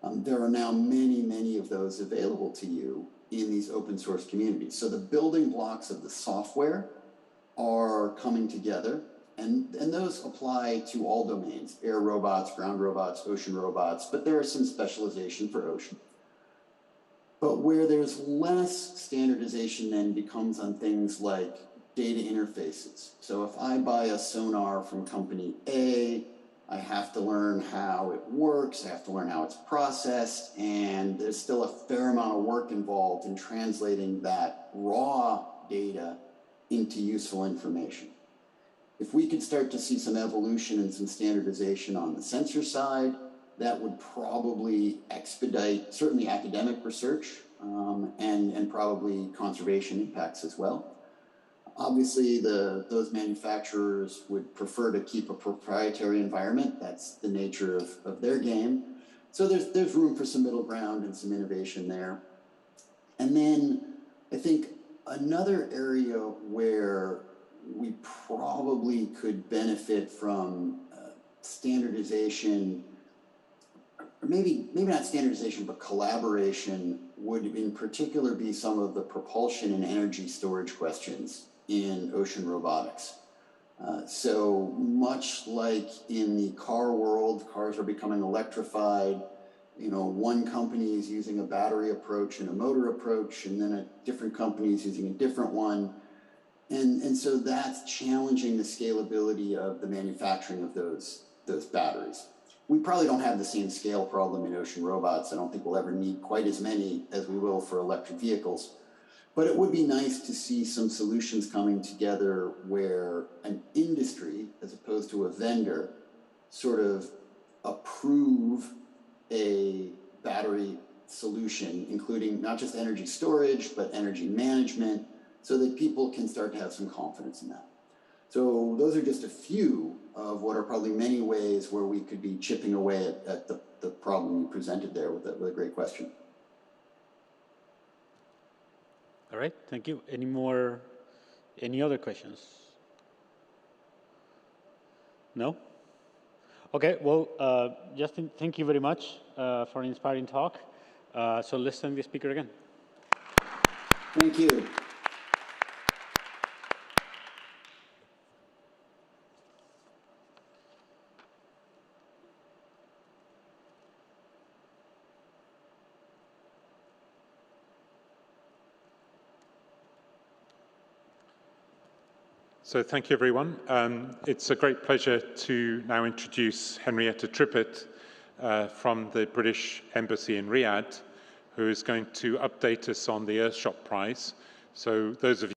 There are now many, many of those available to you in these open source communities. So the building blocks of the software are coming together, and those apply to all domains: air robots, ground robots, ocean robots, but there is some specialization for ocean. But where there's less standardization then becomes on things like data interfaces. So if I buy a sonar from company A, I have to learn how it works, I have to learn how it's processed, and there's still a fair amount of work involved in translating that raw data into useful information. If we could start to see some evolution and some standardization on the sensor side, that would probably expedite certainly academic research and probably conservation impacts as well. Obviously, those manufacturers would prefer to keep a proprietary environment. That's the nature of their game. So there's room for some middle ground and some innovation there. And then I think another area where we probably could benefit from standardization, or maybe not standardization, but collaboration, would in particular be some of the propulsion and energy storage questions in ocean robotics. So much like in the car world, cars are becoming electrified. You know, one company is using a battery approach and a motor approach, and then a different company is using a different one. And so that's challenging the scalability of the manufacturing of those batteries. We probably don't have the same scale problem in ocean robots. I don't think we'll ever need quite as many as we will for electric vehicles. But it would be nice to see some solutions coming together where an industry, as opposed to a vendor, sort of approve a battery solution, including not just energy storage, but energy management, so that people can start to have some confidence in that. So those are just a few of what are probably many ways where we could be chipping away at the problem you presented there with a great question. All right, thank you. Any other questions? No? Okay, well, Justin, thank you very much for an inspiring talk. So let's thank the speaker again. Thank you. So thank you, everyone. It's a great pleasure to now introduce Henrietta Trippett from the British Embassy in Riyadh, who is going to update us on the Earthshot Prize. So those of you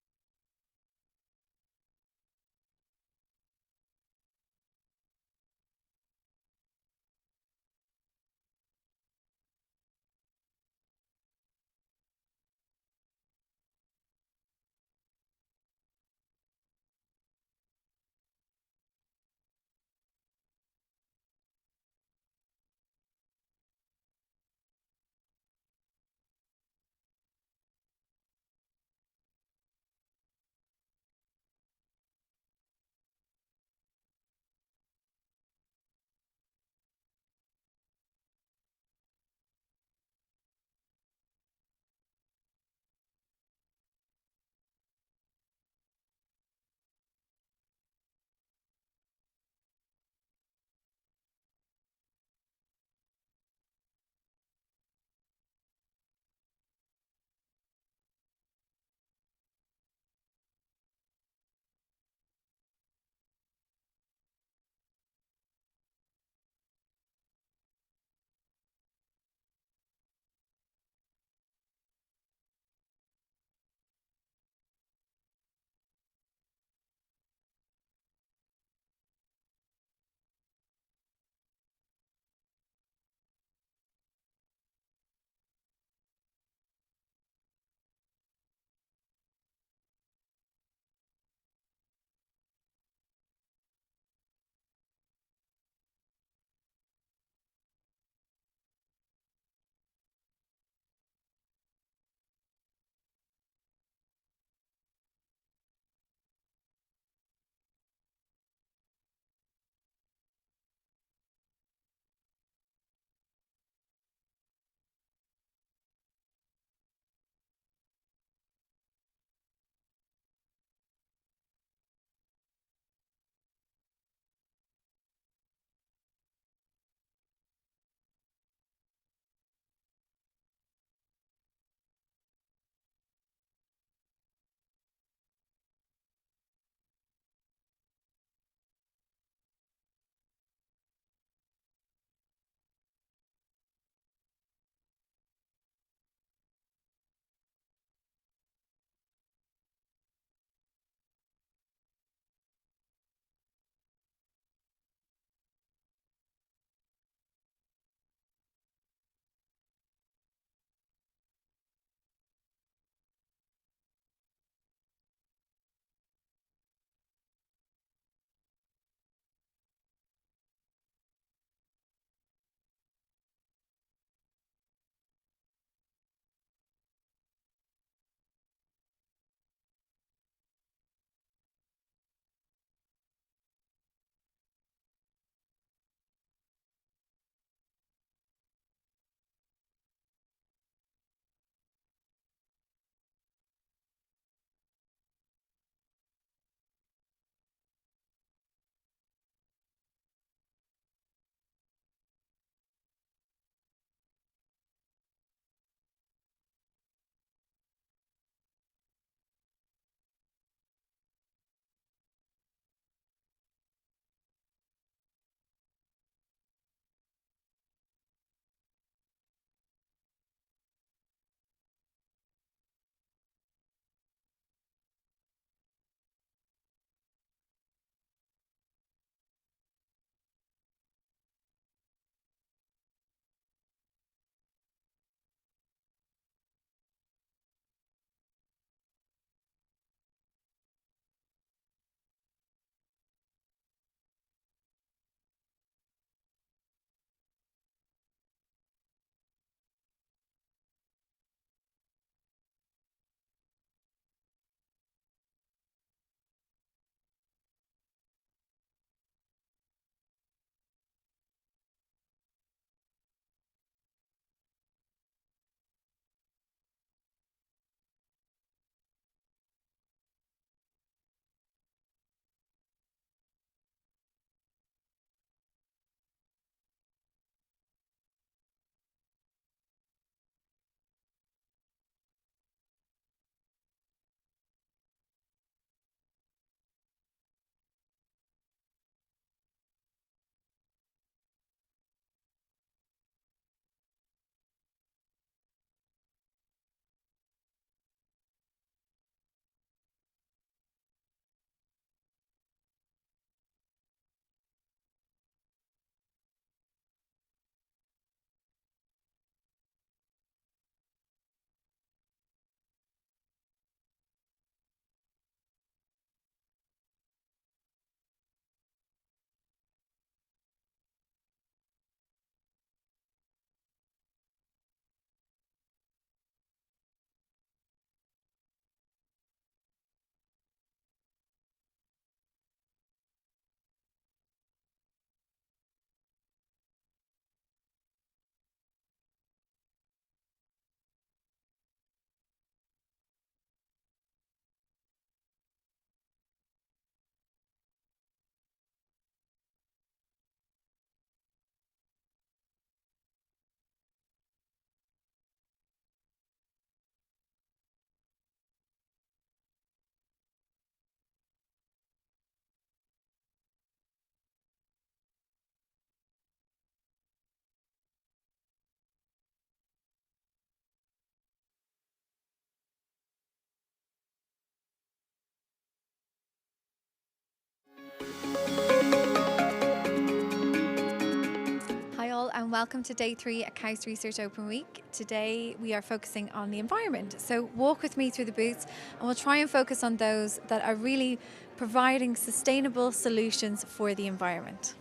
welcome to day 3 at KAUST Research Open Week. Today we are focusing on the environment. So walk with me through the booths and we'll try and focus on those that are really providing sustainable solutions for the environment.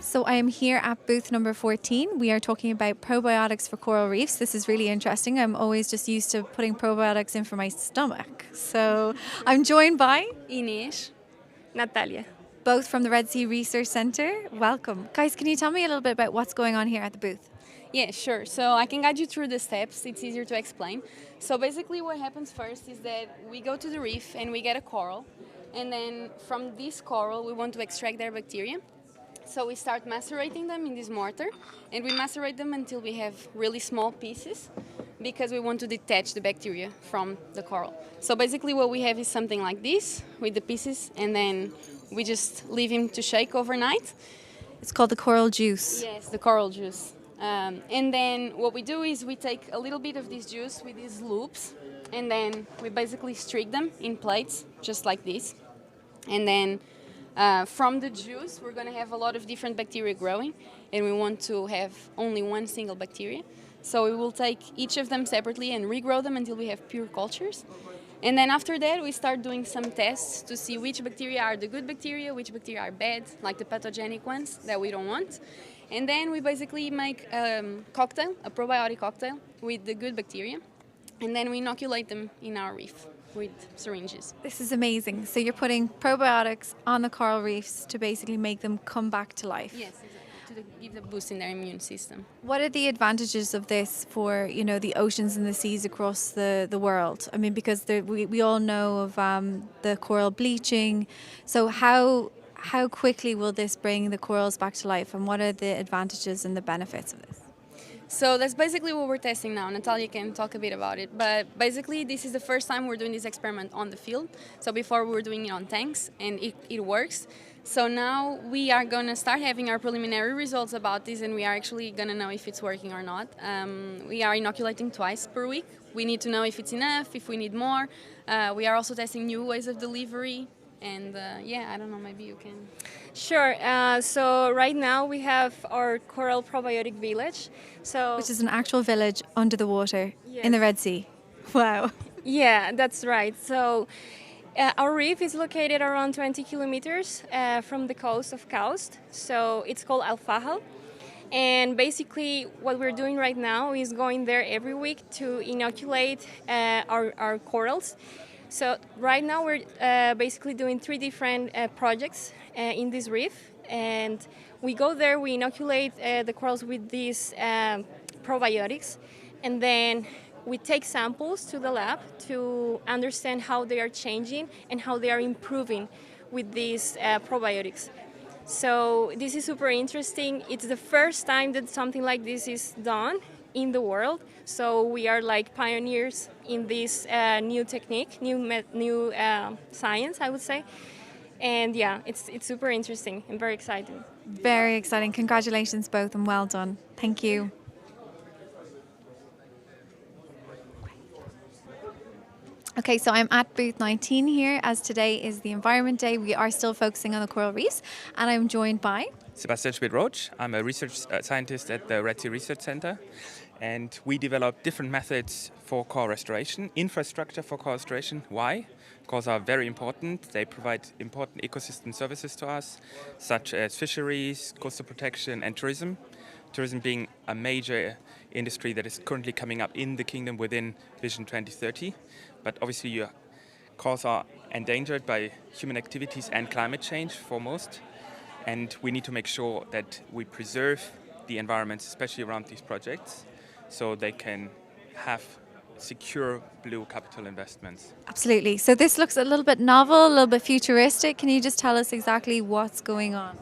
So I am here at booth number 14. We are talking about probiotics for coral reefs. This is really interesting. I'm always just used to putting probiotics in for my stomach. So I'm joined by Inês, Natalia. Both from the Red Sea Research Centre. Welcome. Guys, can you tell me a little bit about what's going on here at the booth? Yeah, sure. So I can guide you through the steps. It's easier to explain. So basically what happens first is that we go to the reef and we get a coral. And then from this coral, we want to extract their bacteria. So we start macerating them in this mortar, and we macerate them until we have really small pieces because we want to detach the bacteria from the coral. So basically what we have is something like this with the pieces, and then we just leave him to shake overnight. It's called the coral juice. Yes, the coral juice. And then what we do is we take a little bit of this juice with these loops, and then we basically streak them in plates, just like this. And then from the juice, we're going to have a lot of different bacteria growing, and we want to have only one single bacteria. So we will take each of them separately and regrow them until we have pure cultures. And then after that, we start doing some tests to see which bacteria are the good bacteria, which bacteria are bad, like the pathogenic ones that we don't want. And then we basically make a cocktail, a probiotic cocktail, with the good bacteria, and then we inoculate them in our reef with syringes. This is amazing. So you're putting probiotics on the coral reefs to basically make them come back to life. Yes, exactly, to give a boost in their immune system. What are the advantages of this for, you know, the oceans and the seas across the world? I mean, because we all know of the coral bleaching. So how quickly will this bring the corals back to life, and what are the advantages and the benefits of this? So that's basically what we're testing now. Natalia can talk a bit about it. But basically, this is the first time we're doing this experiment on the field. So before we were doing it on tanks, and it works. So now we are going to start having our preliminary results about this, and we are actually going to know if it's working or not. We are inoculating twice per week. We need to know if it's enough, if we need more. We are also testing new ways of delivery. And yeah, I don't know, maybe you can. Sure. So right now we have our coral probiotic village. Which is an actual village under the water. Yes. In the Red Sea. Wow. Yeah, that's right. So our reef is located around 20 kilometers from the coast of KAUST. So it's called Al-Fahal. And basically what we're doing right now is going there every week to inoculate our corals. So right now we're basically doing 3 different projects in this reef, and we go there, we inoculate the corals with these probiotics, and then we take samples to the lab to understand how they are changing and how they are improving with these probiotics. So this is super interesting. It's the first time that something like this is done in the world. So we are like pioneers in this new technique, new science, I would say. And yeah, it's super interesting and very exciting. Very exciting. Congratulations both, and well done. Thank you. Okay, so I'm at booth 19 here, as today is the Environment Day. We are still focusing on the coral reefs, and I'm joined by Sebastian Schmidt-Roach. I'm a research scientist at the Red Sea Research Centre, and we develop different methods for coral restoration, infrastructure for coral restoration. Why? Corals are very important. They provide important ecosystem services to us, such as fisheries, coastal protection, and tourism. Tourism being a major industry that is currently coming up in the kingdom within Vision 2030. But obviously, corals are endangered by human activities and climate change foremost. And we need to make sure that we preserve the environments, especially around these projects, so they can have secure blue capital investments. Absolutely. So this looks a little bit novel, a little bit futuristic. Can you just tell us exactly what's going on?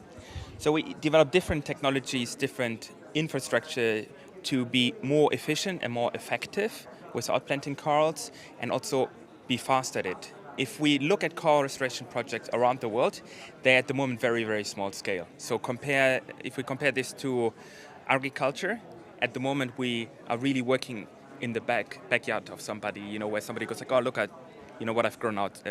So we develop different technologies, different infrastructure to be more efficient and more effective with outplanting corals, and also be fast at it. if we look at coral restoration projects around the world, they're at the moment very, very small scale. So if we compare this to agriculture, at the moment we are really working in the backyard of somebody, where somebody goes like, oh, look at, what I've grown out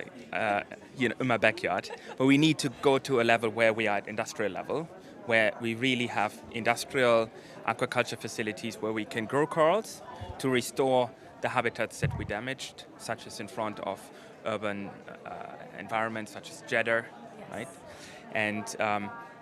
in my backyard. But we need to go to a level where we are at industrial level, where we really have industrial aquaculture facilities where we can grow corals to restore the habitats that we damaged, such as in front of urban environments such as Jeddah, right? And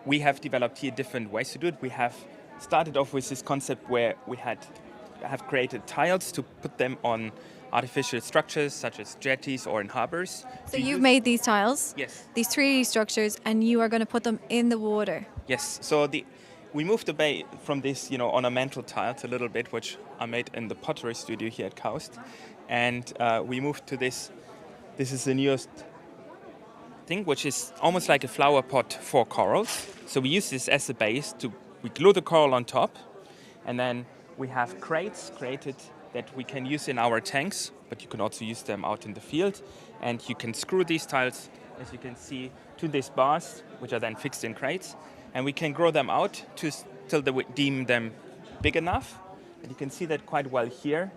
we have developed here different ways to do it. We have started off with this concept where we have created tiles to put them on artificial structures such as jetties or in harbors. So you've made these tiles, yes, these 3D structures, and you are going to put them in the water. Yes, so we moved away from this, ornamental tiles a little bit, which I made in the pottery studio here at KAUST, and we moved to this. This is the newest thing, which is almost like a flower pot for corals. So we use this as a base we glue the coral on top, and then we have crates created that we can use in our tanks, but you can also use them out in the field, and you can screw these tiles, as you can see, to these bars, which are then fixed in crates, and we can grow them out till we deem them big enough. And you can see that quite well here.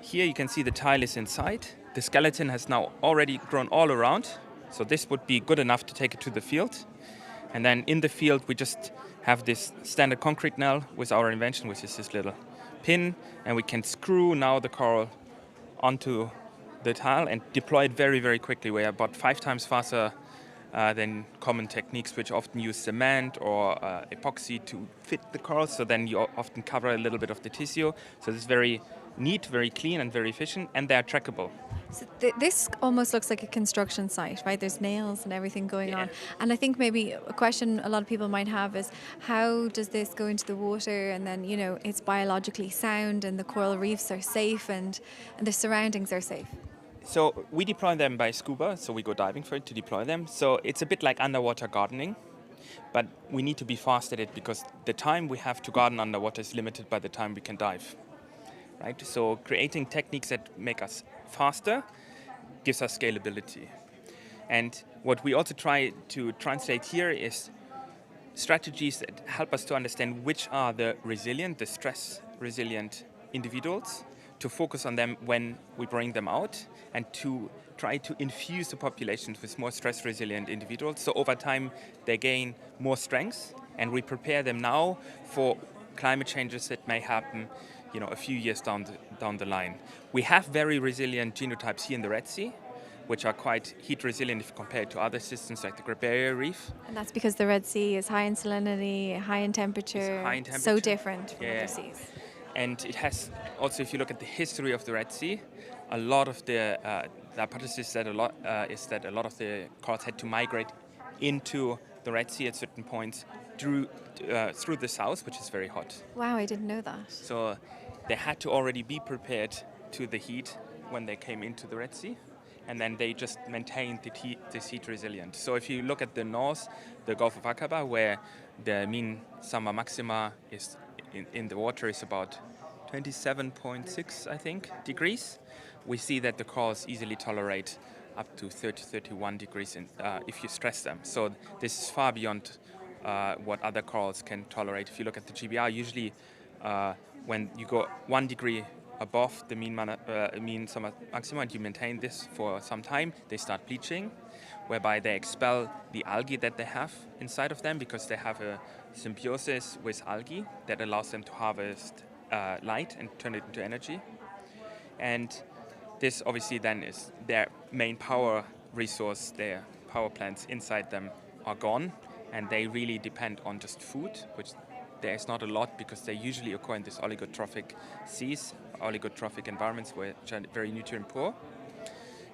Here you can see the tile is inside. The skeleton has now already grown all around, so this would be good enough to take it to the field. And then in the field we just have this standard concrete nail with our invention, which is this little pin, and we can screw now the coral onto the tile and deploy it very, very quickly. We are about 5 times faster than common techniques, which often use cement or epoxy to fit the coral. So then you often cover a little bit of the tissue. So this is very neat, very clean, and very efficient, and they are trackable. So this almost looks like a construction site, right? There's nails and everything going on. And I think maybe a question a lot of people might have is, how does this go into the water and then, it's biologically sound and the coral reefs are safe and the surroundings are safe? So we deploy them by scuba, so we go diving for it to deploy them. So it's a bit like underwater gardening, but we need to be fast at it because the time we have to garden underwater is limited by the time we can dive. Right? So creating techniques that make us faster gives us scalability. And what we also try to translate here is strategies that help us to understand which are the stress resilient individuals, to focus on them when we bring them out, and to try to infuse the populations with more stress resilient individuals. So over time they gain more strength, and we prepare them now for climate changes that may happen a few years down the line. We have very resilient genotypes here in the Red Sea, which are quite heat resilient if compared to other systems like the Great Barrier Reef. And that's because the Red Sea is high in salinity, high in temperature, so different from other seas. And it has also, if you look at the history of the Red Sea, a lot of the hypothesis is that a lot of the corals had to migrate into the Red Sea at certain points through the south, which is very hot. Wow, I didn't know that. So they had to already be prepared to the heat when they came into the Red Sea, and then they just maintained this heat resilient. So if you look at the north, the Gulf of Aqaba, where the mean summer maxima is in the water is about 27.6, I think, degrees, we see that the corals easily tolerate up to 30, 31 degrees if you stress them. So this is far beyond what other corals can tolerate. If you look at the GBR, usually when you go 1 degree above the mean summer maxima and you maintain this for some time, they start bleaching, whereby they expel the algae that they have inside of them because they have a symbiosis with algae that allows them to harvest light and turn it into energy. And this obviously then is their main power resource. Their power plants inside them are gone, and they really depend on just food, which there is not a lot because they usually occur in these oligotrophic seas, oligotrophic environments which are very nutrient poor.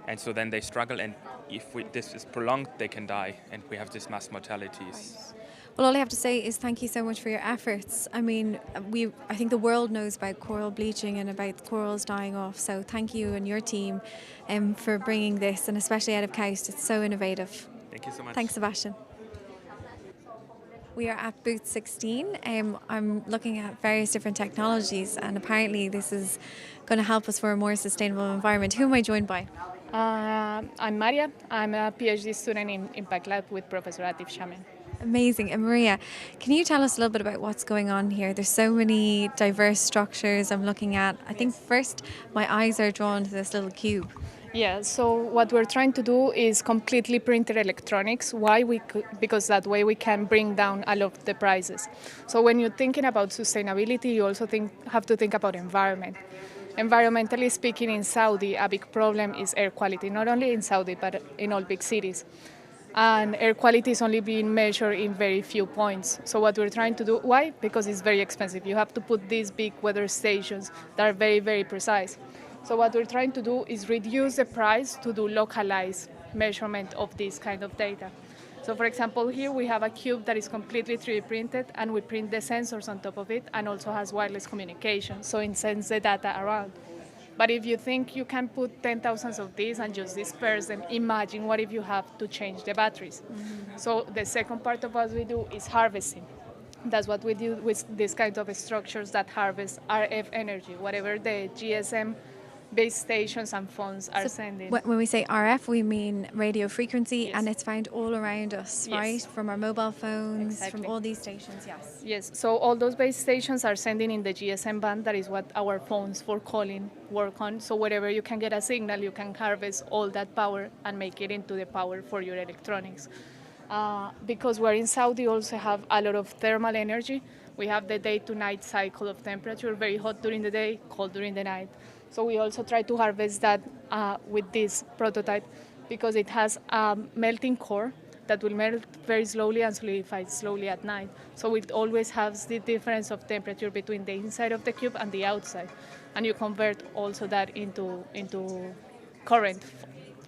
And so then they struggle, and if this is prolonged, they can die, and we have these mass mortalities. Well, all I have to say is thank you so much for your efforts. I mean, I think the world knows about coral bleaching and about corals dying off, so thank you and your team for bringing this, and especially out of KAUST. It's so innovative. Thank you so much. Thanks, Sebastian. We are at booth 16. I'm looking at various different technologies, and apparently this is going to help us for a more sustainable environment. Who am I joined by? I'm Maria. I'm a PhD student in Impact Lab with Professor Atif Shaman. Amazing. And Maria, can you tell us a little bit about what's going on here? There's so many diverse structures I'm looking at. I think first my eyes are drawn to this little cube. Yeah, so what we're trying to do is completely printed electronics. Why? Because that way we can bring down a lot of the prices. So when you're thinking about sustainability, you also have to think about environment. Environmentally speaking, in Saudi, a big problem is air quality, not only in Saudi, but in all big cities. And air quality is only being measured in very few points. So what we're trying to do, why? Because it's very expensive. You have to put these big weather stations that are very, very precise. So what we're trying to do is reduce the price to do localized measurement of this kind of data. So for example, here we have a cube that is completely 3D printed, and we print the sensors on top of it, and also has wireless communication, so it sends the data around. But if you think you can put 10,000 of these and just disperse them, imagine what if you have to change the batteries. So the second part of what we do is harvesting. That's what we do with these kinds of structures that harvest RF energy, whatever the GSM base stations and phones are sending. When we say RF, we mean radio frequency, and it's found all around us, right? From our mobile phones, from all these stations, yes. Yes, so all those base stations are sending in the GSM band. That is what our phones for calling work on. So wherever you can get a signal, you can harvest all that power and make it into the power for your electronics. Because we're in Saudi, we also have a lot of thermal energy. We have the day-to-night cycle of temperature, very hot during the day, cold during the night. So we also try to harvest that with this prototype because it has a melting core that will melt very slowly and solidify slowly at night. So it always has the difference of temperature between the inside of the cube and the outside. And you convert also that into current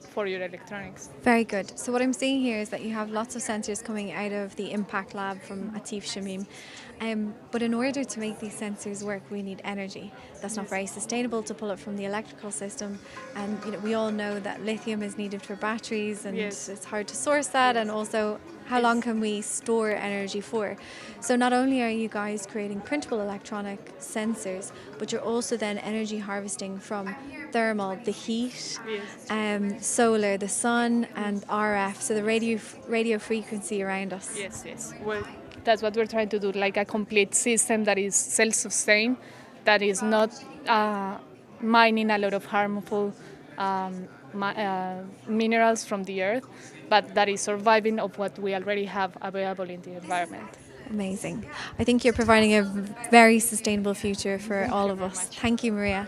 for your electronics. Very good. So what I'm seeing here is that you have lots of sensors coming out of the Impact Lab from Atif Shamim. But in order to make these sensors work, we need energy. That's not very sustainable to pull it from the electrical system. And we all know that lithium is needed for batteries, and it's hard to source that. And also, how long can we store energy for? So not only are you guys creating printable electronic sensors, but you're also then energy harvesting from thermal, the heat, solar, the sun, and RF, so the radio frequency around us. Yes. Well, that's what we're trying to do, like a complete system that is self-sustained, that is not mining a lot of harmful minerals from the earth, but that is surviving of what we already have available in the environment. Amazing. I think you're providing a very sustainable future for all of us. Thank you, Maria.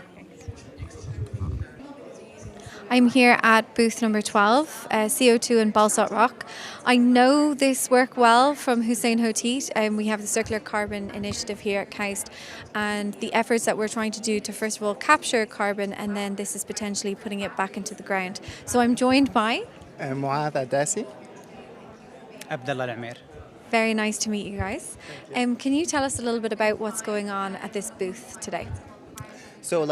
I'm here at booth number 12, CO2 and Balsalt Rock. I know this work well from Hussein Hotit, and we have the Circular Carbon Initiative here at KAUST, and the efforts that we're trying to do to first of all capture carbon, and then this is potentially putting it back into the ground. So I'm joined by Muad Adasi. Abdullah Al-Amir. Very nice to meet you guys. Can you tell us a little bit about what's going on at this booth today? So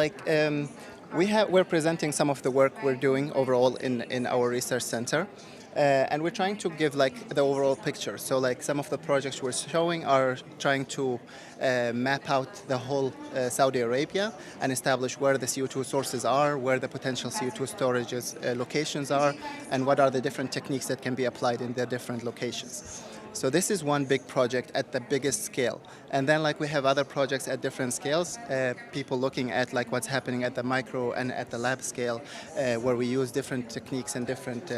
we're presenting some of the work we're doing overall in our research center. And we're trying to give the overall picture. So some of the projects we're showing are trying to map out the whole Saudi Arabia and establish where the CO2 sources are, where the potential CO2 storage locations are, and what are the different techniques that can be applied in the different locations. So this is one big project at the biggest scale. And then we have other projects at different scales, people looking at what's happening at the micro and at the lab scale, where we use different techniques and different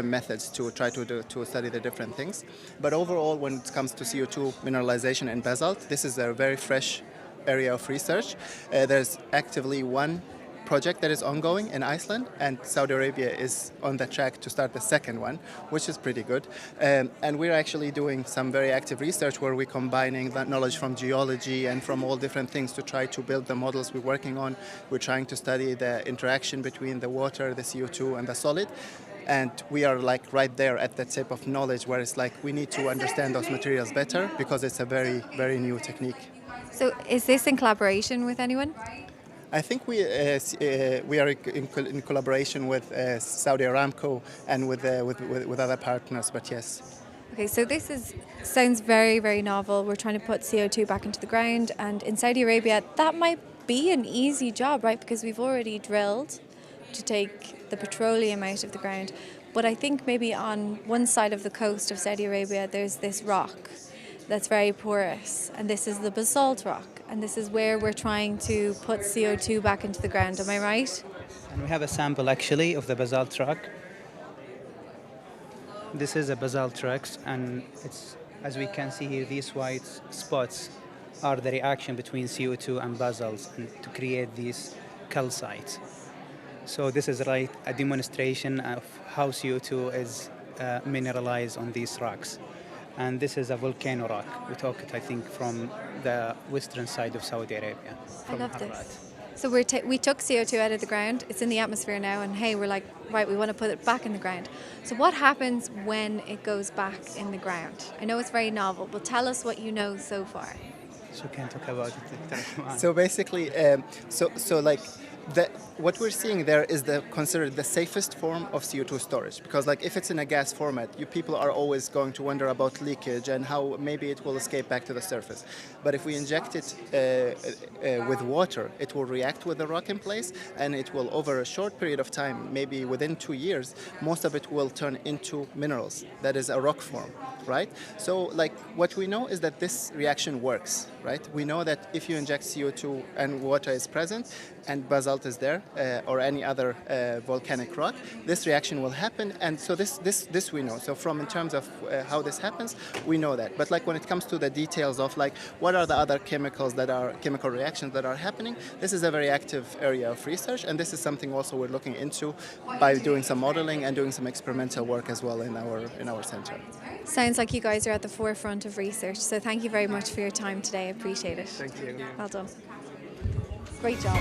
methods to try to study the different things. But overall, when it comes to CO2 mineralization and basalt, this is a very fresh area of research. There's actively one project that is ongoing in Iceland, and Saudi Arabia is on the track to start the second one, which is pretty good. And we're actually doing some very active research where we're combining that knowledge from geology and from all different things to try to build the models we're working on. We're trying to study the interaction between the water, the CO2, and the solid. And we are right there at that tip of knowledge where it's we need to understand those materials better because it's a very, very new technique. So is this in collaboration with anyone? I think we are in collaboration with Saudi Aramco and with other partners, but yes. Okay, so this sounds very, very novel. We're trying to put CO2 back into the ground, and in Saudi Arabia, that might be an easy job, right? Because we've already drilled to take the petroleum out of the ground. But I think maybe on one side of the coast of Saudi Arabia, there's this rock that's very porous, and this is the basalt rock, and this is where we're trying to put CO2 back into the ground. Am I right? And we have a sample actually of the basalt rock. This is a basalt rock, and it's, as we can see here, these white spots are the reaction between CO2 and basalts and to create these calcites. So this is like a demonstration of how CO2 is mineralized on these rocks. And this is a volcano rock. We took it, I think, from the western side of Saudi Arabia. I love this. So we took CO2 out of the ground, it's in the atmosphere now, and hey, we're like, right, we want to put it back in the ground. So what happens when it goes back in the ground? I know it's very novel, but tell us what you know so far. So can talk about it. So basically, what we're seeing there is considered the safest form of CO2 storage, because like if it's in a gas format, people are always going to wonder about leakage and how maybe it will escape back to the surface. But if we inject it with water, it will react with the rock in place, and it will, over a short period of time, maybe within 2 years, most of it will turn into minerals. That is a rock form, right? So like what we know is that this reaction works, right? We know that if you inject CO2 and water is present and basalt is there, or any other volcanic rock, this reaction will happen. And so this we know. So in terms of how this happens, we know that. But like when it comes to the details of like what are the other chemical reactions that are happening, this is a very active area of research, and this is something also we're looking into by doing some modeling and doing some experimental work as well in our center. Sounds like you guys are at the forefront of research. So thank you very much for your time today. I appreciate it. Thank you. Well done. Great job.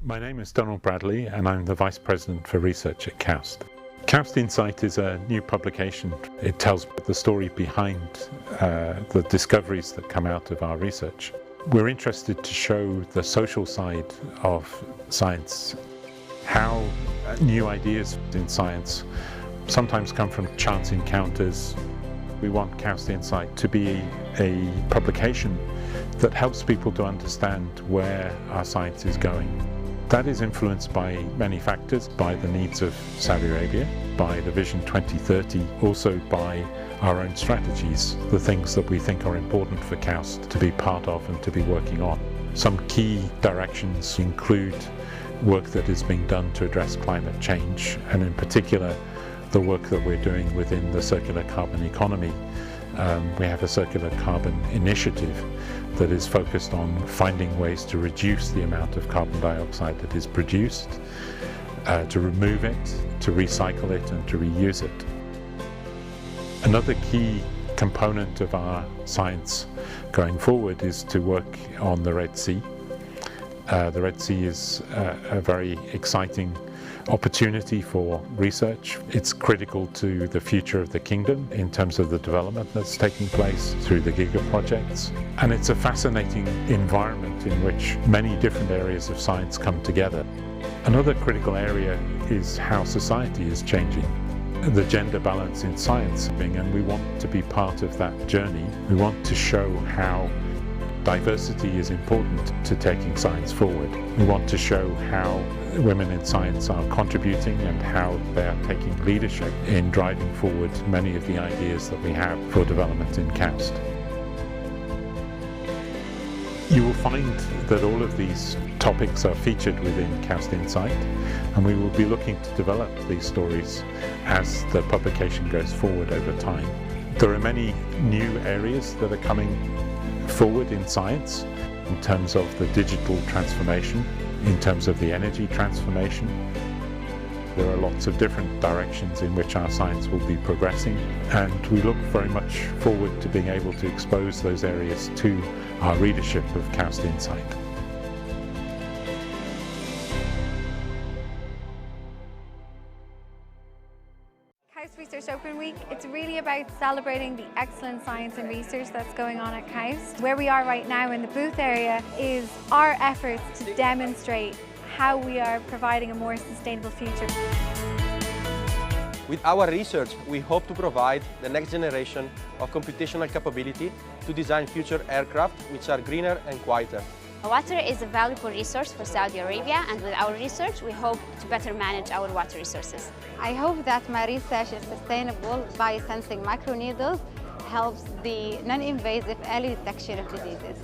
My name is Donal Bradley and I'm the Vice President for Research at KAUST. KAUST Insight is a new publication. It tells the story behind the discoveries that come out of our research. We're interested to show the social side of science, how new ideas in science sometimes come from chance encounters. We want KAUST Insight to be a publication that helps people to understand where our science is going. That is influenced by many factors, by the needs of Saudi Arabia, by the Vision 2030, also by our own strategies, the things that we think are important for KAUST to be part of and to be working on. Some key directions include work that is being done to address climate change, and in particular the work that we're doing within the circular carbon economy. We have a circular carbon initiative that is focused on finding ways to reduce the amount of carbon dioxide that is produced, to remove it, to recycle it and to reuse it. Another key component of our science going forward is to work on the Red Sea. The Red Sea is a very exciting opportunity for research. It's critical to the future of the kingdom in terms of the development that's taking place through the Giga projects. And it's a fascinating environment in which many different areas of science come together. Another critical area is how society is changing. The gender balance in science, and we want to be part of that journey. We want to show how diversity is important to taking science forward. We want to show how women in science are contributing and how they are taking leadership in driving forward many of the ideas that we have for development in KAUST. You will find that all of these topics are featured within KAUST Insight, and we will be looking to develop these stories as the publication goes forward over time. There are many new areas that are coming forward in science in terms of the digital transformation, in terms of the energy transformation. There are lots of different directions in which our science will be progressing, and we look very much forward to being able to expose those areas to our readership of KAUST Insight. KAUST Research Open Week, it's really about celebrating the excellent science and research that's going on at KAUST. Where we are right now in the booth area is our efforts to demonstrate how we are providing a more sustainable future. With our research, we hope to provide the next generation of computational capability to design future aircraft which are greener and quieter. Water is a valuable resource for Saudi Arabia, and with our research, we hope to better manage our water resources. I hope that my research is sustainable by sensing microneedles helps the non-invasive early detection of diseases.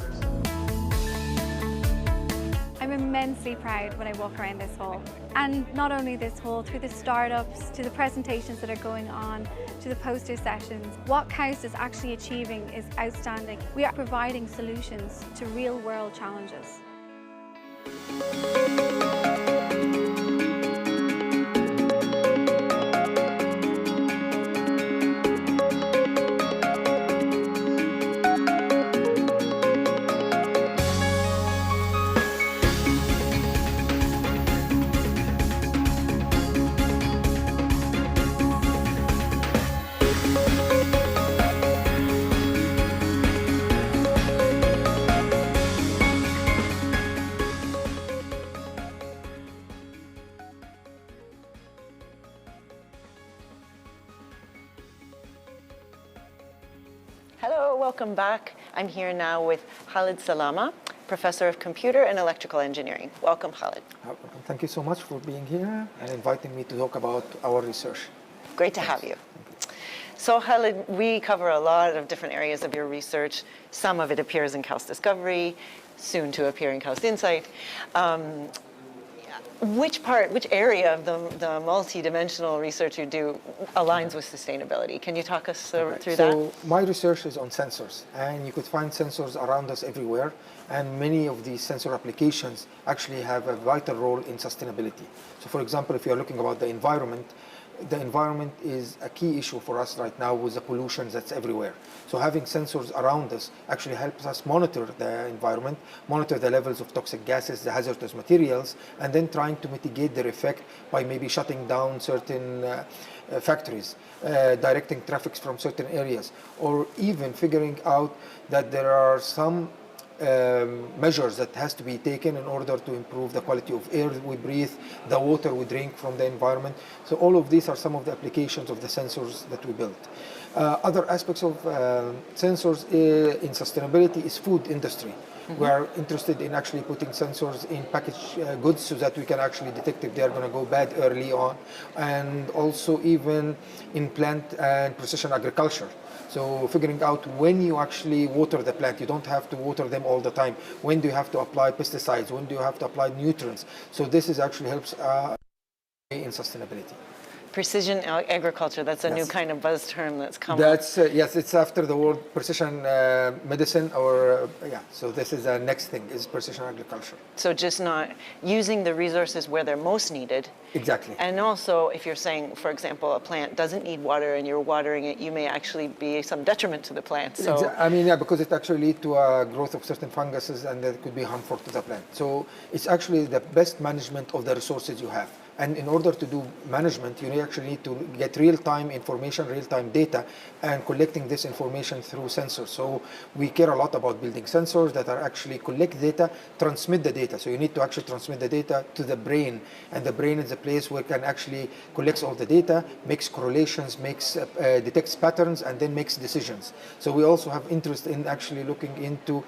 I'm immensely proud when I walk around this hall. And not only this hall, through the startups, to the presentations that are going on, to the poster sessions, what KAUST is actually achieving is outstanding. We are providing solutions to real-world challenges. Hello, welcome back. I'm here now with Khalid Salama, Professor of Computer and Electrical Engineering. Welcome, Khalid. Thank you so much for being here and inviting me to talk about our research. Great to have you. So Khalid, we cover a lot of different areas of your research. Some of it appears in KAUST Discovery, soon to appear in KAUST Insight. Which area of the multi-dimensional research you do aligns with sustainability? Can you talk us through that? So my research is on sensors, and you could find sensors around us everywhere, and many of these sensor applications actually have a vital role in sustainability. So for example, if you're looking about the environment, the environment is a key issue for us right now with the pollution that's everywhere. So having sensors around us actually helps us monitor the environment, monitor the levels of toxic gases, the hazardous materials, and then trying to mitigate their effect by maybe shutting down certain factories, directing traffic from certain areas, or even figuring out that there are some measures that has to be taken in order to improve the quality of air we breathe, the water we drink from the environment. So all of these are some of the applications of the sensors that we built. Other aspects of sensors in sustainability is food industry. We are interested in actually putting sensors in packaged goods so that we can actually detect if they are going to go bad early on, and also even in plant and precision agriculture. So figuring out when you actually water the plant, you don't have to water them all the time. When do you have to apply pesticides? When do you have to apply nutrients? So this is actually helps in sustainability. Precision agriculture, that's a new kind of buzz term that's come That's, yes, it's after the word precision medicine, or, so this is the next thing, is precision agriculture. So just not using the resources where they're most needed. Exactly. And also, if you're saying, for example, a plant doesn't need water and you're watering it, you may actually be some detriment to the plant. So I mean, yeah, because it actually leads to a growth of certain funguses and that could be harmful to the plant. So it's actually the best management of the resources you have. And in order to do management, you actually need to get real-time information, real-time data, and collecting this information through sensors. So we care a lot about building sensors that are actually collect data, transmit the data. So you need to actually transmit the data to the brain, and the brain is the place where it can actually collects all the data, makes correlations, detects patterns, and then makes decisions. So we also have interest in actually looking into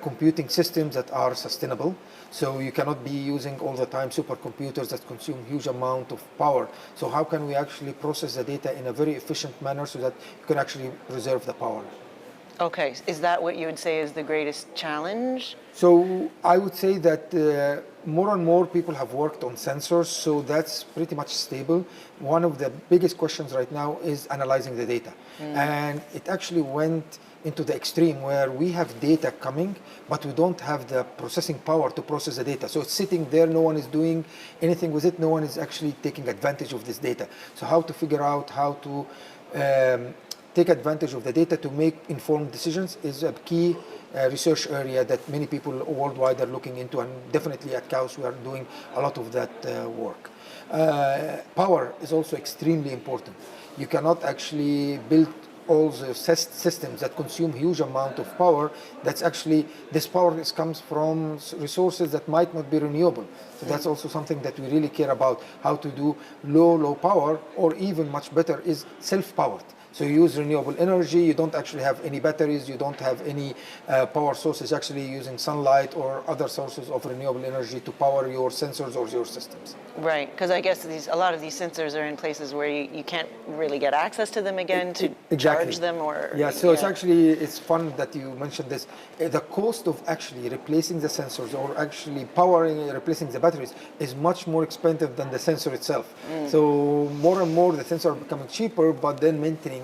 computing systems that are sustainable. So you cannot be using all the time supercomputers that consume huge amount of power. So how can we actually process the data in a very efficient manner so that you can actually preserve the power? Okay, is that what you would say is the greatest challenge? So I would say that more and more people have worked on sensors, so that's pretty much stable. One of the biggest questions right now is analyzing the data. And it actually went into the extreme where we have data coming, but we don't have the processing power to process the data. So it's sitting there, no one is doing anything with it, no one is actually taking advantage of this data. So how to figure out how to take advantage of the data to make informed decisions is a key research area that many people worldwide are looking into, and definitely at KAUST we are doing a lot of that work. Power is also extremely important. You cannot actually build all the systems that consume huge amount of power. That's actually, this power comes from resources that might not be renewable. So that's also something that we really care about, how to do low power, or even much better is self-powered. So you use renewable energy, you don't actually have any batteries, you don't have any power sources, actually using sunlight or other sources of renewable energy to power your sensors or your systems. Right, because I guess a lot of these sensors are in places where you can't really get access to them again to charge them or... Yeah, so it's fun that you mentioned this. The cost of actually replacing the sensors or actually replacing the batteries is much more expensive than the sensor itself. So more and more the sensors are becoming cheaper, but then maintaining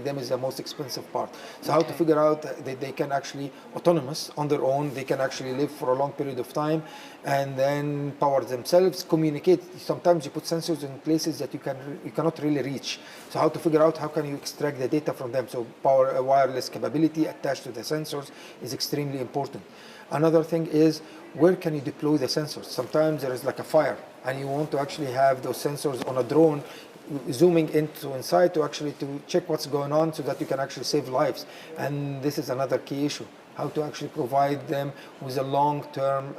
them is the most expensive part. So how to figure out that they can actually autonomous on their own, they can actually live for a long period of time and then power themselves, communicate. Sometimes you put sensors in places that you cannot really reach. So how to figure out how can you extract the data from them. So power wireless capability attached to the sensors is extremely important. Another thing is where can you deploy the sensors? Sometimes there is like a fire and you want to actually have those sensors on a drone zooming inside to check what's going on so that you can actually save lives. And this is another key issue, how to actually provide them with a long-term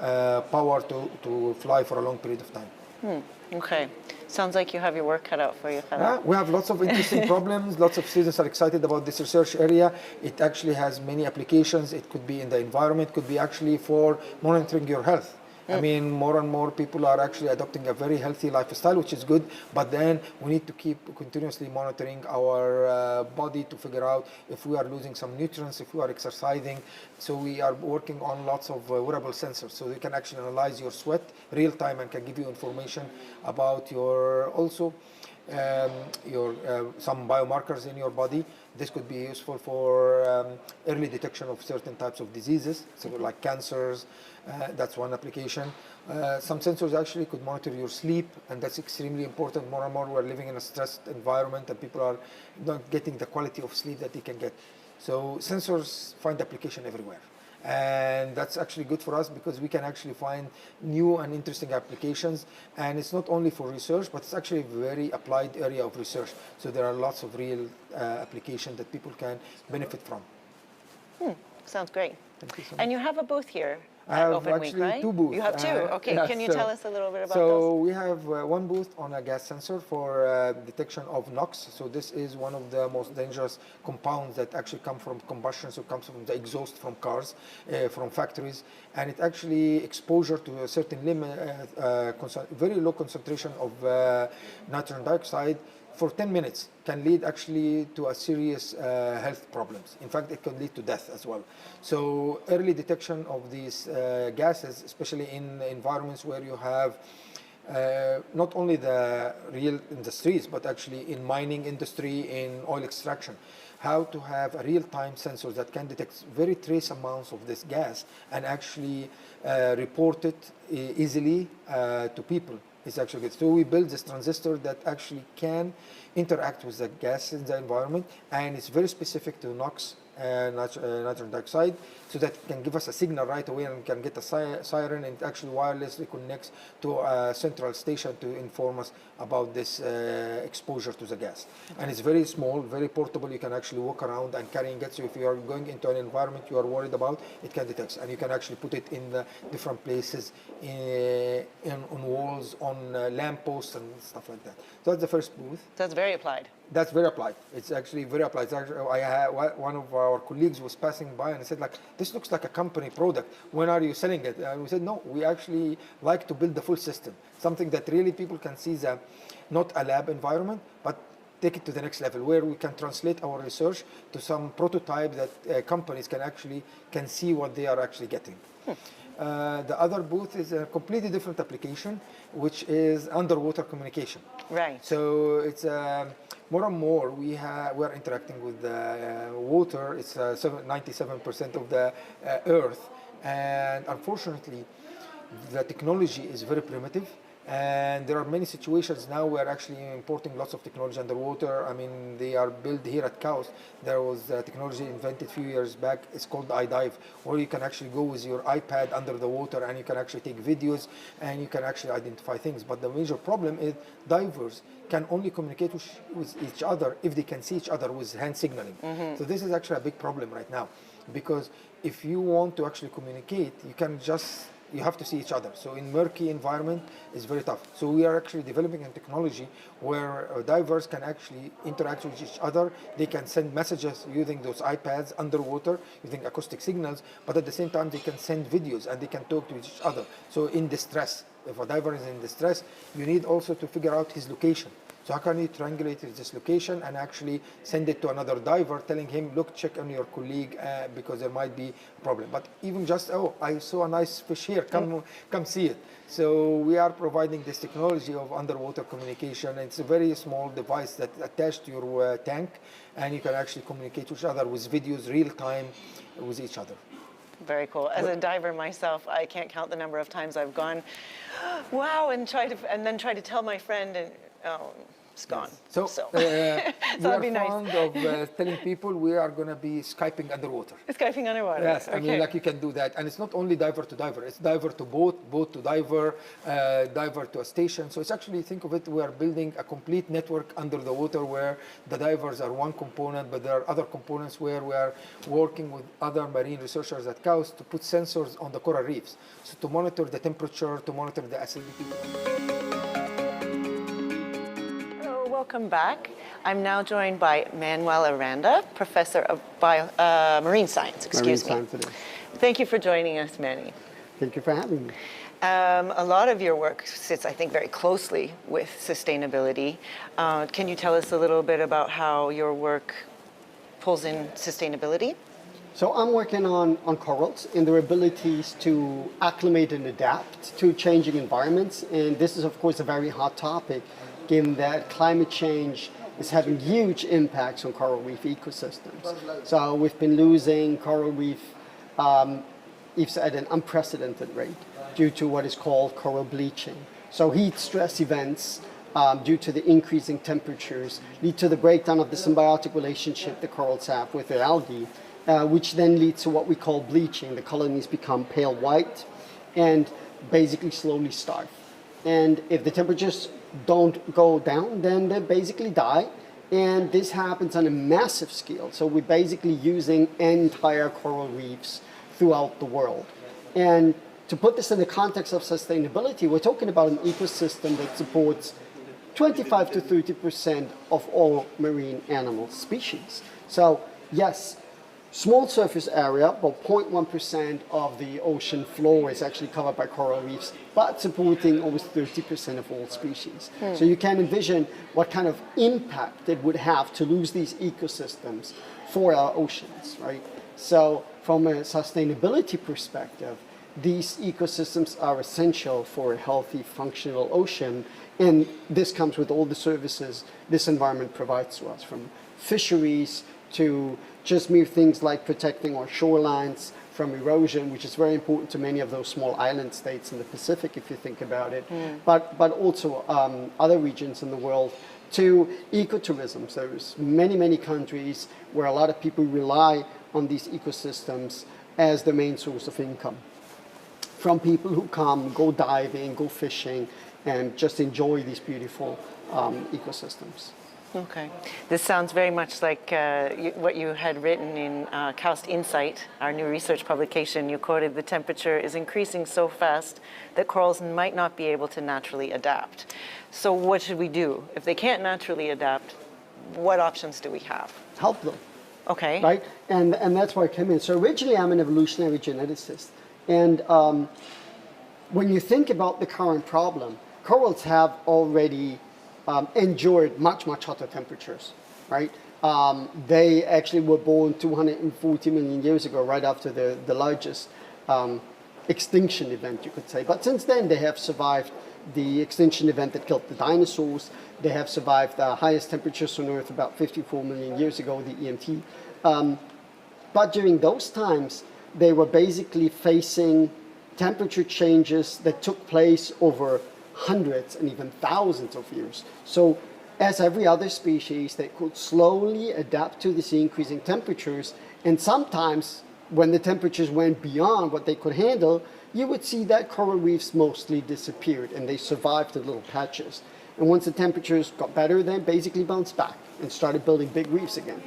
power to fly for a long period of time. Okay. Sounds like you have your work cut out for you. We have lots of interesting problems. Lots of students are excited about this research area. It actually has many applications. It could be in the environment, could be actually for monitoring your health. I mean, more and more people are actually adopting a very healthy lifestyle, which is good, but then we need to keep continuously monitoring our body to figure out if we are losing some nutrients, if we are exercising. So we are working on lots of wearable sensors, so they can actually analyze your sweat real time and can give you information about your also some biomarkers in your body. This could be useful for early detection of certain types of diseases, so like cancers. That's one application. Some sensors actually could monitor your sleep, and that's extremely important. More and more we're living in a stressed environment, and people are not getting the quality of sleep that they can get. So sensors find application everywhere. And that's actually good for us because we can actually find new and interesting applications. And it's not only for research, but it's actually a very applied area of research. So there are lots of real applications that people can benefit from. Sounds great. Thank you so much. And you have a booth here I have Open actually Week, right? 2 booths. You have 2. Okay, yes, can you tell us a little bit about so those? So we have one booth on a gas sensor for detection of NOx. So this is one of the most dangerous compounds that actually come from combustion, so it comes from the exhaust from cars, from factories, and it actually exposure to a certain limit, very low concentration of nitrogen dioxide for 10 minutes can lead actually to a serious health problems. In fact, it can lead to death as well. So early detection of these gases, especially in environments where you have not only the real industries, but actually in mining industry, in oil extraction, how to have a real-time sensor that can detect very trace amounts of this gas and actually report it easily to people. It's actually good. So we build this transistor that actually can interact with the gas in the environment, and it's very specific to NOx, nitrogen dioxide, so that it can give us a signal right away and can get a siren, and it actually wirelessly connects to a central station to inform us about this exposure to the gas. And it's very small, very portable. You can actually walk around and carrying it. So if you are going into an environment you are worried about, it can detect, and you can actually put it in the different places, on walls, on lampposts and stuff like that. So that's the first booth. That's very applied. That's very applied. It's actually very applied. I had one of our colleagues was passing by and said, like, this looks like a company product. When are you selling it? And we said, no, we actually like to build the full system. Something that really people can see that not a lab environment, but take it to the next level, where we can translate our research to some prototype that companies can see what they are actually getting. The other booth is a completely different application, which is underwater communication. Right. So it's more and more we are interacting with the water. It's 97% of the Earth, and unfortunately, the technology is very primitive. And there are many situations now where actually importing lots of technology underwater. I mean, they are built here at KAUST. There was a technology invented a few years back. It's called iDive, where you can actually go with your iPad under the water and you can actually take videos and you can actually identify things. But the major problem is divers can only communicate with each other if they can see each other with hand signaling. So this is actually a big problem right now, because if you want to actually communicate, you have to see each other. So in murky environment, it's very tough. So we are actually developing a technology where divers can actually interact with each other. They can send messages using those iPads underwater, using acoustic signals, but at the same time, they can send videos and they can talk to each other. So in distress, if a diver is in distress, you need also to figure out his location. So how can you triangulate this location and actually send it to another diver, telling him, look, check on your colleague because there might be a problem. But even just, oh, I saw a nice fish here, come see it. So we are providing this technology of underwater communication. It's a very small device that's attached to your tank, and you can actually communicate with each other with videos real time with each other. Very cool. As a diver myself, I can't count the number of times I've gone, wow, and then try to tell my friend, and it's gone. Yes. So we are fond of telling people we are going to be Skyping underwater. Skyping underwater. Yes, okay. I mean, like you can do that. And it's not only diver to diver. It's diver to boat, boat to diver, diver to a station. So it's actually, think of it, we are building a complete network under the water where the divers are one component, but there are other components where we are working with other marine researchers at KAUST to put sensors on the coral reefs. So to monitor the temperature, to monitor the acidity. Welcome back. I'm now joined by Manuel Aranda, Professor of Marine Science. Thank you for joining us, Manny. Thank you for having me. A lot of your work sits, I think, very closely with sustainability. Can you tell us a little bit about how your work pulls in sustainability? So I'm working on corals and their abilities to acclimate and adapt to changing environments. And this is, of course, a very hot topic given that climate change is having huge impacts on coral reef ecosystems. So we've been losing coral reef reefs at an unprecedented rate due to what is called coral bleaching. So heat stress events due to the increasing temperatures lead to the breakdown of the symbiotic relationship the corals have with their algae, which then leads to what we call bleaching. The colonies become pale white and basically slowly starve. And if the temperatures don't go down, then they basically die. And this happens on a massive scale. So we're basically using entire coral reefs throughout the world. And to put this in the context of sustainability, we're talking about an ecosystem that supports 25 to 30% of all marine animal species. So yes, small surface area, about 0.1% of the ocean floor is actually covered by coral reefs, but supporting almost 30% of all species. So you can envision what kind of impact it would have to lose these ecosystems for our oceans, right? So from a sustainability perspective, these ecosystems are essential for a healthy, functional ocean, and this comes with all the services this environment provides to us, from fisheries to just mere things like protecting our shorelines from erosion, which is very important to many of those small island states in the Pacific, if you think about it, but also other regions in the world, to ecotourism. So there's many countries where a lot of people rely on these ecosystems as the main source of income, from people who come, go diving, go fishing, and just enjoy these beautiful ecosystems. Okay. This sounds very much like what you had written in KAUST Insight, our new research publication. You quoted, the temperature is increasing so fast that corals might not be able to naturally adapt. So what should we do? If they can't naturally adapt, what options do we have? Help them. Okay. Right? And that's where I came in. So originally I'm an evolutionary geneticist. And when you think about the current problem, corals have already endured much hotter temperatures, right? They actually were born 240 million years ago, right after the largest extinction event, you could say. But since then, they have survived the extinction event that killed the dinosaurs. They have survived the highest temperatures on Earth about 54 million years ago, the EMT. But during those times, they were basically facing temperature changes that took place over hundreds and even thousands of years. So as every other species, they could slowly adapt to these increasing temperatures. And sometimes when the temperatures went beyond what they could handle, you would see that coral reefs mostly disappeared and they survived in little patches. And once the temperatures got better, they basically bounced back and started building big reefs again.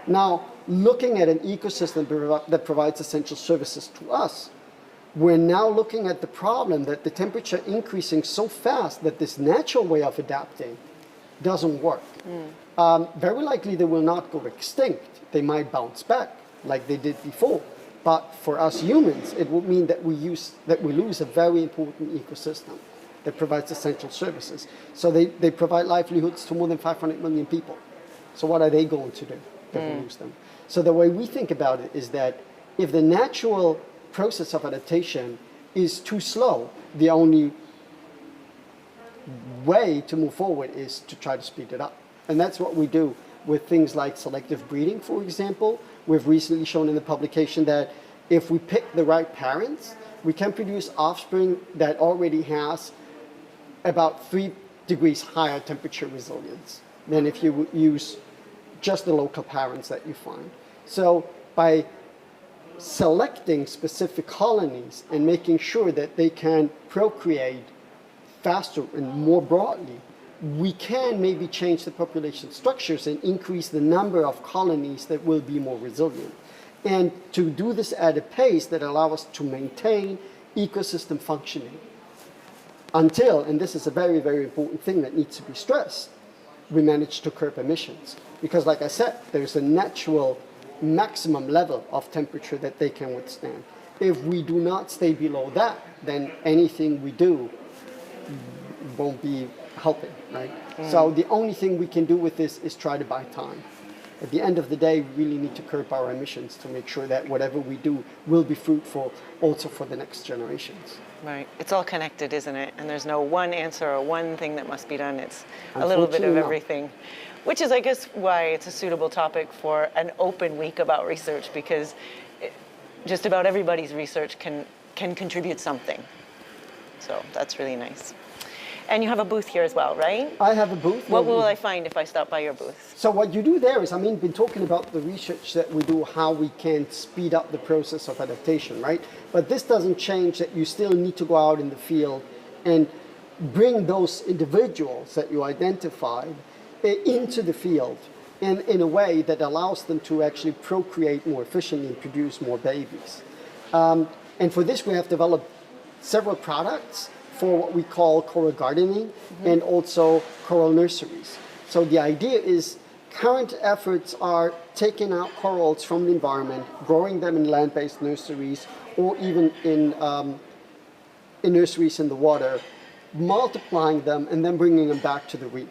Now, looking at an ecosystem that provides essential services to us, we're now looking at the problem that the temperature increasing so fast that this natural way of adapting doesn't work. Very likely they will not go extinct. They might bounce back like they did before. But for us humans, it would mean that we lose a very important ecosystem that provides essential services. So they provide livelihoods to more than 500 million people. So what are they going to do if we lose them? So the way we think about it is that if the natural process of adaptation is too slow, the only way to move forward is to try to speed it up. And that's what we do with things like selective breeding, for example. We've recently shown in the publication that if we pick the right parents, we can produce offspring that already has about 3 degrees higher temperature resilience than if you would use just the local parents that you find. So by selecting specific colonies and making sure that they can procreate faster and more broadly, we can maybe change the population structures and increase the number of colonies that will be more resilient. And to do this at a pace that allows us to maintain ecosystem functioning until, and this is a very important thing that needs to be stressed, we manage to curb emissions. Because like I said, there's a natural maximum level of temperature that they can withstand. If we do not stay below that, then anything we do won't be helping, right? So the only thing we can do with this is try to buy time. at the end of the day, we really need to curb our emissions to make sure that whatever we do will be fruitful also for the next generations. Right. It's all connected, isn't it? And there's no one answer or one thing that must be done. It's a little bit of everything, which is, I guess, why it's a suitable topic for an open week about research, because just about everybody's research can contribute something. So that's really nice. And you have a booth here as well, right? I have a booth. What will I find if I stop by your booth? So what you do there is, been talking about the research that we do, how we can speed up the process of adaptation, right? But this doesn't change that you still need to go out in the field and bring those individuals that you identified into the field in a way that allows them to actually procreate more efficiently and produce more babies. And for this, we have developed several products for what we call coral gardening and also coral nurseries. So the idea is current efforts are taking out corals from the environment, growing them in land-based nurseries or even in nurseries in the water, multiplying them and then bringing them back to the reef.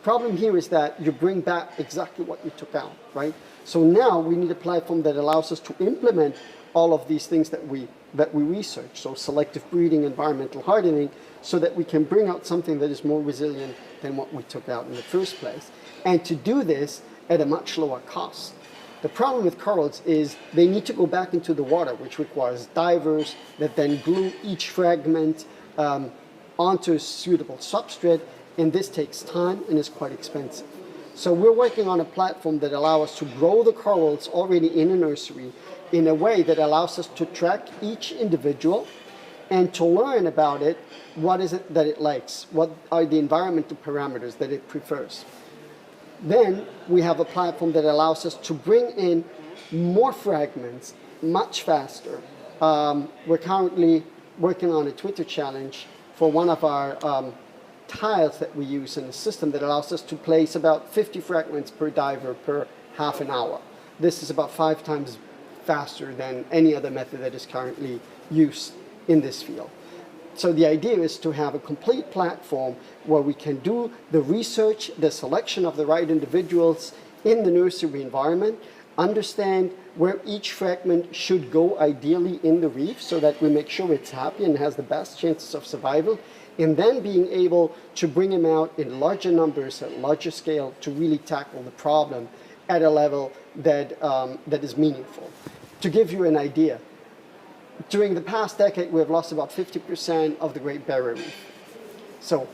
Problem here is that you bring back exactly what you took out, right? So now we need a platform that allows us to implement all of these things that we research, so selective breeding, environmental hardening, so that we can bring out something that is more resilient than what we took out in the first place. And to do this at a much lower cost. The problem with corals is they need to go back into the water, which requires divers that then glue each fragment onto a suitable substrate, and this takes time and is quite expensive. So we're working on a platform that allows us to grow the corals already in a nursery in a way that allows us to track each individual and to learn about it, what is it that it likes, what are the environmental parameters that it prefers. Then we have a platform that allows us to bring in more fragments much faster. We're currently working on a Twitter challenge for one of our tiles that we use in the system that allows us to place about 50 fragments per diver per half an hour. This is about 5 times faster than any other method that is currently used in this field. So the idea is to have a complete platform where we can do the research, the selection of the right individuals in the nursery environment, understand where each fragment should go ideally in the reef so that we make sure it's happy and has the best chances of survival, and then being able to bring them out in larger numbers at larger scale to really tackle the problem at a level that is meaningful. To give you an idea, during the past decade, we have lost about 50% of the Great Barrier Reef. So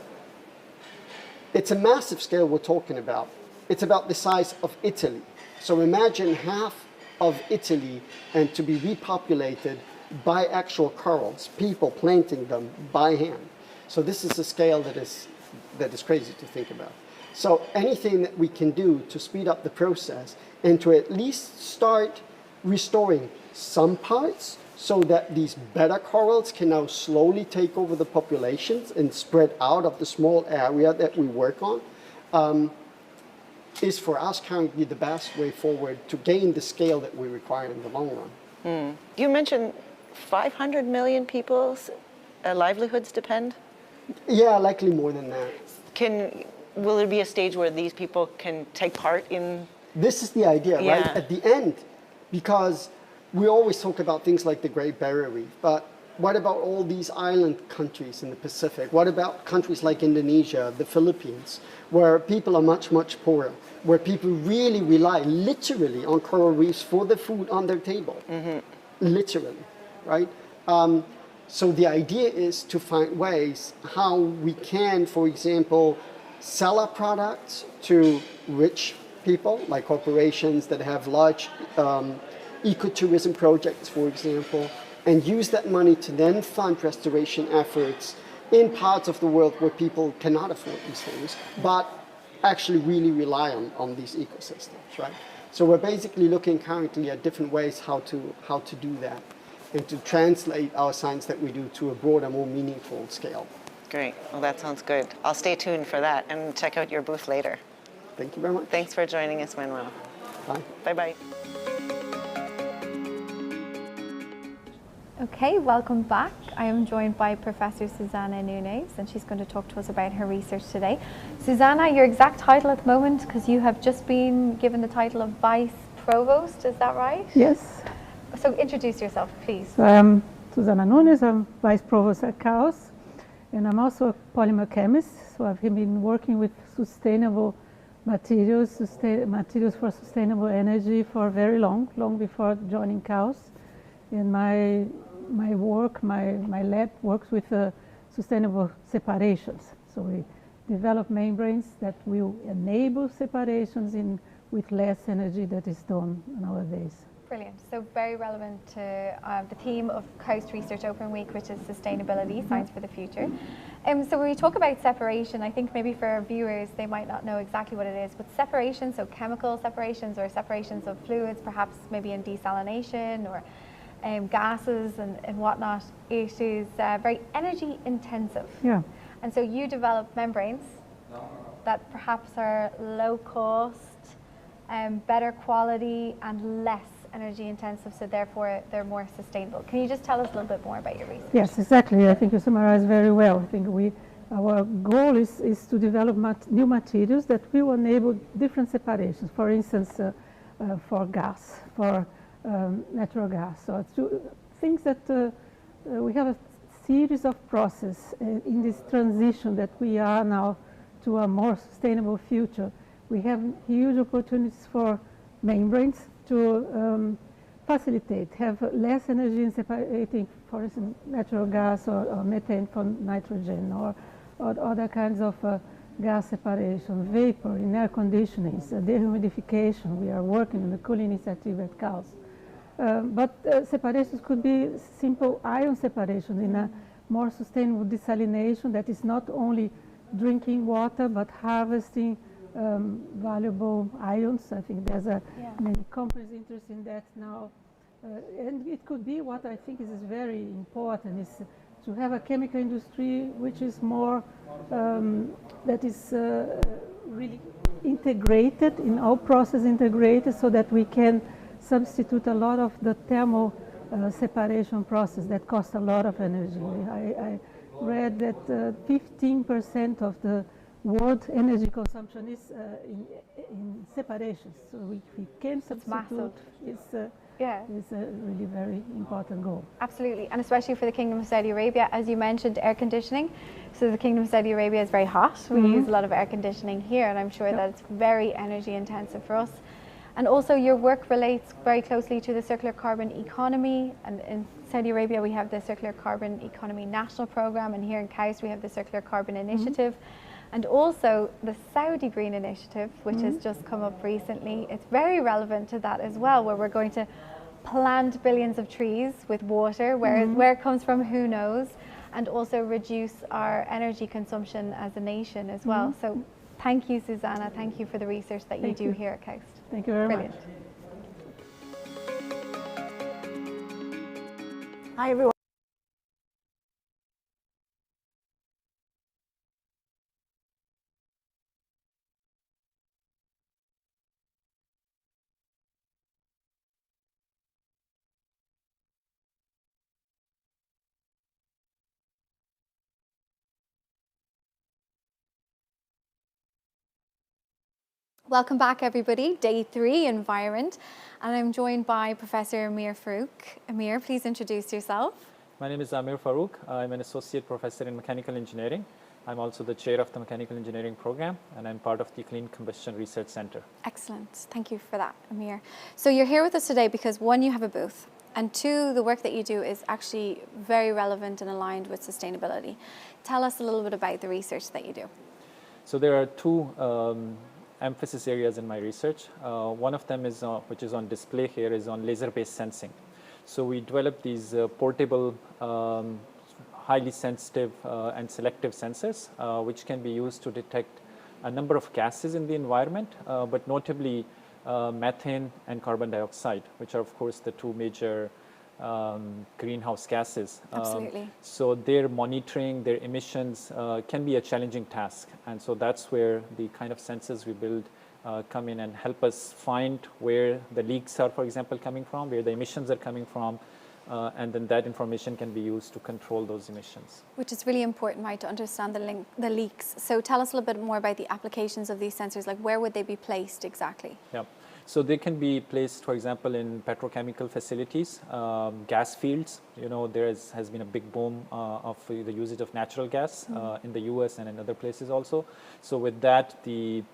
it's a massive scale we're talking about. It's about the size of Italy. So imagine half of Italy and to be repopulated by actual corals, people planting them by hand. So this is a scale that is crazy to think about. So anything that we can do to speed up the process and to at least start restoring some parts so that these beta corals can now slowly take over the populations and spread out of the small area that we work on, is for us currently the best way forward to gain the scale that we require in the long run. You mentioned 500 million people's livelihoods depend? Yeah, likely more than that. Will there be a stage where these people can take part in? This is the idea, right? At the end, because we always talk about things like the Great Barrier Reef, but what about all these island countries in the Pacific? What about countries like Indonesia, the Philippines, where people are much, much poorer, where people really rely literally on coral reefs for the food on their table, literally, right? So the idea is to find ways how we can, for example, sell our products to rich people, like corporations that have large ecotourism projects, for example, and use that money to then fund restoration efforts in parts of the world where people cannot afford these things, but actually really rely on these ecosystems, right? So we're basically looking currently at different ways how to do that and to translate our science that we do to a broader, more meaningful scale. Great. Well, that sounds good. I'll stay tuned for that and check out your booth later. Thank you very much. Thanks for joining us, Manuel. Bye. Bye-bye. Okay, welcome back. I am joined by Professor Susana Nunes, and she's going to talk to us about her research today. Susana, your exact title at the moment, because you have just been given the title of Vice Provost, is that right? Yes. So introduce yourself, please. So I'm Susana Nunes, I'm Vice Provost at KAUST, and I'm also a polymer chemist, so I've been working with sustainable materials, materials for sustainable energy for very long before joining KAUST. And my work, my lab works with sustainable separations. So we develop membranes that will enable separations with less energy that is done nowadays. Brilliant. So very relevant to the theme of KAUST Research Open Week, which is sustainability, science for the future. So when we talk about separation, I think maybe for our viewers, they might not know exactly what it is, but separation, so chemical separations or separations of fluids, perhaps maybe in desalination or gases and whatnot, it is very energy intensive. Yeah. And so you develop membranes that perhaps are low cost, better quality and less energy intensive, so therefore they're more sustainable. Can you just tell us a little bit more about your research? Yes, exactly. I think you summarized very well. I think our goal is to develop new materials that will enable different separations. For instance, for gas, for natural gas. So things that we have a series of processes in this transition that we are now to a more sustainable future. We have huge opportunities for membranes to facilitate, have less energy in separating, for instance, natural gas or methane from nitrogen or other kinds of gas separation, vapor in air conditioning, dehumidification. We are working on the cooling initiative at KAUST. But separations could be simple ion separation in a more sustainable desalination that is not only drinking water but harvesting valuable ions. I think there's many companies interested in that now. And it could be what I think is very important is to have a chemical industry which is more, that is really integrated, in all processes integrated, so that we can substitute a lot of the thermal separation process that costs a lot of energy. I read that 15% of the world energy consumption is in separations. So if we can substitute, it's a really very important goal. Absolutely, and especially for the Kingdom of Saudi Arabia, as you mentioned, air conditioning. So the Kingdom of Saudi Arabia is very hot. We use a lot of air conditioning here, and I'm sure that it's very energy intensive for us. And also your work relates very closely to the circular carbon economy, and in Saudi Arabia we have the Circular Carbon Economy National Programme, and here in KAUST we have the Circular Carbon Initiative, and also the Saudi Green Initiative, which has just come up recently. It's very relevant to that as well, where we're going to plant billions of trees with water, where it comes from, who knows, and also reduce our energy consumption as a nation as well. So thank you, Susana. Thank you for the research that you do here at KAUST. Thank you very much. Hi, everyone. Welcome back, everybody. Day 3, Environment, and I'm joined by Professor Amir Farouk. Amir, please introduce yourself. My name is Amir Farouk. I'm an associate professor in mechanical engineering. I'm also the chair of the mechanical engineering program, and I'm part of the Clean Combustion Research Center. Excellent. Thank you for that, Amir. So you're here with us today because 1, you have a booth, and 2, the work that you do is actually very relevant and aligned with sustainability. Tell us a little bit about the research that you do. So there are 2 emphasis areas in my research. One of them is, which is on display here, is on laser-based sensing. So we develop these portable, highly sensitive and selective sensors, which can be used to detect a number of gases in the environment, but notably methane and carbon dioxide, which are of course the 2 major greenhouse gases. Absolutely. So their monitoring, their emissions can be a challenging task. And so that's where the kind of sensors we build come in and help us find where the leaks are, for example, coming from, where the emissions are coming from, and then that information can be used to control those emissions. Which is really important, right, to understand the leaks. So tell us a little bit more about the applications of these sensors, like where would they be placed exactly? Yeah. So they can be placed, for example, in petrochemical facilities, gas fields. You know, there has been a big boom of the usage of natural gas in the US and in other places also. So with that, the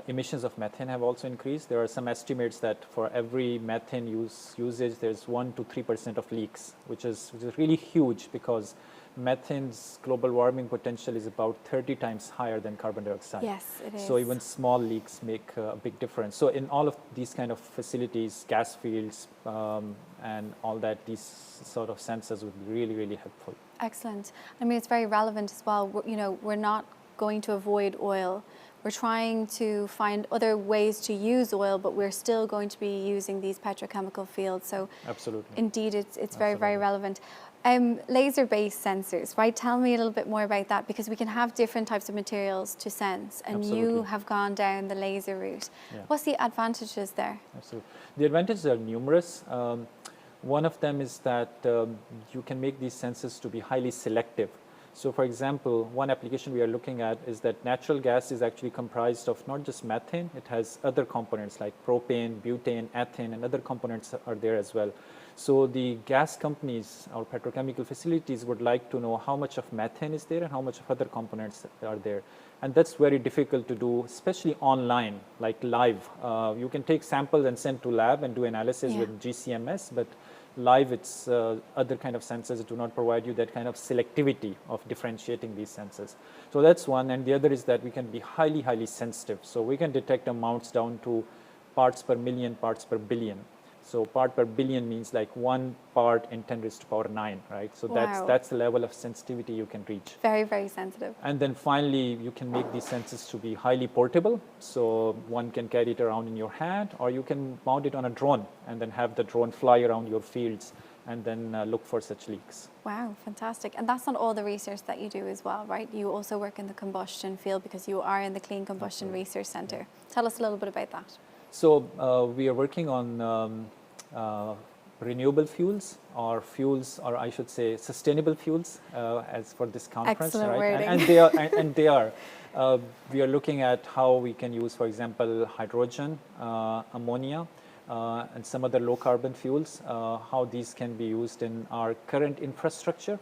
emissions of methane have also increased. There are some estimates that for every methane usage, there's 1 to 3% of leaks, which is really huge, because methane's global warming potential is about 30 times higher than carbon dioxide. Yes, it is. So even small leaks make a big difference. So in all of these kind of facilities, gas fields, and all that, these sort of sensors would be really, really helpful. Excellent. I mean, it's very relevant as well. You know, we're not going to avoid oil. We're trying to find other ways to use oil, but we're still going to be using these petrochemical fields. So absolutely, indeed, it's very, very relevant. Laser-based sensors, right? Tell me a little bit more about that, because we can have different types of materials to sense, and you have gone down the laser route. Yeah. What's the advantages there? Absolutely. The advantages are numerous. One of them is that you can make these sensors to be highly selective. So for example, one application we are looking at is that natural gas is actually comprised of not just methane, it has other components like propane, butane, ethane, and other components are there as well. So the gas companies or petrochemical facilities would like to know how much of methane is there and how much of other components are there. And that's very difficult to do, especially online, like live. You can take samples and send to lab and do analysis with GCMS, but live, it's other kind of sensors do not provide you that kind of selectivity of differentiating these sensors. So that's one. And the other is that we can be highly, highly sensitive. So we can detect amounts down to parts per million, parts per billion. So part per billion means like 1 part in 10 raised to power 9, right? So that's the level of sensitivity you can reach. Very, very sensitive. And then finally, you can make these sensors to be highly portable. So one can carry it around in your hand, or you can mount it on a drone and then have the drone fly around your fields and then look for such leaks. Wow, fantastic. And that's not all the research that you do as well, right? You also work in the combustion field because you are in the Clean Combustion Research Centre. Tell us a little bit about that. So we are working on renewable fuels, or I should say sustainable fuels, as for this conference. Excellent wording. And they are. We are looking at how we can use, for example, hydrogen, ammonia, and some other low carbon fuels, how these can be used in our current infrastructure.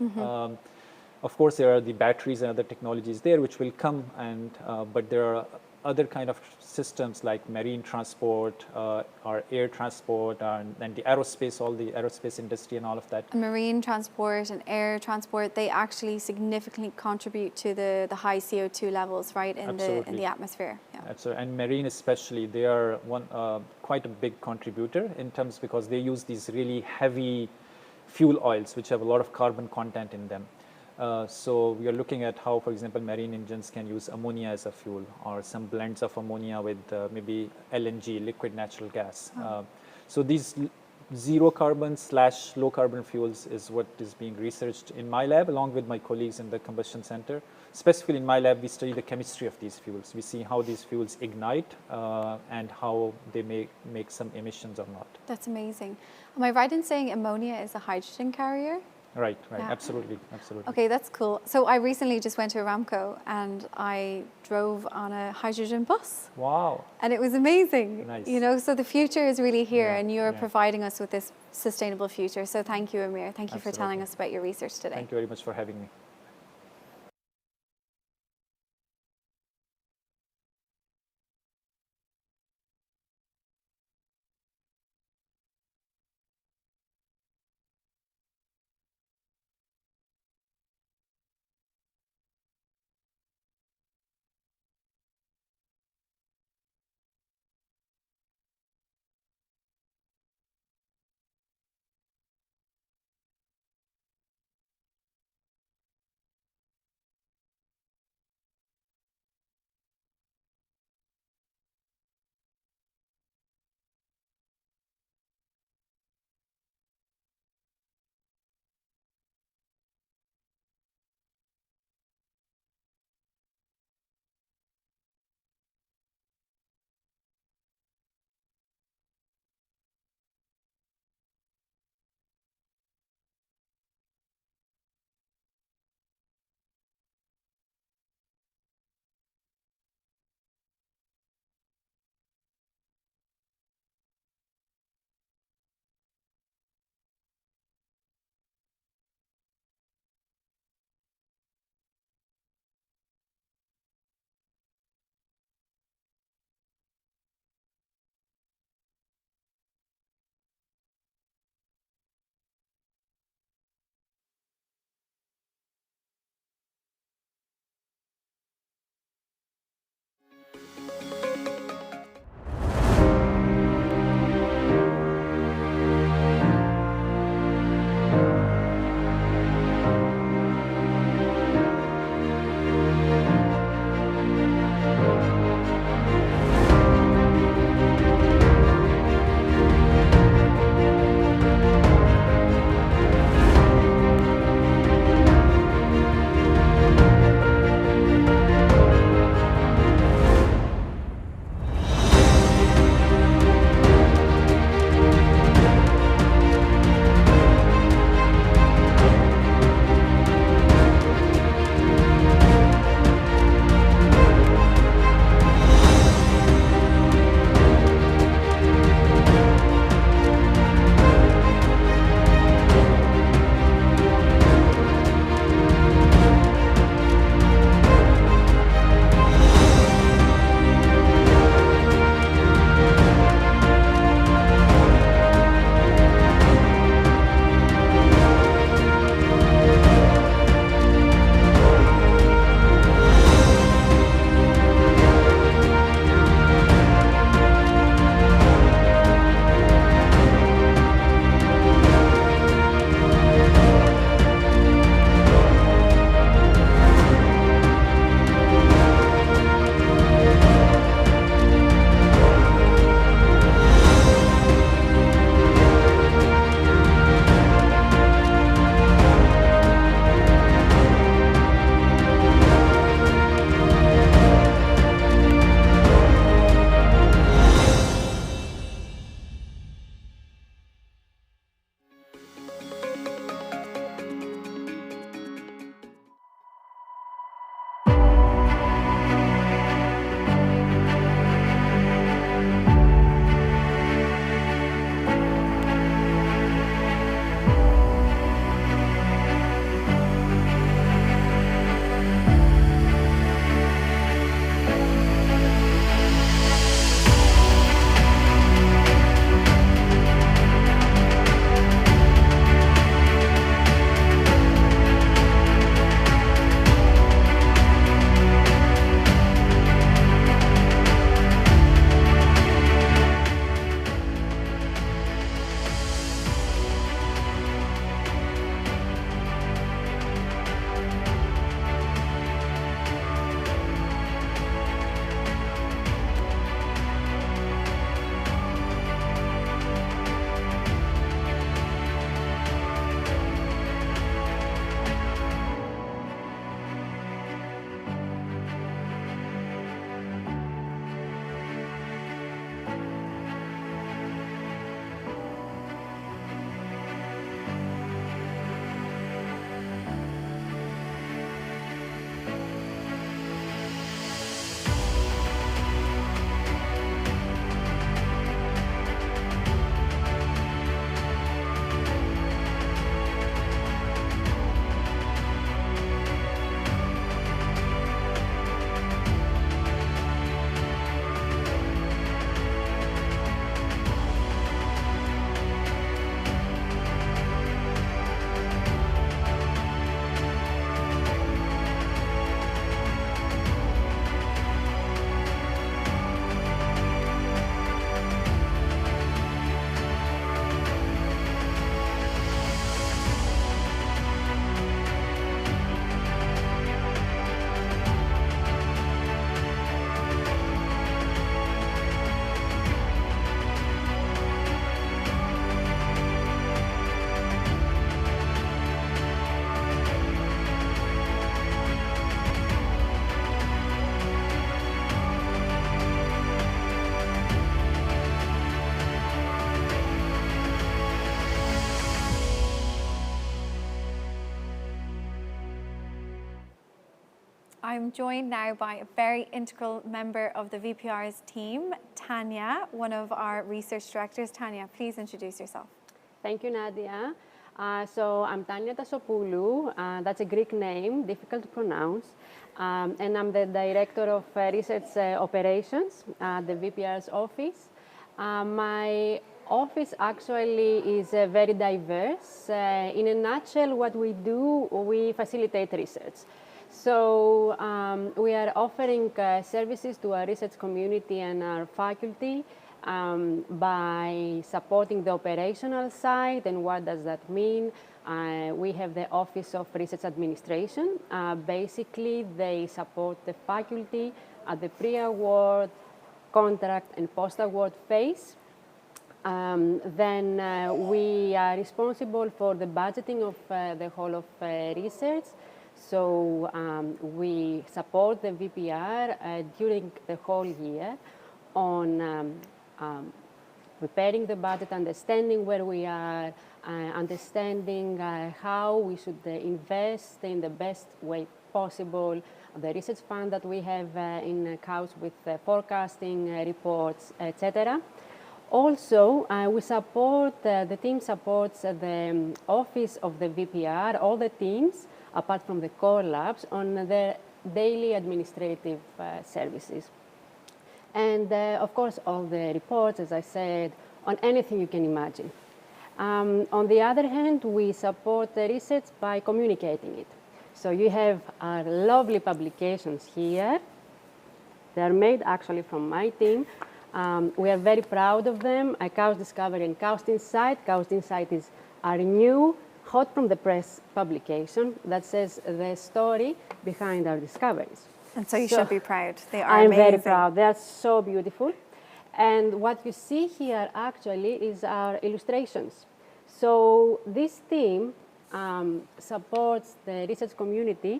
Of course, there are the batteries and other technologies there which will come, and but there are other kind of systems like marine transport, or air transport, and the aerospace, all the aerospace industry and all of that. Marine transport and air transport, they actually significantly contribute to the high CO2 levels, right, in the atmosphere. Yeah. Absolutely. And marine especially, they are quite a big contributor in terms, because they use these really heavy fuel oils which have a lot of carbon content in them. So we are looking at how, for example, marine engines can use ammonia as a fuel, or some blends of ammonia with maybe LNG, liquid natural gas. So these zero carbon / low carbon fuels is what is being researched in my lab along with my colleagues in the combustion center. Specifically in my lab, we study the chemistry of these fuels. We see how these fuels ignite and how they make some emissions or not. That's amazing. Am I right in saying ammonia is a hydrogen carrier? Right, Yeah. absolutely. Okay, that's cool. So I recently just went to Aramco and I drove on a hydrogen bus. Wow. And it was amazing. Nice. You know, so the future is really here, and you're providing us with this sustainable future. So thank you, Amir. Thank you for telling us about your research today. Thank you very much for having me. I'm joined now by a very integral member of the VPR's team, Tanya, one of our research directors. Tanya, please introduce yourself. Thank you, Nadia. So I'm Tanya Tasopoulou. That's a Greek name, difficult to pronounce. And I'm the Director of Research Operations at the VPR's office. My office actually is very diverse. In a nutshell, what we do, we facilitate research. So we are offering services to our research community and our faculty by supporting the operational side. And what does that mean? We have the Office of Research Administration. Basically, they support the faculty at the pre-award, contract, and post-award phase. Then we are responsible for the budgeting of the whole of research. So we support the VPR during the whole year on preparing the budget, understanding where we are, understanding how we should invest in the best way possible, the research fund that we have in KAUST with forecasting reports, etc. Also, we support, the team supports the office of the VPR, all the teams, apart from the core labs, on their daily administrative services. And of course, all the reports, as I said, on anything you can imagine. On the other hand, we support the research by communicating it. So you have our lovely publications here. They're made actually from my team. We are very proud of them. KAUST Discovery and KAUST Insight. KAUST Insight is our new, hot from the press publication that says the story behind our discoveries. And so you should be proud. They are I'm amazing. very proud. They are so beautiful. And what you see here actually is our illustrations. So this team supports the research community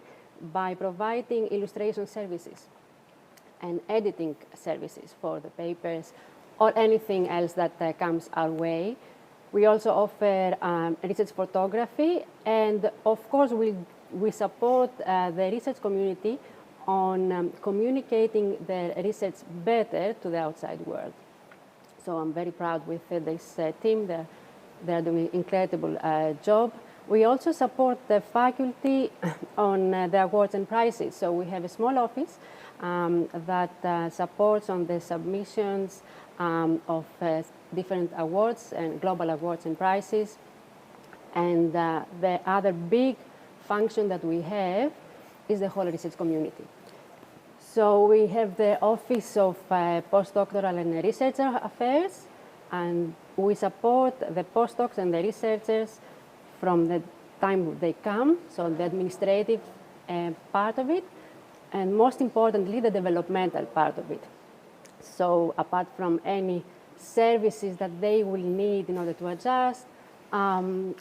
by providing illustration services and editing services for the papers or anything else that comes our way. We also offer research photography, and of course we support the research community on communicating their research better to the outside world. So I'm very proud with this team. They're doing an incredible job. We also support the faculty on the awards and prizes. So we have a small office that supports on the submissions of different awards and global awards and prizes. And the other big function that we have is the whole research community. So we have the Office of Postdoctoral and Researcher Affairs, and we support the postdocs and the researchers from the time they come, so the administrative part of it, and most importantly, the developmental part of it. So apart from any services that they will need in order to adjust,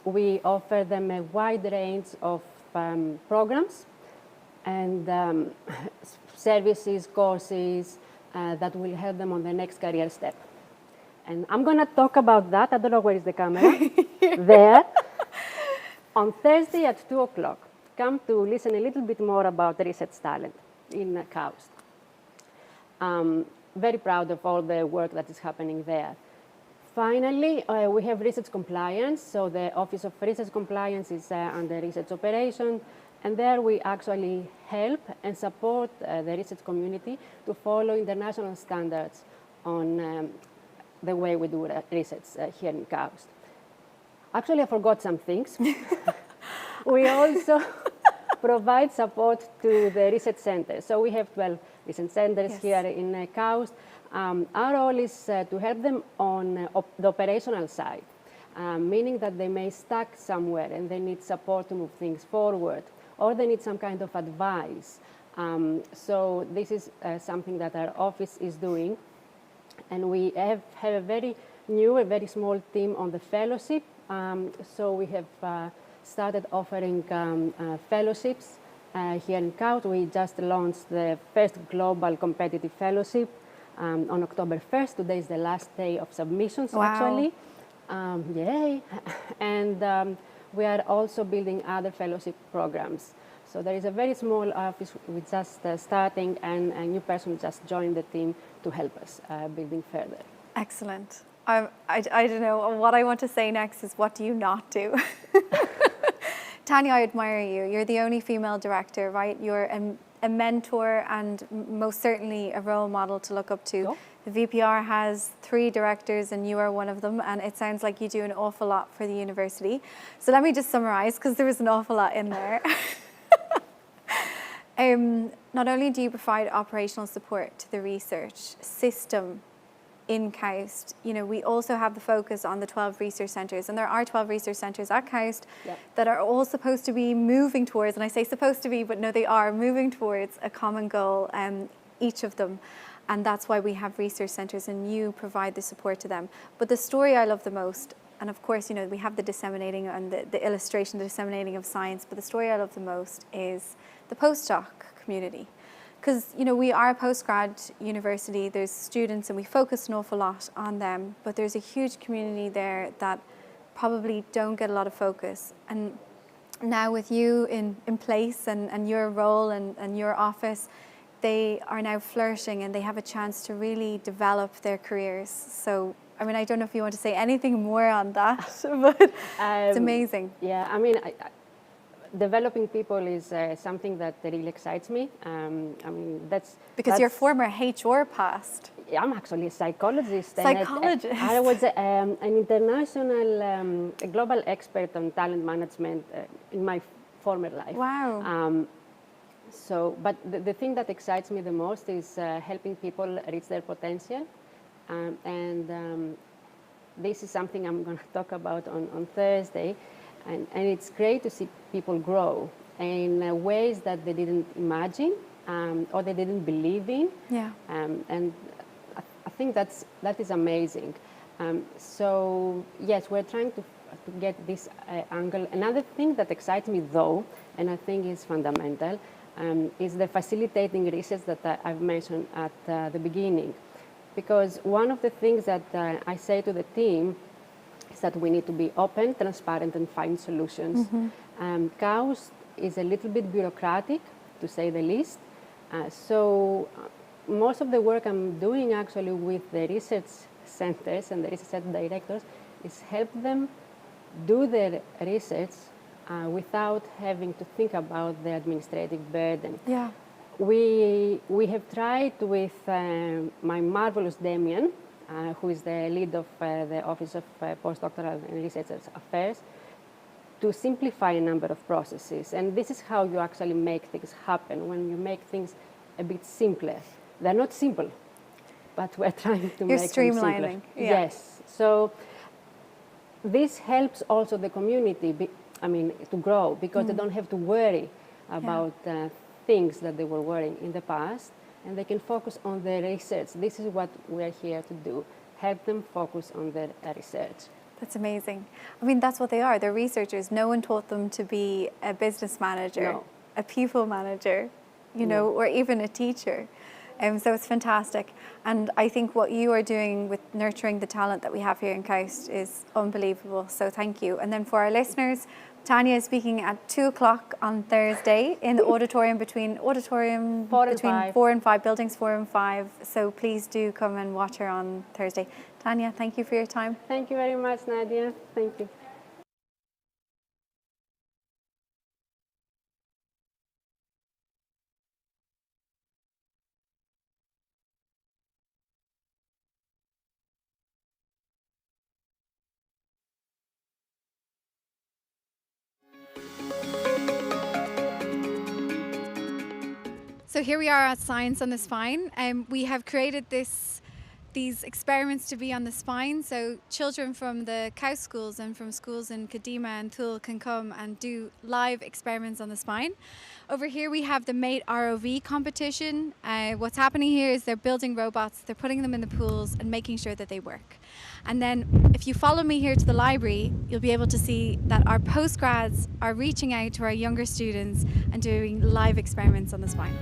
we offer them a wide range of programs and services, courses that will help them on the next career step. And I'm going to talk about that. I don't know where is the camera. There. On Thursday at 2 o'clock. Come to listen a little bit more about research talent in KAUST. Very proud of all the work that is happening there. Finally, we have research compliance. So the Office of Research Compliance is under research operations. And there we actually help and support the research community to follow international standards on the way we do research here in KAUST. Actually, I forgot some things. We also provide support to the research centers. So we have 12 research centers here in KAUST. Our role is to help them on the operational side, meaning that they may stuck somewhere and they need support to move things forward, or they need some kind of advice. So this is something that our office is doing. And we have a very new, a very small team on the fellowship. So we have started offering fellowships here in KAUST. We just launched the first global competitive fellowship on October 1st. Today is the last day of submissions, actually. Yay! And we are also building other fellowship programs. So there is a very small office with just starting, and a new person just joined the team to help us building further. Excellent. I don't know, what I want to say next is, what do you not do? Tanya, I admire you. You're the only female director, right? You're a mentor and most certainly a role model to look up to. The VPR has 3 directors and you are one of them, and it sounds like you do an awful lot for the university. So let me just summarize, because there was an awful lot in there. Not only do you provide operational support to the research system in KAUST, you know, we also have the focus on the 12 research centres, and there are 12 research centres at KAUST that are all supposed to be moving towards, and I say supposed to be, but no, they are moving towards a common goal, each of them. And that's why we have research centres, and you provide the support to them. But the story I love the most, and of course, you know, we have the disseminating and the illustration, the disseminating of science, but the story I love the most is the postdoc community. Because, you know, we are a postgrad university, there's students and we focus an awful lot on them, but there's a huge community there that probably don't get a lot of focus. And now with you in place and your role and your office, they are now flourishing and they have a chance to really develop their careers. So, I mean, I don't know if you want to say anything more on that, but it's amazing. Yeah, I mean, developing people is something that really excites me. I mean, that's... Because you're former HR past. I'm actually a psychologist. Psychologist. And I was an international global expert on talent management in my former life. Wow. But the thing that excites me the most is helping people reach their potential. This is something I'm going to talk about on Thursday. And it's great to see people grow in ways that they didn't imagine or they didn't believe in. Yeah. And I think that is amazing. So yes, we're trying to get this angle. Another thing that excites me though, and I think is fundamental, is the facilitating research that I've mentioned at the beginning. Because one of the things that I say to the team is that we need to be open, transparent, and find solutions. KAUST is a little bit bureaucratic, to say the least. So most of the work I'm doing actually with the research centers and the research directors is help them do their research without having to think about the administrative burden. Yeah. We have tried with my marvelous Damien, who is the lead of the Office of Postdoctoral and Research Affairs, to simplify a number of processes. And this is how you actually make things happen, when you make things a bit simpler. They're not simple, but we're trying to make them simpler. You're streamlining. Yeah. Yes. So this helps also the community, to grow, because they don't have to worry about things that they were worrying in the past, and they can focus on their research. This is what we're here to do, help them focus on their research. That's amazing. I mean, that's what they are. They're researchers. No one taught them to be a business manager, a people manager, you know, or even a teacher. So it's fantastic. And I think what you are doing with nurturing the talent that we have here in KAUST is unbelievable. So thank you. And then for our listeners, Tanya is speaking at 2 o'clock on Thursday in the auditorium between 4 and 5, buildings 4 and 5. So please do come and watch her on Thursday. Tanya, thank you for your time. Thank you very much, Nadia. Thank you. So here we are at Science on the Spine. We have created these experiments to be on the spine, so children from the KAUST schools and from schools in Kadima and Thule can come and do live experiments on the spine. Over here we have the MATE ROV competition. What's happening here is they're building robots, they're putting them in the pools and making sure that they work. And then if you follow me here to the library, you'll be able to see that our postgrads are reaching out to our younger students and doing live experiments on the spine.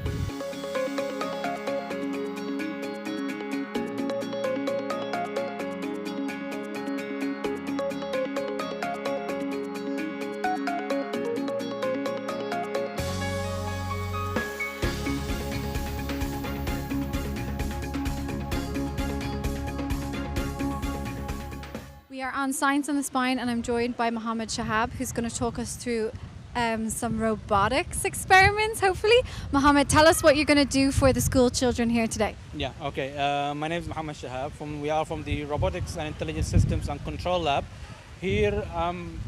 are on Science on the Spine, and I'm joined by Mohammed Shahab, who's going to talk us through some robotics experiments, hopefully. Mohammed, tell us what you're going to do for the school children here today. Yeah, okay. My name is Mohammed Shahab. We are from the Robotics and Intelligent Systems and Control Lab. Here I'm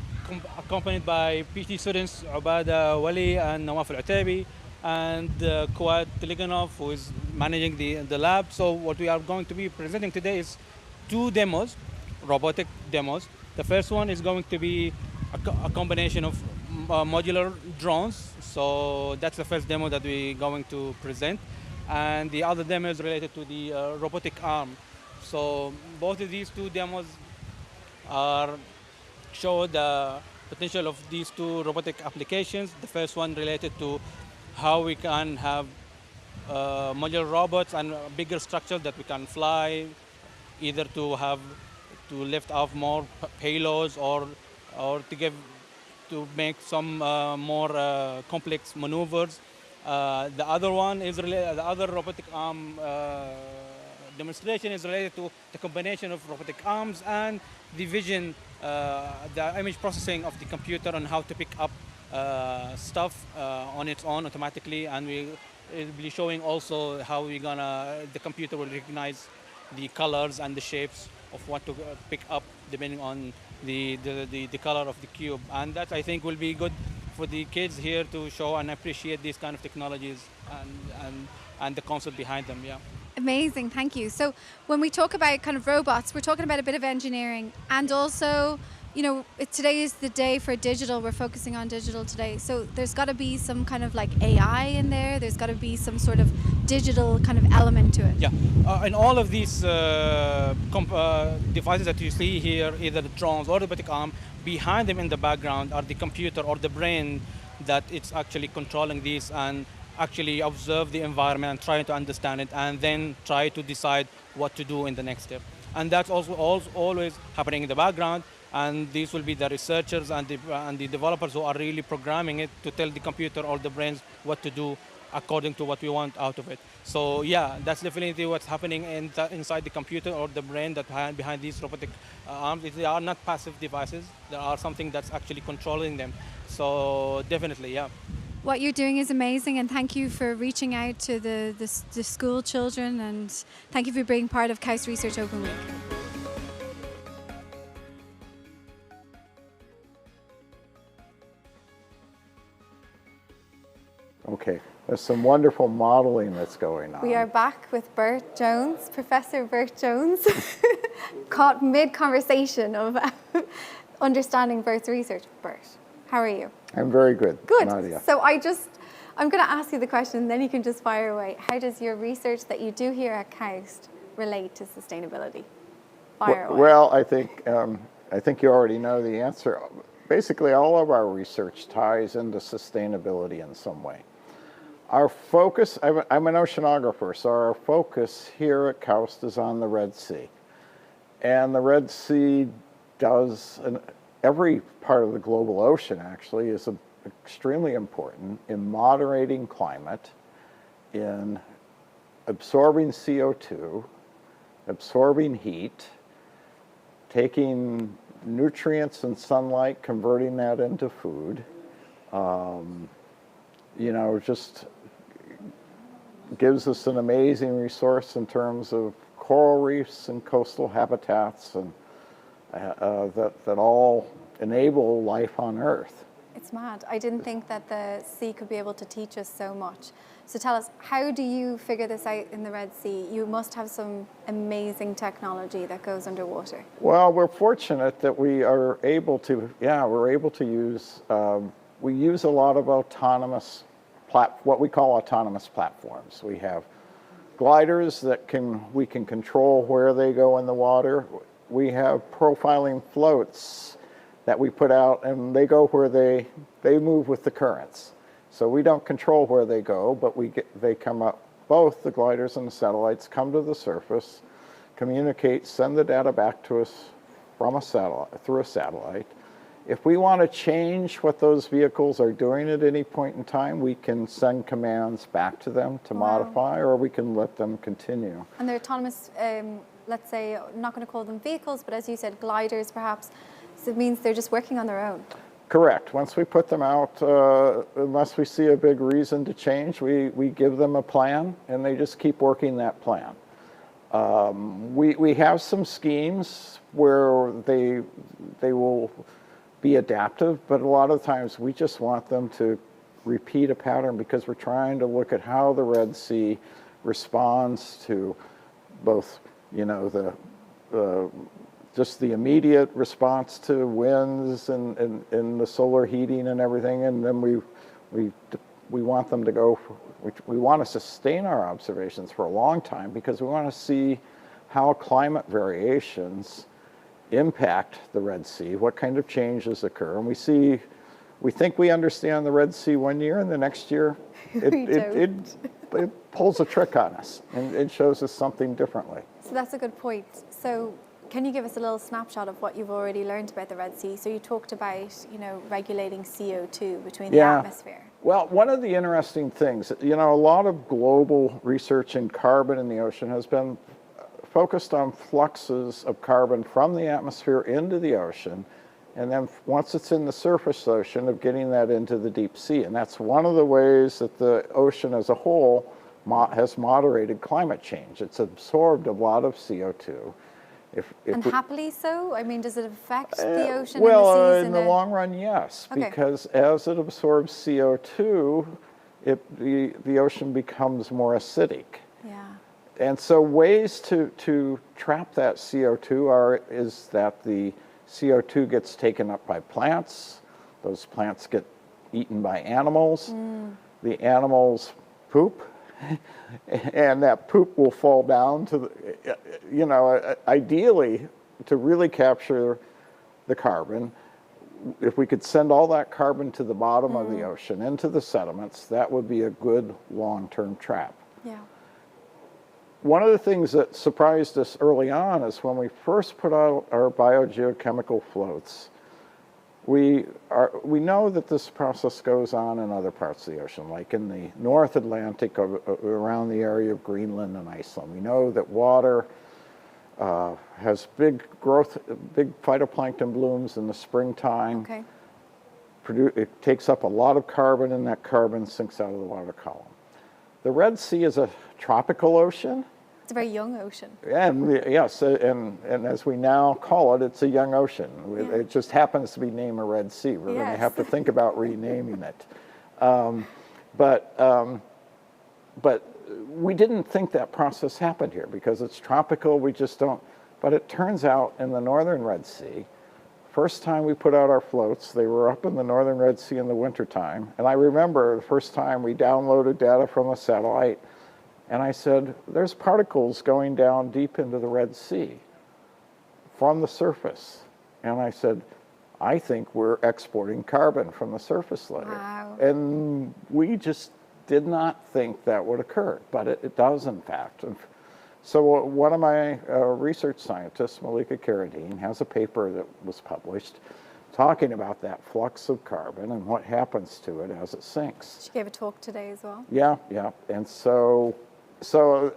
accompanied by PhD students Ubada Wali and Nawaf Al-Utabi, and Kuwait Teleganov, who is managing the lab. So what we are going to be presenting today is 2 demos, robotic demos. The first one is going to be a combination of modular drones. So that's the first demo that we're going to present. And the other demo is related to the robotic arm. So both of these 2 demos show the potential of these 2 robotic applications. The first one related to how we can have modular robots and bigger structures that we can fly, either to lift off more payloads or to make some more complex maneuvers. The other one is the other robotic arm demonstration is related to the combination of robotic arms and the vision, the image processing of the computer on how to pick up stuff on its own automatically, and we'll be showing also how the computer will recognize the colors and the shapes of what to pick up depending on the color of the cube. And that, I think, will be good for the kids here to show and appreciate these kind of technologies and the concept behind them. Yeah. Amazing, thank you. So when we talk about kind of robots, we're talking about a bit of engineering, and also, you know, today is the day for digital. We're focusing on digital today. So there's got to be some kind of like AI in there. There's got to be some sort of digital kind of element to it. Yeah, and all of these devices that you see here, either the drones or the robotic arm, behind them in the background are the computer or the brain that it's actually controlling these and actually observe the environment and try to understand it and then try to decide what to do in the next step. And that's also always happening in the background. And these will be the researchers and the developers who are really programming it to tell the computer or the brains what to do according to what we want out of it. So yeah, that's definitely what's happening inside the computer or the brain that behind these robotic arms. They are not passive devices. They are something that's actually controlling them. So definitely, yeah. What you're doing is amazing, and thank you for reaching out to the school children, and thank you for being part of KAUST Research Open Week. Okay, there's some wonderful modeling that's going on. We are back with Bert Jones, Professor Bert Jones, caught mid-conversation of understanding Bert's research. Bert, how are you? I'm very good, Good. Nadia. So I'm going to ask you the question, and then you can just fire away. How does your research that you do here at KAUST relate to sustainability? Fire away. Well, I think you already know the answer. Basically, all of our research ties into sustainability in some way. Our focus, I'm an oceanographer, so our focus here at KAUST is on the Red Sea. And the Red Sea every part of the global ocean actually is extremely important in moderating climate, in absorbing CO2, absorbing heat, taking nutrients and sunlight, converting that into food, you know, just gives us an amazing resource in terms of coral reefs and coastal habitats and that all enable life on Earth. It's mad. I didn't think that the sea could be able to teach us so much. So tell us, how do you figure this out in the Red Sea? You must have some amazing technology that goes underwater. Well, we're fortunate that we are able to, use, we use a lot of autonomous, what we call autonomous platforms. We have gliders that we can control where they go in the water. We have profiling floats that we put out, and they go where they move with the currents. So we don't control where they go, but they come up, both the gliders and the satellites come to the surface, communicate, send the data back to us from a satellite, through a satellite. If we want to change what those vehicles are doing at any point in time, we can send commands back to them to modify, or we can let them continue. And they're autonomous let's say, I'm not going to call them vehicles, but as you said, gliders perhaps. So it means they're just working on their own. Correct. Once we put them out, unless we see a big reason to change, we give them a plan, and they just keep working that plan. We have some schemes where they will be adaptive, but a lot of times we just want them to repeat a pattern because we're trying to look at how the Red Sea responds to both, you know, just the immediate response to winds and the solar heating and everything, and then we want them to go. We want to sustain our observations for a long time because we want to see how climate variations impact the Red Sea, what kind of changes occur, and we think we understand the Red Sea one year, and the next year it pulls a trick on us and it shows us something differently. So that's a good point. So can you give us a little snapshot of what you've already learned about the Red Sea? So you talked about, you know, regulating CO2 between the atmosphere. Well, one of the interesting things, you know, a lot of global research in carbon in the ocean has been focused on fluxes of carbon from the atmosphere into the ocean, and then once it's in the surface ocean, of getting that into the deep sea. And that's one of the ways that the ocean as a whole has moderated climate change. It's absorbed a lot of CO2. And happily so? I mean, does it affect the ocean well, and the seas? In the long run, yes, because as it absorbs CO2, the ocean becomes more acidic. Yeah. And so ways to trap that CO2 is that the CO2 gets taken up by plants. Those plants get eaten by animals. The animals poop. And that poop will fall down to the, you know, ideally, to really capture the carbon, if we could send all that carbon to the bottom of the ocean, into the sediments, that would be a good long-term trap. Yeah. One of the things that surprised us early on is when we first put out our biogeochemical floats, we know that this process goes on in other parts of the ocean, like in the North Atlantic, around the area of Greenland and Iceland. We know that water has big growth, big phytoplankton blooms in the springtime. Okay. It takes up a lot of carbon, and that carbon sinks out of the water column. The Red Sea is a tropical ocean. It's a very young ocean. And yes, and as we now call it, it's a young ocean. Yeah. It just happens to be named a Red Sea. We're going to have to think about renaming it. But we didn't think that process happened here because it's tropical. We just don't. But it turns out in the northern Red Sea, first time we put out our floats, they were up in the northern Red Sea in the wintertime. And I remember the first time we downloaded data from a satellite, and I said, there's particles going down deep into the Red Sea from the surface. And I said, I think we're exporting carbon from the surface layer. Wow. And we just did not think that would occur, but it does in fact. And so one of my research scientists, Malika Carradine, has a paper that was published talking about that flux of carbon and what happens to it as it sinks. She gave a talk today as well. Yeah. And so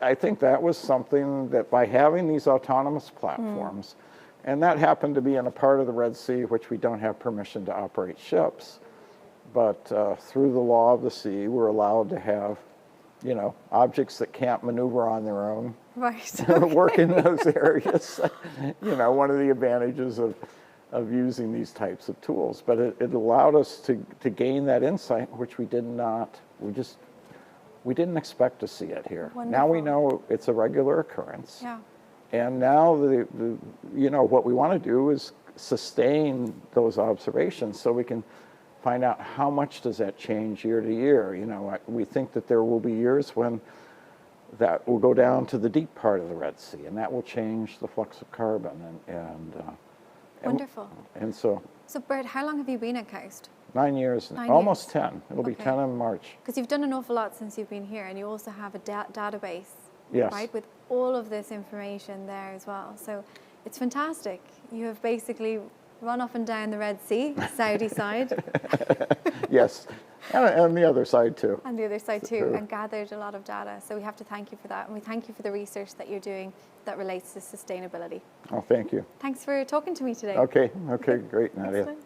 I think that was something that by having these autonomous platforms, and that happened to be in a part of the Red Sea which we don't have permission to operate ships, but through the law of the sea, we're allowed to have, you know, objects that can't maneuver on their own work in those areas. You know, one of the advantages of using these types of tools. But it allowed us to gain that insight, which we didn't expect to see it here. Wonderful. Now we know it's a regular occurrence. Yeah. And now you know, what we want to do is sustain those observations so we can find out how much does that change year to year. You know, we think that there will be years when that will go down to the deep part of the Red Sea, and that will change the flux of carbon. Wonderful. And so Bert, how long have you been at KAUST? 9 years, 9 almost years. 10. It'll be 10 in March. Because you've done an awful lot since you've been here, and you also have a database, yes, right, with all of this information there as well. So it's fantastic. You have basically run up and down the Red Sea, Saudi side. Yes, And the other side too. And the other side too, and gathered a lot of data. So we have to thank you for that. And we thank you for the research that you're doing that relates to sustainability. Oh, thank you. Thanks for talking to me today. Okay, great, Nadia. Excellent.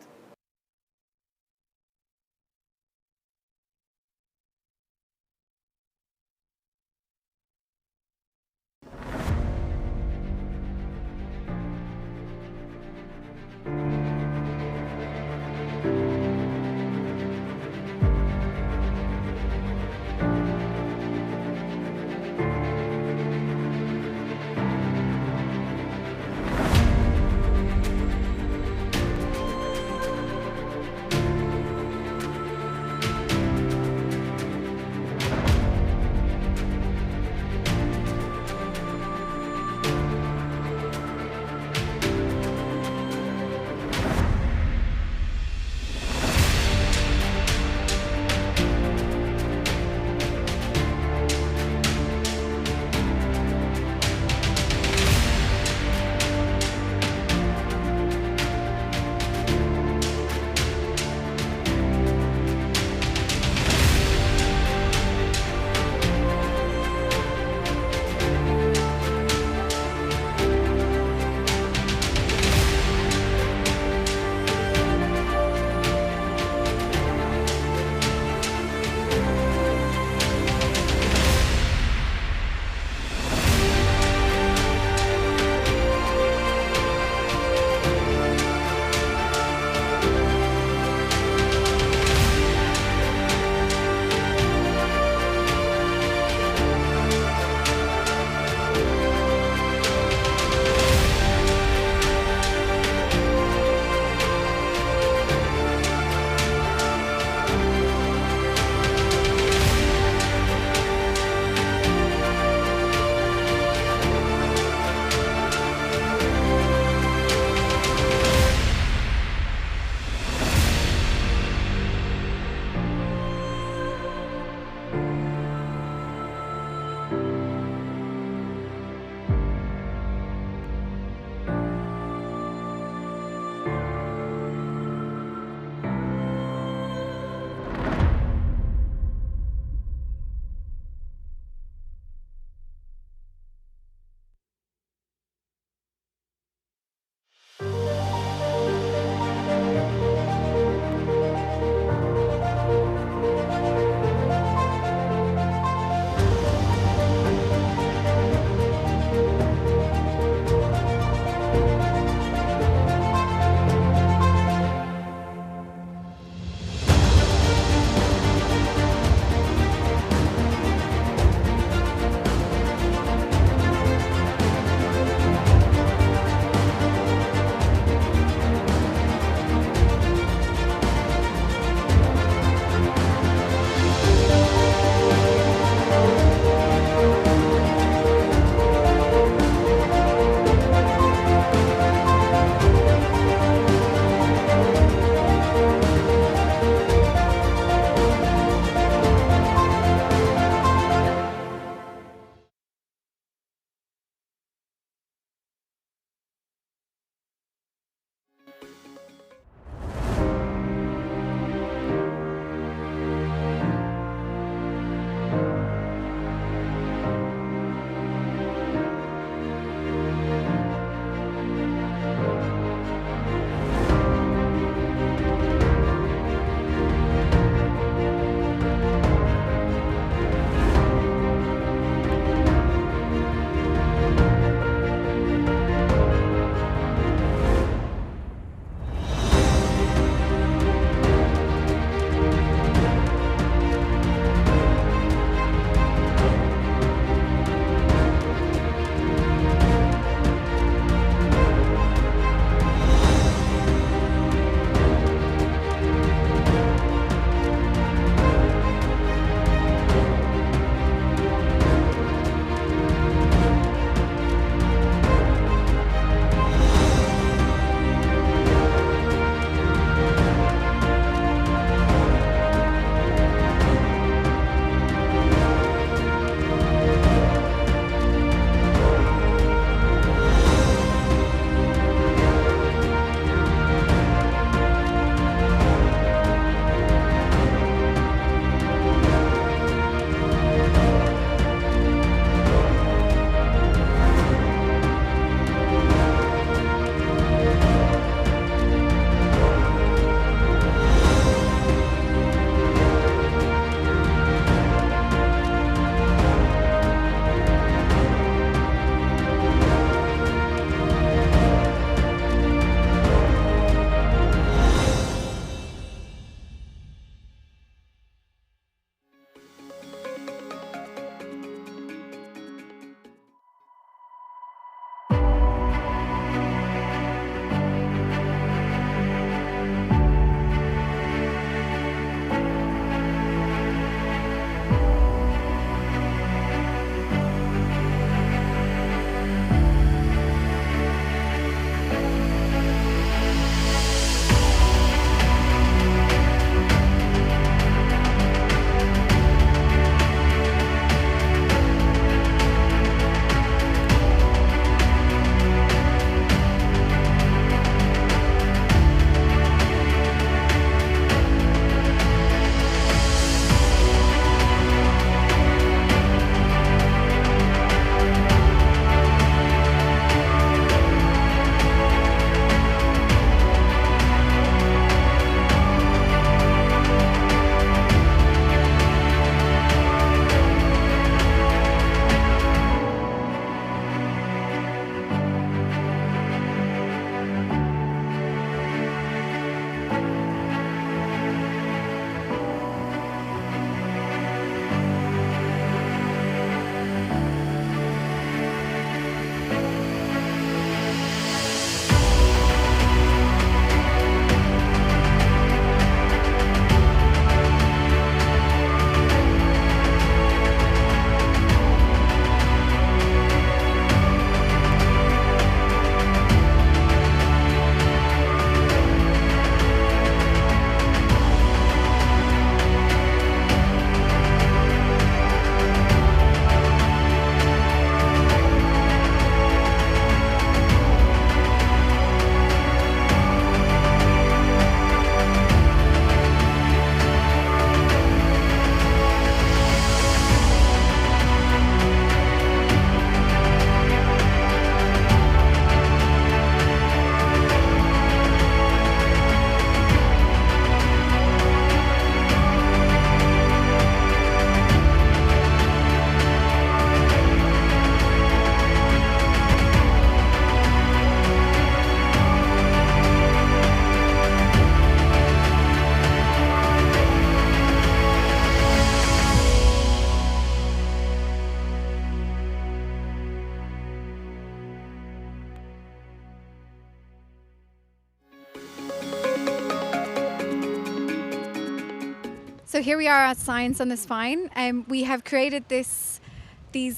So here we are at Science on the Spine. We have created these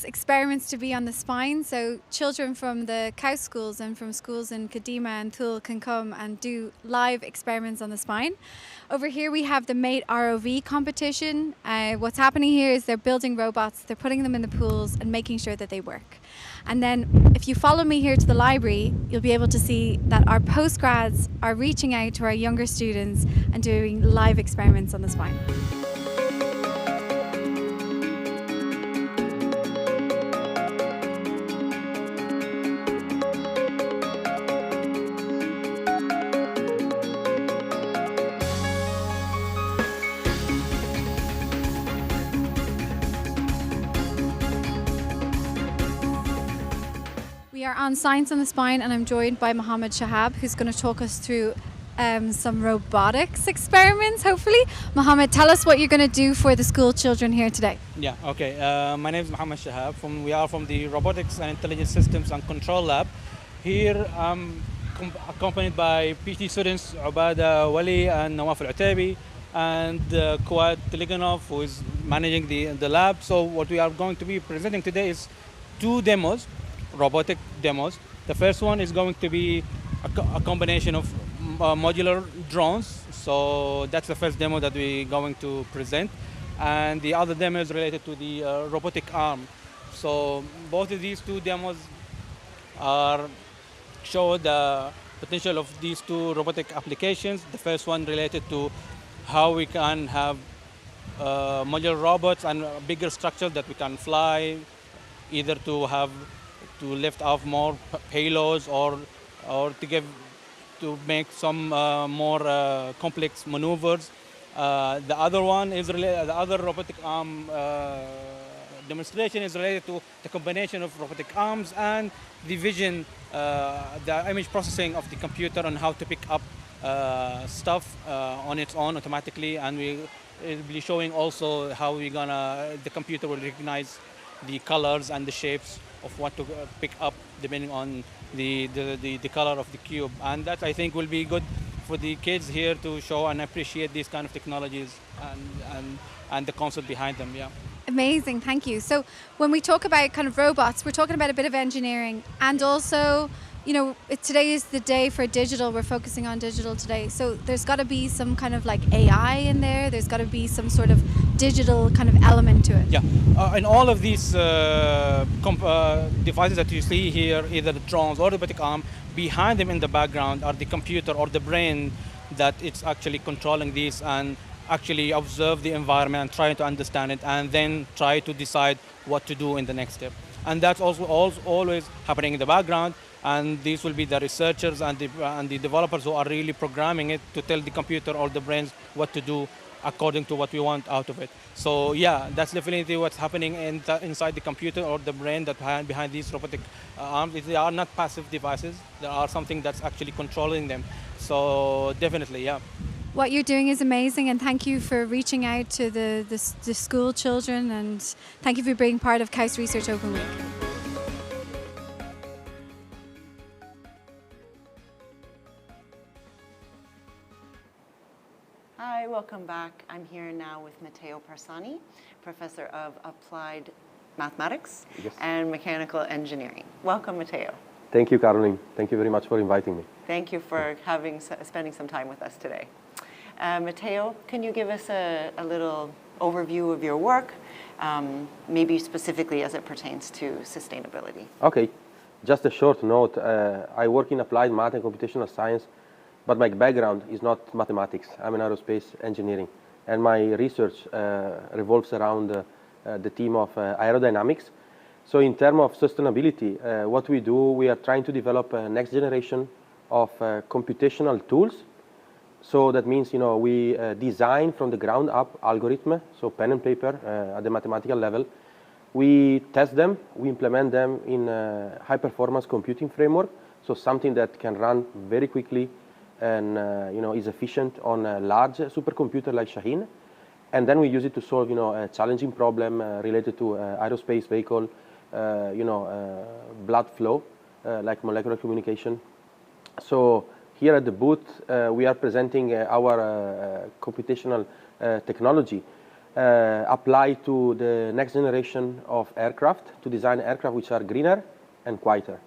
experiments to be on the spine, so children from the KAUST schools and from schools in Kadima and Thule can come and do live experiments on the spine. Over here we have the Mate ROV competition. What's happening here is they're building robots, they're putting them in the pools and making sure that they work. And then if you follow me here to the library, you'll be able to see that our postgrads are reaching out to our younger students and doing live experiments on the spine. We are on Science on the Spine and I'm joined by Mohammed Shahab, who's going to talk us through some robotics experiments, hopefully. Mohammed, tell us what you're going to do for the school children here today. Yeah, okay. My name is Mohammed Shahab. We are from the Robotics and Intelligent Systems and Control Lab. Here I'm accompanied by PhD students Ubada Wali and Nawaf Al-Utabi and Kuwait Teleganov, who is managing the lab. So what we are going to be presenting today is two demos, robotic demos. The first one is going to be a combination of modular drones. So that's the first demo that we're going to present. And the other demo is related to the robotic arm. So both of these two demos show the potential of these two robotic applications. The first one related to how we can have modular robots and bigger structures that we can fly, either to lift off more payloads or to make some more complex maneuvers. The other one is the other robotic arm demonstration is related to the combination of robotic arms and the vision, the image processing of the computer on how to pick up stuff on its own automatically, and we'll be showing also how the computer will recognize the colors and the shapes of what to pick up depending on the color of the cube. And that, I think, will be good for the kids here to show and appreciate these kind of technologies and the concept behind them. Yeah. Amazing, thank you. So when we talk about kind of robots, we're talking about a bit of engineering, and also, you know, today is the day for digital. We're focusing on digital today. So there's got to be some kind of like AI in there. There's got to be some sort of digital kind of element to it. Yeah, and all of these devices that you see here, either the drones or the robotic arm, behind them in the background are the computer or the brain that it's actually controlling these and actually observe the environment and try to understand it and then try to decide what to do in the next step. And that's also always happening in the background. And these will be the researchers and the developers who are really programming it to tell the computer or the brains what to do according to what we want out of it. So yeah, that's definitely what's happening inside the computer or the brain that behind these robotic arms. They are not passive devices. There are something that's actually controlling them. So definitely, yeah. What you're doing is amazing, and thank you for reaching out to the school children, and thank you for being part of KAUST Research Open Week. Hi, welcome back. I'm here now with Matteo Parsani, Professor of Applied Mathematics and Mechanical Engineering. Welcome, Matteo. Thank you, Caroline. Thank you very much for inviting me. Thank you for spending some time with us today. Matteo, can you give us a little overview of your work, maybe specifically as it pertains to sustainability? Okay, just a short note. I work in applied math and computational science, but my background is not mathematics. I'm in aerospace engineering, and my research revolves around the theme of aerodynamics. So in terms of sustainability, what we do, we are trying to develop a next generation of computational tools. So that means, you know, we design from the ground up algorithm, so pen and paper at the mathematical level. We test them, we implement them in a high performance computing framework, so something that can run very quickly and you know, is efficient on a large supercomputer like Shaheen. And then we use it to solve, you know, a challenging problem related to aerospace vehicle, you know, blood flow, like molecular communication. So here at the booth, we are presenting our computational technology applied to the next generation of aircraft, to design aircraft which are greener and quieter.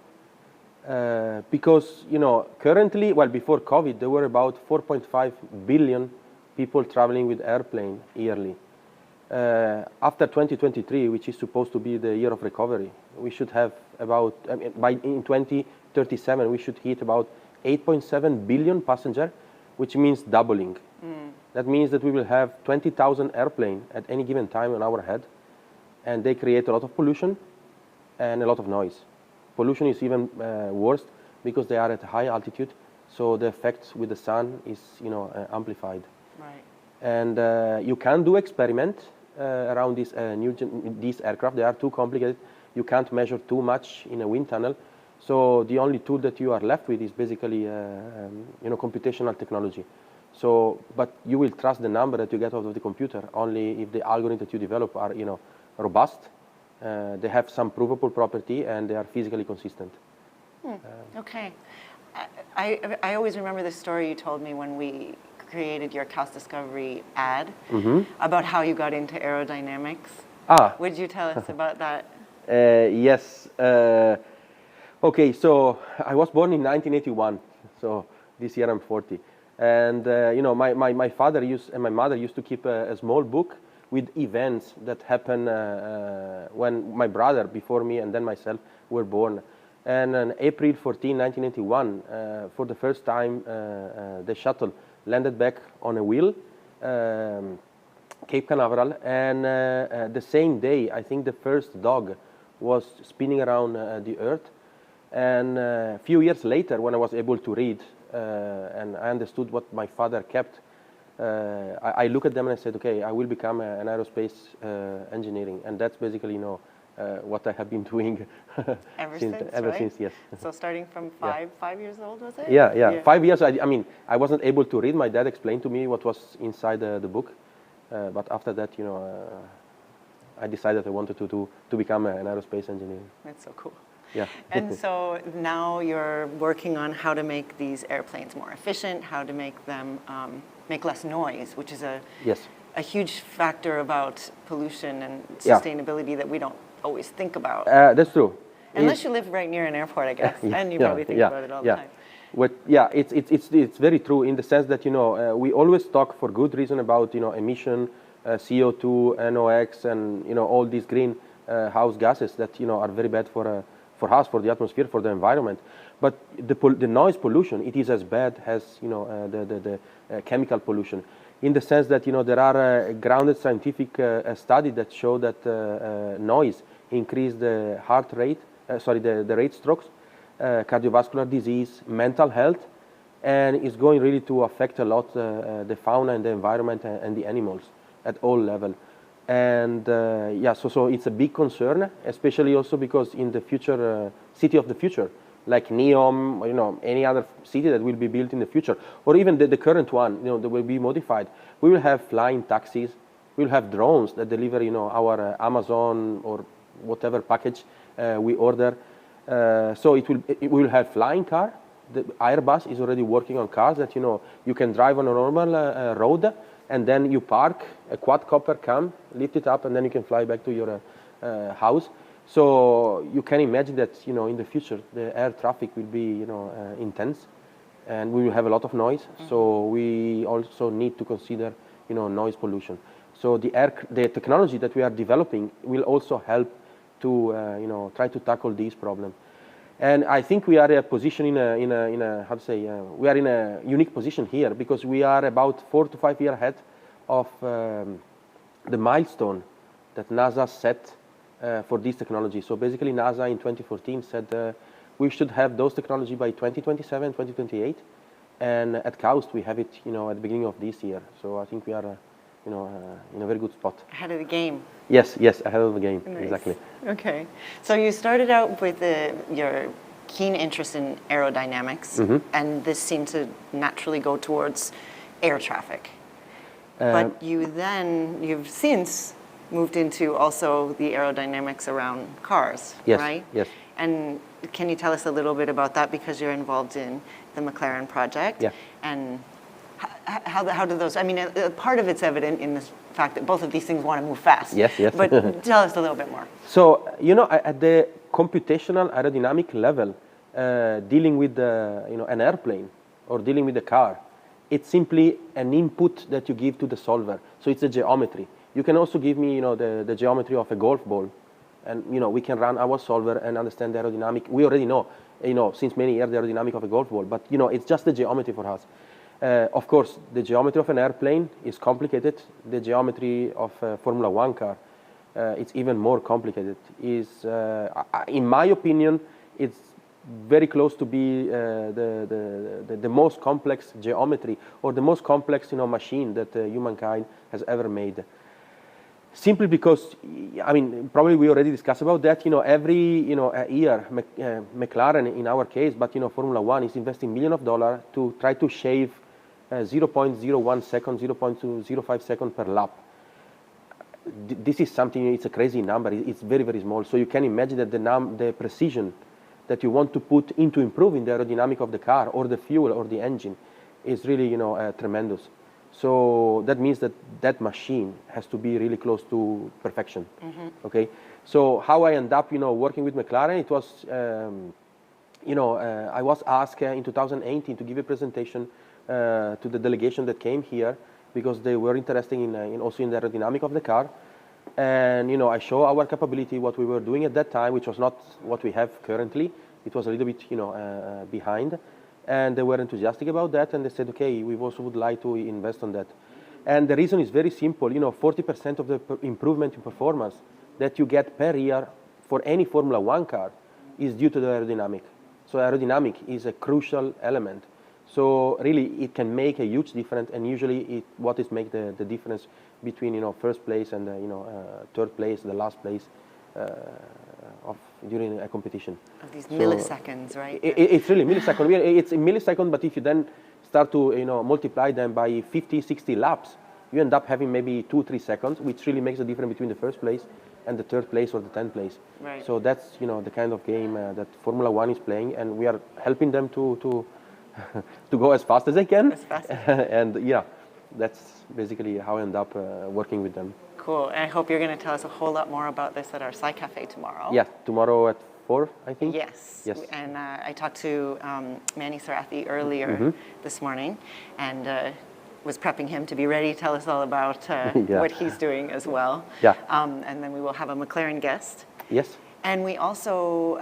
Because, you know, currently, well, before COVID, there were about 4.5 billion people traveling with airplane yearly. After 2023, which is supposed to be the year of recovery, we should have about, I mean, in 2037, we should hit about 8.7 billion passenger, which means doubling. That means that we will have 20,000 airplanes at any given time on our head, and they create a lot of pollution and a lot of noise. Pollution is even worse because they are at high altitude, so the effects with the sun is, you know, amplified. Right. And you can do experiment around these aircraft. They are too complicated. You can't measure too much in a wind tunnel. So the only tool that you are left with is basically, you know, computational technology. So, but you will trust the number that you get out of the computer only if the algorithms that you develop are, you know, robust. They have some provable property and they are physically consistent. Okay. I always remember the story you told me when we created your KAUST Discovery ad about how you got into aerodynamics. Would you tell us about that? Yes. Okay, so I was born in 1981, so this year I'm 40. And you know, my father and my mother used to keep a small book with events that happened when my brother before me and then myself were born. And on April 14, 1981, for the first time, the shuttle landed back on a wheel, Cape Canaveral, and the same day, I think the first dog was spinning around the Earth. And a few years later, when I was able to read and I understood what my father kept, I look at them and I said, okay, I will become an aerospace engineering, and that's basically, you know, what I have been doing ever since, yes. So starting from five years old, was it? Yeah. 5 years. I mean, I wasn't able to read. My dad explained to me what was inside the book, but after that, you know, I decided I wanted to become an aerospace engineer. That's so cool. Yeah. And so now you're working on how to make these airplanes more efficient, how to make them make less noise, which is a huge factor about pollution and sustainability that we don't always think about. That's true. Unless you live right near an airport, I guess, and you probably think about it all the time. It's very true in the sense that, you know, we always talk for good reason about, you know, emission, CO2, NOx, and, you know, all these greenhouse gases that, you know, are very bad for us, for the atmosphere, for the environment. But the noise pollution, it is as bad as, you know, the chemical pollution, in the sense that, you know, there are grounded scientific studies that show that noise increase the heart rate, the rate strokes, cardiovascular disease, mental health, and it's going really to affect a lot the fauna and the environment and the animals at all levels. And so it's a big concern, especially also because in the future, city of the future, like NEOM, you know, any other city that will be built in the future, or even the current one, you know, that will be modified. We will have flying taxis. We'll have drones that deliver, you know, our Amazon or whatever package we order. So we will have flying car. The Airbus is already working on cars that, you know, you can drive on a normal road, and then you park, a quadcopter come, lift it up, and then you can fly back to your house. So you can imagine that, you know, in the future, the air traffic will be, you know, intense, and we will have a lot of noise. So we also need to consider, you know, noise pollution. So the technology that we are developing will also help to, you know, try to tackle these problems. And I think we are in a position we are in a unique position here because we are about 4 to 5 years ahead of the milestone that NASA set for this technology. So basically NASA in 2014 said we should have those technology by 2027, 2028. And at KAUST we have it, you know, at the beginning of this year. So I think we are, you know, in a very good spot. Ahead of the game. Yes, ahead of the game, Nice. Exactly. Okay, so you started out with your keen interest in aerodynamics, and this seemed to naturally go towards air traffic. But you've since moved into also the aerodynamics around cars, right? Yes. And can you tell us a little bit about that, because you're involved in the McLaren project? Yeah. And how do those, I mean, part of it's evident in the fact that both of these things want to move fast. Yes, yes. But tell us a little bit more. So, you know, at the computational aerodynamic level, dealing with an airplane or dealing with a car, it's simply an input that you give to the solver. So it's a geometry. You can also give me, the geometry of a golf ball, and we can run our solver and understand the aerodynamic. We already know, since many years the aerodynamic of a golf ball, but it's just the geometry for us. Of course, the geometry of an airplane is complicated. The geometry of a Formula One car, it's even more complicated. In my opinion, it's very close to be the most complex geometry or the most complex machine that humankind has ever made. Simply because, I mean, probably we already discussed about that. Every year, McLaren in our case, but Formula One is investing millions of dollars to try to shave 0.01 second, 0.05 second per lap. This is something. It's a crazy number. It's very, very small. So you can imagine that the precision that you want to put into improving the aerodynamic of the car or the fuel or the engine is really tremendous. So that means that machine has to be really close to perfection. Mm-hmm. Okay. So how I end up working with McLaren, it was I was asked in 2018 to give a presentation to the delegation that came here because they were interested in also in the aerodynamic of the car. And I show our capability, what we were doing at that time, which was not what we have currently. It was a little bit behind, and they were enthusiastic about that, and they said, okay, we also would like to invest on that. And the reason is very simple. 40% of the improvement in performance that you get per year for any Formula One car is due to the aerodynamic. So aerodynamic is a crucial element. So really, it can make a huge difference, and usually what is make the difference between first place and third place, the last place during a competition. Of these milliseconds, right? It's really millisecond. It's a millisecond, but if you then start to multiply them by 50, 60 laps, you end up having maybe 2-3 seconds, which really makes a difference between the first place and the third place or the 10th place. Right. So that's the kind of game that Formula One is playing, and we are helping them to to go as fast as they can. As fast and yeah, that's basically how I end up working with them. Cool. And I hope you're going to tell us a whole lot more about this at our Sci Cafe tomorrow. Yeah, tomorrow at 4, I think. Yes. Yes. And I talked to Manny Sarathi earlier this morning, and was prepping him to be ready to tell us all about what he's doing as well. Yeah. And then we will have a McLaren guest. Yes. And we also,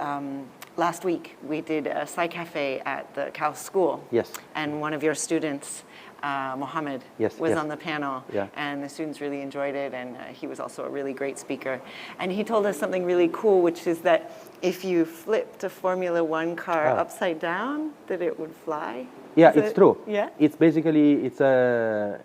last week, we did a Sci Cafe at the KAUST school. Yes. And one of your students, Mohammed, was on the panel, and the students really enjoyed it, and he was also a really great speaker. And he told us something really cool, which is that if you flipped a Formula One car upside down, that it would fly. Yeah, it's true. Yeah. It's basically,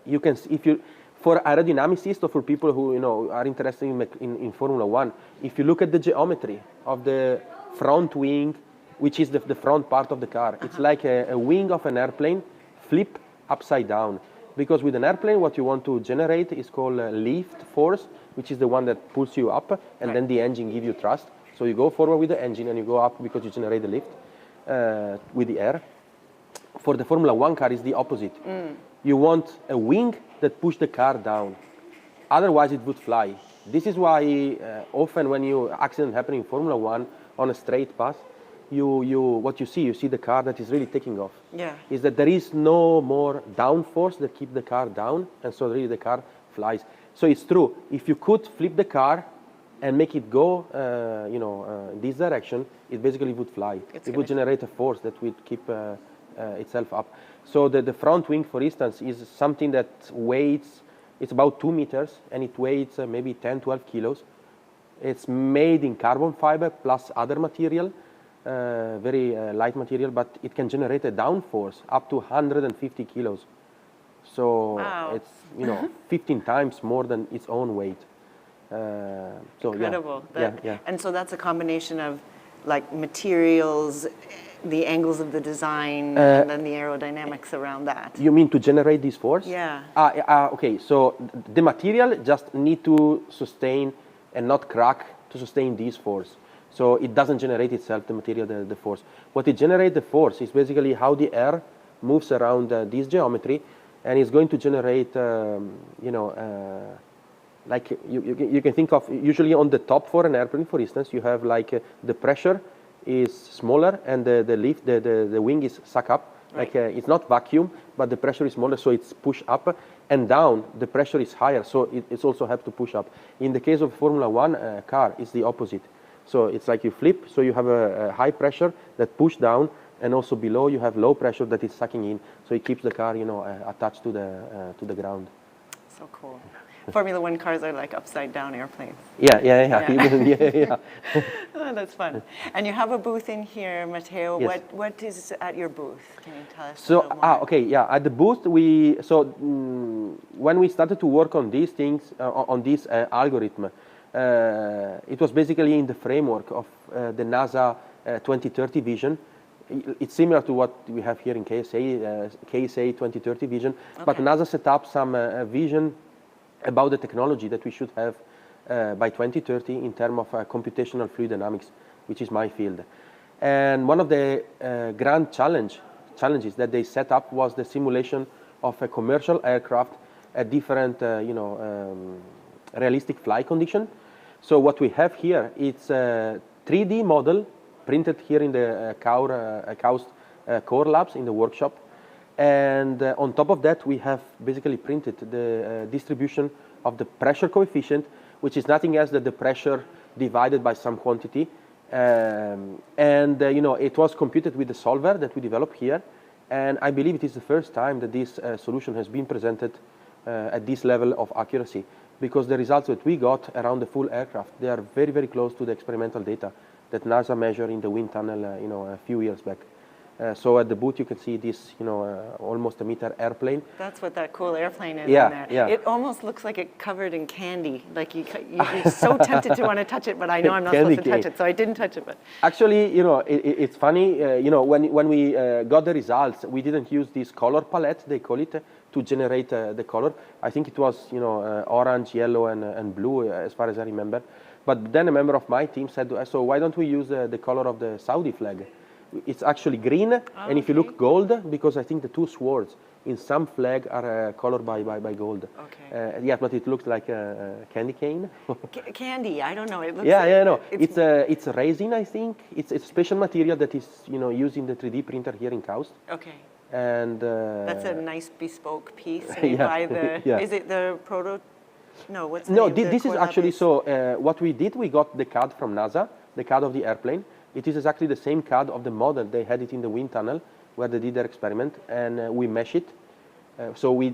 you can, if you, for aerodynamicists or for people who are interested in Formula One, if you look at the geometry of the front wing, which is the front part of the car, it's like a wing of an airplane flip upside down. Because with an airplane, what you want to generate is called lift force, which is the one that pulls you up, and then the engine gives you thrust. So you go forward with the engine and you go up because you generate the lift with the air. For the Formula One car, it's the opposite. You want a wing that pushes the car down. Otherwise, it would fly. This is why often when you accident happen in Formula One on a straight path, what you see the car that is really taking off. Yeah. Is that there is no more downforce that keeps the car down, and so really the car flies. So it's true. If you could flip the car and make it go, this direction, it basically would fly. It would generate a force that would keep itself up. So the front wing, for instance, is something that weighs, it's about 2 meters, and it weighs maybe 10, 12 kilos. It's made in carbon fiber plus other material, very light material, but it can generate a downforce up to 150 kilos. So it's 15 times more than its own weight. So incredible. Yeah. And so that's a combination of like materials, the angles of the design, and then the aerodynamics around that. You mean to generate this force? Yeah. Okay, so the material just need to sustain and not crack to sustain this force. So it doesn't generate itself, the material, the force. What it generates the force is basically how the air moves around this geometry, and it's going to generate, like you can think of usually on the top for an airplane, for instance, you have like the pressure is smaller and the wing is suck up. Right. Like it's not vacuum, but the pressure is smaller, so it's push up, and down the pressure is higher, so it's also have to push up. In the case of Formula One car, it's the opposite. So it's like you flip, so you have a high pressure that push down, and also below you have low pressure that is sucking in, so it keeps the car, attached to the ground. So cool. Formula One cars are like upside down airplanes. Yeah. Oh, that's fun. And you have a booth in here, Matteo. Yes. What is at your booth? Can you tell us? So at the booth when we started to work on these things, on this algorithm, it was basically in the framework of the NASA 2030 vision. It's similar to what we have here in KSA 2030 vision, but NASA set up some vision about the technology that we should have by 2030 in terms of computational fluid dynamics, which is my field. And one of the grand challenges that they set up was the simulation of a commercial aircraft at different, realistic flight condition. So what we have here, it's a 3D model printed here in the KAUST core labs in the workshop. And on top of that, we have basically printed the distribution of the pressure coefficient, which is nothing else than the pressure divided by some quantity. It was computed with the solver that we developed here. And I believe it is the first time that this solution has been presented at this level of accuracy, because the results that we got around the full aircraft, they are very, very close to the experimental data that NASA measured in the wind tunnel, a few years back. So at the booth, you can see this, almost a meter airplane. That's what that cool airplane is in there. Yeah. It almost looks like it's covered in candy. Like you'd be so tempted to want to touch it, but I know I'm not supposed to touch it, so I didn't touch it. But actually, it's funny. When we got the results, we didn't use this color palette, they call it, to generate the color. I think it was, orange, yellow, and blue, as far as I remember. But then a member of my team said, so why don't we use the color of the Saudi flag? It's actually green, and if you look gold, because I think the two swords in some flag are colored by gold. Okay. Yeah, but it looks like a candy cane. Candy, I don't know. It looks no. It's a resin, I think. It's a special material that is used in the 3D printer here in KAUST. Okay. And that's a nice bespoke piece. And you buy the. Is it the proto? No, what's the no? name? This is actually what we did. We got the CAD from NASA, the CAD of the airplane. It is exactly the same CAD of the model. They had it in the wind tunnel where they did their experiment, and we mesh it. So we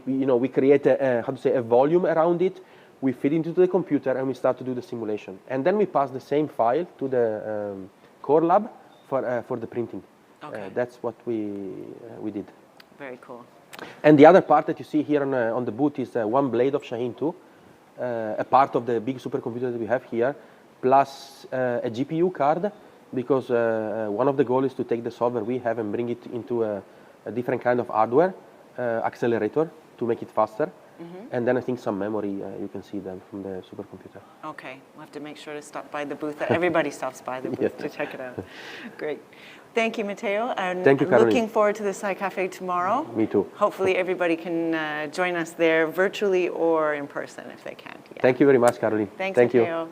create a volume around it. We feed into the computer, and we start to do the simulation. And then we pass the same file to the core lab for the printing. Okay. That's what we did. Very cool. And the other part that you see here on the booth is one blade of Shaheen 2, a part of the big supercomputer that we have here, plus a GPU card. Because one of the goals is to take the solver we have and bring it into a different kind of hardware, accelerator, to make it faster. And then I think some memory, you can see them from the supercomputer. Okay, we'll have to make sure to stop by the booth. Everybody stops by the booth to check it out. Great. Thank you, Matteo. And thank you, Caroline. Looking forward to the Sci Cafe tomorrow. Me too. Hopefully everybody can join us there virtually or in person if they can. Yeah. Thank you very much, Caroline. Thanks, thank Matteo. You.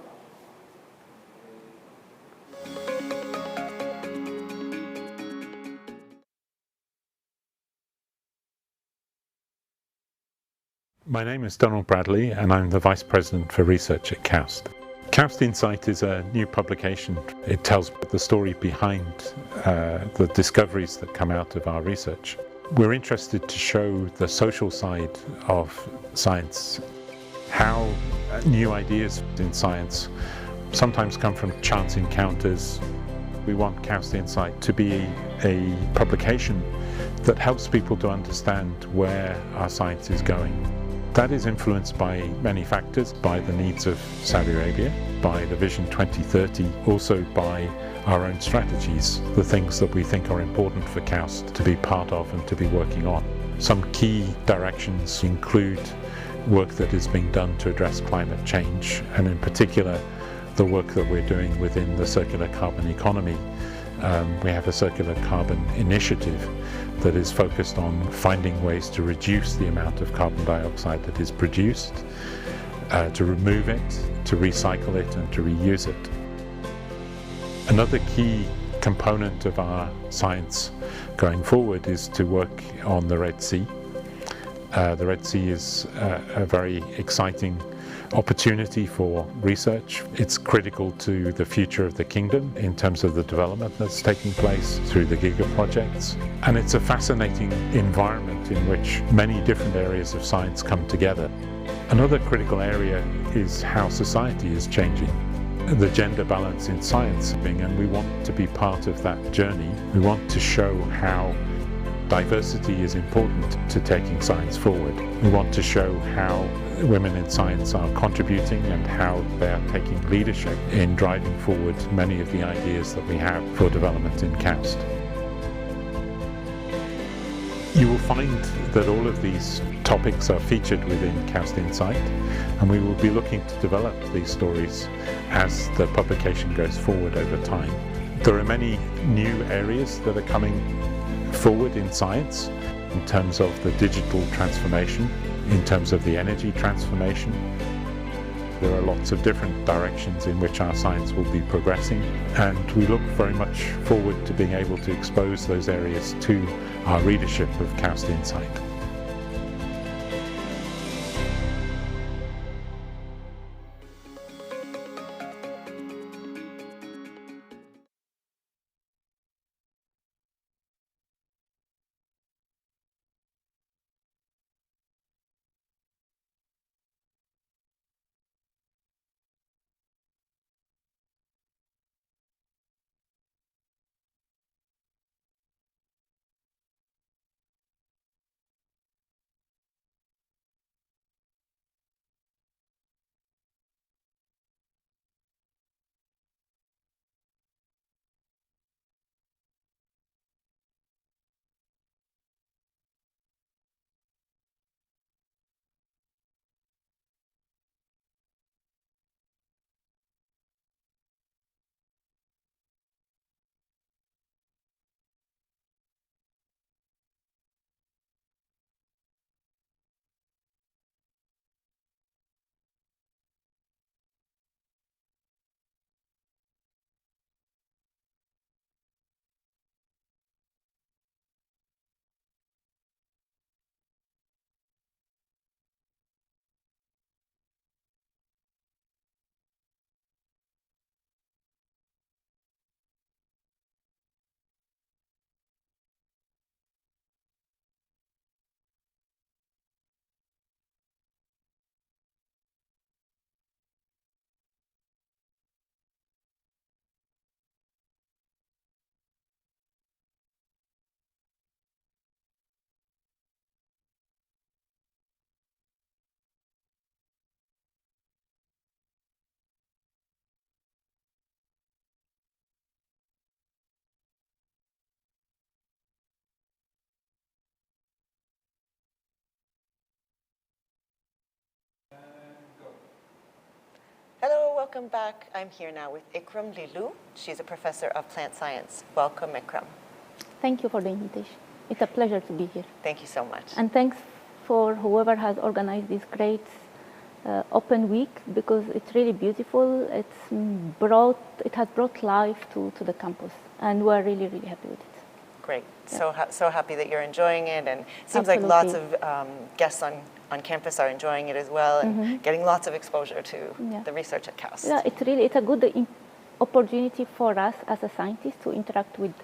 My name is Donal Bradley, and I'm the Vice President for Research at KAUST. KAUST Insight is a new publication. It tells the story behind the discoveries that come out of our research. We're interested to show the social side of science, how new ideas in science sometimes come from chance encounters. We want KAUST Insight to be a publication that helps people to understand where our science is going. That is influenced by many factors, by the needs of Saudi Arabia, by the Vision 2030, also by our own strategies, the things that we think are important for KAUST to be part of and to be working on. Some key directions include work that is being done to address climate change, and in particular the work that we're doing within the circular carbon economy We have a circular carbon initiative that is focused on finding ways to reduce the amount of carbon dioxide that is produced, to remove it, to recycle it, and to reuse it. Another key component of our science going forward is to work on the Red Sea. The Red Sea is a very exciting opportunity for research. It's critical to the future of the kingdom in terms of the development that's taking place through the Giga projects. And it's a fascinating environment in which many different areas of science come together. Another critical area is how society is changing. The gender balance in science, and we want to be part of that journey. We want to show how diversity is important to taking science forward. We want to show how women in science are contributing and how they are taking leadership in driving forward many of the ideas that we have for development in KAUST. You will find that all of these topics are featured within KAUST Insight, and we will be looking to develop these stories as the publication goes forward over time. There are many new areas that are coming forward in science in terms of the digital transformation, in terms of the energy transformation. There are lots of different directions in which our science will be progressing, and we look very much forward to being able to expose those areas to our readership of KAUST Insight. Hello, welcome back. I'm here now with Ikram Lilu. She's a professor of plant science. Welcome, Ikram. Thank you for the invitation. It's a pleasure to be here. Thank you so much. And thanks for whoever has organized this great open week, because it's really beautiful. It has brought life to the campus, and we're really, really happy with it. Great. Yeah. So happy that you're enjoying it, and it seems Absolutely. like lots of guests on campus are enjoying it as well, and getting lots of exposure to the research at KAUST. Yeah, it's a good opportunity for us as a scientist to interact with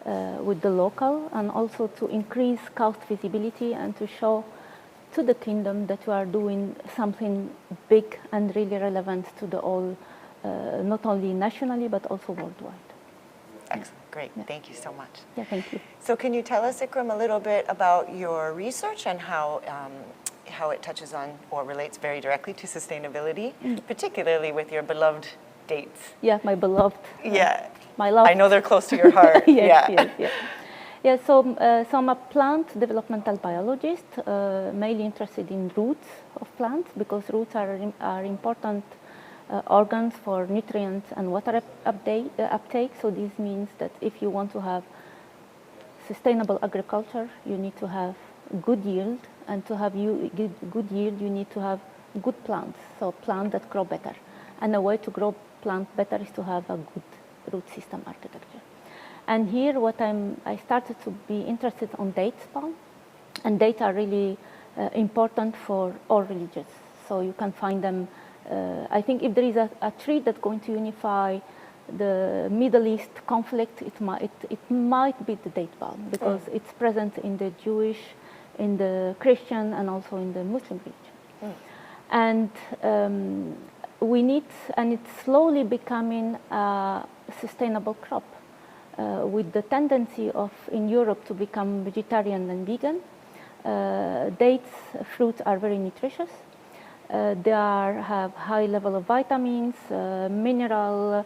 the local, and also to increase KAUST visibility and to show to the kingdom that we are doing something big and really relevant to the all, not only nationally but also worldwide. Excellent. Great. Yeah. Thank you so much. Yeah, thank you. So can you tell us, Ikram, a little bit about your research and how it touches on or relates very directly to sustainability, particularly with your beloved dates? Yeah, my beloved. Yeah. My love. I know they're close to your heart. Yeah, so I'm a plant developmental biologist, mainly interested in roots of plants, because roots are important organs for nutrients and water uptake. So this means that if you want to have sustainable agriculture, you need to have good yield, and to have good yield, you need to have good plants, so plants that grow better. And a way to grow plants better is to have a good root system architecture. And here, I started to be interested on dates palm, and dates are really important for all religions. So you can find them. I think if there is a tree that's going to unify the Middle East conflict, it might be the date palm, because it's present in the Jewish, in the Christian, and also in the Muslim religion. And and it's slowly becoming a sustainable crop, with the tendency in Europe to become vegetarian and vegan. Dates fruits are very nutritious. They have high level of vitamins, mineral,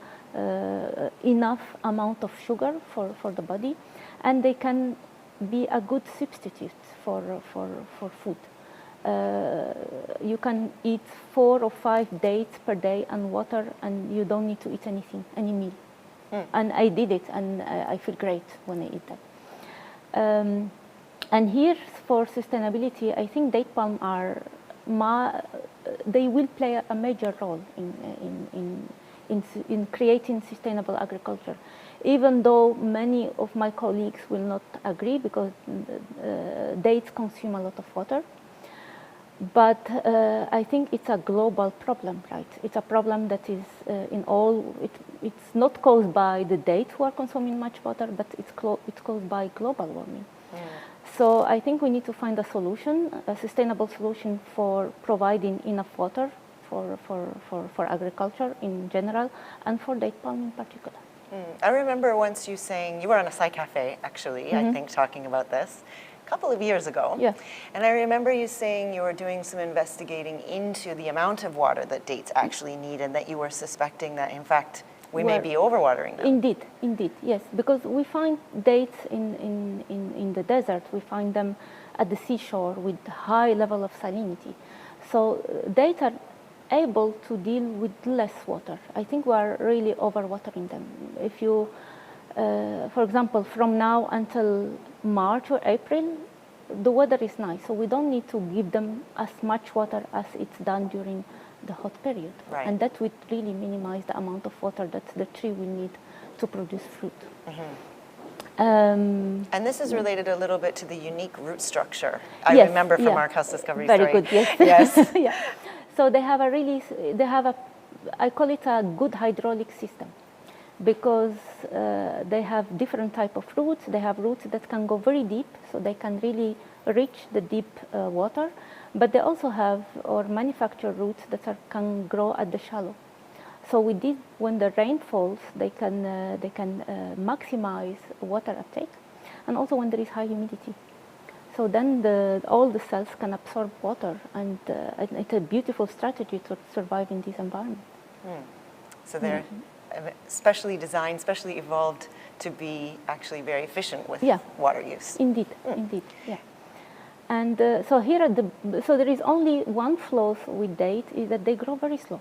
enough amount of sugar for the body, and they can be a good substitute for food. You can eat 4 or 5 dates per day and water, and you don't need to eat any meal. And I did it, and I feel great when I eat that. And here, for sustainability, I think date palm they will play a major role in creating sustainable agriculture, even though many of my colleagues will not agree, because dates consume a lot of water. But I think it's a global problem, right? It's a problem that is it's not caused by the dates who are consuming much water, but it's caused by global warming. So I think we need to find a solution, a sustainable solution for providing enough water for agriculture in general, and for date palm in particular. I remember once you saying, you were on a Sci Cafe actually, I think, talking about this a couple of years ago. Yeah. And I remember you saying you were doing some investigating into the amount of water that dates actually need, and that you were suspecting that, in fact, we may be overwatering them. Indeed, yes, because we find dates in the desert. We find them at the seashore with high level of salinity. So dates are able to deal with less water. I think we are really overwatering them. If you, for example, from now until March or April, the weather is nice, so we don't need to give them as much water as it's done during the hot period. Right. And that would really minimize the amount of water that the tree will need to produce fruit. And this is related a little bit to the unique root structure. I remember from our KAUST Discovery Very story. good, yes. Yes. Yeah. So they have I call it a good hydraulic system, because they have different type of roots. They have roots that can go very deep, so they can really reach the deep water. But they also have or manufacture roots that can grow at the shallow. So with this, when the rain falls, they can maximize water uptake, and also when there is high humidity. So then all the cells can absorb water, and it's a beautiful strategy to survive in this environment. So they're specially designed, specially evolved to be actually very efficient with water use. Indeed, yeah. And so here so there is only one flaw with date, is that they grow very slow.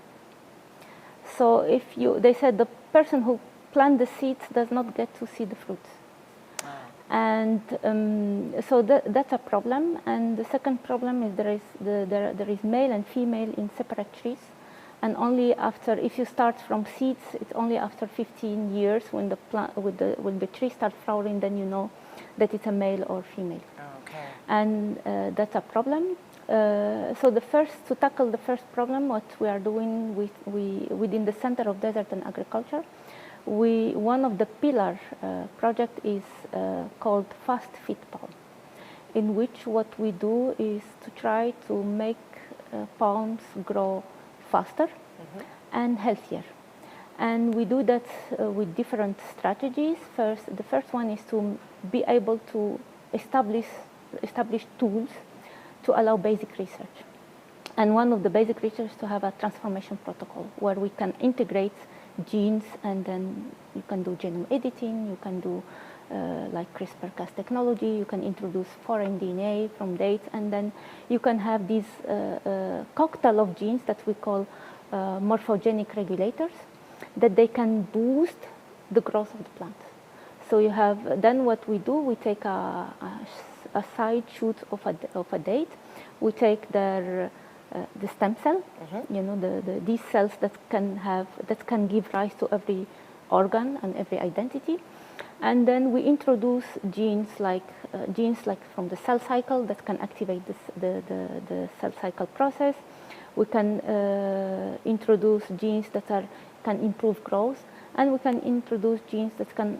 So they said the person who plant the seeds does not get to see the fruits. And so that's a problem. And the second problem is there is male and female in separate trees, and only after, if you start from seeds, it's only after 15 years when the tree starts flowering, then you know that it's a male or female. Okay. And that's a problem. So to tackle the first problem, what we are doing within the Center of Desert and Agriculture, one of the pillar project is called Fast Fit Palm, in which what we do is to try to make palms grow faster and healthier. And we do that with different strategies. The first one is to be able to establish tools to allow basic research. And one of the basic research is to have a transformation protocol where we can integrate genes, and then you can do genome editing, you can do like CRISPR-Cas technology, you can introduce foreign DNA from dates, and then you can have this cocktail of genes that we call morphogenic regulators that they can boost the growth of the plant. So you have, then what we do, we take a side shoot of a date. We take the stem cell, you know, these cells that can give rise to every organ and every identity. And then we introduce genes like from the cell cycle that can activate the cell cycle process. We can introduce genes that can improve growth, and we can introduce genes that can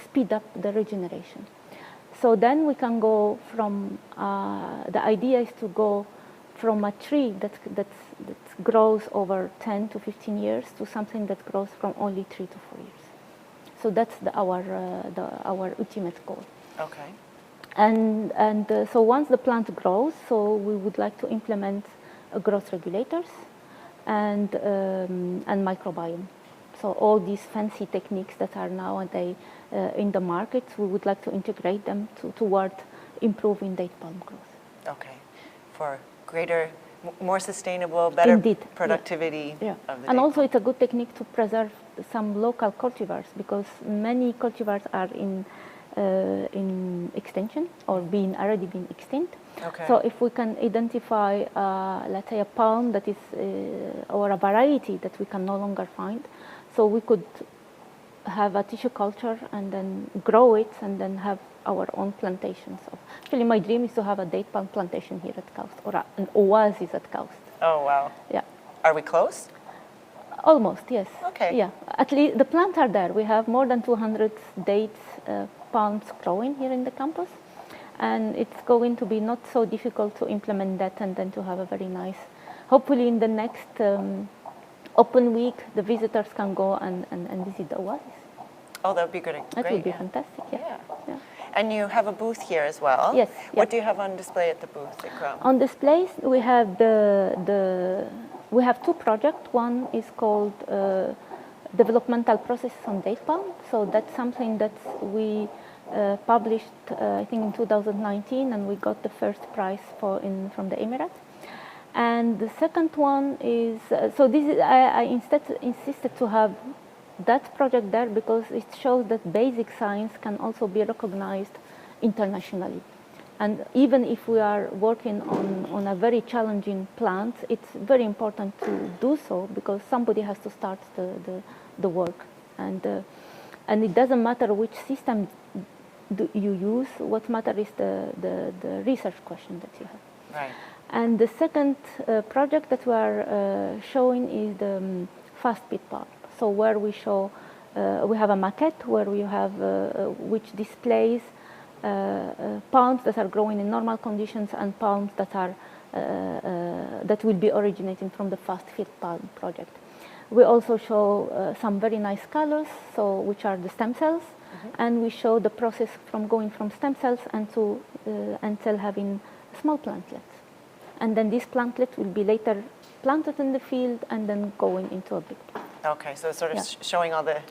speed up the regeneration. So then we can go from, the idea is to go from a tree that grows over 10 to 15 years to something that grows from only 3 to 4 years. So that's our ultimate goal. Okay. And so once the plant grows, so we would like to implement growth regulators and microbiome. So all these fancy techniques that are nowadays in the market, we would like to integrate them toward improving date palm growth. Okay, for greater, more sustainable, better Indeed. productivity Yeah. of the And date also it's a good technique to preserve some local cultivars, because many cultivars are in extinction or already been extinct. Okay. So if we can identify, let's say, a palm that is, or a variety that we can no longer find, so we could have a tissue culture and then grow it and then have our own plantations. So actually, my dream is to have a date palm plantation here at KAUST, or an oasis at KAUST. Oh, wow. Yeah. Are we close? Almost, yes. Okay. Yeah, at least the plants are there. We have more than 200 dates palms growing here in the campus, and it's going to be not so difficult to implement that and then to have a very nice, hopefully in the next open week, the visitors can go and visit the oasis. Oh, that would be great. That would be fantastic, yeah. Yeah. And you have a booth here as well. Yes. What do you have on display at the booth, Ikram? On displays, we have we have two projects. One is called Developmental Processes on Date Palm. So that's something that we published, I think, in 2019, and we got the first prize from the Emirates. And the second one is, so this is, I instead insisted to have that project there because it shows that basic science can also be recognized internationally. And even if we are working on a very challenging plant, it's very important to do so because somebody has to start the work. And it doesn't matter which system you use, what matters is the research question that you have. Right. And the second project that we are showing is the fast pit palm. So where we show, we have a maquette where we have, which displays palms that are growing in normal conditions and palms that are that will be originating from the fast pit palm project. We also show some very nice colors, so which are the stem cells, and we show the process from going from stem cells until having small plantlets. And then these plantlets will be later planted in the field and then going into a big plant. Okay, so it's sort of showing all the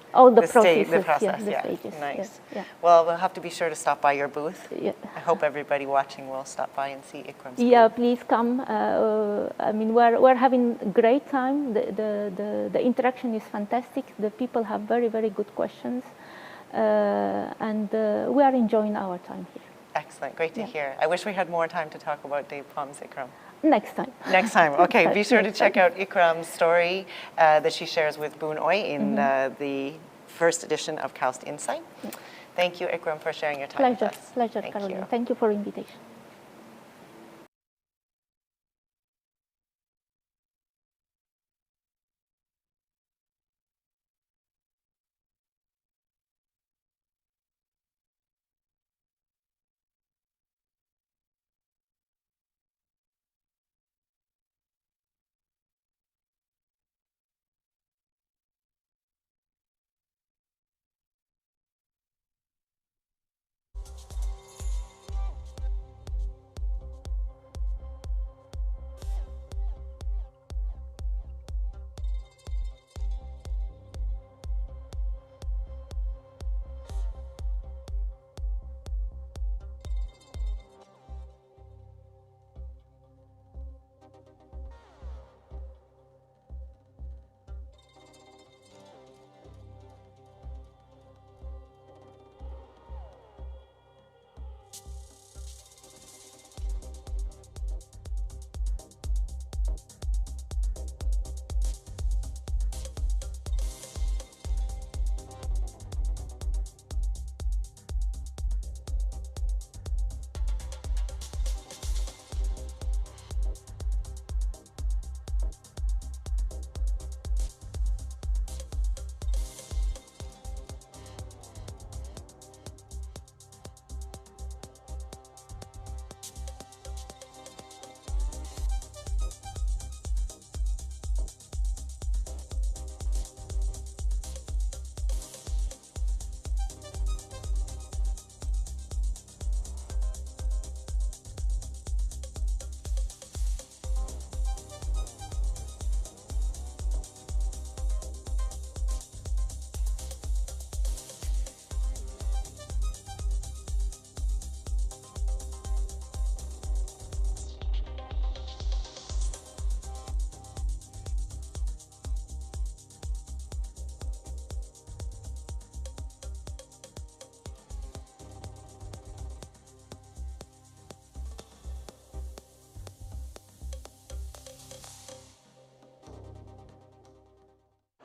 process, the stages. Nice. Yeah. Well, we'll have to be sure to stop by your booth. Yeah. I hope everybody watching will stop by and see Ikram's Yeah, booth. please come. I mean, we're having a great time. The interaction is fantastic. The people have very, very good questions, and we are enjoying our time here. Excellent, great to hear. I wish we had more time to talk about date palms, Ikram. Next time. Next time. Okay, be sure to check out Ikram's story that she shares with Boon Oy in the first edition of KAUST Insight. Thank you, Ikram, for sharing your time with us. Pleasure, Caroline. Thank you for the invitation.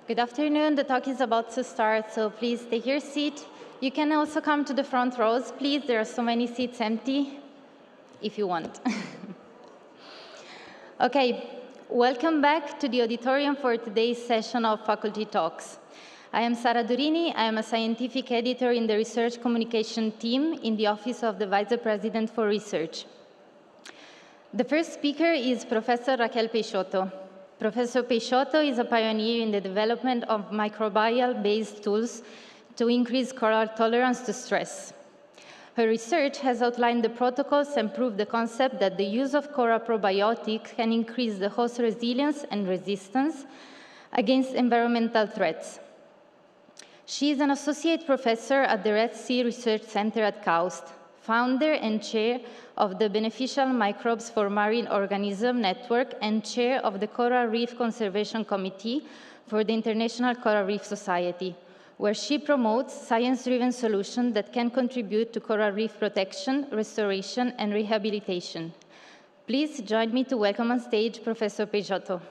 Good afternoon. The talk is about to start, so please take your seat. You can also come to the front rows, please. There are so many seats empty, if you want. Okay, welcome back to the auditorium for today's session of Faculty Talks. I am Sara Durini. I am a scientific editor in the research communication team in the Office of the Vice President for Research. The first speaker is Professor Raquel Peixoto. Professor Peixoto is a pioneer in the development of microbial-based tools to increase coral tolerance to stress. Her research has outlined the protocols and proved the concept that the use of coral probiotics can increase the host resilience and resistance against environmental threats. She is an associate professor at the Red Sea Research Center at KAUST, founder and chair of the Beneficial Microbes for Marine Organism Network, and chair of the Coral Reef Conservation Committee for the International Coral Reef Society, where she promotes science-driven solutions that can contribute to coral reef protection, restoration, and rehabilitation. Please join me to welcome on stage Professor Peixoto.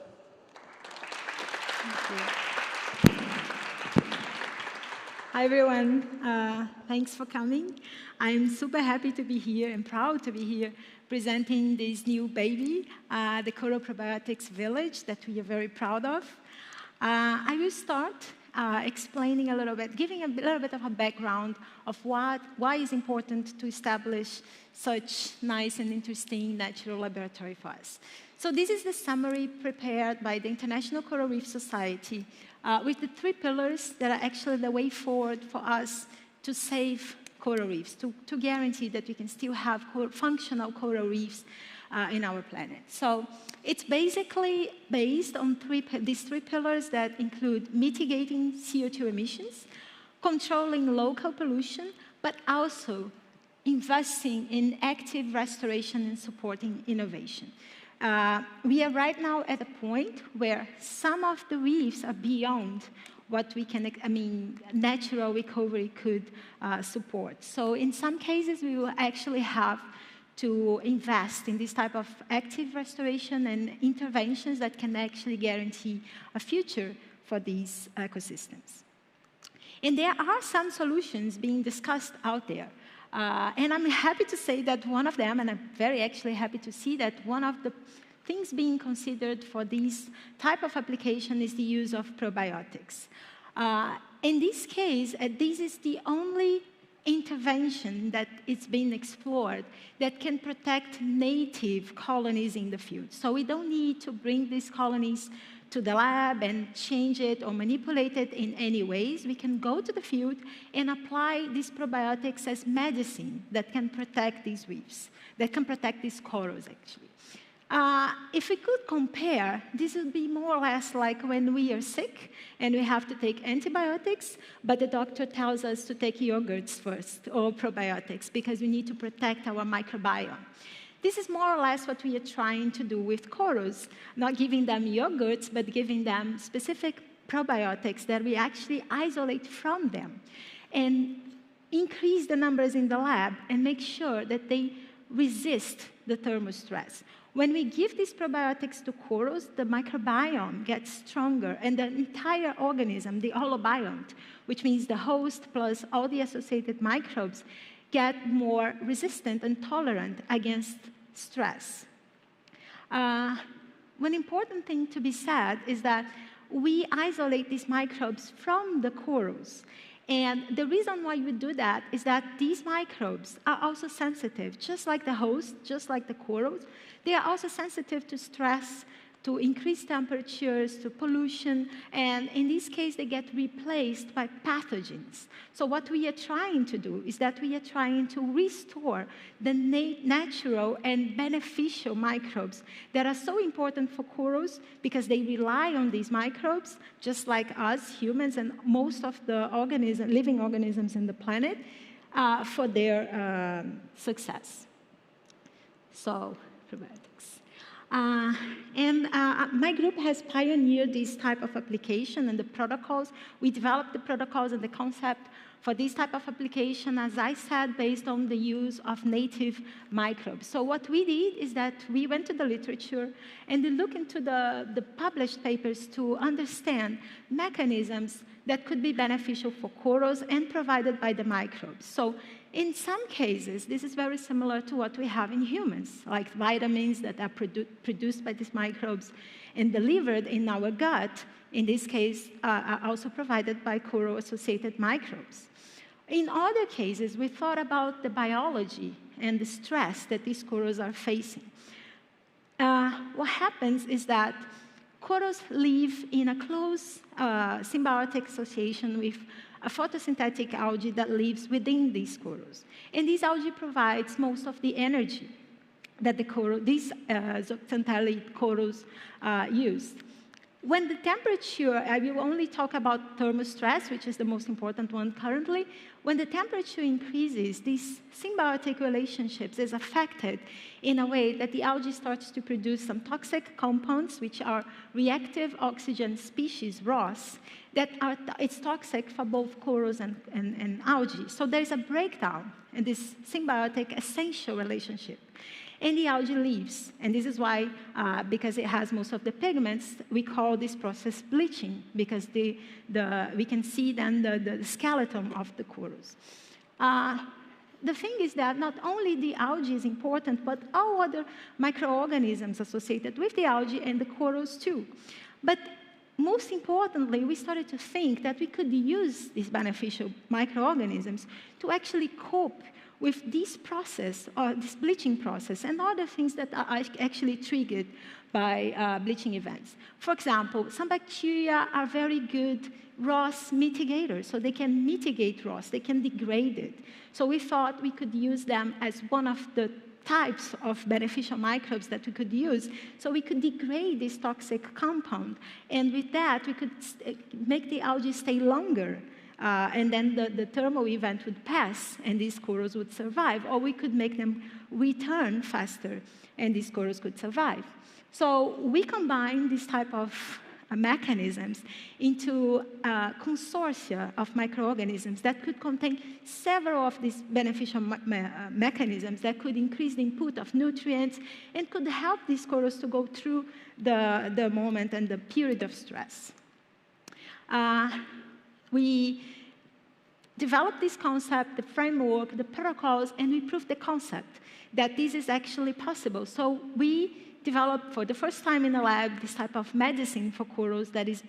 Hi, everyone. Thanks for coming. I'm super happy to be here and proud to be here presenting this new baby, the Coral Probiotics Village, that we are very proud of. I will start explaining a little bit, giving a little bit of a background of why it's important to establish such nice and interesting natural laboratory for us. So this is the summary prepared by the International Coral Reef Society with the 3 pillars that are actually the way forward for us to save coral reefs, to guarantee that we can still have functional coral reefs in our planet. So it's basically based on these 3 pillars that include mitigating CO2 emissions, controlling local pollution, but also investing in active restoration and supporting innovation. We are right now at a point where some of the reefs are beyond what we can, natural recovery could support. So in some cases, we will actually have to invest in this type of active restoration and interventions that can actually guarantee a future for these ecosystems. And there are some solutions being discussed out there. And I'm happy to say that one of them, and I'm very actually happy to see that one of the things being considered for this type of application is the use of probiotics. In this case, this is the only intervention that is being explored that can protect native colonies in the field. So we don't need to bring these colonies to the lab and change it or manipulate it in any ways. We can go to the field and apply these probiotics as medicine that can protect these reefs, that can protect these corals, actually. If we could compare, this would be more or less like when we are sick and we have to take antibiotics, but the doctor tells us to take yogurts first or probiotics because we need to protect our microbiome. This is more or less what we are trying to do with corals, not giving them yogurts, but giving them specific probiotics that we actually isolate from them and increase the numbers in the lab and make sure that they resist the thermostress. When we give these probiotics to corals, the microbiome gets stronger, and the entire organism, the holobiont, which means the host plus all the associated microbes, get more resistant and tolerant against stress. One important thing to be said is that we isolate these microbes from the corals. And the reason why we do that is that these microbes are also sensitive, just like the host, just like the corals. They are also sensitive to stress, to increased temperatures, to pollution, and in this case, they get replaced by pathogens. So what we are trying to do is that we are trying to restore the natural and beneficial microbes that are so important for corals because they rely on these microbes, just like us humans and most of the living organisms in the planet, for their success. So, probiotics. My group has pioneered this type of application and the protocols. We developed the protocols and the concept for this type of application, as I said, based on the use of native microbes. So what we did is that we went to the literature and we looked into the published papers to understand mechanisms that could be beneficial for corals and provided by the microbes. So in some cases, this is very similar to what we have in humans, like vitamins that are produced by these microbes and delivered in our gut, in this case, are also provided by coral-associated microbes. In other cases, we thought about the biology and the stress that these corals are facing. What happens is that corals live in a close symbiotic association with a photosynthetic algae that lives within these corals. And this algae provides most of the energy that these zooxanthellid corals use. When the temperature, I will only talk about thermostress, which is the most important one currently. When the temperature increases, these symbiotic relationships is affected in a way that the algae starts to produce some toxic compounds, which are reactive oxygen species, ROS, that it's toxic for both corals and algae. So there's a breakdown in this symbiotic essential relationship. And the algae leaves. And this is why, because it has most of the pigments, we call this process bleaching, because we can see then the skeleton of the corals. The thing is that not only the algae is important, but all other microorganisms associated with the algae and the corals too. But most importantly, we started to think that we could use these beneficial microorganisms to actually cope with this process, or this bleaching process, and other things that are actually triggered by bleaching events. For example, some bacteria are very good ROS mitigators, so they can mitigate ROS, they can degrade it. So we thought we could use them as one of the types of beneficial microbes that we could use, so we could degrade this toxic compound, and with that, we could make the algae stay longer. And then the thermal event would pass, and these corals would survive. Or we could make them return faster, and these corals could survive. So we combine this type of mechanisms into a consortia of microorganisms that could contain several of these beneficial mechanisms that could increase the input of nutrients and could help these corals to go through the moment and the period of stress. We developed this concept, the framework, the protocols, and we proved the concept that this is actually possible. So we developed for the first time in the lab this type of medicine for corals that is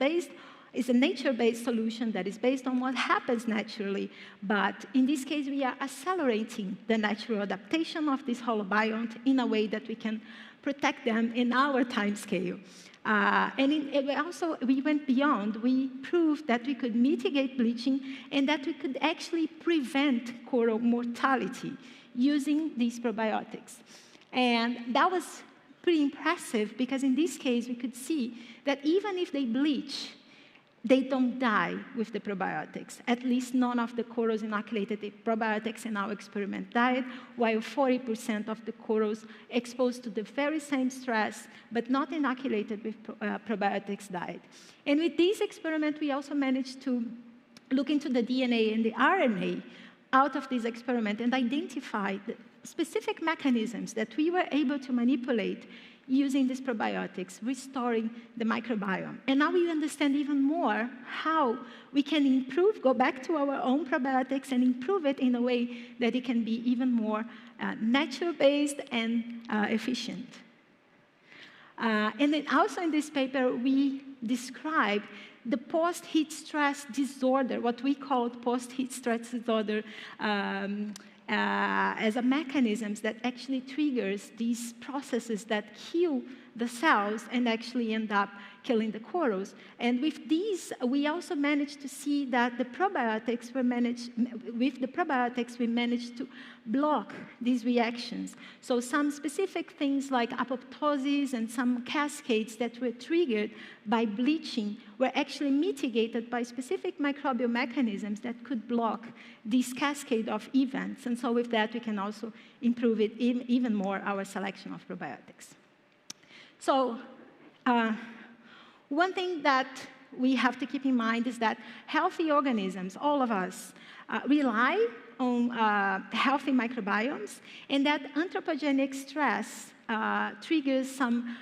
a nature-based solution that is based on what happens naturally. But in this case, we are accelerating the natural adaptation of this holobiont in a way that we can protect them in our time scale. We went beyond. We proved that we could mitigate bleaching and that we could actually prevent coral mortality using these probiotics. And that was pretty impressive because in this case, we could see that even if they bleach, they don't die with the probiotics. At least none of the corals inoculated with probiotics in our experiment died, while 40% of the corals exposed to the very same stress, but not inoculated with probiotics died. And with this experiment, we also managed to look into the DNA and the RNA out of this experiment and identify the specific mechanisms that we were able to manipulate using these probiotics, restoring the microbiome. And now we understand even more how we can improve, go back to our own probiotics and improve it in a way that it can be even more nature-based and efficient. And then also in this paper, we describe the post-heat stress disorder, what we call post-heat stress disorder, as a mechanism that actually triggers these processes that kill the cells and actually end up killing the corals. And with these, we also managed to see that with the probiotics, we managed to block these reactions. So some specific things like apoptosis and some cascades that were triggered by bleaching were actually mitigated by specific microbial mechanisms that could block this cascade of events. And so with that, we can also improve it even more, our selection of probiotics. So one thing that we have to keep in mind is that healthy organisms, all of us, rely on healthy microbiomes, and that anthropogenic stress triggers some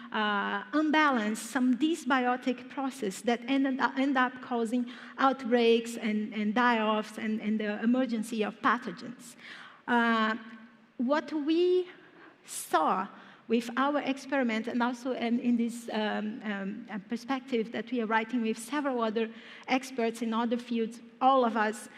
unbalance, some dysbiotic process that end up causing outbreaks and die-offs and the emergency of pathogens. What we saw with our experiment, and also in this perspective that we are writing with several other experts in other fields, all of us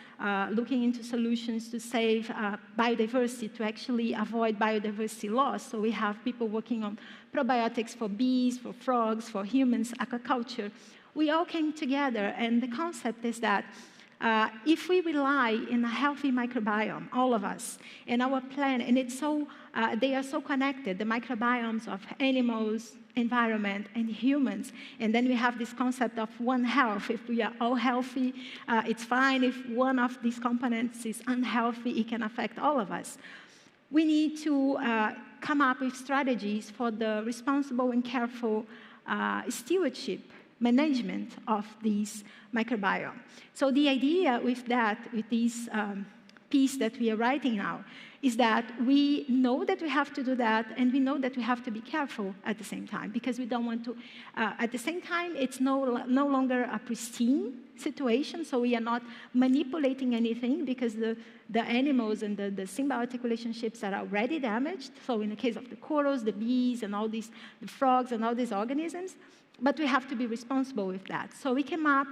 looking into solutions to save biodiversity, to actually avoid biodiversity loss. So we have people working on probiotics for bees, for frogs, for humans, aquaculture. We all came together, and the concept is that if we rely in a healthy microbiome, all of us, in our planet, and it's so, they are so connected, the microbiomes of animals, environment, and humans, and then we have this concept of one health. If we are all healthy, it's fine. If one of these components is unhealthy, it can affect all of us. We need to come up with strategies for the responsible and careful stewardship management of these microbiome. So the idea with that, with this piece that we are writing now, is that we know that we have to do that, and we know that we have to be careful at the same time, because we don't want to, at the same time, it's no longer a pristine situation, so we are not manipulating anything, because the animals and the symbiotic relationships are already damaged. So in the case of the corals, the bees, and all these, the frogs, and all these organisms, but we have to be responsible with that. So we came up,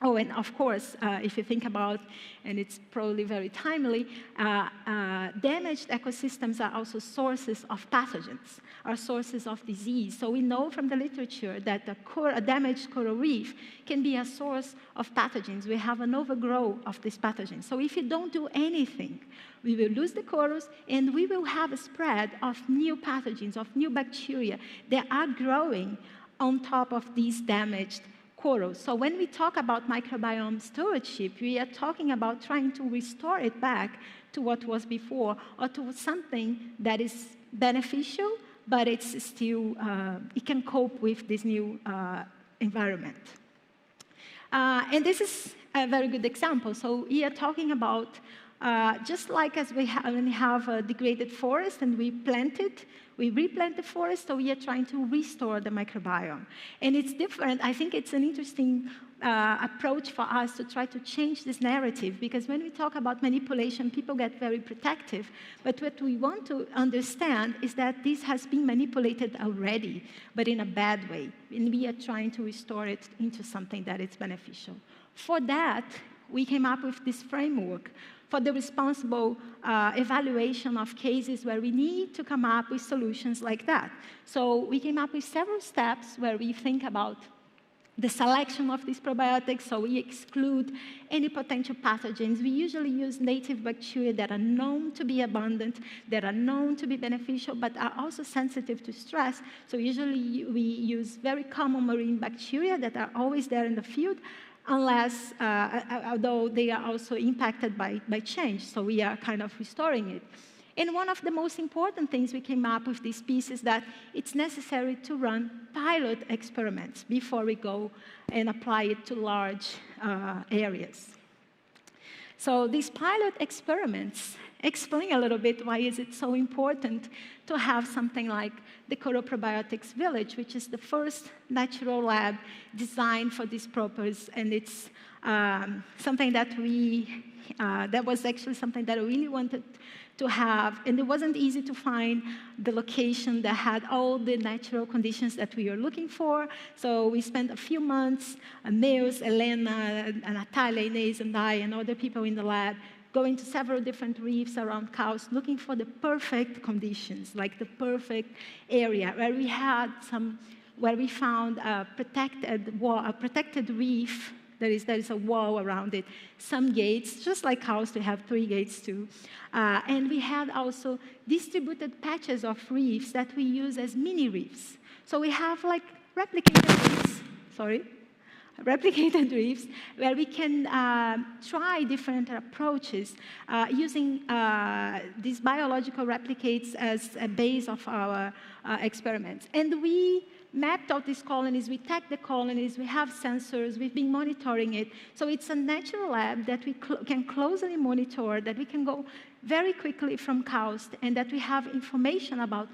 oh, and of course, if you think about, and it's probably very timely, damaged ecosystems are also sources of pathogens, are sources of disease. So we know from the literature that a damaged coral reef can be a source of pathogens. We have an overgrowth of these pathogens. So if you don't do anything, we will lose the corals, and we will have a spread of new pathogens, of new bacteria that are growing on top of these damaged corals. So when we talk about microbiome stewardship, we are talking about trying to restore it back to what was before, or to something that is beneficial, but it's still, it can cope with this new environment. And this is a very good example. So we are talking about, just like as when we have a degraded forest and we replant the forest, so we are trying to restore the microbiome. And it's different. I think it's an interesting approach for us to try to change this narrative, because when we talk about manipulation, people get very protective. But what we want to understand is that this has been manipulated already, but in a bad way. And we are trying to restore it into something that is beneficial. For that, we came up with this framework for the responsible evaluation of cases where we need to come up with solutions like that. So we came up with several steps where we think about the selection of these probiotics, so we exclude any potential pathogens. We usually use native bacteria that are known to be abundant, that are known to be beneficial, but are also sensitive to stress. So usually we use very common marine bacteria that are always there in the field, unless, although they are also impacted by change, so we are kind of restoring it. And one of the most important things we came up with this piece is that it's necessary to run pilot experiments before we go and apply it to large areas. So these pilot experiments explain a little bit why is it so important to have something like the Coral Probiotics Village, which is the first natural lab designed for this purpose. And it's something that that was actually something that I really wanted to have. And it wasn't easy to find the location that had all the natural conditions that we were looking for. So we spent a few months, Nils, Elena, Natalia, Inez, and I, and other people in the lab, going to several different reefs around KAUST, looking for the perfect conditions, like the perfect area, where we found a protected reef. There is a wall around it, some gates, just like KAUST, we have 3 gates too. And we had also distributed patches of reefs that we use as mini reefs. So we have like replicated reefs, sorry. replicated reefs, where we can try different approaches using these biological replicates as a base of our experiments. And we mapped out these colonies, we tagged the colonies, we have sensors, we've been monitoring it. So it's a natural lab that we can closely monitor, that we can go very quickly from KAUST, and that we have information about,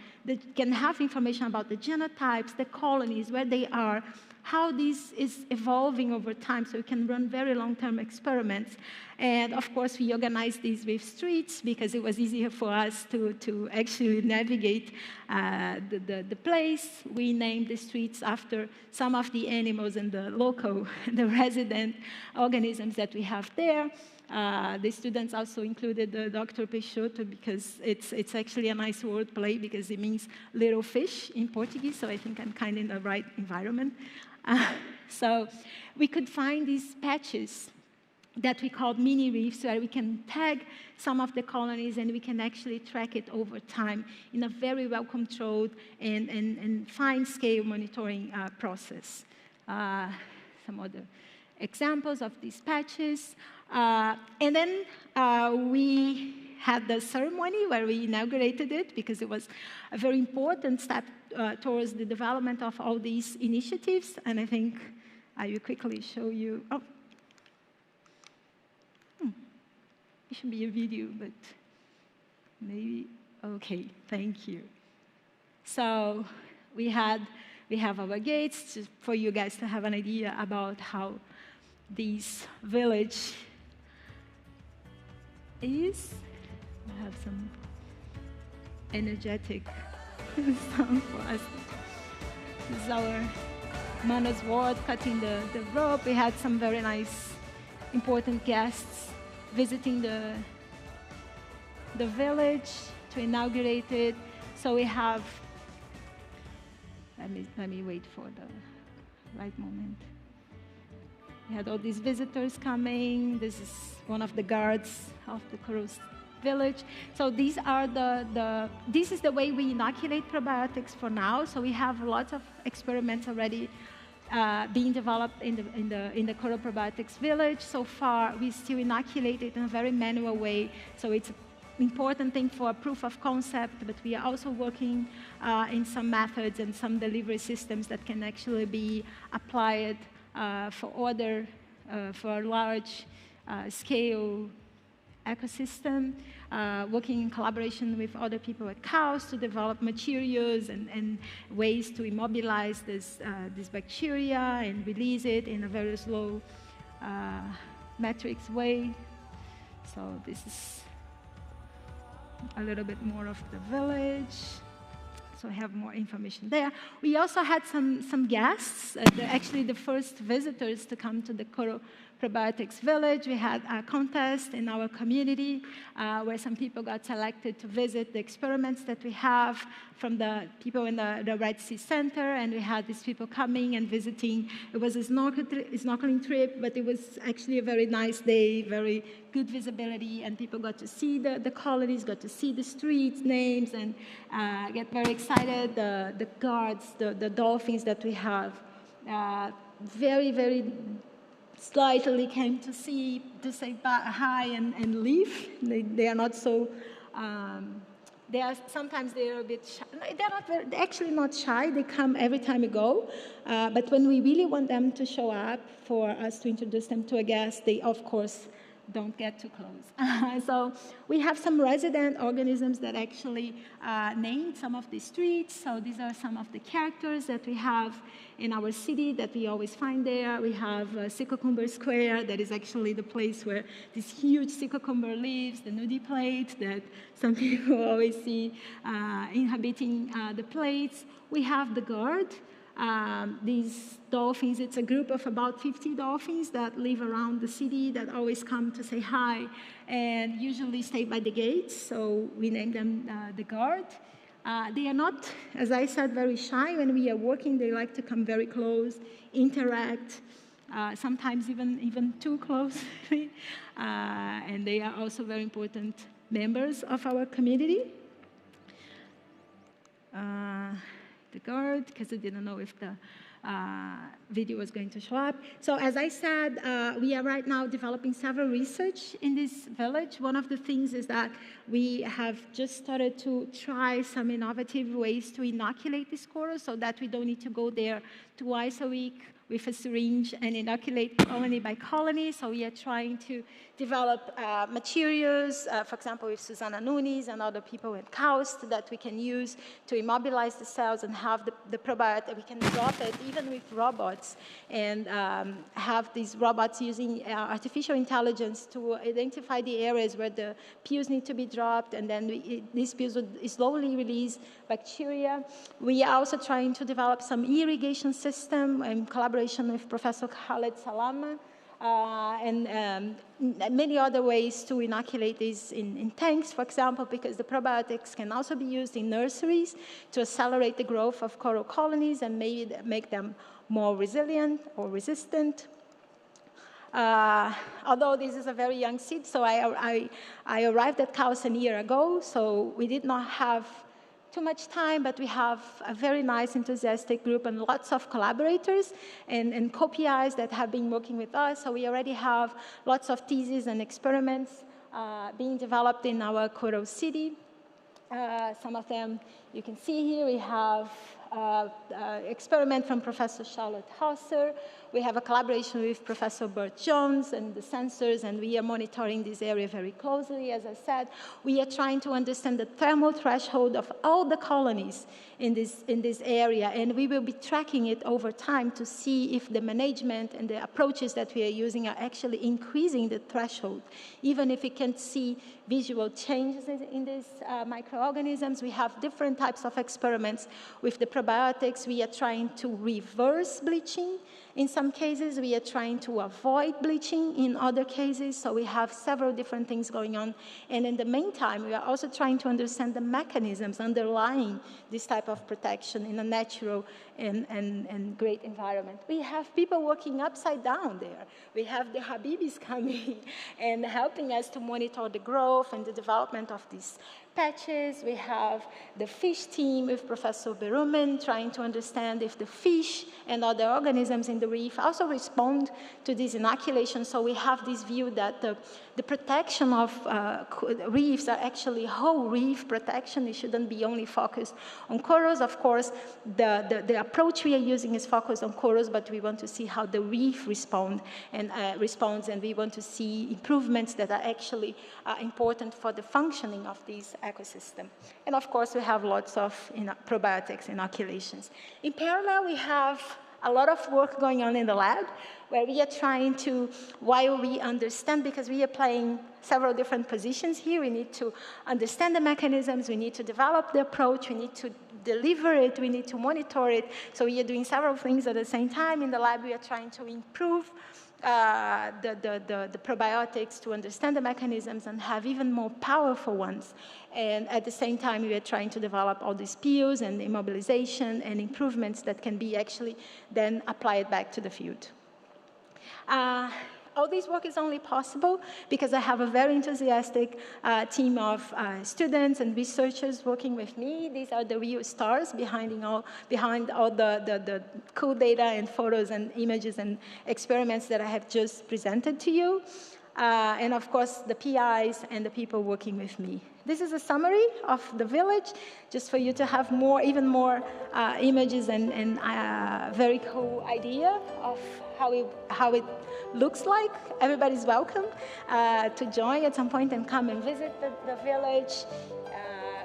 can have information about the genotypes, the colonies, where they are, how this is evolving over time, so we can run very long-term experiments. And of course, we organized these with streets because it was easier for us to actually navigate the place. We named the streets after some of the animals and the local, the resident organisms that we have there. The students also included Dr. Peixoto because it's actually a nice word play because it means little fish in Portuguese, so I think I'm kind of in the right environment. So we could find these patches that we called mini reefs, where we can tag some of the colonies and we can actually track it over time in a very well-controlled and fine-scale monitoring process. Some other examples of these patches. And then we had the ceremony where we inaugurated it because it was a very important step towards the development of all these initiatives. And I think I will quickly show you. Oh. It should be a video, but maybe, okay, thank you. So we have our gates for you guys to have an idea about how this village is. I have some energetic sound for us. This is our Mano's ward cutting the rope. We had some very nice, important guests visiting the village to inaugurate it. So we have, let me wait for the right moment. We had all these visitors coming. This is one of the guards of the KAUST village. So these are this is the way we inoculate probiotics for now. So we have lots of experiments already being developed in the coral probiotics village. So far, we still inoculate it in a very manual way. So it's an important thing for a proof of concept, but we are also working in some methods and some delivery systems that can actually be applied for a large scale ecosystem, working in collaboration with other people at KAUST to develop materials and ways to immobilize this bacteria and release it in a very slow matrix way. So this is a little bit more of the village. So I have more information there. We also had some guests, actually the first visitors to come to the coral probiotics village. We had a contest in our community where some people got selected to visit the experiments that we have from the people in the Red Sea Center, and we had these people coming and visiting. It was a snorkeling trip, but it was actually a very nice day, very good visibility, and people got to see the colonies, got to see the streets, names, and get very excited. The guards, the dolphins that we have, very, very slightly came to say hi and leave. They are not so. Sometimes they are a bit shy. They're actually not shy. They come every time we go. But when we really want them to show up for us to introduce them to a guest, they of course don't get too close. So we have some resident organisms that actually named some of the streets. So these are some of the characters that we have in our city that we always find there. We have Cucumber Square, that is actually the place where this huge cucumber lives, the nudie plate that some people always see inhabiting the plates. We have the guard. These dolphins, it's a group of about 50 dolphins that live around the city that always come to say hi and usually stay by the gates, so we name them the guard. They are not, as I said, very shy. When we are working, they like to come very close, interact, sometimes even too close. And they are also very important members of our community. The guard, because I didn't know if the video was going to show up. So as I said, we are right now developing several research in this village. One of the things is that we have just started to try some innovative ways to inoculate these corals so that we don't need to go there twice a week with a syringe and inoculate colony by colony. So we are trying to develop materials, for example, with Susana Nunes and other people at KAUST that we can use to immobilize the cells and have the probiotic. We can drop it even with robots and have these robots using artificial intelligence to identify the areas where the pills need to be dropped, and then these pills would slowly release bacteria. We are also trying to develop some irrigation system in collaboration with Professor Khaled Salama, and many other ways to inoculate these in tanks, for example, because the probiotics can also be used in nurseries to accelerate the growth of coral colonies and maybe make them more resilient or resistant. Although this is a very young seed, so I arrived at KAUST a year ago, so we did not have too much time, but we have a very nice, enthusiastic group and lots of collaborators and co-PIs that have been working with us. So we already have lots of theses and experiments being developed in our coral city. Some of them you can see here. We have experiment from Professor Charlotte Hauser. We have a collaboration with Professor Bert Jones and the sensors, and we are monitoring this area very closely. As I said, we are trying to understand the thermal threshold of all the colonies in this area, and we will be tracking it over time to see if the management and the approaches that we are using are actually increasing the threshold. Even if we can't see visual changes in these microorganisms, we have different types of experiments with the probiotics. We are trying to reverse bleaching. In some cases, we are trying to avoid bleaching. In other cases, so we have several different things going on. And in the meantime, we are also trying to understand the mechanisms underlying this type of protection in a natural and great environment. We have people working upside down there. We have the Habibis coming and helping us to monitor the growth and the development of these patches. We have the fish team with Professor Berumen trying to understand if the fish and other organisms in the reef also respond to this inoculation. So we have this view that the protection of reefs are actually whole reef protection. It shouldn't be only focused on corals. Of course, the approach we are using is focused on corals, but we want to see how the reef responds, and we want to see improvements that are actually important for the functioning of these ecosystem. And of course, we have lots of probiotics inoculations. In parallel, we have a lot of work going on in the lab where we are trying to, while we understand, because we are playing several different positions here, we need to understand the mechanisms, we need to develop the approach, we need to deliver it, we need to monitor it. So we are doing several things at the same time. In the lab, we are trying to improve the probiotics to understand the mechanisms and have even more powerful ones. And at the same time, we are trying to develop all these pills and immobilization and improvements that can be actually then applied back to the field. All this work is only possible because I have a very enthusiastic team of students and researchers working with me. These are the real stars behind all the cool data and photos and images and experiments that I have just presented to you. And of course, the PIs and the people working with me. This is a summary of the village, just for you to have even more images and very cool idea of how it looks like. Everybody's welcome to join at some point and come and visit the village.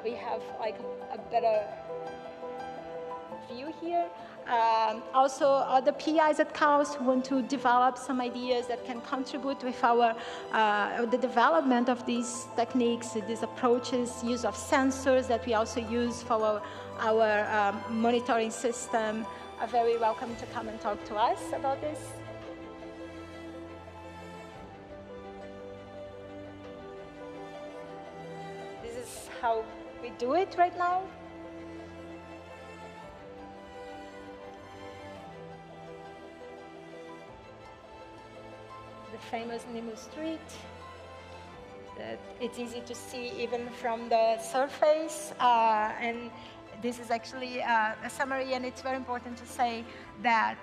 We have like a better view here. Also, other PIs at KAUST who want to develop some ideas that can contribute with our the development of these techniques, these approaches, use of sensors that we also use for our monitoring system, are very welcome to come and talk to us about this. This is how we do it right now. Famous Nemo Street, that it's easy to see even from the surface, and this is actually a summary, and it's very important to say that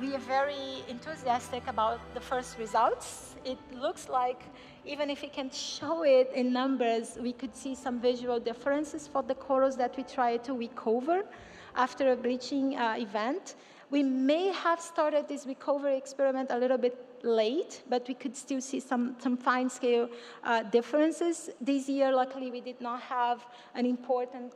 we are very enthusiastic about the first results. It looks like even if we can show it in numbers, we could see some visual differences for the corals that we try to recover after a bleaching event. We may have started this recovery experiment a little bit late, but we could still see some fine-scale differences. This year, luckily, we did not have an important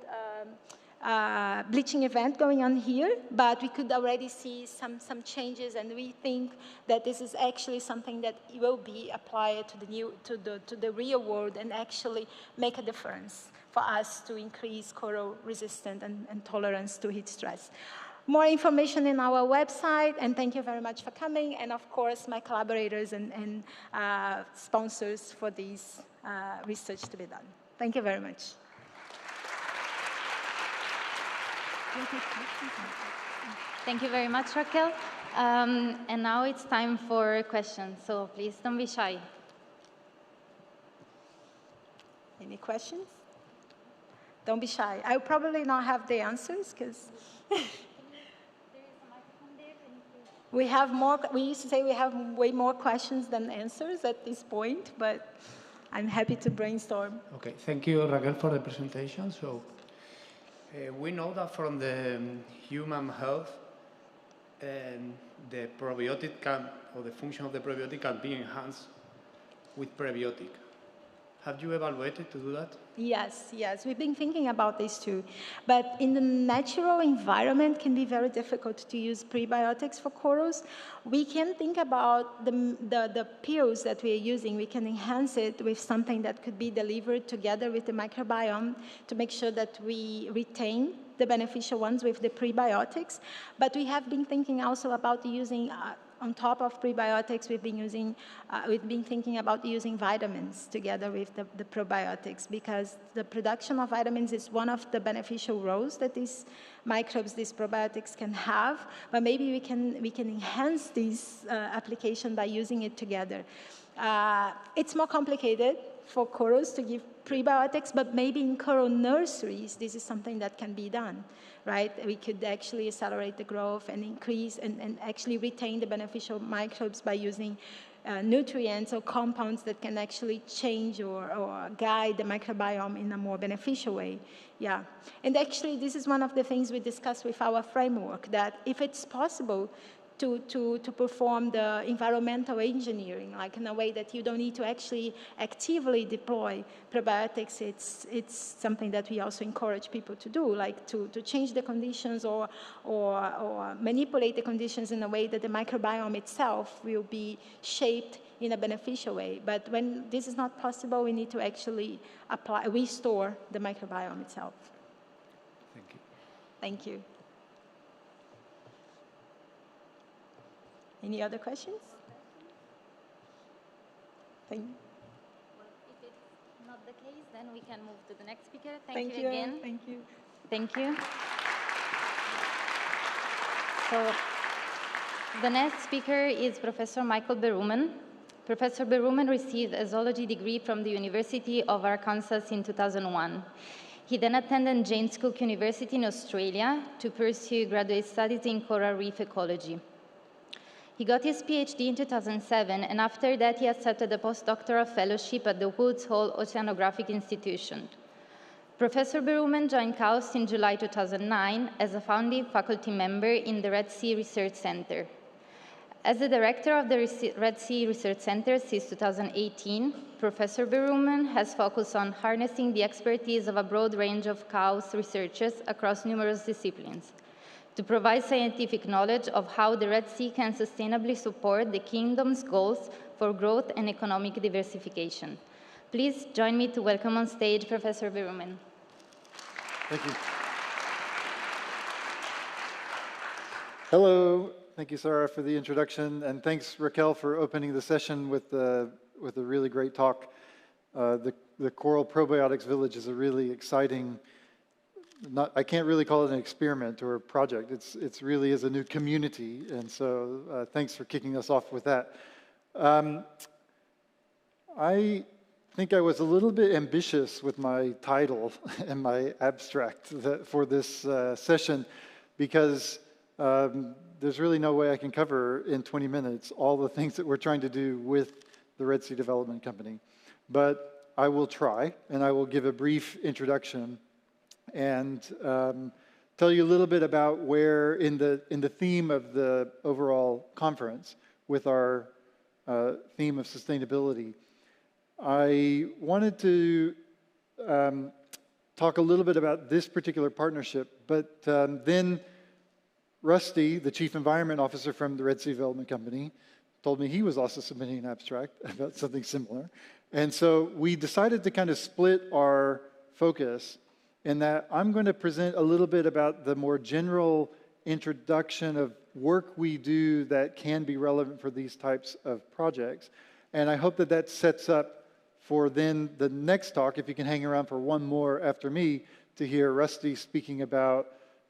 bleaching event going on here, but we could already see some changes, and we think that this is actually something that will be applied to the real world and actually make a difference for us to increase coral resistance and tolerance to heat stress. More information in our website, and thank you very much for coming, and of course my collaborators and sponsors for this research to be done. Thank you very much. Thank you very much, Raquel. And now it's time for questions, so please don't be shy. Any questions? Don't be shy. I'll probably not have the answers because we have more. We used to say we have way more questions than answers at this point, but I'm happy to brainstorm. Okay, thank you, Raquel, for the presentation. So we know that from the human health, the probiotic can, or the function of the probiotic can be enhanced with prebiotic. Have you evaluated to do that? Yes, yes, we've been thinking about this too. But in the natural environment, it can be very difficult to use prebiotics for corals. We can think about the pills that we are using. We can enhance it with something that could be delivered together with the microbiome to make sure that we retain the beneficial ones with the prebiotics. But we have been thinking also about using on top of prebiotics, we've been thinking about using vitamins together with the probiotics, because the production of vitamins is one of the beneficial roles that these microbes, these probiotics can have. But maybe we can enhance this application by using it together. It's more complicated for corals to give prebiotics, but maybe in coral nurseries, this is something that can be done, right? We could actually accelerate the growth and increase and actually retain the beneficial microbes by using nutrients or compounds that can actually change or guide the microbiome in a more beneficial way. Yeah. And actually, this is one of the things we discussed with our framework, that if it's possible to perform the environmental engineering, like in a way that you don't need to actually actively deploy probiotics, it's something that we also encourage people to do, like to change the conditions or manipulate the conditions in a way that the microbiome itself will be shaped in a beneficial way. But when this is not possible, we need to actually restore the microbiome itself. Thank you. Thank you. Any other questions? Well, if it's not the case, then we can move to the next speaker. Thank you again. Thank you. Thank you. So the next speaker is Professor Michael Berumen. Professor Berumen received a zoology degree from the University of Arkansas in 2001. He then attended James Cook University in Australia to pursue graduate studies in coral reef ecology. He got his PhD in 2007, and after that he accepted a postdoctoral fellowship at the Woods Hole Oceanographic Institution. Professor Berumen joined KAUST in July 2009 as a founding faculty member in the Red Sea Research Center. As the director of the Red Sea Research Center since 2018, Professor Berumen has focused on harnessing the expertise of a broad range of KAUST researchers across numerous disciplines to provide scientific knowledge of how the Red Sea can sustainably support the Kingdom's goals for growth and economic diversification. Please join me to welcome on stage Professor Berumen. Thank you. Hello. Thank you, Sarah, for the introduction, and thanks, Raquel, for opening the session with a really great talk. The Coral Probiotics Village is a really exciting, I can't really call it an experiment or a project. It's really is a new community, and so thanks for kicking us off with that. I think I was a little bit ambitious with my title and my abstract for this session, because there's really no way I can cover in 20 minutes all the things that we're trying to do with the Red Sea Development Company. But I will try, and I will give a brief introduction and tell you a little bit about where in the theme of the overall conference with our theme of sustainability. I wanted to talk a little bit about this particular partnership, but then Rusty, the Chief Environment Officer from the Red Sea Development Company, told me he was also submitting an abstract about something similar. And so we decided to kind of split our focus in that I'm going to present a little bit about the more general introduction of work we do that can be relevant for these types of projects. And I hope that that sets up for then the next talk, if you can hang around for one more after me, to hear Rusty speaking about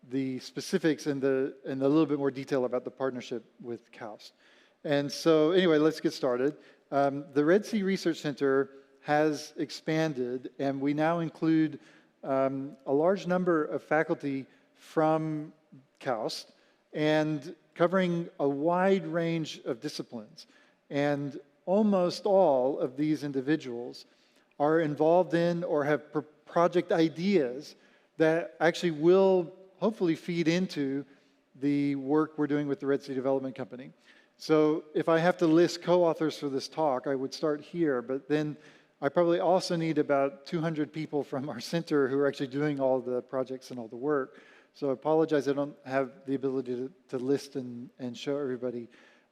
the specifics and a little bit more detail about the partnership with KAUST. And so anyway, let's get started. The Red Sea Research Center has expanded, and we now include a large number of faculty from KAUST and covering a wide range of disciplines. And almost all of these individuals are involved in or have project ideas that actually will hopefully feed into the work we're doing with the Red Sea Development Company. So if I have to list co-authors for this talk, I would start here, but then I probably also need about 200 people from our center who are actually doing all the projects and all the work. So I apologize, I don't have the ability to list and show everybody.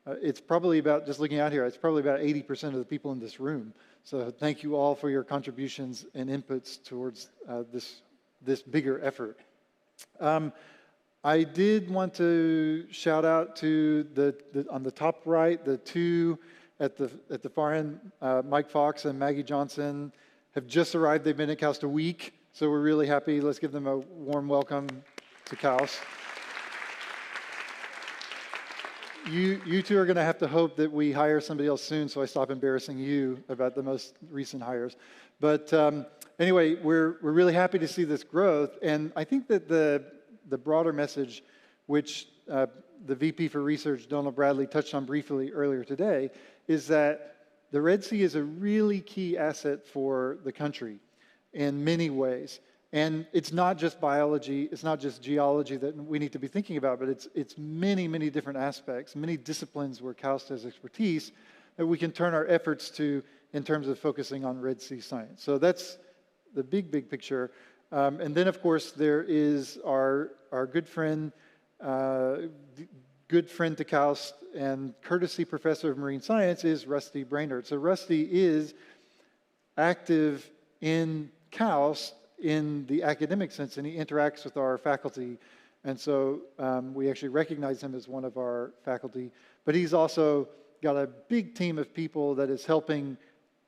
It's probably about, just looking out here, it's probably about 80% of the people in this room. So thank you all for your contributions and inputs towards this bigger effort. I did want to shout out to on the top right, the two at the far end, Mike Fox and Maggie Johnson have just arrived. They've been at KAUST a week, so we're really happy. Let's give them a warm welcome to KAUST. You two are going to have to hope that we hire somebody else soon, so I stop embarrassing you about the most recent hires. But anyway, we're really happy to see this growth, and I think that the broader message, which the VP for Research, Donal Bradley, touched on briefly earlier today, is that the Red Sea is a really key asset for the country in many ways. And it's not just biology, it's not just geology that we need to be thinking about, but it's many, many different aspects, many disciplines where KAUST has expertise that we can turn our efforts to in terms of focusing on Red Sea science. So that's the big picture. And then, of course, there is our good friend to KAUST and courtesy professor of marine science is Rusty Brainerd. So Rusty is active in KAUST in the academic sense, and he interacts with our faculty. And so we actually recognize him as one of our faculty. But he's also got a big team of people that is helping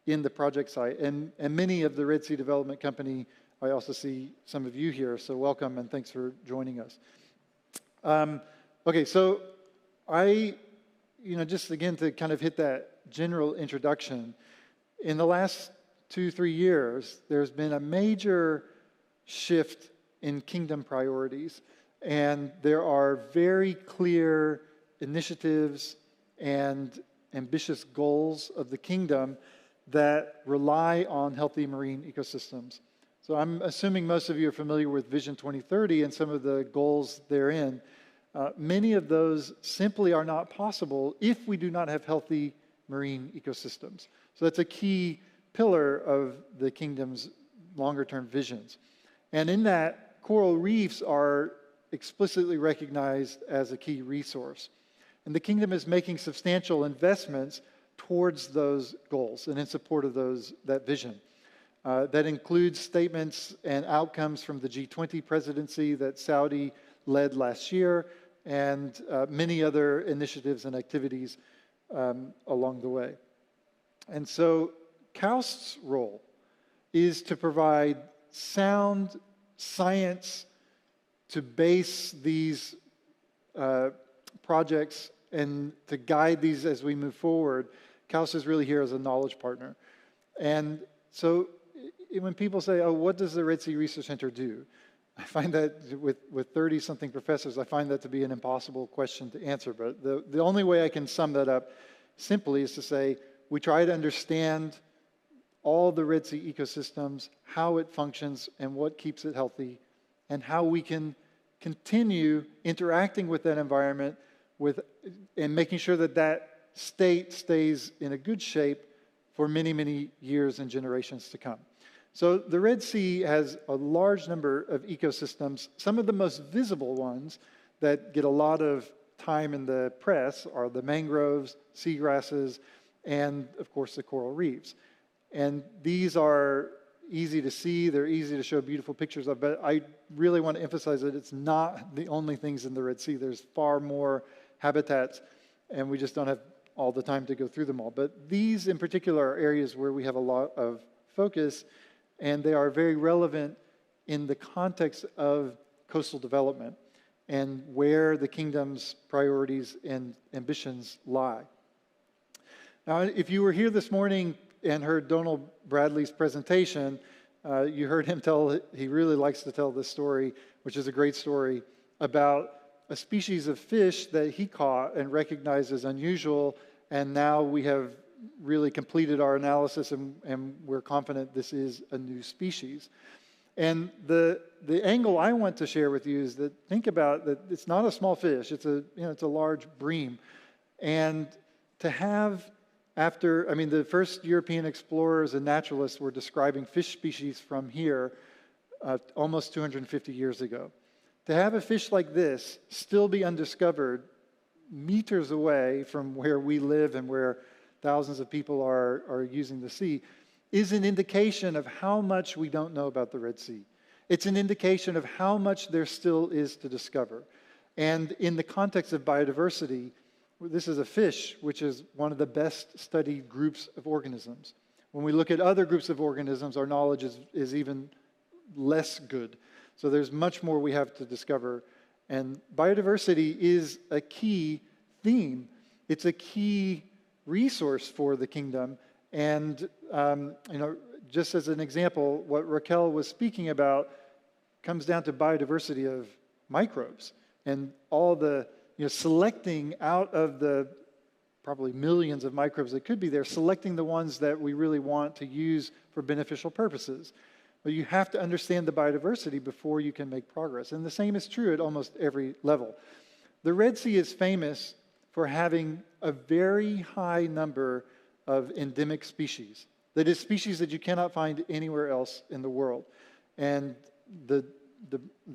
in the project site. And many of the Red Sea Development Company, I also see some of you here, so welcome and thanks for joining us. Okay, so just again to kind of hit that general introduction, in the last 2-3 years, there's been a major shift in kingdom priorities, and there are very clear initiatives and ambitious goals of the kingdom that rely on healthy marine ecosystems. So I'm assuming most of you are familiar with Vision 2030 and some of the goals therein. Many of those simply are not possible if we do not have healthy marine ecosystems. So that's a key pillar of the kingdom's longer-term visions. And in that, coral reefs are explicitly recognized as a key resource. And the kingdom is making substantial investments towards those goals and in support of that vision. That includes statements and outcomes from the G20 presidency that Saudi led last year, and many other initiatives and activities along the way. And so KAUST's role is to provide sound science to base these projects and to guide these as we move forward. KAUST is really here as a knowledge partner. And So when people say, oh, what does the Red Sea Research Center do? I find that with 30-something professors, I find that to be an impossible question to answer. But the only way I can sum that up simply is to say, we try to understand all the Red Sea ecosystems, how it functions and what keeps it healthy, and how we can continue interacting with that environment and making sure that that state stays in a good shape for many, many years and generations to come. So the Red Sea has a large number of ecosystems. Some of the most visible ones that get a lot of time in the press are the mangroves, seagrasses, and of course the coral reefs. And these are easy to see, they're easy to show beautiful pictures of, but I really want to emphasize that it's not the only things in the Red Sea. There's far more habitats, and we just don't have all the time to go through them all. But these in particular are areas where we have a lot of focus, and they are very relevant in the context of coastal development and where the kingdom's priorities and ambitions lie. Now, if you were here this morning and heard Donal Bradley's presentation, you heard him he really likes to tell this story, which is a great story, about a species of fish that he caught and recognized as unusual, and now we have really completed our analysis and we're confident this is a new species. And the angle I want to share with you is that think about that it's not a small fish, it's a large bream. And to have the first European explorers and naturalists were describing fish species from here almost 250 years ago. To have a fish like this still be undiscovered meters away from where we live and where thousands of people are using the sea is an indication of how much we don't know about the Red Sea. It's an indication of how much there still is to discover. And in the context of biodiversity, this is a fish, which is one of the best studied groups of organisms. When we look at other groups of organisms, our knowledge is even less good. So there's much more we have to discover. And biodiversity is a key theme. It's a key resource for the kingdom. And just as an example, what Raquel was speaking about comes down to biodiversity of microbes and all the selecting out of the probably millions of microbes that could be there, selecting the ones that we really want to use for beneficial purposes. But you have to understand the biodiversity before you can make progress. And the same is true at almost every level. The Red Sea is famous for having a very high number of endemic species. That is, species that you cannot find anywhere else in the world. And the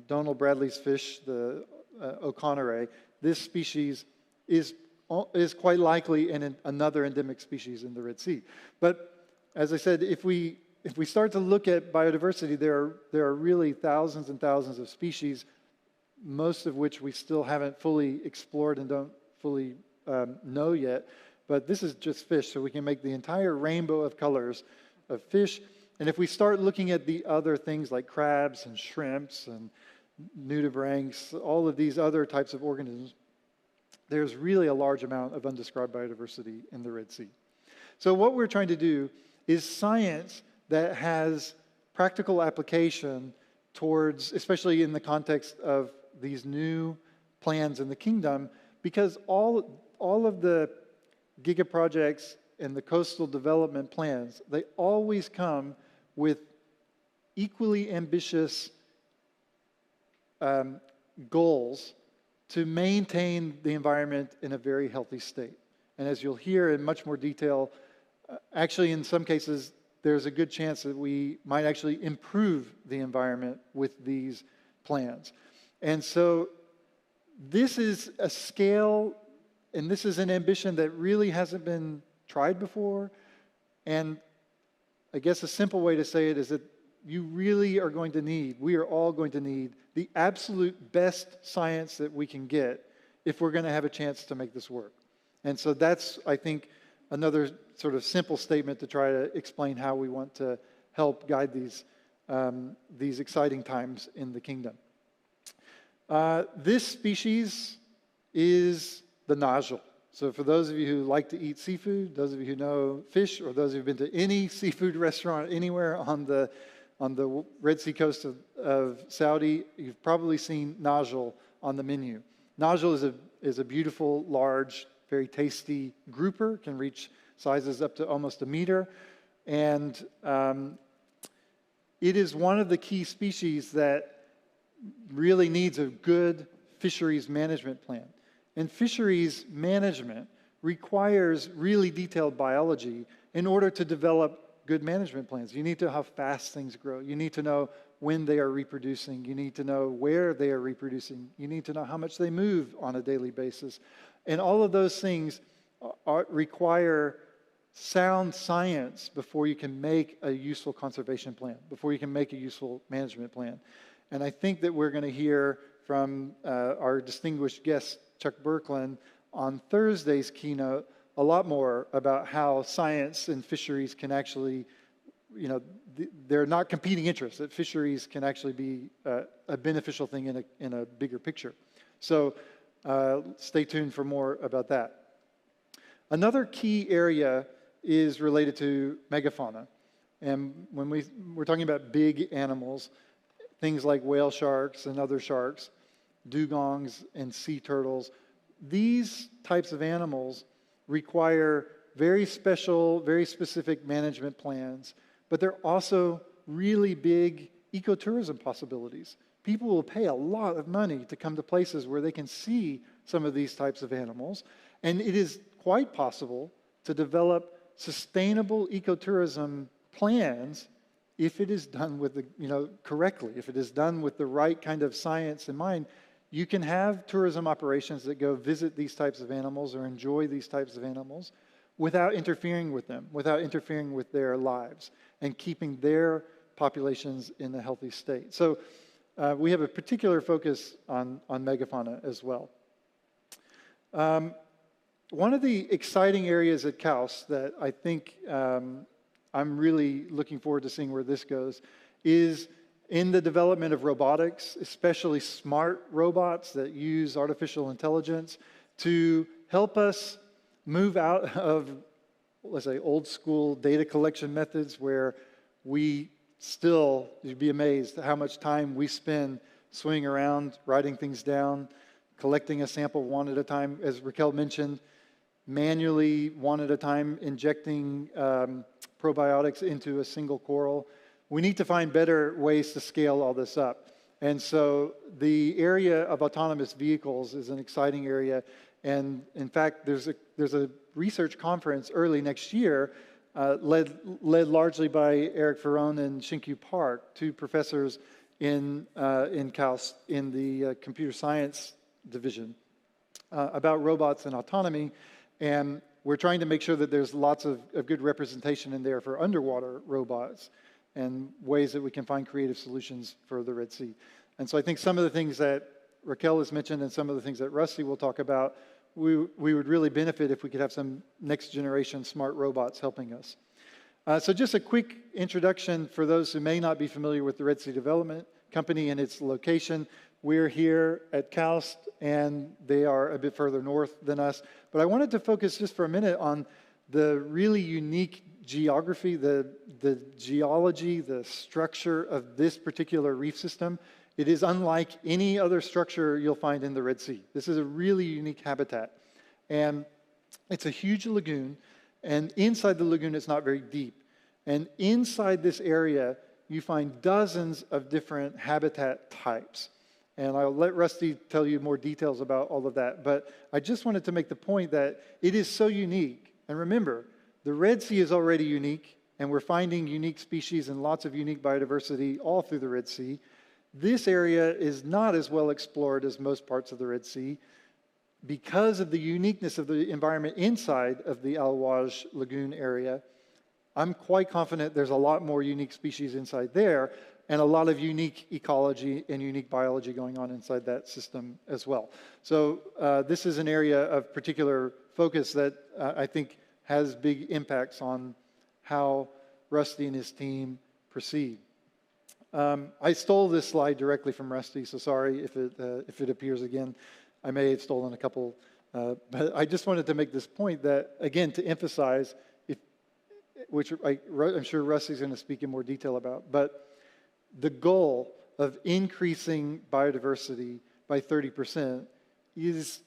Donal Bradley's fish, the O'Connor, this species is quite likely another endemic species in the Red Sea. But as I said, if we start to look at biodiversity, there are really thousands and thousands of species, most of which we still haven't fully explored and don't fully know yet. But this is just fish, so we can make the entire rainbow of colors of fish. And if we start looking at the other things like crabs and shrimps and nudibranchs, all of these other types of organisms, there's really a large amount of undescribed biodiversity in the Red Sea. So what we're trying to do is science that has practical application towards, especially in the context of these new plans in the kingdom, because all of the gigaprojects and the coastal development plans, they always come with equally ambitious goals to maintain the environment in a very healthy state. And as you'll hear in much more detail, actually in some cases, there's a good chance that we might actually improve the environment with these plans. And so this is a scale, and this is an ambition that really hasn't been tried before. And I guess a simple way to say it is that you really are going to need, we are all going to need, the absolute best science that we can get if we're going to have a chance to make this work. And so that's, I think, another sort of simple statement to try to explain how we want to help guide these exciting times in the kingdom. This species is the nodule. So for those of you who like to eat seafood, those of you who know fish, or those who've been to any seafood restaurant anywhere on the Red Sea coast of Saudi, you've probably seen nagel on the menu. Nagel is a beautiful, large, very tasty grouper, can reach sizes up to almost 1 meter. And it is one of the key species that really needs a good fisheries management plan. And fisheries management requires really detailed biology in order to develop good management plans. You need to know how fast things grow. You need to know when they are reproducing. You need to know where they are reproducing. You need to know how much they move on a daily basis. And all of those things require sound science before you can make a useful conservation plan, before you can make a useful management plan. And I think that we're going to hear from our distinguished guest, Chuck Birkeland, on Thursday's keynote a lot more about how science and fisheries can actually, they're not competing interests, that fisheries can actually be a beneficial thing in a bigger picture. So stay tuned for more about that. Another key area is related to megafauna. And when we're talking about big animals, things like whale sharks and other sharks, dugongs and sea turtles, these types of animals require very special, very specific management plans, but they're also really big ecotourism possibilities. People will pay a lot of money to come to places where they can see some of these types of animals, and it is quite possible to develop sustainable ecotourism plans if it is done with correctly, if it is done with the right kind of science in mind. You can have tourism operations that go visit these types of animals or enjoy these types of animals without interfering with them, without interfering with their lives, and keeping their populations in a healthy state. So we have a particular focus on megafauna as well. One of the exciting areas at KAUST that I think I'm really looking forward to seeing where this goes is in the development of robotics, especially smart robots that use artificial intelligence to help us move out of, let's say, old school data collection methods where we still, you'd be amazed how much time we spend swimming around, writing things down, collecting a sample one at a time, as Raquel mentioned, manually one at a time, injecting probiotics into a single coral. We need to find better ways to scale all this up. And so the area of autonomous vehicles is an exciting area. And in fact, there's a research conference early next year led largely by Eric Ferron and Shinkyu Park, two professors in KAUST in the computer science division, about robots and autonomy. And we're trying to make sure that there's lots of good representation in there for underwater robots and ways that we can find creative solutions for the Red Sea. And so I think some of the things that Raquel has mentioned and some of the things that Rusty will talk about, we would really benefit if we could have some next generation smart robots helping us. So just a quick introduction for those who may not be familiar with the Red Sea Development Company and its location. We're here at KAUST, and they are a bit further north than us. But I wanted to focus just for a minute on the really unique geography, the geology, the structure of this particular reef system. It is unlike any other structure you'll find in the Red Sea. This is a really unique habitat. And it's a huge lagoon, and inside the lagoon it's not very deep. And inside this area, you find dozens of different habitat types. And I'll let Rusty tell you more details about all of that. But I just wanted to make the point that it is so unique. And remember, the Red Sea is already unique, and we're finding unique species and lots of unique biodiversity all through the Red Sea. This area is not as well explored as most parts of the Red Sea because of the uniqueness of the environment inside of the Al-Waj Lagoon area. I'm quite confident there's a lot more unique species inside there and a lot of unique ecology and unique biology going on inside that system as well. So this is an area of particular focus that I think has big impacts on how Rusty and his team proceed. I stole this slide directly from Rusty, so sorry if it appears again. I may have stolen a couple But I just wanted to make this point that, again, to emphasize, which I'm sure Rusty's going to speak in more detail about, but the goal of increasing biodiversity by 30% is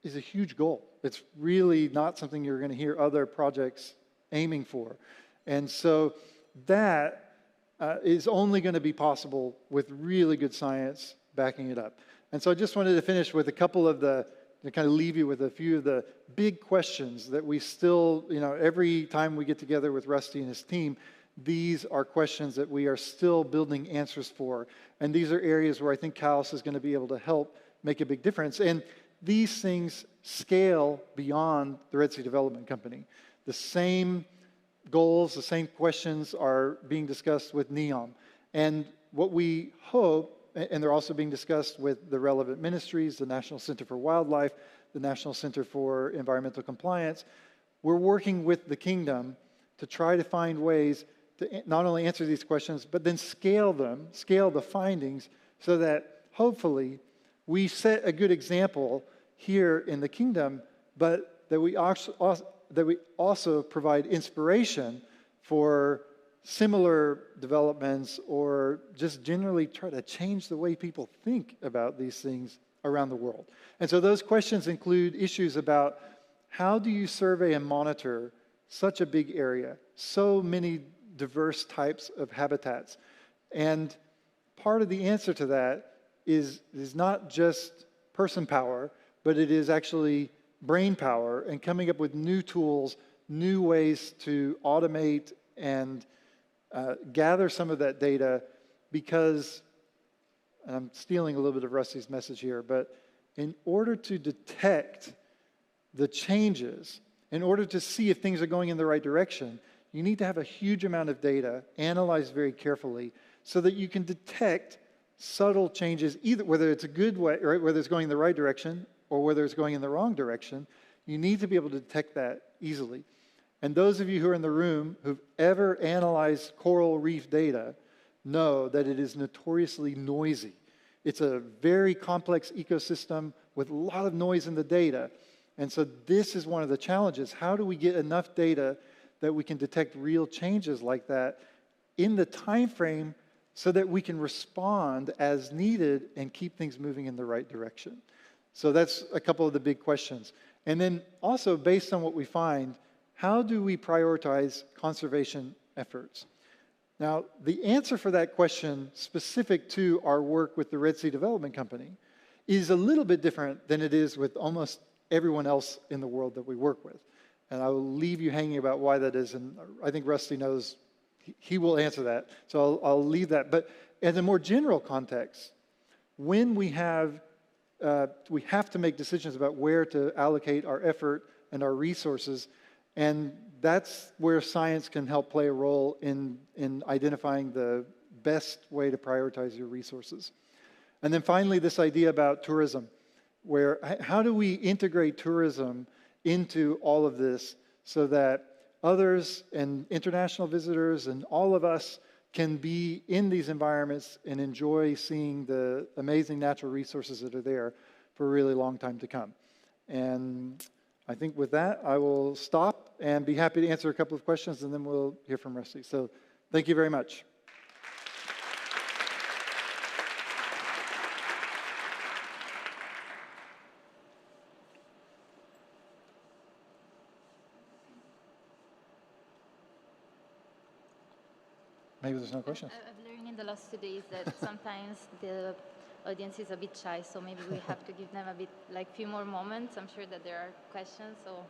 a huge goal. It's really not something you're going to hear other projects aiming for. And so that is only going to be possible with really good science backing it up. And so I just wanted to finish with a couple of to kind of leave you with a few of the big questions that we still, every time we get together with Rusty and his team, these are questions that we are still building answers for. And these are areas where I think KAUST is going to be able to help make a big difference. And these things scale beyond the Red Sea Development Company. The same goals, the same questions are being discussed with NEOM. And what we hope, and they're also being discussed with the relevant ministries, the National Center for Wildlife, the National Center for Environmental Compliance. We're working with the kingdom to try to find ways to not only answer these questions, but then scale the findings, so that hopefully we set a good example here in the kingdom, but that we also provide inspiration for similar developments, or just generally try to change the way people think about these things around the world. And so those questions include issues about how do you survey and monitor such a big area, so many diverse types of habitats. And part of the answer to that is not just person power, but it is actually brain power and coming up with new tools, new ways to automate and gather some of that data, because, and I'm stealing a little bit of Rusty's message here, but in order to detect the changes, in order to see if things are going in the right direction, you need to have a huge amount of data analyzed very carefully so that you can detect subtle changes, either whether it's a good way, or whether it's going in the right direction or whether it's going in the wrong direction. You need to be able to detect that easily. And those of you who are in the room who've ever analyzed coral reef data know that it is notoriously noisy. It's a very complex ecosystem with a lot of noise in the data. And so this is one of the challenges. How do we get enough data that we can detect real changes like that in the time frame so that we can respond as needed and keep things moving in the right direction? So that's a couple of the big questions. And then also, based on what we find, how do we prioritize conservation efforts? Now, the answer for that question, specific to our work with the Red Sea Development Company, is a little bit different than it is with almost everyone else in the world that we work with. And I will leave you hanging about why that is, and I think Rusty knows, he will answer that, so I'll leave that. But in a more general context, when we have to make decisions about where to allocate our effort and our resources, and that's where science can help play a role in identifying the best way to prioritize your resources. And then finally, this idea about tourism, where how do we integrate tourism into all of this so that others and international visitors and all of us can be in these environments and enjoy seeing the amazing natural resources that are there for a really long time to come. And I think with that, I will stop and be happy to answer a couple of questions, and then we'll hear from Rusty. So thank you very much. Maybe there's no questions. I've learned in the last 2 days that sometimes the audience is a bit shy, so maybe we have to give them a bit, like, few more moments. I'm sure that there are questions, so.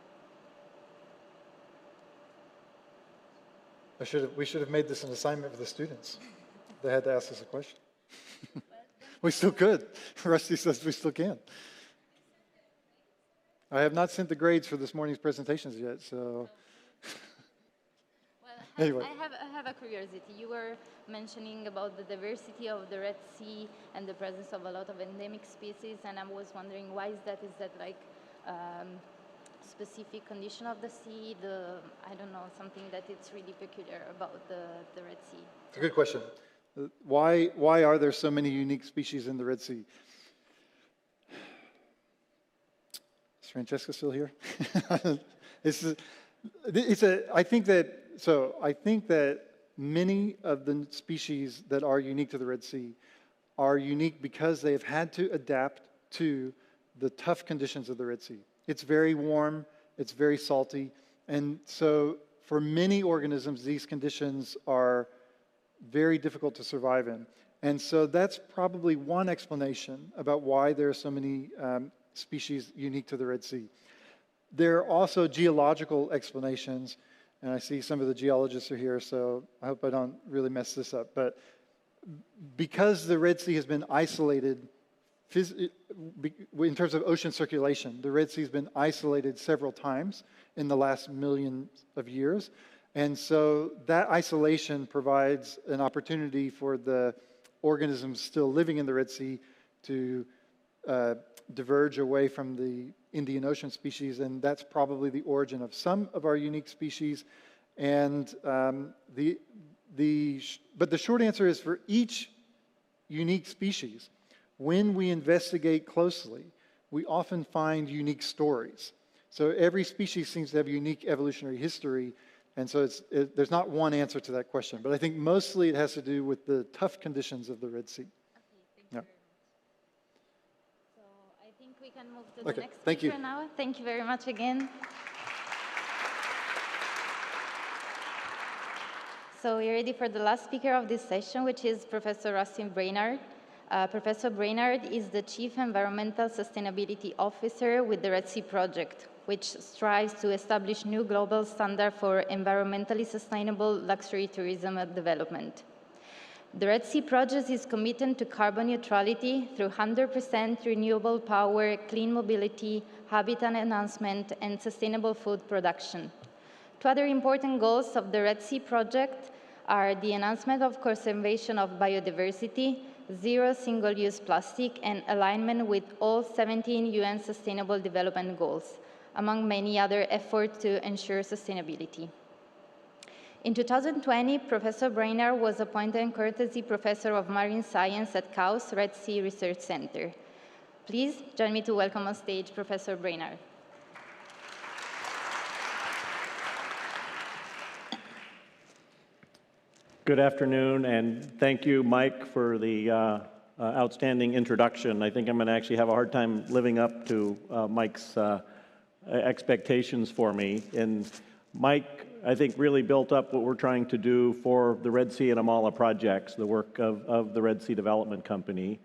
We should have made this an assignment for the students. They had to ask us a question. We still could. Rusty says we still can. I have not sent the grades for this morning's presentations yet, so. Anyway. I have a curiosity. You were mentioning about the diversity of the Red Sea and the presence of a lot of endemic species, and I was wondering, why is that? Is that like specific condition of the sea? I don't know, something that it's really peculiar about the Red Sea? It's a good question. Why are there so many unique species in the Red Sea? Is Francesca still here? I think that many of the species that are unique to the Red Sea are unique because they've had to adapt to the tough conditions of the Red Sea. It's very warm, it's very salty, and so for many organisms, these conditions are very difficult to survive in. And so that's probably one explanation about why there are so many species unique to the Red Sea. There are also geological explanations, and I see some of the geologists are here, so I hope I don't really mess this up. But because the Red Sea has been isolated in terms of ocean circulation, the Red Sea has been isolated several times in the last millions of years. And so that isolation provides an opportunity for the organisms still living in the Red Sea to diverge away from the Indian Ocean species, and that's probably the origin of some of our unique species. And but the short answer is, for each unique species, when we investigate closely, we often find unique stories. So every species seems to have a unique evolutionary history, and so there's not one answer to that question. But I think mostly it has to do with the tough conditions of the Red Sea. We can move to the next speaker now. Thank you very much again. So we're ready for the last speaker of this session, which is Professor Rustin Brainard. Professor Brainard is the Chief Environmental Sustainability Officer with the Red Sea Project, which strives to establish new global standard for environmentally sustainable luxury tourism and development. The Red Sea Project is committed to carbon neutrality through 100% renewable power, clean mobility, habitat enhancement, and sustainable food production. Two other important goals of the Red Sea Project are the enhancement of conservation of biodiversity, zero single-use plastic, and alignment with all 17 UN Sustainable Development Goals, among many other efforts to ensure sustainability. In 2020, Professor Brainard was appointed Courtesy Professor of Marine Science at KAUST Red Sea Research Center. Please join me to welcome on stage Professor Brainard. Good afternoon, and thank you, Mike, for the outstanding introduction. I think I'm going to actually have a hard time living up to Mike's expectations for me. And Mike, I think, really built up what we're trying to do for the Red Sea and Amala projects, the work of the Red Sea Development Company.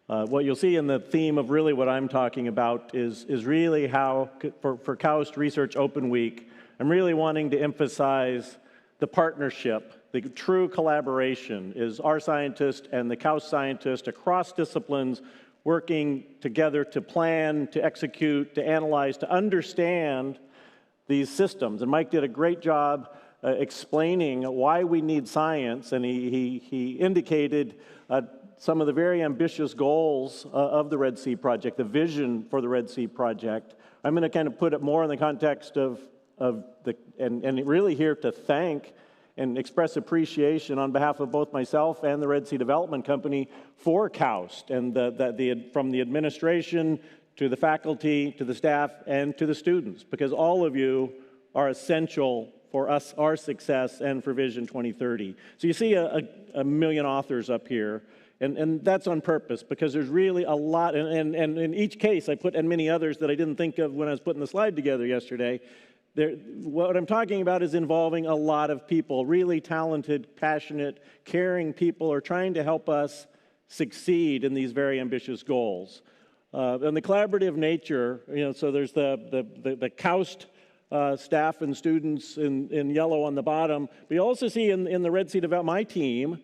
What you'll see in the theme of really what I'm talking about is really how, for KAUST Research Open Week, I'm really wanting to emphasize the partnership. The true collaboration is our scientists and the KAUST scientists across disciplines working together to plan, to execute, to analyze, to understand these systems. And Mike did a great job explaining why we need science, and he indicated some of the very ambitious goals of the Red Sea Project, the vision for the Red Sea Project. I'm going to kind of put it more in the context of and really here to thank and express appreciation on behalf of both myself and the Red Sea Development Company for KAUST, and from the administration to the faculty, to the staff, and to the students, because all of you are essential for us, our success, and for Vision 2030. So you see a million authors up here, and that's on purpose, because there's really a lot, and in each case I put, and many others that I didn't think of when I was putting the slide together yesterday. What I'm talking about is involving a lot of people, really talented, passionate, caring people are trying to help us succeed in these very ambitious goals. And the collaborative nature, so there's the KAUST staff and students in yellow on the bottom. But you also see in the Red Sea Development, my team,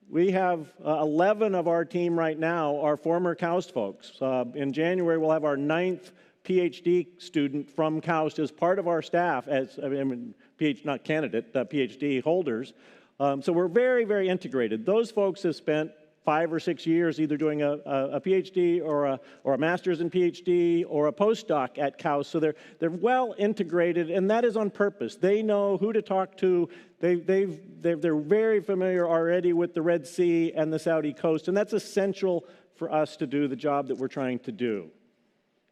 we have 11 of our team right now are former KAUST folks. In January, we'll have our 9th PhD student from KAUST as part of our staff, not candidate, PhD holders. So we're very, very integrated. Those folks have spent 5 or 6 years either doing a PhD or a master's in PhD or a postdoc at KAUST. So they're well integrated, and that is on purpose. They know who to talk to. They're very familiar already with the Red Sea and the Saudi coast, and that's essential for us to do the job that we're trying to do.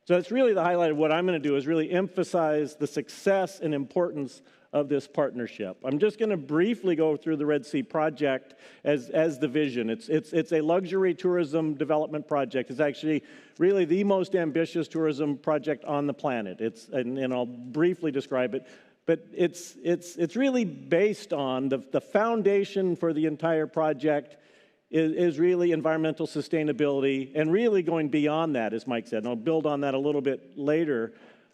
So that's really the highlight of what I'm going to do, is really emphasize the success and importance of this partnership. I'm just going to briefly go through the Red Sea project as the vision. It's a luxury tourism development project. It's actually really the most ambitious tourism project on the planet. And I'll briefly describe it. But it's really based on the foundation for the entire project is really environmental sustainability, and really going beyond that, as Mike said, and I'll build on that a little bit later,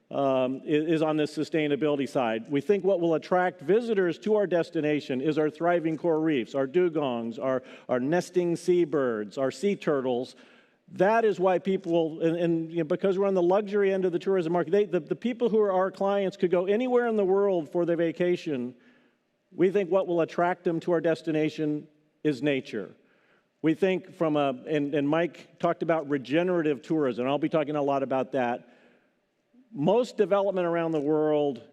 is on this sustainability side. We think what will attract visitors to our destination is our thriving coral reefs, our dugongs, our nesting seabirds, our sea turtles. That is why people, and because we're on the luxury end of the tourism market, the people who are our clients could go anywhere in the world for their vacation. We think what will attract them to our destination is nature. We think and Mike talked about regenerative tourism, and I'll be talking a lot about that. Most development around the world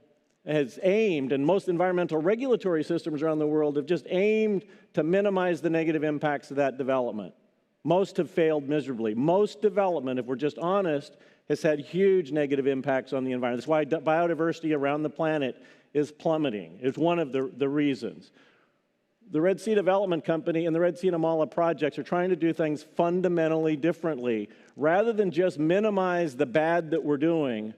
has aimed, and most environmental regulatory systems around the world have just aimed to minimize the negative impacts of that development. Most have failed miserably. Most development, if we're just honest, has had huge negative impacts on the environment. That's why biodiversity around the planet is plummeting. It's one of the reasons. The Red Sea Development Company and the Red Sea and Amala projects are trying to do things fundamentally differently. Rather than just minimize the bad that we're doing,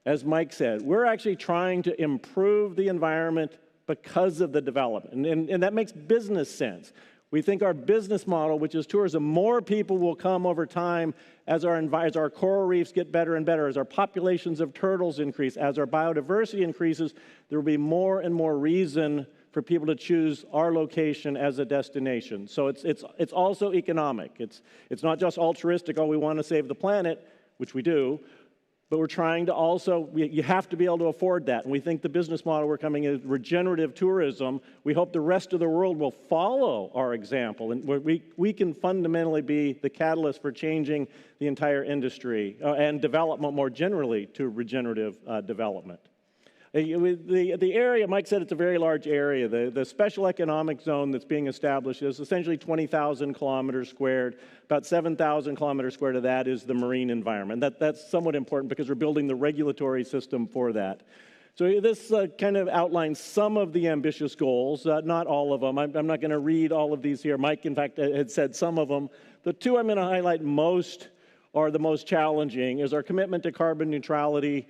as Mike said, we're actually trying to improve the environment because of the development. And that makes business sense. We think our business model, which is tourism, more people will come over time as our coral reefs get better and better, as our populations of turtles increase, as our biodiversity increases, there will be more and more reason for people to choose our location as a destination. So it's also economic. It's not just altruistic, oh, we want to save the planet, which we do, but we're trying to also, you have to be able to afford that. And we think the business model we're coming is regenerative tourism. We hope the rest of the world will follow our example, and we can fundamentally be the catalyst for changing the entire industry and development more generally to regenerative development. The area, Mike said it's a very large area. The special economic zone that's being established is essentially 20,000 kilometers squared. About 7,000 kilometers squared of that is the marine environment. That's somewhat important because we're building the regulatory system for that. So this kind of outlines some of the ambitious goals, not all of them. I'm not going to read all of these here. Mike, in fact, had said some of them. The two I'm going to highlight most are the most challenging, is our commitment to carbon neutrality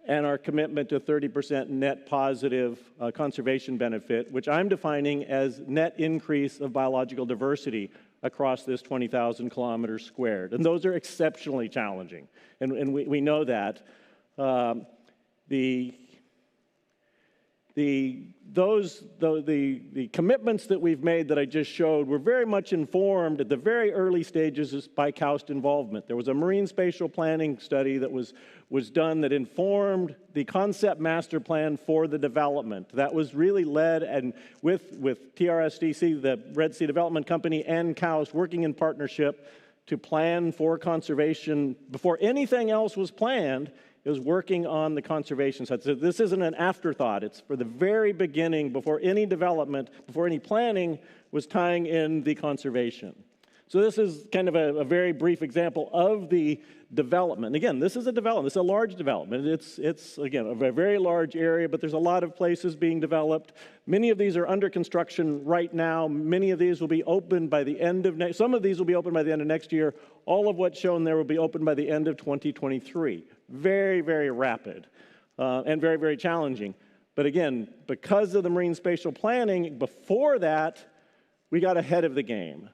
and our commitment to 30% net positive conservation benefit, which I'm defining as net increase of biological diversity across this 20,000 kilometers squared. And those are exceptionally challenging, and we know that. The commitments that we've made that I just showed were very much informed at the very early stages by KAUST involvement. There was a marine spatial planning study that was done that informed the concept master plan for the development. That was really led and with TRSDC, the Red Sea Development Company, and KAUST working in partnership to plan for conservation before anything else was planned. Is working on the conservation side. So this isn't an afterthought. It's for the very beginning, before any development, before any planning, was tying in the conservation. So this is kind of a very brief example of the development. Again, this is a development. It's a large development. It's again, a very large area, but there's a lot of places being developed. Many of these are under construction right now. Many of these will be open by the end of some of these will be open by the end of next year. All of what's shown there will be open by the end of 2023. Very, very rapid and very, very challenging. But again, because of the marine spatial planning, before that, we got ahead of the game.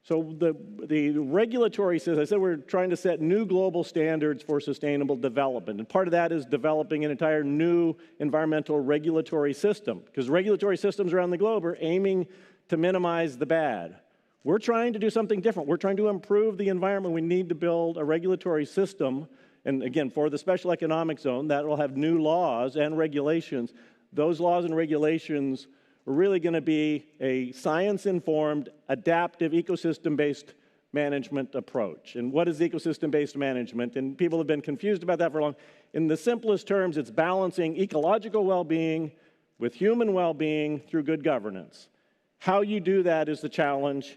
So the regulatory system, I said we're trying to set new global standards for sustainable development. And part of that is developing an entire new environmental regulatory system, because regulatory systems around the globe are aiming to minimize the bad. We're trying to do something different. We're trying to improve the environment. We need to build a regulatory system. And again, for the special economic zone, that will have new laws and regulations. Those laws and regulations are really going to be a science-informed, adaptive, ecosystem-based management approach. And what is ecosystem-based management? And people have been confused about that for long. In the simplest terms, it's balancing ecological well-being with human well-being through good governance. How you do that is the challenge.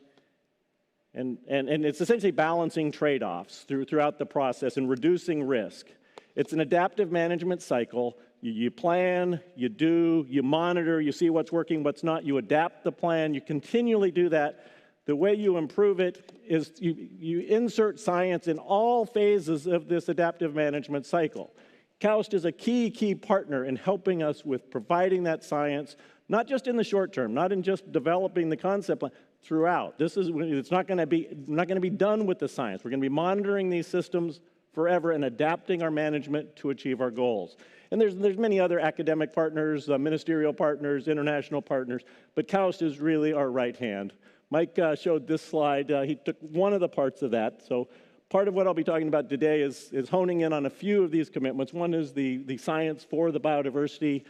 And it's essentially balancing trade-offs throughout the process and reducing risk. It's an adaptive management cycle. You plan, you do, you monitor, you see what's working, what's not, you adapt the plan, you continually do that. The way you improve it is you insert science in all phases of this adaptive management cycle. KAUST is a key partner in helping us with providing that science, not just in the short term, not in just developing the concept plan, throughout. It's not going to be done with the science. We're going to be monitoring these systems forever and adapting our management to achieve our goals. And there's many other academic partners, ministerial partners, international partners, but KAUST is really our right hand. Mike showed this slide. He took one of the parts of that. So part of what I'll be talking about today is honing in on a few of these commitments. One is the science for the biodiversity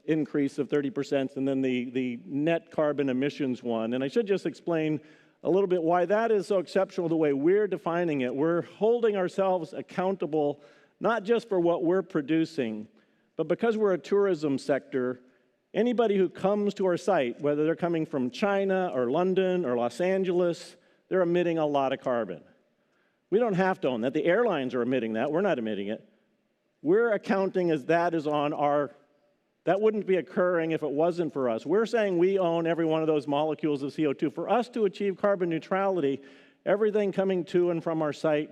increase of 30%, and then the net carbon emissions one. And I should just explain a little bit why that is so exceptional the way we're defining it. We're holding ourselves accountable not just for what we're producing, but because we're a tourism sector, anybody who comes to our site, whether they're coming from China or London or Los Angeles, they're emitting a lot of carbon. We don't have to own that. The airlines are emitting that. We're not emitting it. We're accounting as that is on our, that wouldn't be occurring if it wasn't for us. We're saying we own every one of those molecules of CO2. For us to achieve carbon neutrality, everything coming to and from our site,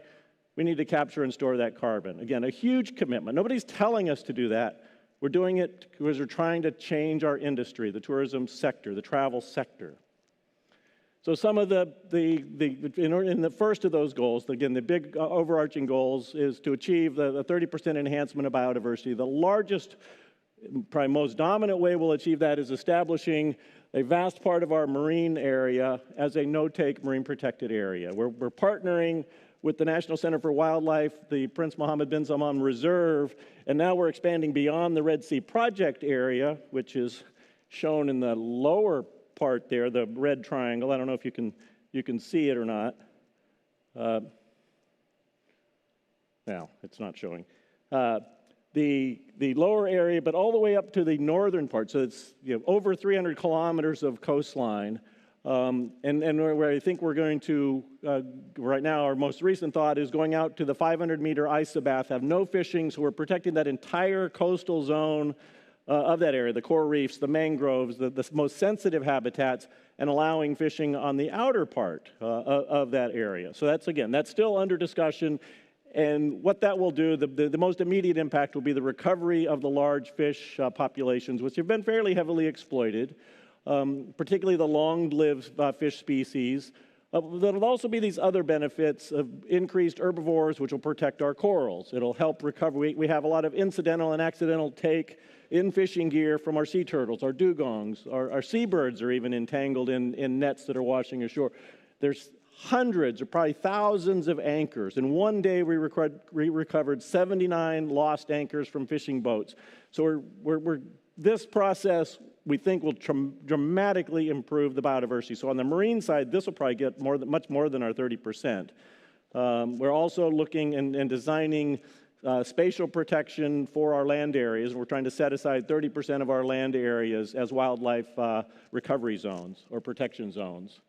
we need to capture and store that carbon. Again, a huge commitment. Nobody's telling us to do that. We're doing it because we're trying to change our industry, the tourism sector, the travel sector. So some of in the first of those goals, again, the big overarching goals is to achieve the 30% enhancement of biodiversity. The largest, probably most dominant way we'll achieve that is establishing a vast part of our marine area as a no-take marine protected area. We're partnering with the National Center for Wildlife, the Prince Mohammed bin Salman Reserve, and now we're expanding beyond the Red Sea Project area, which is shown in the lower part there, the red triangle. I don't know if you can see it or not. No, it's not showing. The lower area, but all the way up to the northern part. So it's over 300 kilometers of coastline. And where I think we're going to, right now, our most recent thought is going out to the 500-meter isobath, have no fishing, so we're protecting that entire coastal zone of that area, the coral reefs, the mangroves, the most sensitive habitats, and allowing fishing on the outer part of that area. So that's, again, that's still under discussion. And what that will do, the most immediate impact will be the recovery of the large fish populations, which have been fairly heavily exploited, particularly the long-lived fish species. There'll also be these other benefits of increased herbivores, which will protect our corals. It'll help recover. We have a lot of incidental and accidental take in fishing gear from our sea turtles, our dugongs, our seabirds are even entangled in nets that are washing ashore. There's hundreds or probably thousands of anchors. In one day, we recovered 79 lost anchors from fishing boats. So this process, we think, will dramatically improve the biodiversity. So on the marine side, this will probably get much more than our 30%. We're also looking and designing spatial protection for our land areas. We're trying to set aside 30% of our land areas as wildlife recovery zones or protection zones.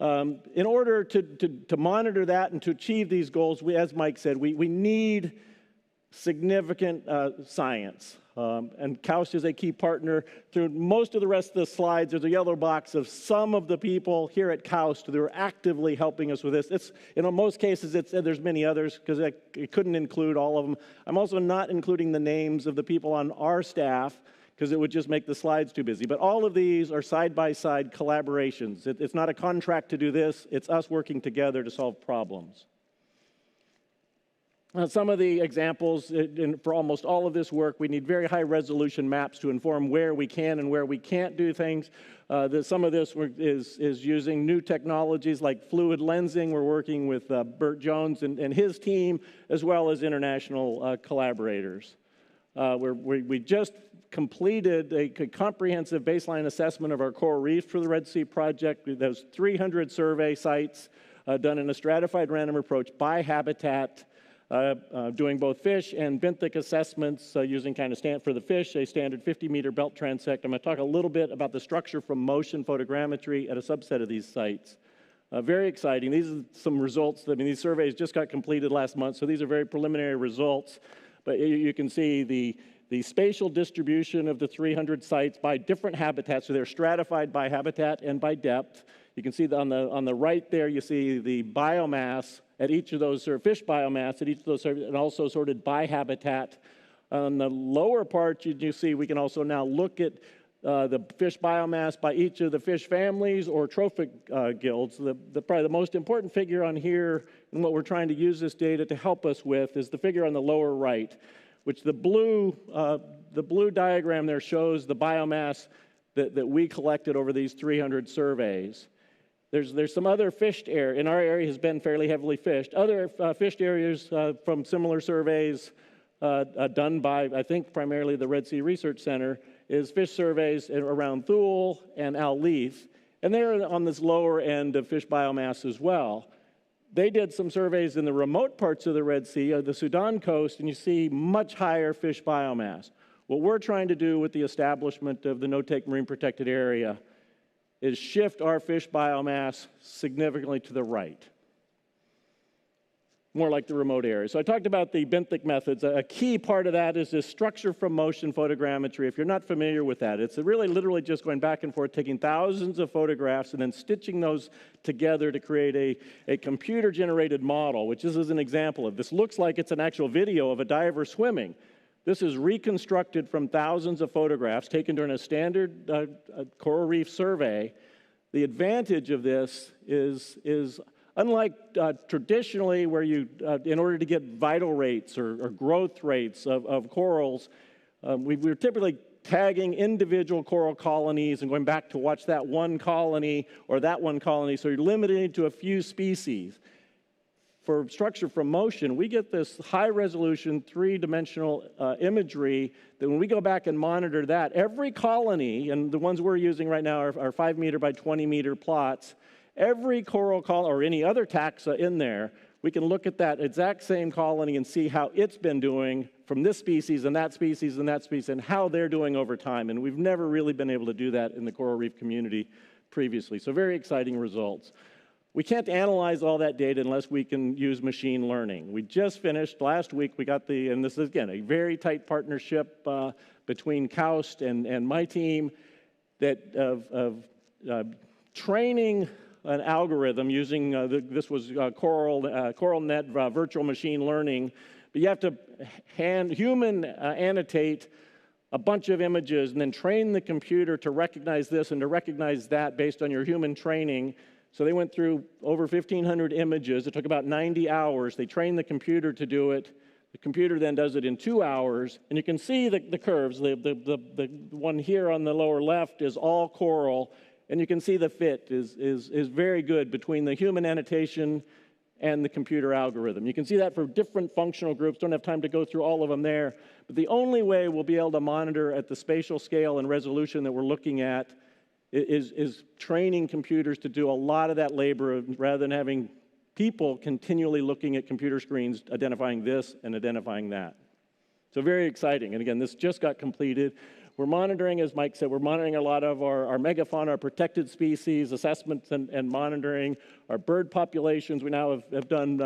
In order to monitor that and to achieve these goals, as Mike said, we need significant science. And KAUST is a key partner. Through most of the rest of the slides, there's a yellow box of some of the people here at KAUST that are actively helping us with this. It's, in most cases, there's many others because it couldn't include all of them. I'm also not including the names of the people on our staff because it would just make the slides too busy. But all of these are side-by-side collaborations. It's not a contract to do this. It's us working together to solve problems. Some of the examples, for almost all of this work, we need very high-resolution maps to inform where we can and where we can't do things. Some of this is using new technologies like fluid lensing. We're working with Bert Jones and his team, as well as international collaborators. We just completed a comprehensive baseline assessment of our coral reef for the Red Sea Project. Those 300 survey sites done in a stratified random approach by habitat, doing both fish and benthic assessments using for the fish, a standard 50-meter belt transect. I'm going to talk a little bit about the structure from motion photogrammetry at a subset of these sites. Very exciting. These are some results. I mean, these surveys just got completed last month, so these are very preliminary results. But you can see the spatial distribution of the 300 sites by different habitats. So they're stratified by habitat and by depth. You can see on the right there, you see the biomass at each of those, or fish biomass at each of those, and also sorted by habitat. On the lower part, you see we can also now look at the fish biomass by each of the fish families or trophic guilds. Probably the most important figure on here, and what we're trying to use this data to help us with, is the figure on the lower right, which the blue diagram there shows the biomass that we collected over these 300 surveys. There's some other fished area, and our area has been fairly heavily fished. Other fished areas from similar surveys done by, I think, primarily the Red Sea Research Center, is fish surveys around Thule and Al Leith, and they're on this lower end of fish biomass as well. They did some surveys in the remote parts of the Red Sea, the Sudan coast, and you see much higher fish biomass. What we're trying to do with the establishment of the no-take marine protected area is shift our fish biomass significantly to the right, more like the remote area. So I talked about the benthic methods. A key part of that is this structure from motion photogrammetry. If you're not familiar with that, it's really literally just going back and forth, taking thousands of photographs and then stitching those together to create a computer-generated model, which this is an example of. This looks like it's an actual video of a diver swimming. This is reconstructed from thousands of photographs taken during a standard coral reef survey. The advantage of this is unlike traditionally where you, in order to get vital rates or growth rates of corals, we're typically tagging individual coral colonies and going back to watch that one colony or that one colony, so you're limited to a few species. For structure from motion, we get this high-resolution, three-dimensional imagery that when we go back and monitor that, every colony, and the ones we're using right now are 5-meter by 20-meter plots, every coral colony or any other taxa in there, we can look at that exact same colony and see how it's been doing from this species and that species and that species and how they're doing over time. And we've never really been able to do that in the coral reef community previously. So very exciting results. We can't analyze all that data unless we can use machine learning. We just finished, last week, we got and this is, again, a very tight partnership between KAUST and my team of training an algorithm using, this was CoralNet virtual machine learning, but you have to human annotate a bunch of images and then train the computer to recognize this and to recognize that based on your human training. So they went through over 1,500 images. It took about 90 hours. They trained the computer to do it. The computer then does it in 2 hours. And you can see the curves. The one here on the lower left is all coral. And you can see the fit is very good between the human annotation and the computer algorithm. You can see that for different functional groups. Don't have time to go through all of them there. But the only way we'll be able to monitor at the spatial scale and resolution that we're looking at is training computers to do a lot of that labor rather than having people continually looking at computer screens, identifying this and identifying that. So very exciting. And again, this just got completed. We're monitoring, as Mike said, we're monitoring a lot of our megafauna, our protected species, assessments and monitoring, our bird populations. We now have done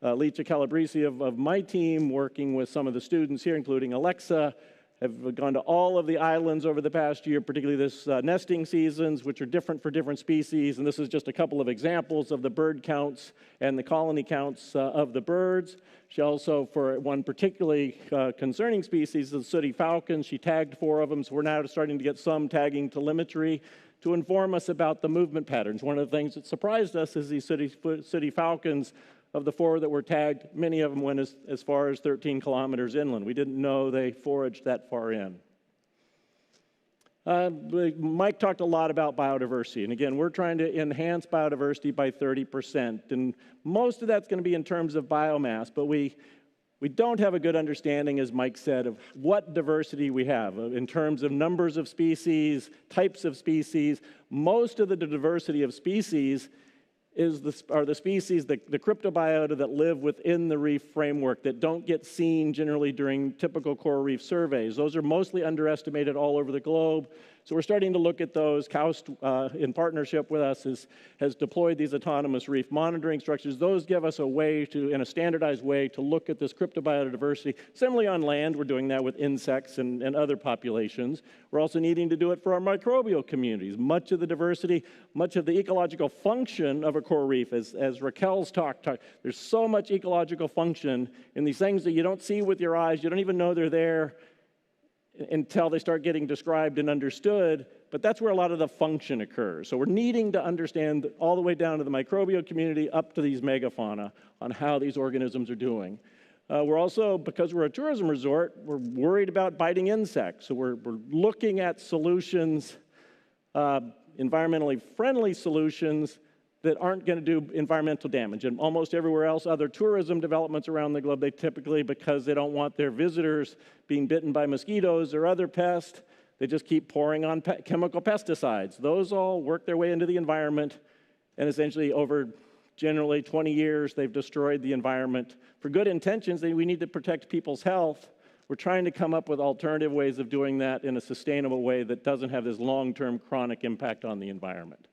Lecha Calabrese of my team, working with some of the students here, including Alexa, have gone to all of the islands over the past year, particularly this nesting seasons, which are different for different species. And this is just a couple of examples of the bird counts and the colony counts of the birds. She also, for one particularly concerning species, the sooty falcons, she tagged 4 of them. So we're now starting to get some tagging telemetry to inform us about the movement patterns. One of the things that surprised us is these sooty falcons. Of the 4 that were tagged, many of them went as far as 13 kilometers inland. We didn't know they foraged that far in. Mike talked a lot about biodiversity. And again, we're trying to enhance biodiversity by 30%. And most of that's going to be in terms of biomass. But we don't have a good understanding, as Mike said, of what diversity we have in terms of numbers of species, types of species. Most of the diversity of species are the species, the cryptobiota that live within the reef framework that don't get seen generally during typical coral reef surveys. Those are mostly underestimated all over the globe. So we're starting to look at those. KAUST, in partnership with us, has deployed these autonomous reef monitoring structures. Those give us a way to, in a standardized way, to look at this cryptobiodiversity. Similarly on land, we're doing that with insects and other populations. We're also needing to do it for our microbial communities. Much of the diversity, much of the ecological function of a coral reef, as Raquel's talk, there's so much ecological function in these things that you don't see with your eyes. You don't even know they're there until they start getting described and understood, but that's where a lot of the function occurs. So we're needing to understand all the way down to the microbial community up to these megafauna on how these organisms are doing. We're also, because we're a tourism resort, we're worried about biting insects. So we're looking at solutions, environmentally friendly solutions that aren't going to do environmental damage. And almost everywhere else, other tourism developments around the globe, they typically, because they don't want their visitors being bitten by mosquitoes or other pests, they just keep pouring on chemical pesticides. Those all work their way into the environment, and essentially over generally 20 years, they've destroyed the environment. For good intentions, we need to protect people's health. We're trying to come up with alternative ways of doing that in a sustainable way that doesn't have this long-term chronic impact on the environment.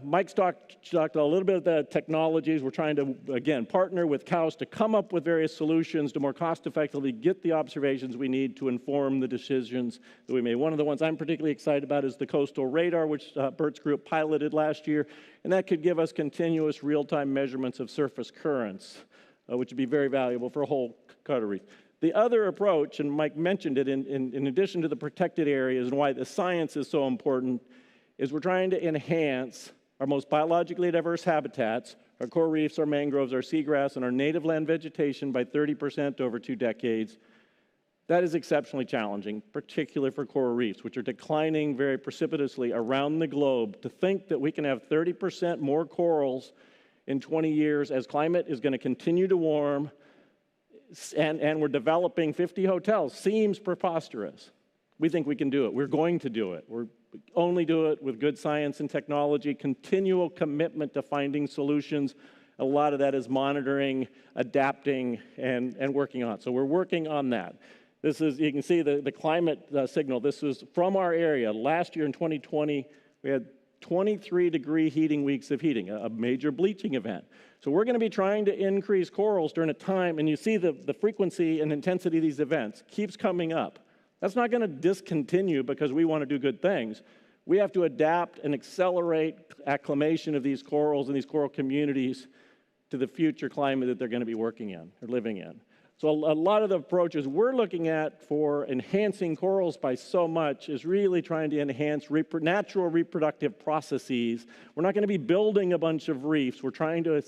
Mike's talked a little bit about the technologies. We're trying to, again, partner with KAUST to come up with various solutions to more cost-effectively get the observations we need to inform the decisions that we made. One of the ones I'm particularly excited about is the coastal radar, which Bert's group piloted last year, and that could give us continuous real-time measurements of surface currents, which would be very valuable for a whole coral reef. The other approach, and Mike mentioned it, in addition to the protected areas and why the science is so important, is we're trying to enhance our most biologically diverse habitats, our coral reefs, our mangroves, our seagrass, and our native land vegetation by 30% over 2 decades. That is exceptionally challenging, particularly for coral reefs, which are declining very precipitously around the globe. To think that we can have 30% more corals in 20 years as climate is going to continue to warm, and we're developing 50 hotels seems preposterous. We think we can do it. We're going to do it. We're only do it with good science and technology, continual commitment to finding solutions. A lot of that is monitoring, adapting, and working on. So we're working on that. This is, you can see the climate signal. This was from our area. Last year in 2020, we had 23-degree heating weeks of heating, a major bleaching event. So we're going to be trying to increase corals during a time, and you see the frequency and intensity of these events keeps coming up. That's not going to discontinue because we want to do good things. We have to adapt and accelerate acclimation of these corals and these coral communities to the future climate that they're going to be working in or living in. So a lot of the approaches we're looking at for enhancing corals by so much is really trying to enhance natural reproductive processes. We're not going to be building a bunch of reefs. We're trying to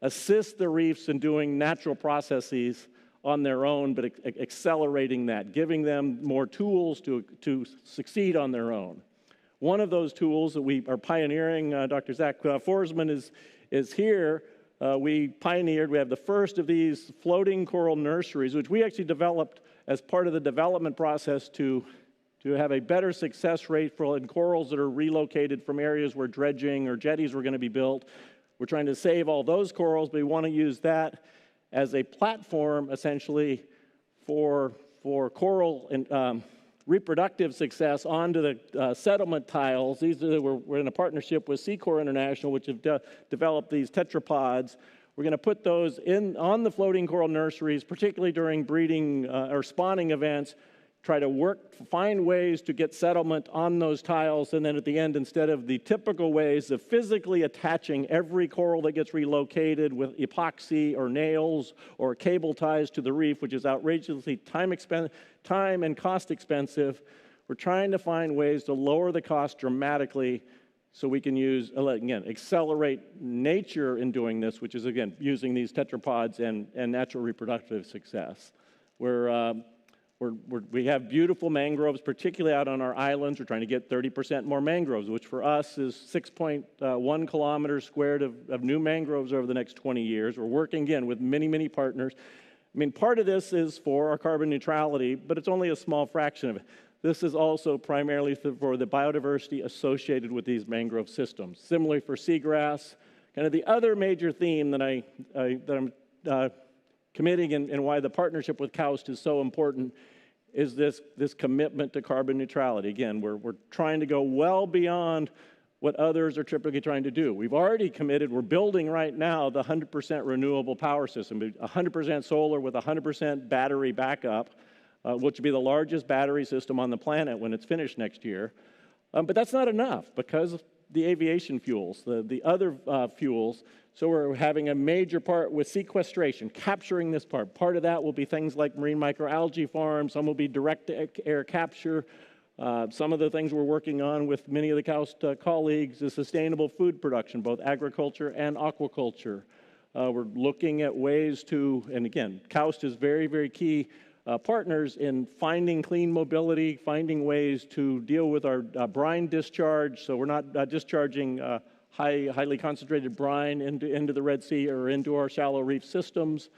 assist the reefs in doing natural processes on their own, but accelerating that, giving them more tools to succeed on their own. One of those tools that we are pioneering, Dr. Zach Forsman is here. We have the first of these floating coral nurseries, which we actually developed as part of the development process to have a better success rate for corals that are relocated from areas where dredging or jetties were going to be built. We're trying to save all those corals, but we want to use that as a platform, essentially, for coral and reproductive success onto the settlement tiles. We're in a partnership with Seacor International, which have developed these tetrapods. We're going to put those on the floating coral nurseries, particularly during breeding or spawning events, try to find ways to get settlement on those tiles, and then at the end, instead of the typical ways of physically attaching every coral that gets relocated with epoxy or nails or cable ties to the reef, which is outrageously time and cost expensive, we're trying to find ways to lower the cost dramatically so we can accelerate nature in doing this, which is, again, using these tetrapods and natural reproductive success. We have beautiful mangroves, particularly out on our islands. We're trying to get 30% more mangroves, which for us is 6.1 kilometers squared of new mangroves over the next 20 years. We're working, again, with many, many partners. I mean, part of this is for our carbon neutrality, but it's only a small fraction of it. This is also primarily for the biodiversity associated with these mangrove systems. Similarly for seagrass, kind of the other major theme that I'm committing and why the partnership with KAUST is so important is this commitment to carbon neutrality. Again, we're trying to go well beyond what others are typically trying to do. We've already committed, we're building right now the 100% renewable power system, 100% solar with 100% battery backup, which will be the largest battery system on the planet when it's finished next year. But that's not enough because of the aviation fuels, the other fuels. So we're having a major part with sequestration, capturing this part. Part of that will be things like marine microalgae farms, some will be direct air capture. Some of the things we're working on with many of the KAUST colleagues is sustainable food production, both agriculture and aquaculture. We're looking at ways to, and again, KAUST is very, very key partners in finding clean mobility, finding ways to deal with our brine discharge, so we're not discharging highly concentrated brine into the Red Sea or into our shallow reef systems.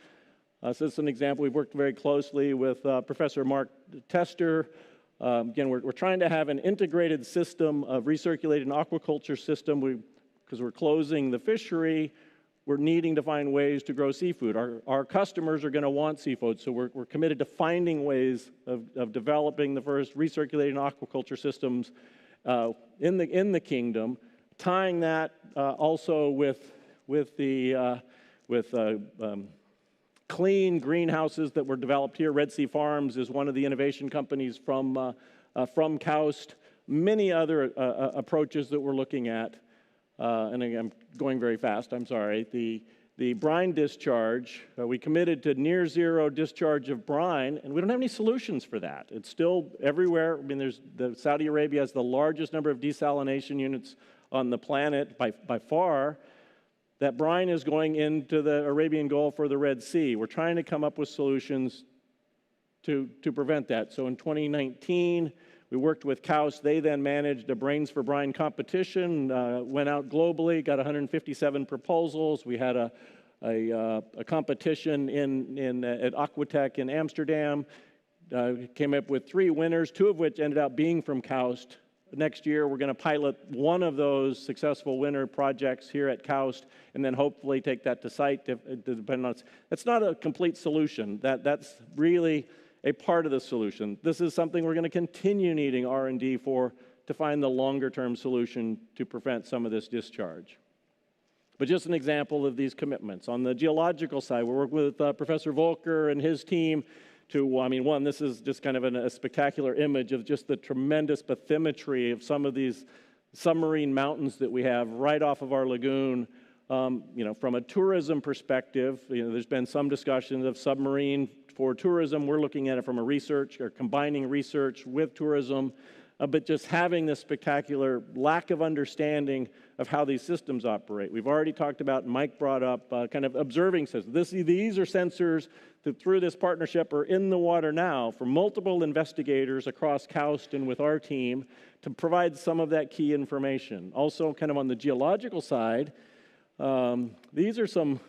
So this is an example. We've worked very closely with Professor Mark Tester. Again, we're trying to have an integrated system of recirculated aquaculture system. Because we're closing the fishery, we're needing to find ways to grow seafood. Our customers are going to want seafood, so we're committed to finding ways of developing the first recirculating aquaculture systems in the kingdom, tying that also with clean greenhouses that were developed here. Red Sea Farms is one of the innovation companies from KAUST. Many other approaches that we're looking at. And I'm going very fast, I'm sorry. The brine discharge, we committed to near zero discharge of brine, and we don't have any solutions for that. It's still everywhere. I mean, Saudi Arabia has the largest number of desalination units on the planet by far. That brine is going into the Arabian Gulf or the Red Sea. We're trying to come up with solutions to prevent that. So in 2019, we worked with KAUST. They then managed a Brains for Brine competition, went out globally, got 157 proposals. We had a competition at Aquatech in Amsterdam, came up with 3 winners, 2 of which ended up being from KAUST. Next year, we're going to pilot one of those successful winner projects here at KAUST, and then hopefully take that to site. Depending on it's not a complete solution. That's really a part of the solution. This is something we're going to continue needing R&D for to find the longer-term solution to prevent some of this discharge. But just an example of these commitments. On the geological side, we're working with Professor Volker and his team to, I mean, one, this is just kind of a spectacular image of just the tremendous bathymetry of some of these submarine mountains that we have right off of our lagoon. You know, from a tourism perspective, you know, there's been some discussions of submarine for tourism. We're looking at it from a research or combining research with tourism, but just having this spectacular lack of understanding of how these systems operate. We've already talked about, Mike brought up, kind of observing systems. These are sensors that through this partnership are in the water now for multiple investigators across KAUST and with our team to provide some of that key information. Also, kind of on the geological side, these are some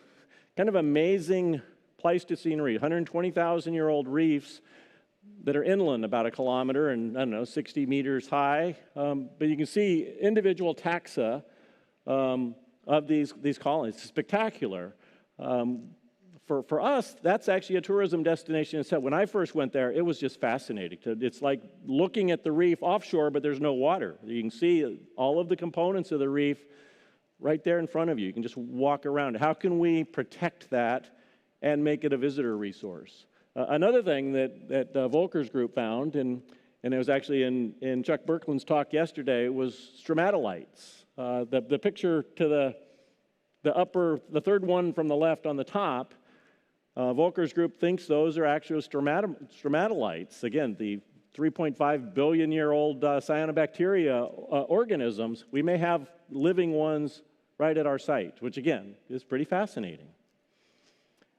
kind of amazing Pleistocene reef, 120,000-year-old reefs that are inland about 1 kilometer and, I don't know, 60 meters high. But you can see individual taxa of these colonies. It's spectacular. For us, that's actually a tourism destination itself. When I first went there, it was just fascinating. It's like looking at the reef offshore, but there's no water. You can see all of the components of the reef right there in front of you. You can just walk around. How can we protect that and make it a visitor resource? Another thing that Volker's group found, and it was actually in Chuck Berkland's talk yesterday, was stromatolites. The picture to the third one from the left on the top, Volker's group thinks those are actual stromatolites. Again, the 3.5 billion-year-old cyanobacteria organisms. We may have living ones right at our site, which again is pretty fascinating.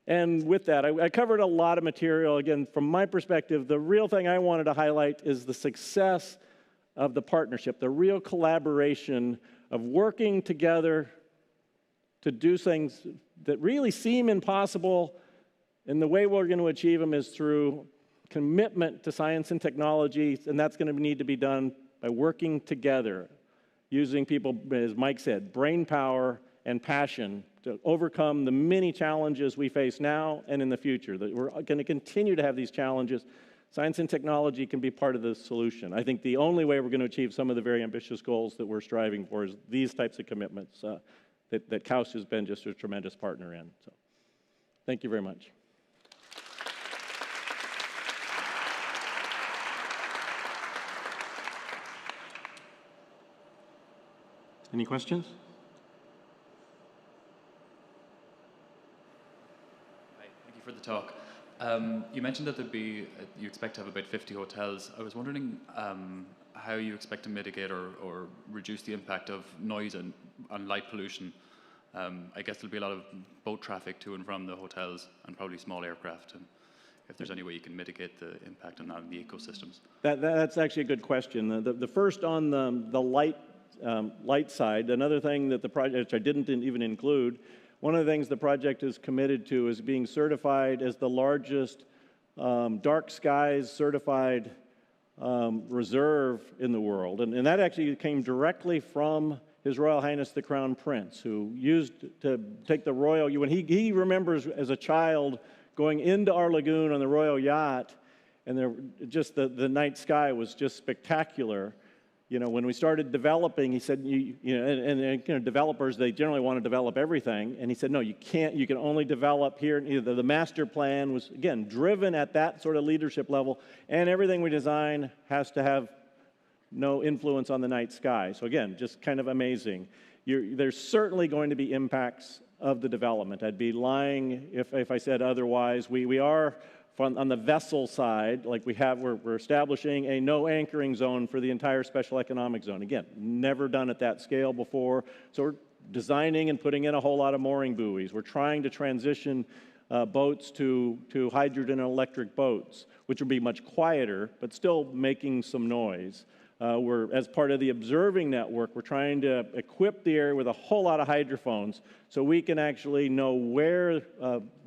And with that, I covered a lot of material. Again, from my perspective, the real thing I wanted to highlight is the success of the partnership, the real collaboration of working together to do things that really seem impossible, and the way we're going to achieve them is through commitment to science and technology, and that's going to need to be done by working together, using people, as Mike said, brain power and passion to overcome the many challenges we face now and in the future. That we're going to continue to have these challenges. Science and technology can be part of the solution. I think the only way we're going to achieve some of the very ambitious goals that we're striving for is these types of commitments that KAUST has been just a tremendous partner in. So, thank you very much. Any questions? Hi, thank you for the talk. You mentioned that you expect to have about 50 hotels. I was wondering how you expect to mitigate or reduce the impact of noise and light pollution. I guess there'll be a lot of boat traffic to and from the hotels and probably small aircraft. And if there's any way you can mitigate the impact on that in the ecosystems. That's actually a good question. The first on the light side, another thing that the project, which I didn't even include, one of the things the project is committed to is being certified as the largest dark skies certified reserve in the world. And that actually came directly from His Royal Highness the Crown Prince, who used to take the royal, when he remembers as a child going into our lagoon on the royal yacht, and just the night sky was just spectacular. You know, when we started developing, he said, developers, they generally want to develop everything. And he said, no, you can't. You can only develop here. The master plan was, again, driven at that sort of leadership level. And everything we design has to have no influence on the night sky. So again, just kind of amazing. There's certainly going to be impacts of the development. I'd be lying if I said otherwise. We are... on the vessel side, like we're establishing a no anchoring zone for the entire special economic zone. Again, never done at that scale before. So we're designing and putting in a whole lot of mooring buoys. We're trying to transition boats to hydrogen and electric boats, which will be much quieter, but still making some noise. As part of the observing network, we're trying to equip the area with a whole lot of hydrophones so we can actually know where,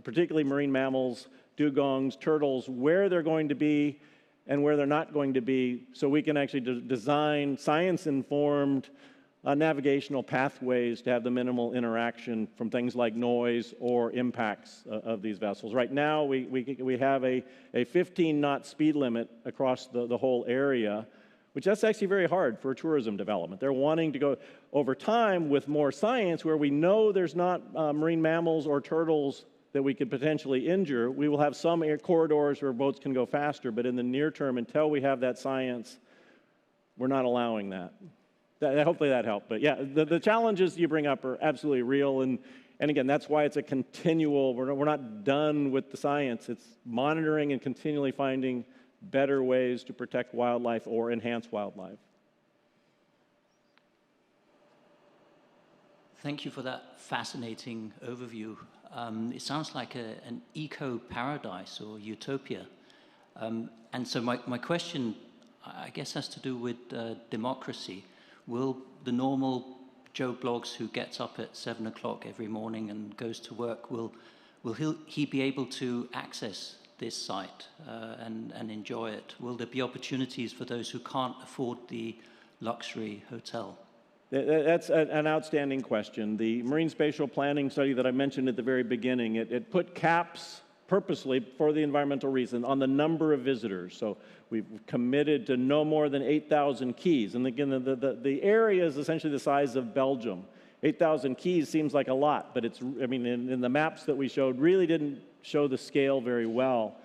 particularly marine mammals, dugongs, turtles, where they're going to be and where they're not going to be, so we can actually design science-informed navigational pathways to have the minimal interaction from things like noise or impacts of these vessels. Right now, we have a 15-knot speed limit across the whole area, which that's actually very hard for tourism development. They're wanting to go over time with more science where we know there's not marine mammals or turtles that we could potentially injure. We will have some corridors where boats can go faster, but in the near term, until we have that science, we're not allowing that. Hopefully that helped. But yeah, the challenges you bring up are absolutely real, and again, that's why it's a continual, we're not done with the science. It's monitoring and continually finding better ways to protect wildlife or enhance wildlife. Thank you for that fascinating overview. It sounds like an eco-paradise or utopia. And so my question, I guess, has to do with democracy. Will the normal Joe Bloggs who gets up at 7 o'clock every morning and goes to work, will he be able to access this site and enjoy it? Will there be opportunities for those who can't afford the luxury hotel? That's an outstanding question. The Marine Spatial Planning study that I mentioned at the very beginning, it put caps purposely for the environmental reason on the number of visitors. So we've committed to no more than 8,000 keys. And again, the area is essentially the size of Belgium. 8,000 keys seems like a lot, but in the maps that we showed, really didn't show the scale very well.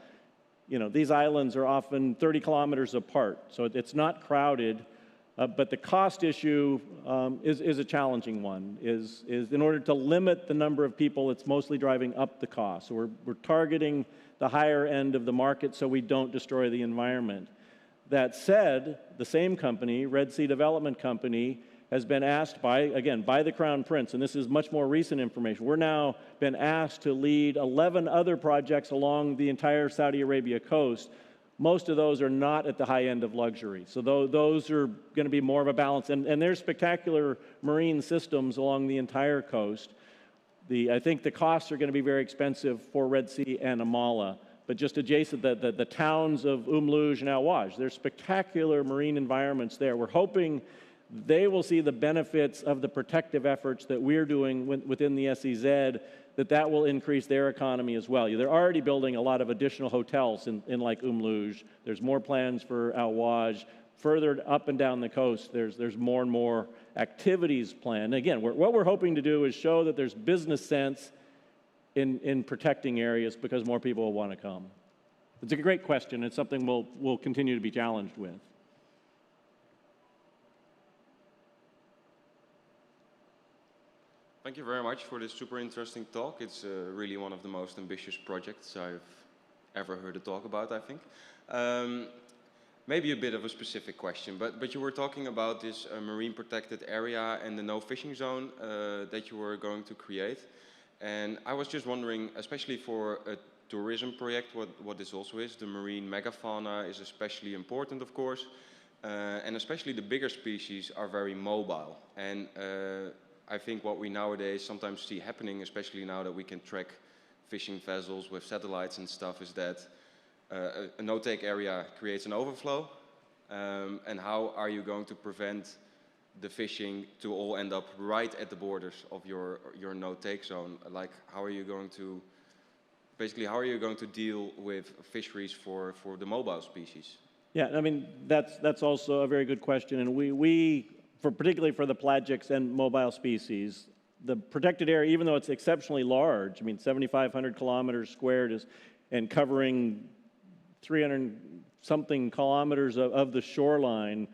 You know, these islands are often 30 kilometers apart, so it's not crowded. But the cost issue is a challenging one, is in order to limit the number of people, it's mostly driving up the cost. So we're targeting the higher end of the market so we don't destroy the environment. That said, the same company, Red Sea Development Company, has been asked by the Crown Prince, and this is much more recent information. We're now been asked to lead 11 other projects along the entire Saudi Arabia coast. Most of those are not at the high end of luxury. So those are going to be more of a balance. And there's spectacular marine systems along the entire coast. I think the costs are going to be very expensive for Red Sea and Amala. But just adjacent, the towns of Luj and Al Waj, there's spectacular marine environments there. We're hoping they will see the benefits of the protective efforts that we're doing within the SEZ, that will increase their economy as well. They're already building a lot of additional hotels in like Umluj. There's more plans for Al Waj. Further up and down the coast, there's more and more activities planned. Again, what we're hoping to do is show that there's business sense in protecting areas because more people will want to come. It's a great question. It's something we'll continue to be challenged with. Thank you very much for this super interesting talk. It's really one of the most ambitious projects I've ever heard a talk about, I think. Maybe a bit of a specific question, but you were talking about this marine protected area and the no fishing zone that you were going to create. And I was just wondering, especially for a tourism project, what this also is, the marine megafauna is especially important, of course, and especially the bigger species are very mobile. And I think what we nowadays sometimes see happening, especially now that we can track fishing vessels with satellites and stuff, is that a no-take area creates an overflow. And how are you going to prevent the fishing to all end up right at the borders of your no-take zone? Like, how are you going to, basically, how are you going to deal with fisheries for the mobile species? Yeah, I mean, that's also a very good question. And we particularly for the pelagics and mobile species, the protected area, even though it's exceptionally large, I mean, 7,500 kilometers squared and covering 300-something kilometers of the shoreline,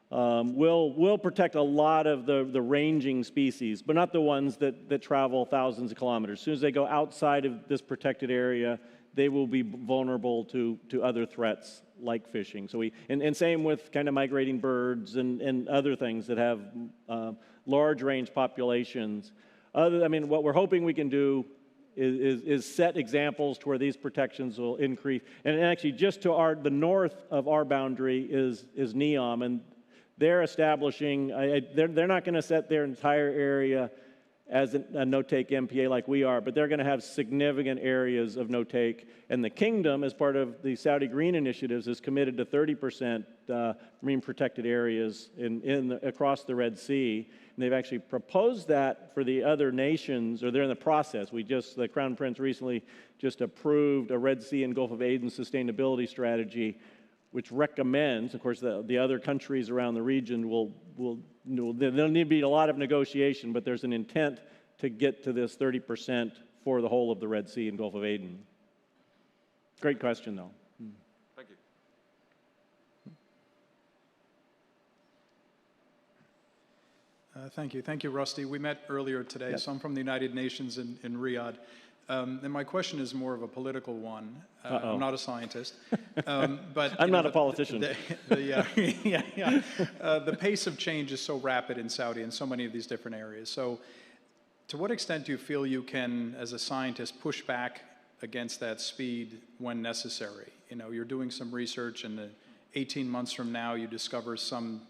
will protect a lot of the ranging species, but not the ones that travel thousands of kilometers. As soon as they go outside of this protected area, they will be vulnerable to other threats like fishing. So and same with kind of migrating birds and other things that have large range populations. I mean, what we're hoping we can do is set examples to where these protections will increase. And actually, just to the north of our boundary is NEOM, and they're establishing. They're not going to set their entire area as a no-take MPA like we are, but they're going to have significant areas of no-take. And the kingdom, as part of the Saudi Green Initiatives, is committed to 30% marine protected areas across the Red Sea. And they've actually proposed that for the other nations, or they're in the process. The Crown Prince recently just approved a Red Sea and Gulf of Aden sustainability strategy, which recommends, of course, the other countries around the region there'll need to be a lot of negotiation, but there's an intent to get to this 30% for the whole of the Red Sea and Gulf of Aden. Great question, though. Thank you. Thank you, Rusty. We met earlier today, Yes. So I'm from the United Nations in Riyadh. And my question is more of a political one. I'm not a scientist, but I'm not a politician. The pace of change is so rapid in Saudi in so many of these different areas. So, to what extent do you feel you can, as a scientist, push back against that speed when necessary? You know, you're doing some research, and 18 months from now, you discover some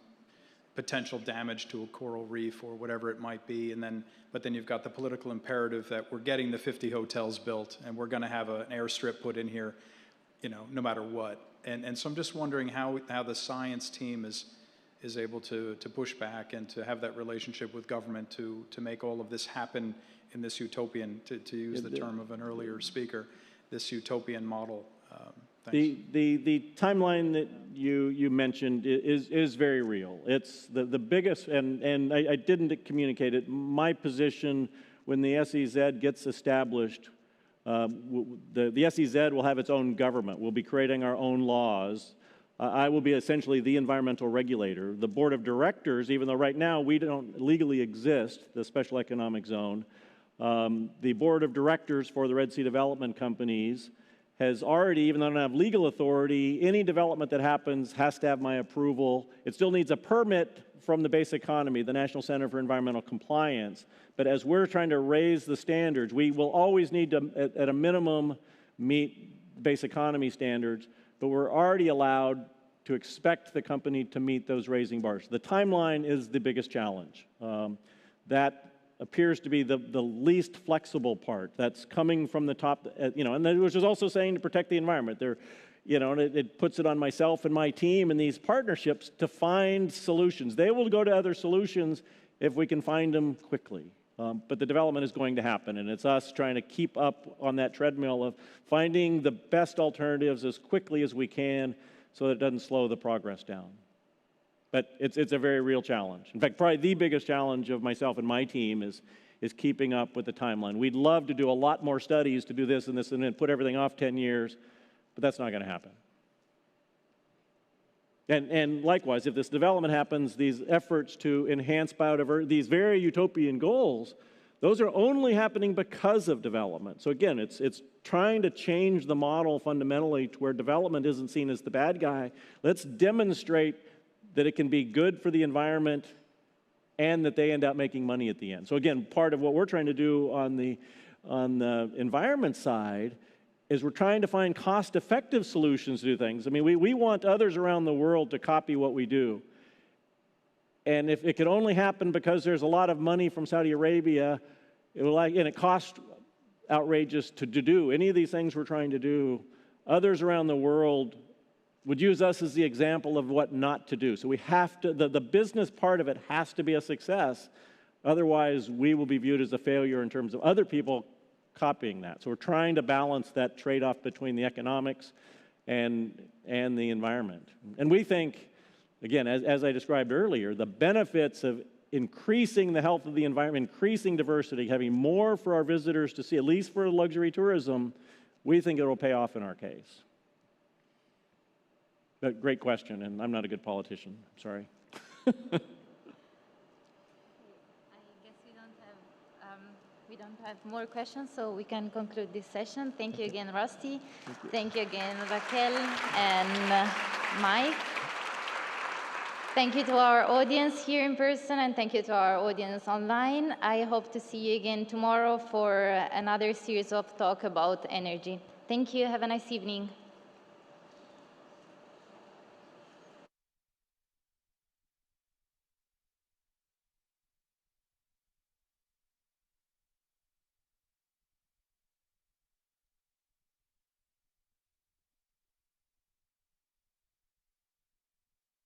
potential damage to a coral reef or whatever it might be, but then you've got the political imperative that we're getting the 50 hotels built and we're going to have an airstrip put in here, you know, no matter what. And so I'm just wondering how the science team is able to push back and to have that relationship with government to make all of this happen in this utopian, to use the term of an earlier speaker, this utopian model. The timeline that you mentioned is very real. It's the biggest, and I didn't communicate it. My position when the SEZ gets established, the SEZ will have its own government. We'll be creating our own laws. I will be essentially the environmental regulator. The board of directors, even though right now we don't legally exist, the special economic zone, the board of directors for the Red Sea Development Companies has already, even though I don't have legal authority, any development that happens has to have my approval. It still needs a permit from the Base Economy, the National Center for Environmental Compliance. But as we're trying to raise the standards, we will always need to, at a minimum, meet Base Economy standards, but we're already allowed to expect the company to meet those raising bars. The timeline is the biggest challenge. That appears to be the least flexible part. That's coming from the top, and which is also saying to protect the environment. you know, and it puts it on myself and my team and these partnerships to find solutions. They will go to other solutions if we can find them quickly. But the development is going to happen, and it's us trying to keep up on that treadmill of finding the best alternatives as quickly as we can so that it doesn't slow the progress down. But it's a very real challenge. In fact, probably the biggest challenge of myself and my team is keeping up with the timeline. We'd love to do a lot more studies to do this and then put everything off 10 years, but that's not going to happen. And likewise, if this development happens, these efforts to enhance biodiversity, these very utopian goals, those are only happening because of development. So again, it's trying to change the model fundamentally to where development isn't seen as the bad guy. Let's demonstrate that it can be good for the environment and that they end up making money at the end. So again, part of what we're trying to do on the environment side is we're trying to find cost-effective solutions to do things. I mean, we want others around the world to copy what we do. And if it could only happen because there's a lot of money from Saudi Arabia, and it costs outrageous to do any of these things we're trying to do, others around the world would use us as the example of what not to do. So we have to, the business part of it has to be a success. Otherwise, we will be viewed as a failure in terms of other people copying that. So we're trying to balance that trade-off between the economics and the environment. And we think, again, as I described earlier, the benefits of increasing the health of the environment, increasing diversity, having more for our visitors to see, at least for luxury tourism, we think it will pay off in our case. But great question, and I'm not a good politician. Sorry. We don't have more questions, so we can conclude this session. Thank you again, Rusty. Thank you again, Raquel and Mike. Thank you to our audience here in person, and thank you to our audience online. I hope to see you again tomorrow for another series of talk about energy. Thank you. Have a nice evening.